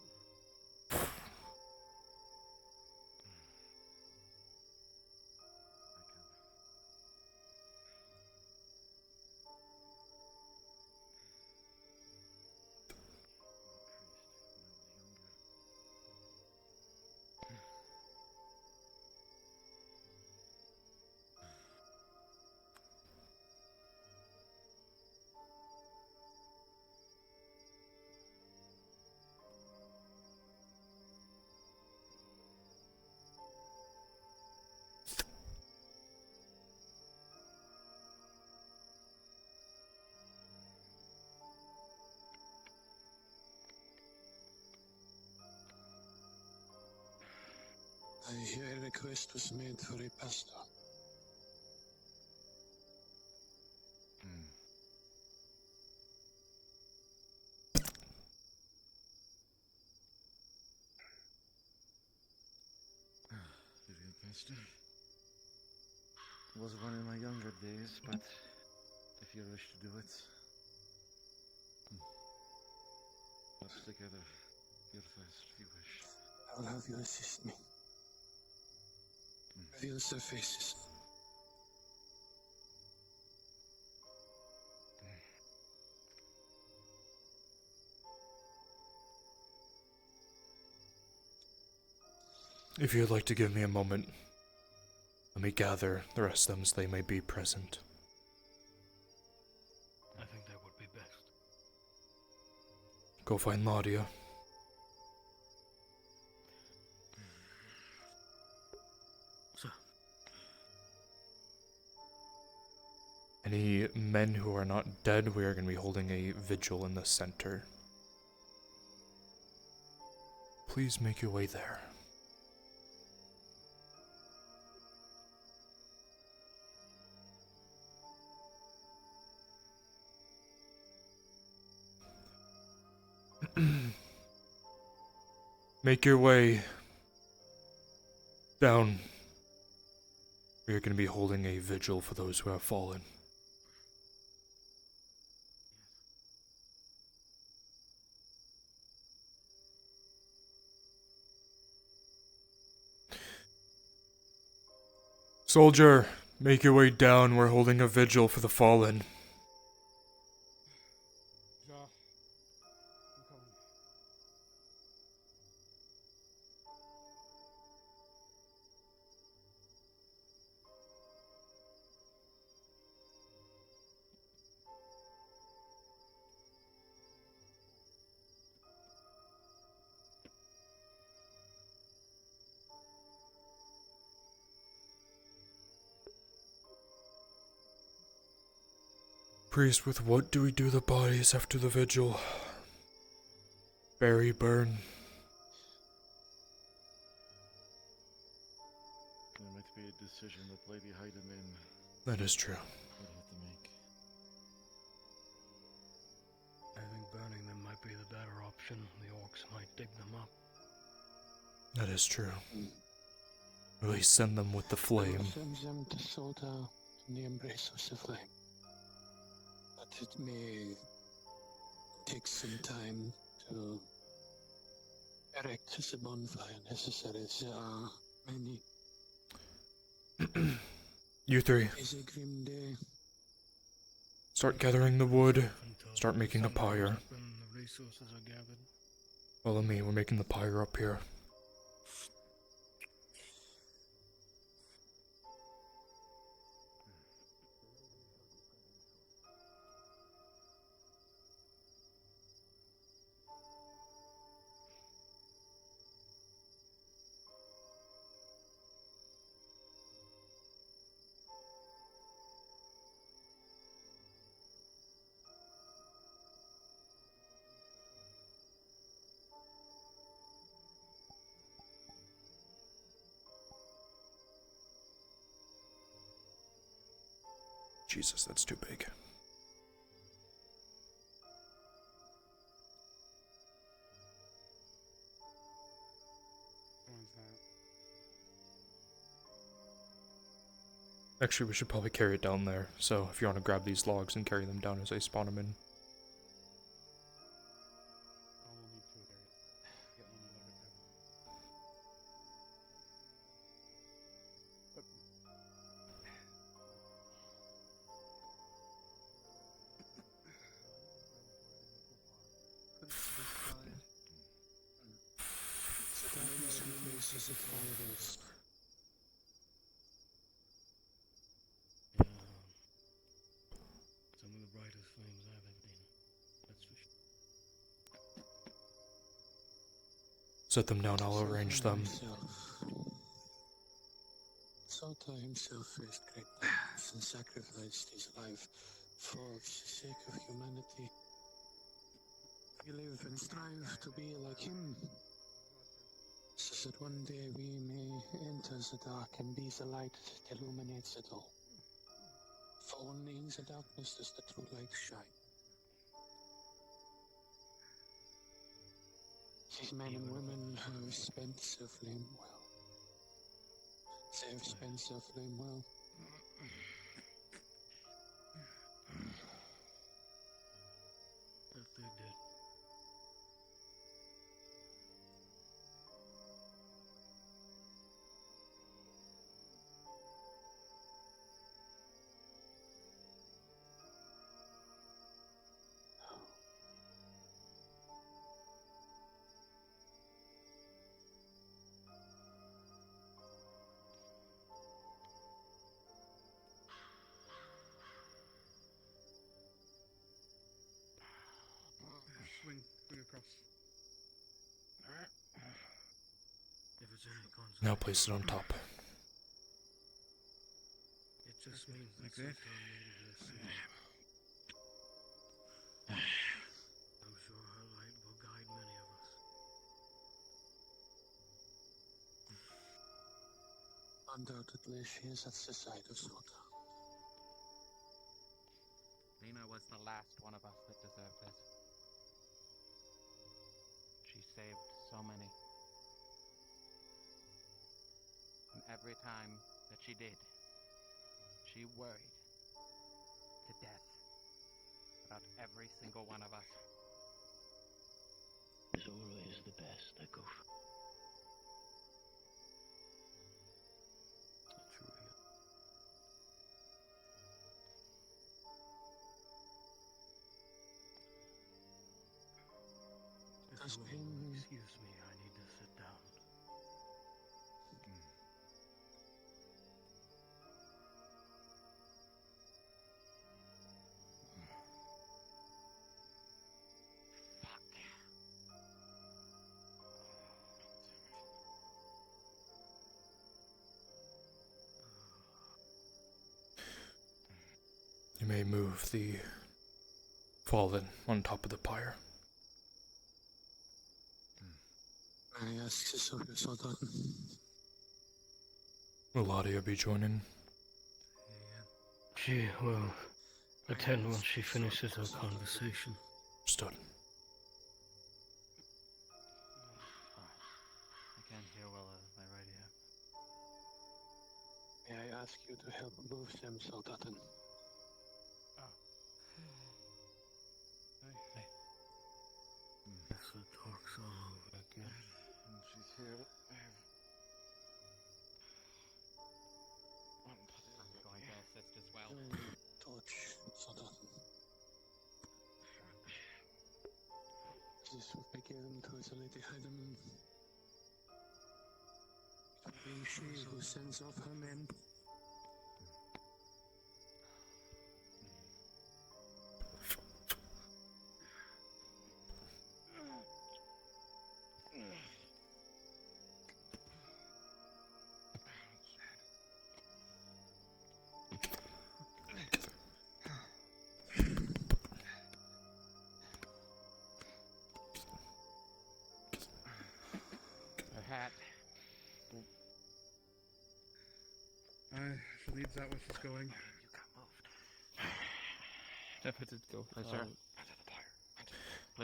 I hear a request was made for a pastor. The real pastor? Was one in my younger days, but if you wish to do it, perhaps together, your first, if you wish. I will have you assist me. Reveal their faces. If you'd like to give me a moment, let me gather the rest of them so they may be present. I think that would be best. Go find Ladia. Sir. Any men who are not dead, we are going to be holding a vigil in the center. Please make your way there. Make your way down. We are going to be holding a vigil for those who have fallen. Soldier, make your way down. We're holding a vigil for the fallen. Priest, with what do we do the bodies after the vigil? Bury, burn. There might be a decision that Lady Heidemann That is true. would have to make. I think burning them might be the better option. The orcs might dig them up. That is true. Or at least send them with the flame. Send them to Sota in the embrace of the flame. But it may take some time to erect the bonfire necessary. There are many. You three. It's a grim day. Start gathering the wood. Start making a pyre. The resources are gathered. Follow me, we're making the pyre up here. Jesus, that's too big. Actually, we should probably carry it down there. So, if you want to grab these logs and carry them down as I spawn them in. Some of the brightest flames I've ever seen. That's for sure. Set them down, I'll arrange them. Sota himself faced great dangers and sacrificed his life for the sake of humanity. We live and strive to be like him, so that one day we may enter the dark and be the light that illuminates it all. For only in the darkness does the true light shine. These men and women have spent their flame well. They have spent their flame well. If they did. Swing across. If it's any consolation, Now place it on top. it just means Like that that? Sota needed this. I'm sure her light will guide many of us. Undoubtedly, she is at the side of Sota. Lena was the last one of us that deserved this. She saved so many. And every time that she did, she worried to death about every single one of us. There's always the best that go does pain. Excuse me, I need to sit down. You may move the fallen on top of the pyre. I ask this of you, Soldat. Will Ladia be joining? She will attend once she finishes her conversation. Understood. I can't hear well out of my right ear. May I ask you to help move them, Soldaten? Yes, it talks all over again. And she's here. I'm going to assist as well. Torch, Soldaten. This would be given to the Lady Heidemann. It will be she who sends off her men. Her hat. She leads that way she's going. Go. Place her.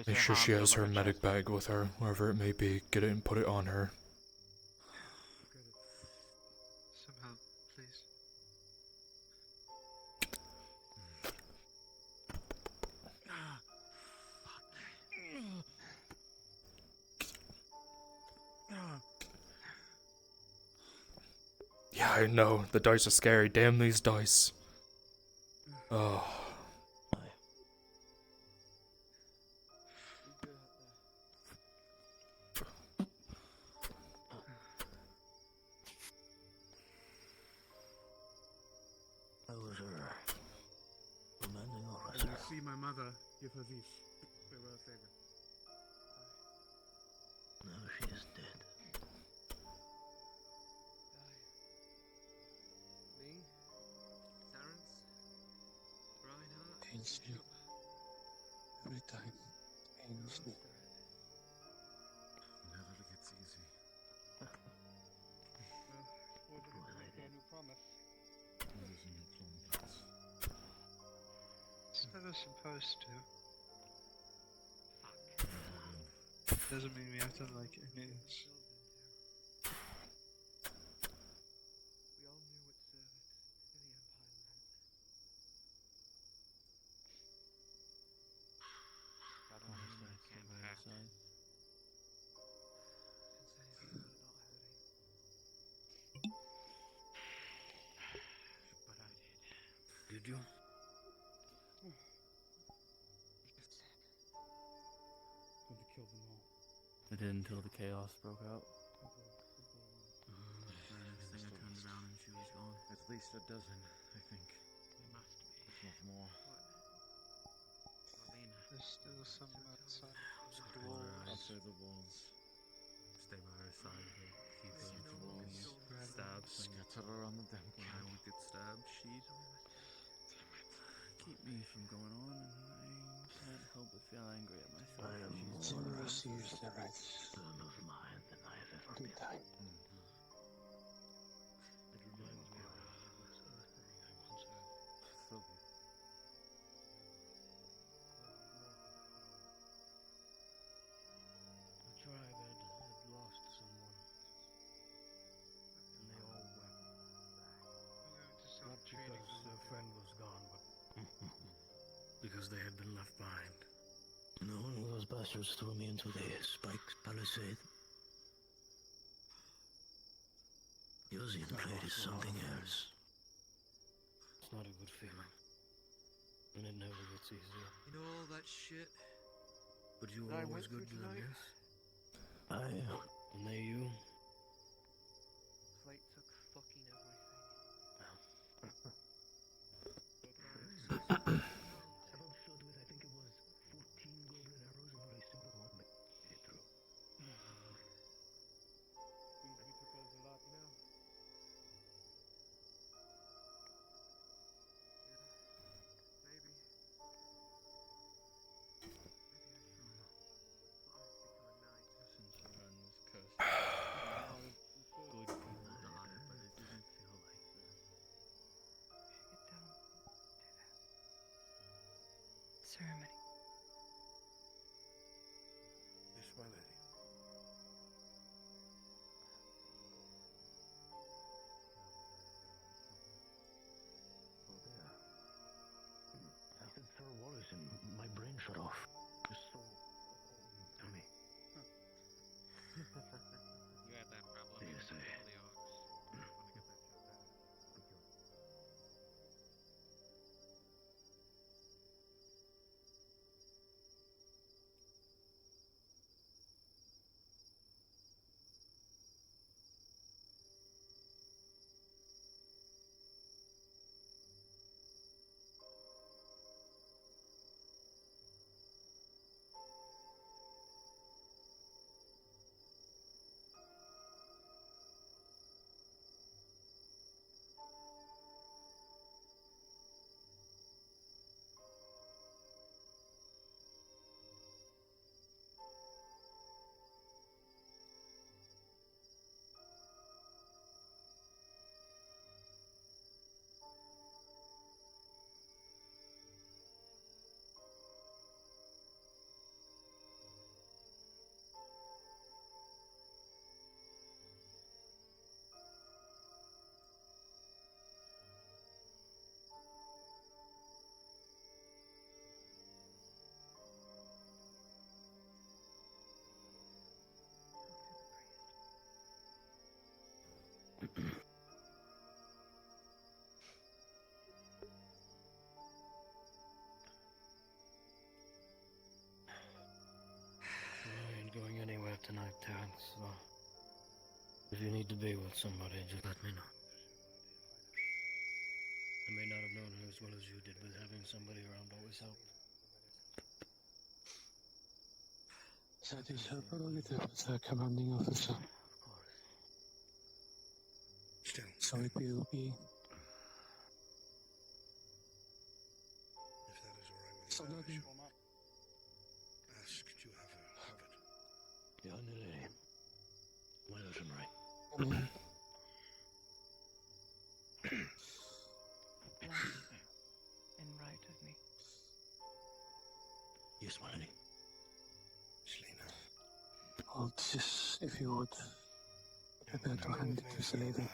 Make sure she has her medic bag with her, wherever it may be. Get it and put it on her. Some help, please. Yeah, I know. The dice are scary. Damn these dice. Oh. I was her commanding When officer. you see my mother, give her these. They were a favor. Now she is dead. Me? Terrence? Reinhardt? Pains you. Every time. Pains me. Never gets easy. It's never supposed to. Doesn't mean we have to like it. It is. We all knew what service in the Empire meant. Honestly, I can't pack. But I did. Did you? Going to kill them all. I did until the chaos broke out. The next thing I turned around and she was gone. At least a dozen, I think. There must be. If not more. There's still some outside the Water walls. outside the walls. Stay by her side to keep her Outside the from walls. being stabbed. Scatter her on the damn When I would get stabbed, she'd keep me from going on, and I can't help but feel angry at myself. I am It's more receives the rights. son of mine than I have ever Due been. time. It reminds me of this earthling I once had. So, A tribe had lost someone, and they all wept. Not because their friend was gone, but because they had been left behind. No one of those bastards threw me into the spiked palisade. Yosin played is something else. It's not a good feeling. And it never gets easier. You know all that shit? But you were I always went through good to them, tonight. yes? And they you? Slate took fucking everything. Above shot with, I think it was 14 golden arrows and very simple one made it through. Seems we took over a lot, you know? Yeah, maybe. Since Sharon's cursed, a lot of good people died, but it didn't feel like this. Get down to that ceremony. Yes, my lady. Oh, there. I said Sir Wallace and my brain shut off. Just so... to me. You had that problem even Yes, before I- the orcs. Want to get that checked out. I ain't going anywhere tonight, Terrence, so... if you need to be with somebody, just let me know. I may not have known her as well as you did, but having somebody around always helped. That is her prerogative as a commanding officer. Of course. Still, So it will be. if that is all right with So you, I that shall ask to have her covered. Young lady. My listen right. Amen. Bless and right of me. Yes, my lady. Selena. Well, this is, if you would, prepare to hand it to Selena.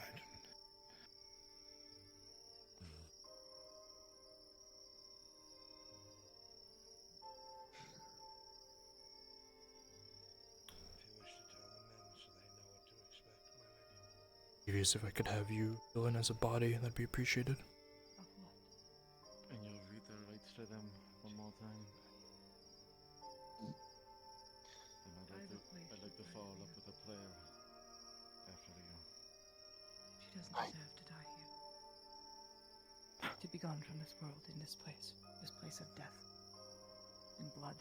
If you wish to tell the men so they know what to expect, my lady. Curious if I could have you fill in as a body, that'd be appreciated. Of what? And you'll read the rights to them one more time. And I'd like to follow up with a prayer after you. She doesn't deserve to die here. To be gone from this world in this place of death and blood.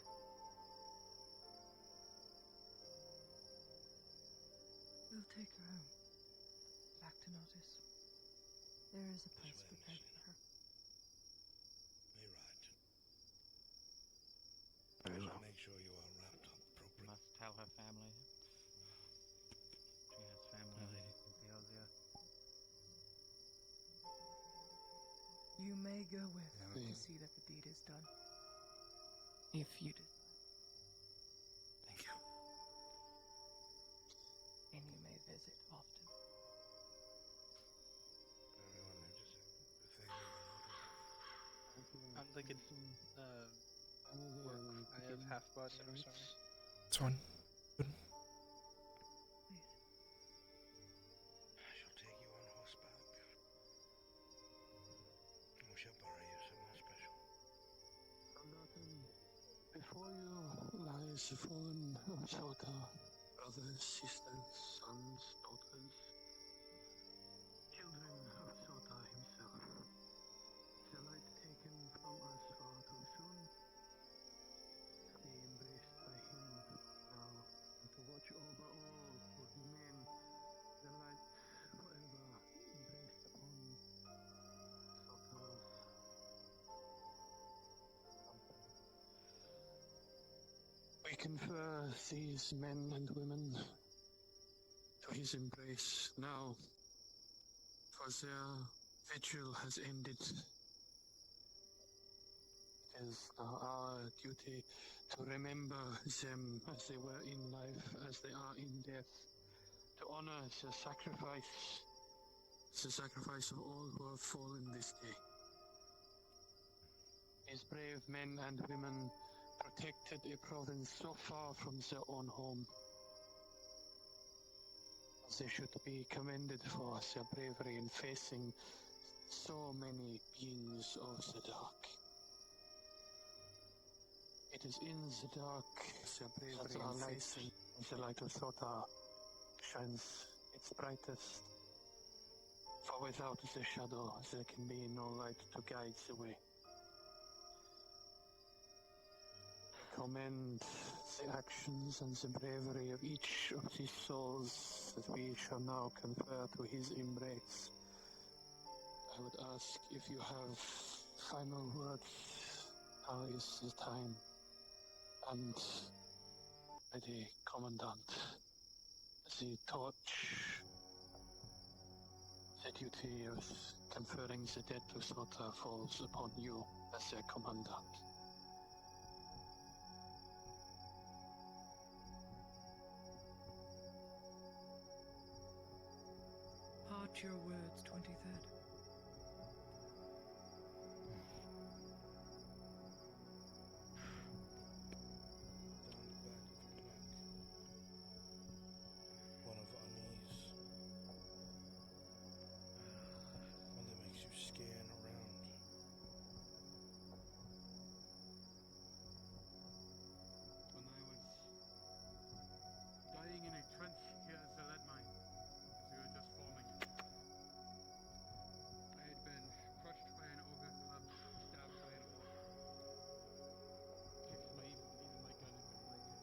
We'll take her home. Back to Notice. There is a place prepared for her. May right. Very I well. shall make sure you are wrapped up appropriately. Must tell her family. She has family in Theosia. You may go with to see that the deed is done. If you did. Thank you. And you may visit often. Everyone who just the thing I'm thinking, work. I have half body, I'm sorry. It's fine. Good. I shall take you on horseback. We shall bury you somewhere special. Before you lie sacrifice the fallen of Sota, brothers, sisters, sons, daughters, children of Sota himself. The light taken from us far too soon, to be embraced by him now, and to watch over all who remain, the light forever embraced upon Sota's. We confer these men and women to his embrace now, for their vigil has ended. It is now our duty to remember them as they were in life, as they are in death, to honor the sacrifice of all who have fallen this day. These brave men and women protected a province so far from their own home. They should be commended for their bravery in facing so many beings of the dark. It is in the dark their bravery in facing the light of Sota shines its brightest. For without the shadow, there can be no light to guide the way. Commend the actions and the bravery of each of these souls that we shall now confer to his embrace. I would ask if you have final words. Now is the time. And Lady Commandant, the torch, the duty of conferring the dead to Sota falls upon you as their commandant. Part your words, 23rd. One of unease. One that makes you scan around. When I was dying in a trench here at the lead mine, as we were just forming, I had been crushed by an ogre club, stabbed by an orc. Even my gun had been broken.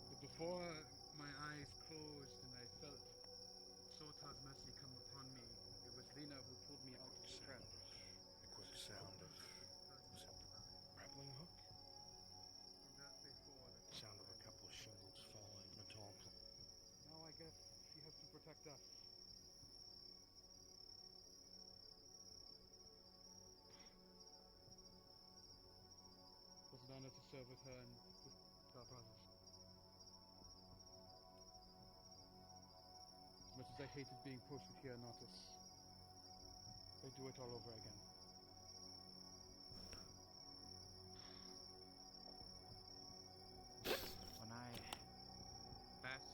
But before my eyes closed and I felt Sota's mercy come upon me, it was Lena who pulled me out of the trap. The quick sound of, was it grappling hook? From that day forward, Sound of a couple of shingles falling from a tall now I guess she has to protect us. It was an honor to serve with her and with our brothers. As much as I hated being posted here in Nautis, I'd do it all over again. When I first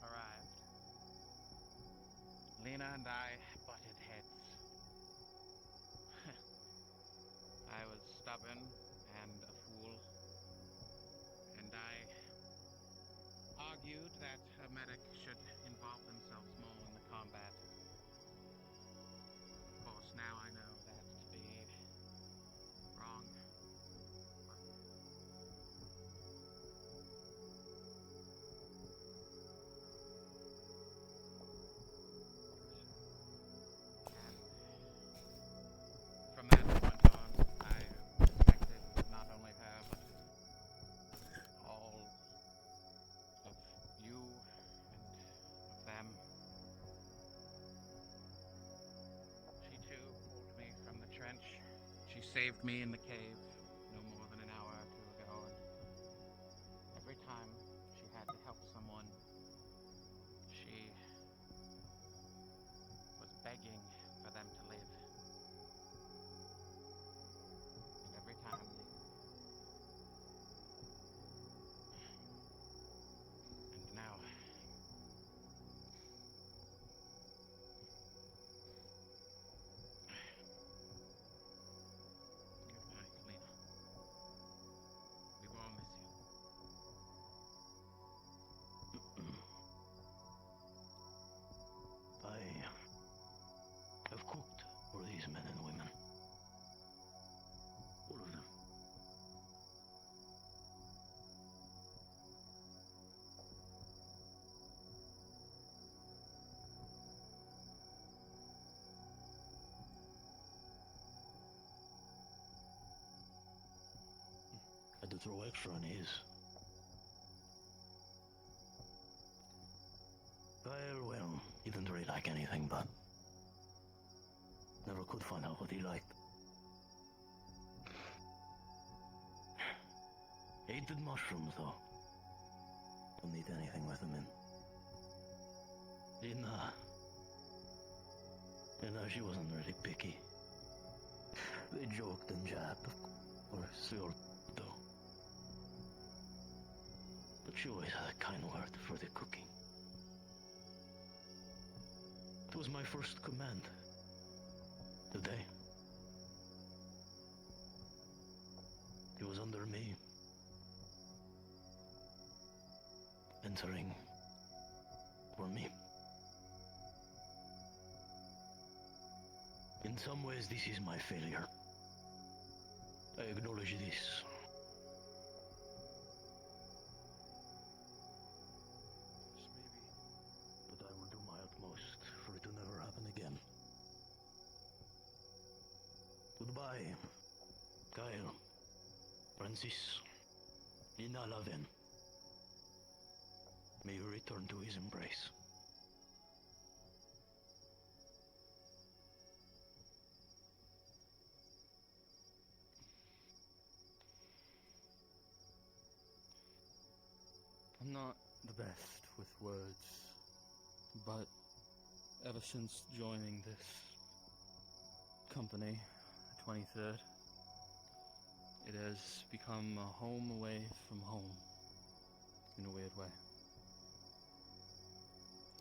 arrived, Lena and I butted heads. I was stubborn and a fool, and I argued that a medic should involve themselves more in the combat. Of course, now I know that to be wrong. From that point on, I respected not only her, but all of you and of them. She too pulled me from the trench. She saved me in the cave no more than an hour or two ago, and every time she had to help someone, she was begging for them to live. And every time they... And now... throw extra on his. Kyle, well, he didn't really like anything, but never could find out what he liked. Hated mushrooms, though. Don't eat anything with them in. She wasn't really picky. They joked and jabbed, of course, though. But she always had a kind word for the cooking. It was my first command. Today. It was under me. Entering for me. In some ways, this is my failure. I acknowledge this. But I will do my utmost for it to never happen again. Goodbye, Kyle, Francis, Nina Laven. May you return to his embrace. I'm not the best with words, but ever since joining this company, the 23rd, it has become a home away from home, in a weird way.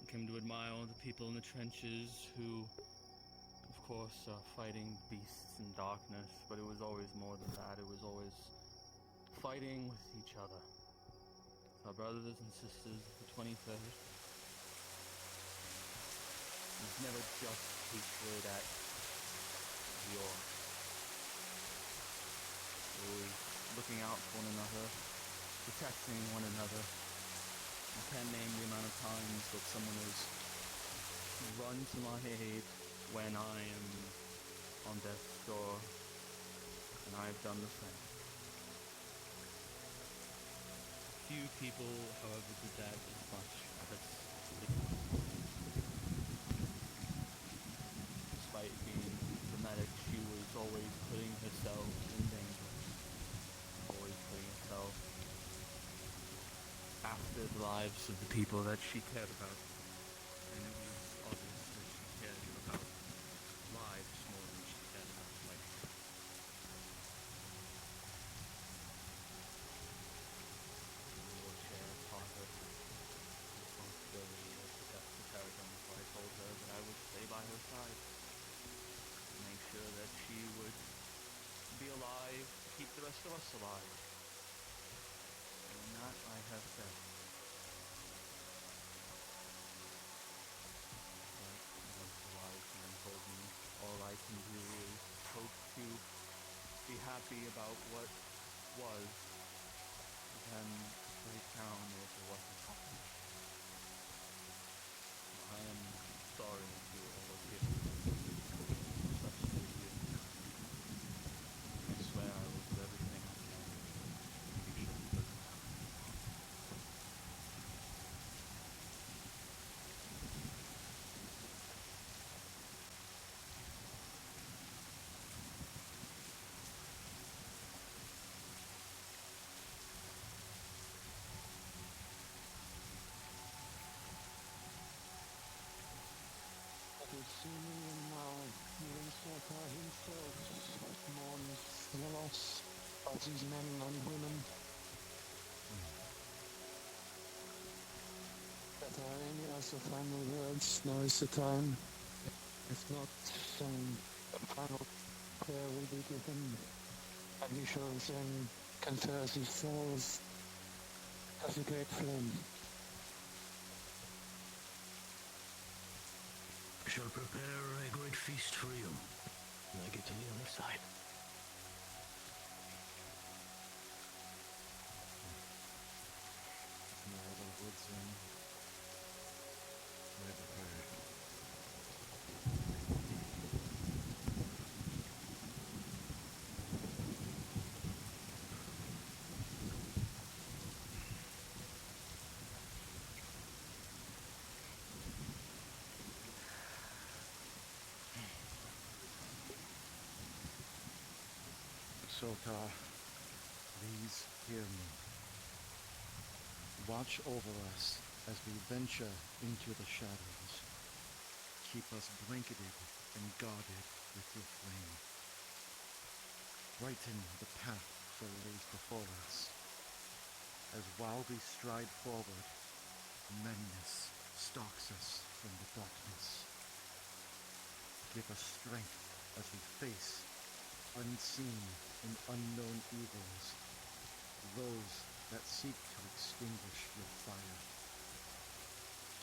I came to admire all the people in the trenches who, of course, are fighting beasts in darkness, but it was always more than that. It was always fighting with each other. Our brothers and sisters of the 23rd. There's never just hatred at your. Always looking out for one another, protecting one another. I can't name the amount of times that someone has run to my aid when I am on death's door, and I've done the same. Few people, however, did that as much. Despite being the medic, she was always putting herself in danger. Always putting herself after the lives of the people that she cared about. And it was obvious that she cared about lives more than she cared about life. Chair taught her responsibility as the death paragon, so I told her that I would stay by her side, make sure that she would be alive, keep the rest of us alive. And that I have said. But once the wise man told me all I can do is hope to be happy about what was, then break down over what has happened. I am sorry to all of you, especially you. I swear I will do everything I can to be sure it doesn't happen. Seemingly now, even Sota himself mourns the loss of these men and women. But are any other final words? Now is the time. If not, some final prayer will be given, and we shall then confer these souls as a great flame. I shall prepare a great feast for you when I get to the other side. Sota, please hear me. Watch over us as we venture into the shadows. Keep us blanketed and guarded with your flame. Brighten the path that lays before us, as while we stride forward, madness stalks us from the darkness. Give us strength as we face unseen and unknown evils, those that seek to extinguish your fire.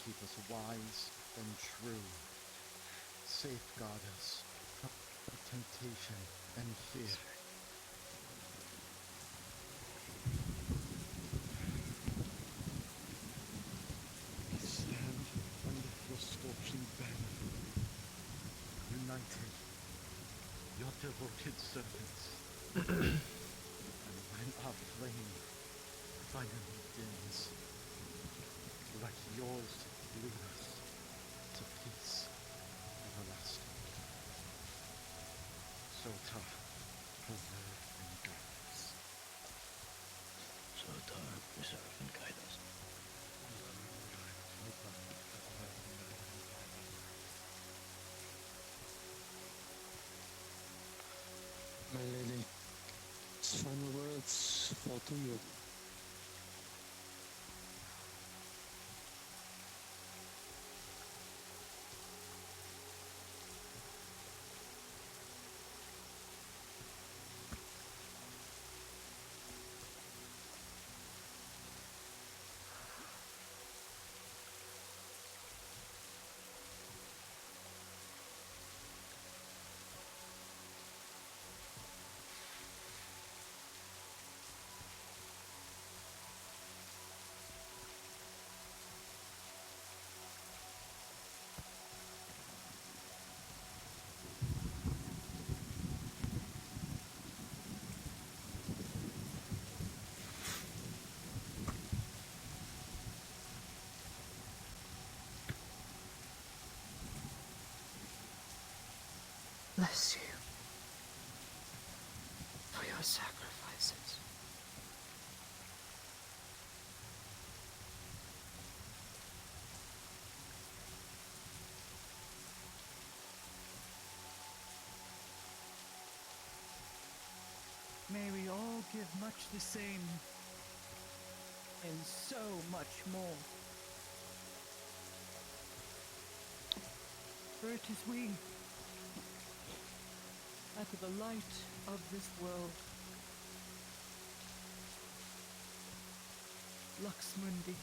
Keep us wise and true. Safeguard us from temptation and fear. We stand under your scorching banner, united, your devoted servants. And when our flame finally dims, let yours lead us to peace everlasting. Sota, preserve and guide us. Sota, preserve and guide us. My lady, final words fall to you. Bless you for your sacrifices. May we all give much the same and so much more. For it is we that are the light of this world. Lux Mundi.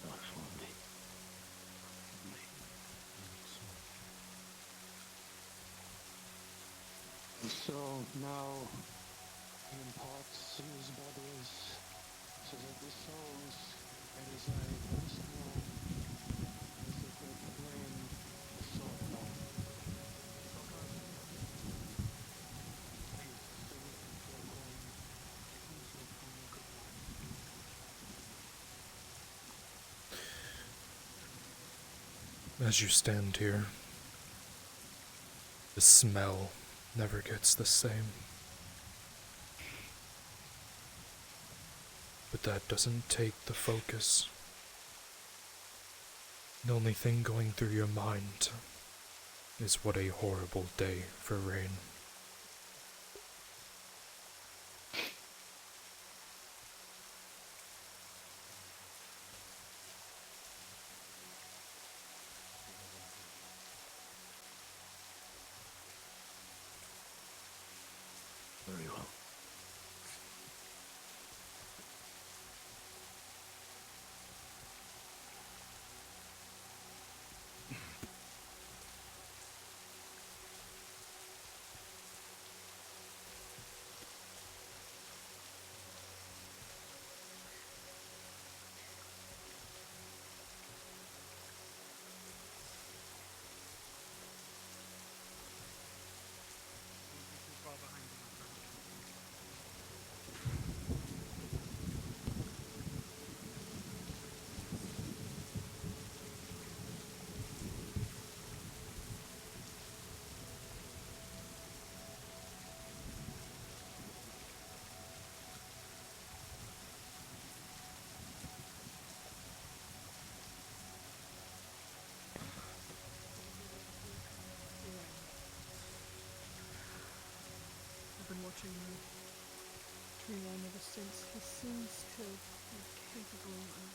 Lux Mundi. And so now he imparts his bodies so that the souls may reside once more as the great flame of Sota. Please, salute before going. Choose your final goodbye. As you stand here, the smell never gets the same. But that doesn't take the focus. The only thing going through your mind is what a horrible day for Rain. Very well. watching the tree line ever since. He seems to be capable of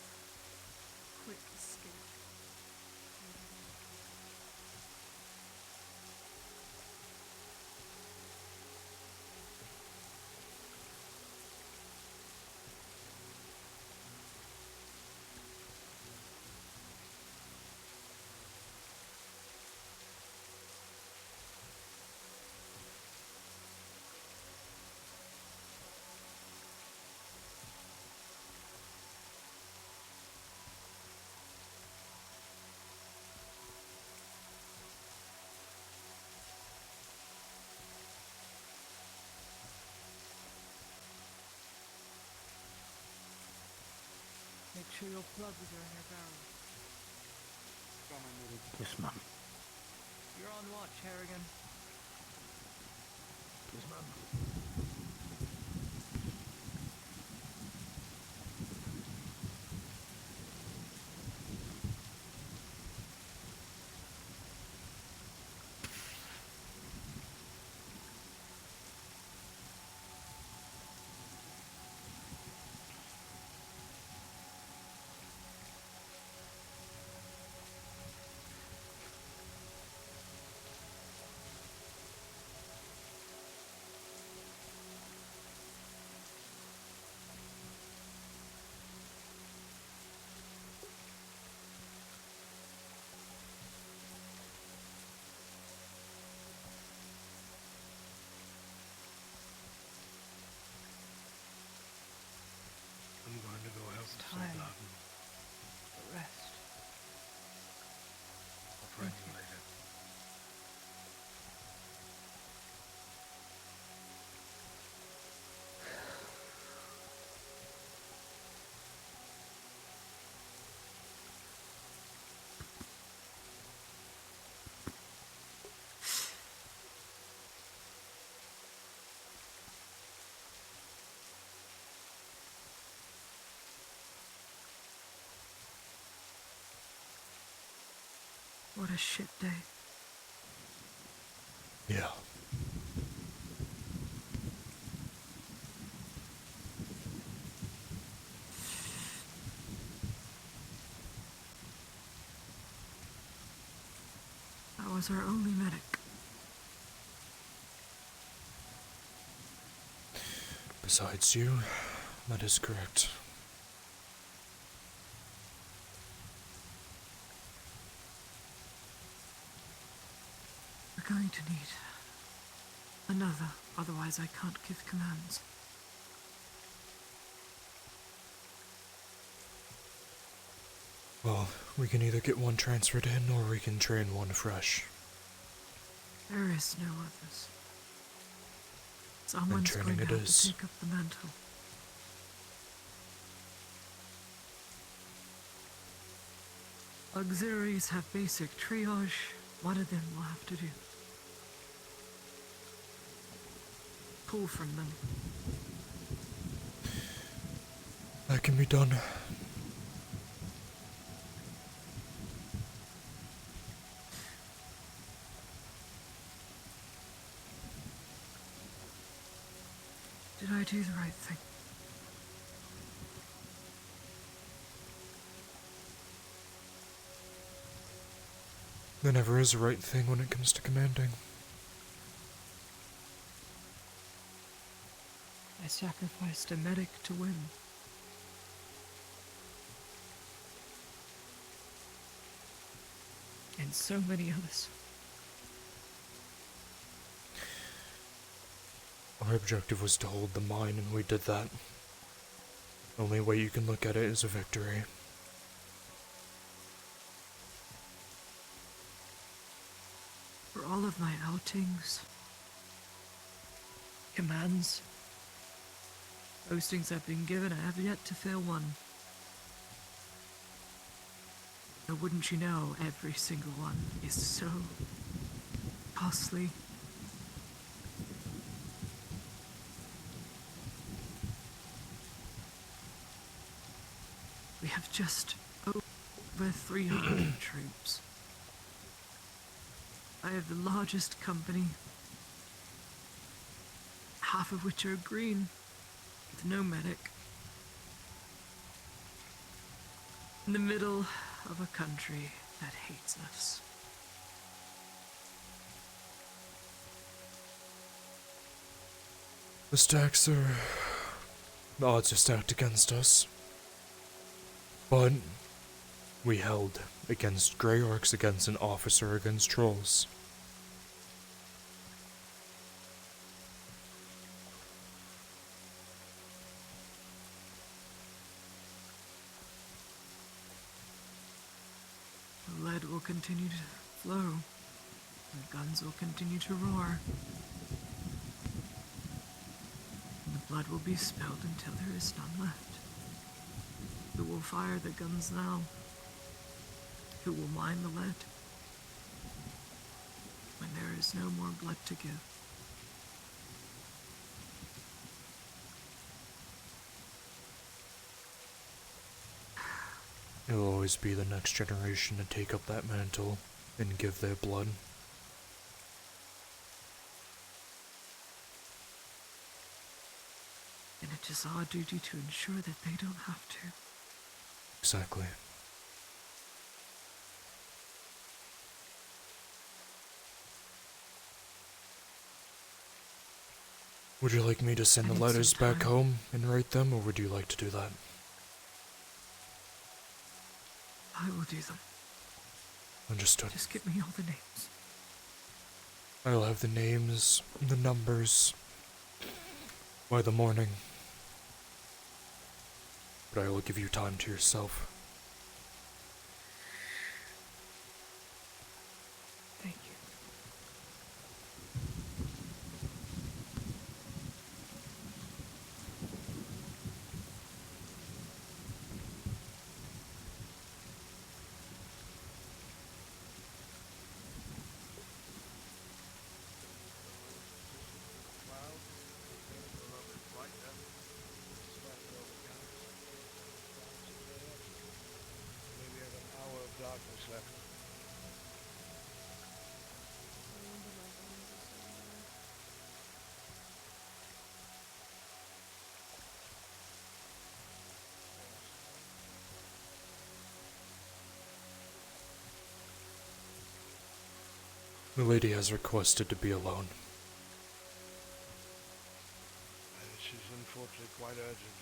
quick escape. Make sure your plugs are in your barrel. Yes, ma'am. You're on watch, Harrigan. Yes, ma'am. I'm going to go help It's Sir time Blood. for rest. I'll find you later. What a shit day. Yeah. That was our only medic. Besides you, that is correct. We're going to need another, otherwise I can't give commands. Well, we can either get one transferred in, or we can train one fresh. There is no others. Someone's going training to it have is. to take up the mantle. Auxiliaries have basic triage. One of them will have to do. Pull from them. That can be done. Did I do the right thing? There never is a right thing when it comes to commanding. I sacrificed a medic to win. And so many others. Our objective was to hold the mine, and we did that. Only way you can look at it is a victory. For all of my outings, commands, postings I've been given, I have yet to fail one. Now, wouldn't you know, every single one is so costly. We have just over 300 troops. I have the largest company. half of which are green, with no medic. In the middle of a country that hates us. The stacks are... the odds are stacked against us. But we held against Grey Orcs, against an officer, against trolls. The lead will continue to flow. The guns will continue to roar. And the blood will be spilled until there is none left. Who will fire the guns now? Who will mine the lead? When there is no more blood to give. It will always be the next generation to take up that mantle and give their blood. And it is our duty to ensure that they don't have to. Exactly. Would you like me to send the letters back home and write them, or would you like to do that? I will do them. Understood. Just give me all the names. I'll have the names and the numbers by the morning. But I will give you time to yourself. Thank you. Maybe have an hour of darkness left. Milady has requested to be alone. This is unfortunately quite urgent.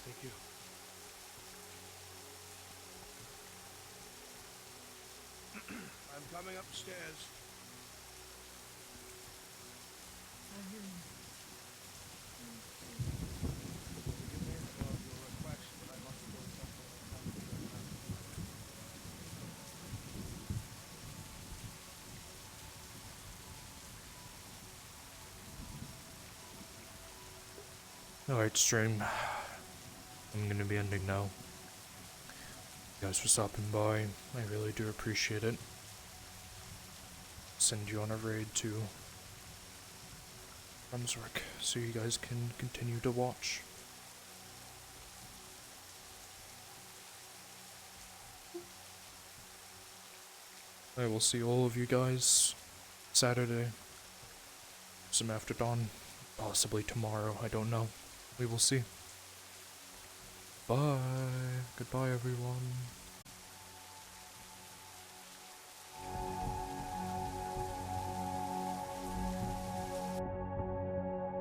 Thank you. I'm coming upstairs. Alright, stream. I'm gonna be ending now. You guys for stopping by. I really do appreciate it. Send you on a raid to Brunswick so you guys can continue to watch. I will see all of you guys Saturday, some after dawn, possibly tomorrow, I don't know. We will see. Bye. Goodbye, everyone.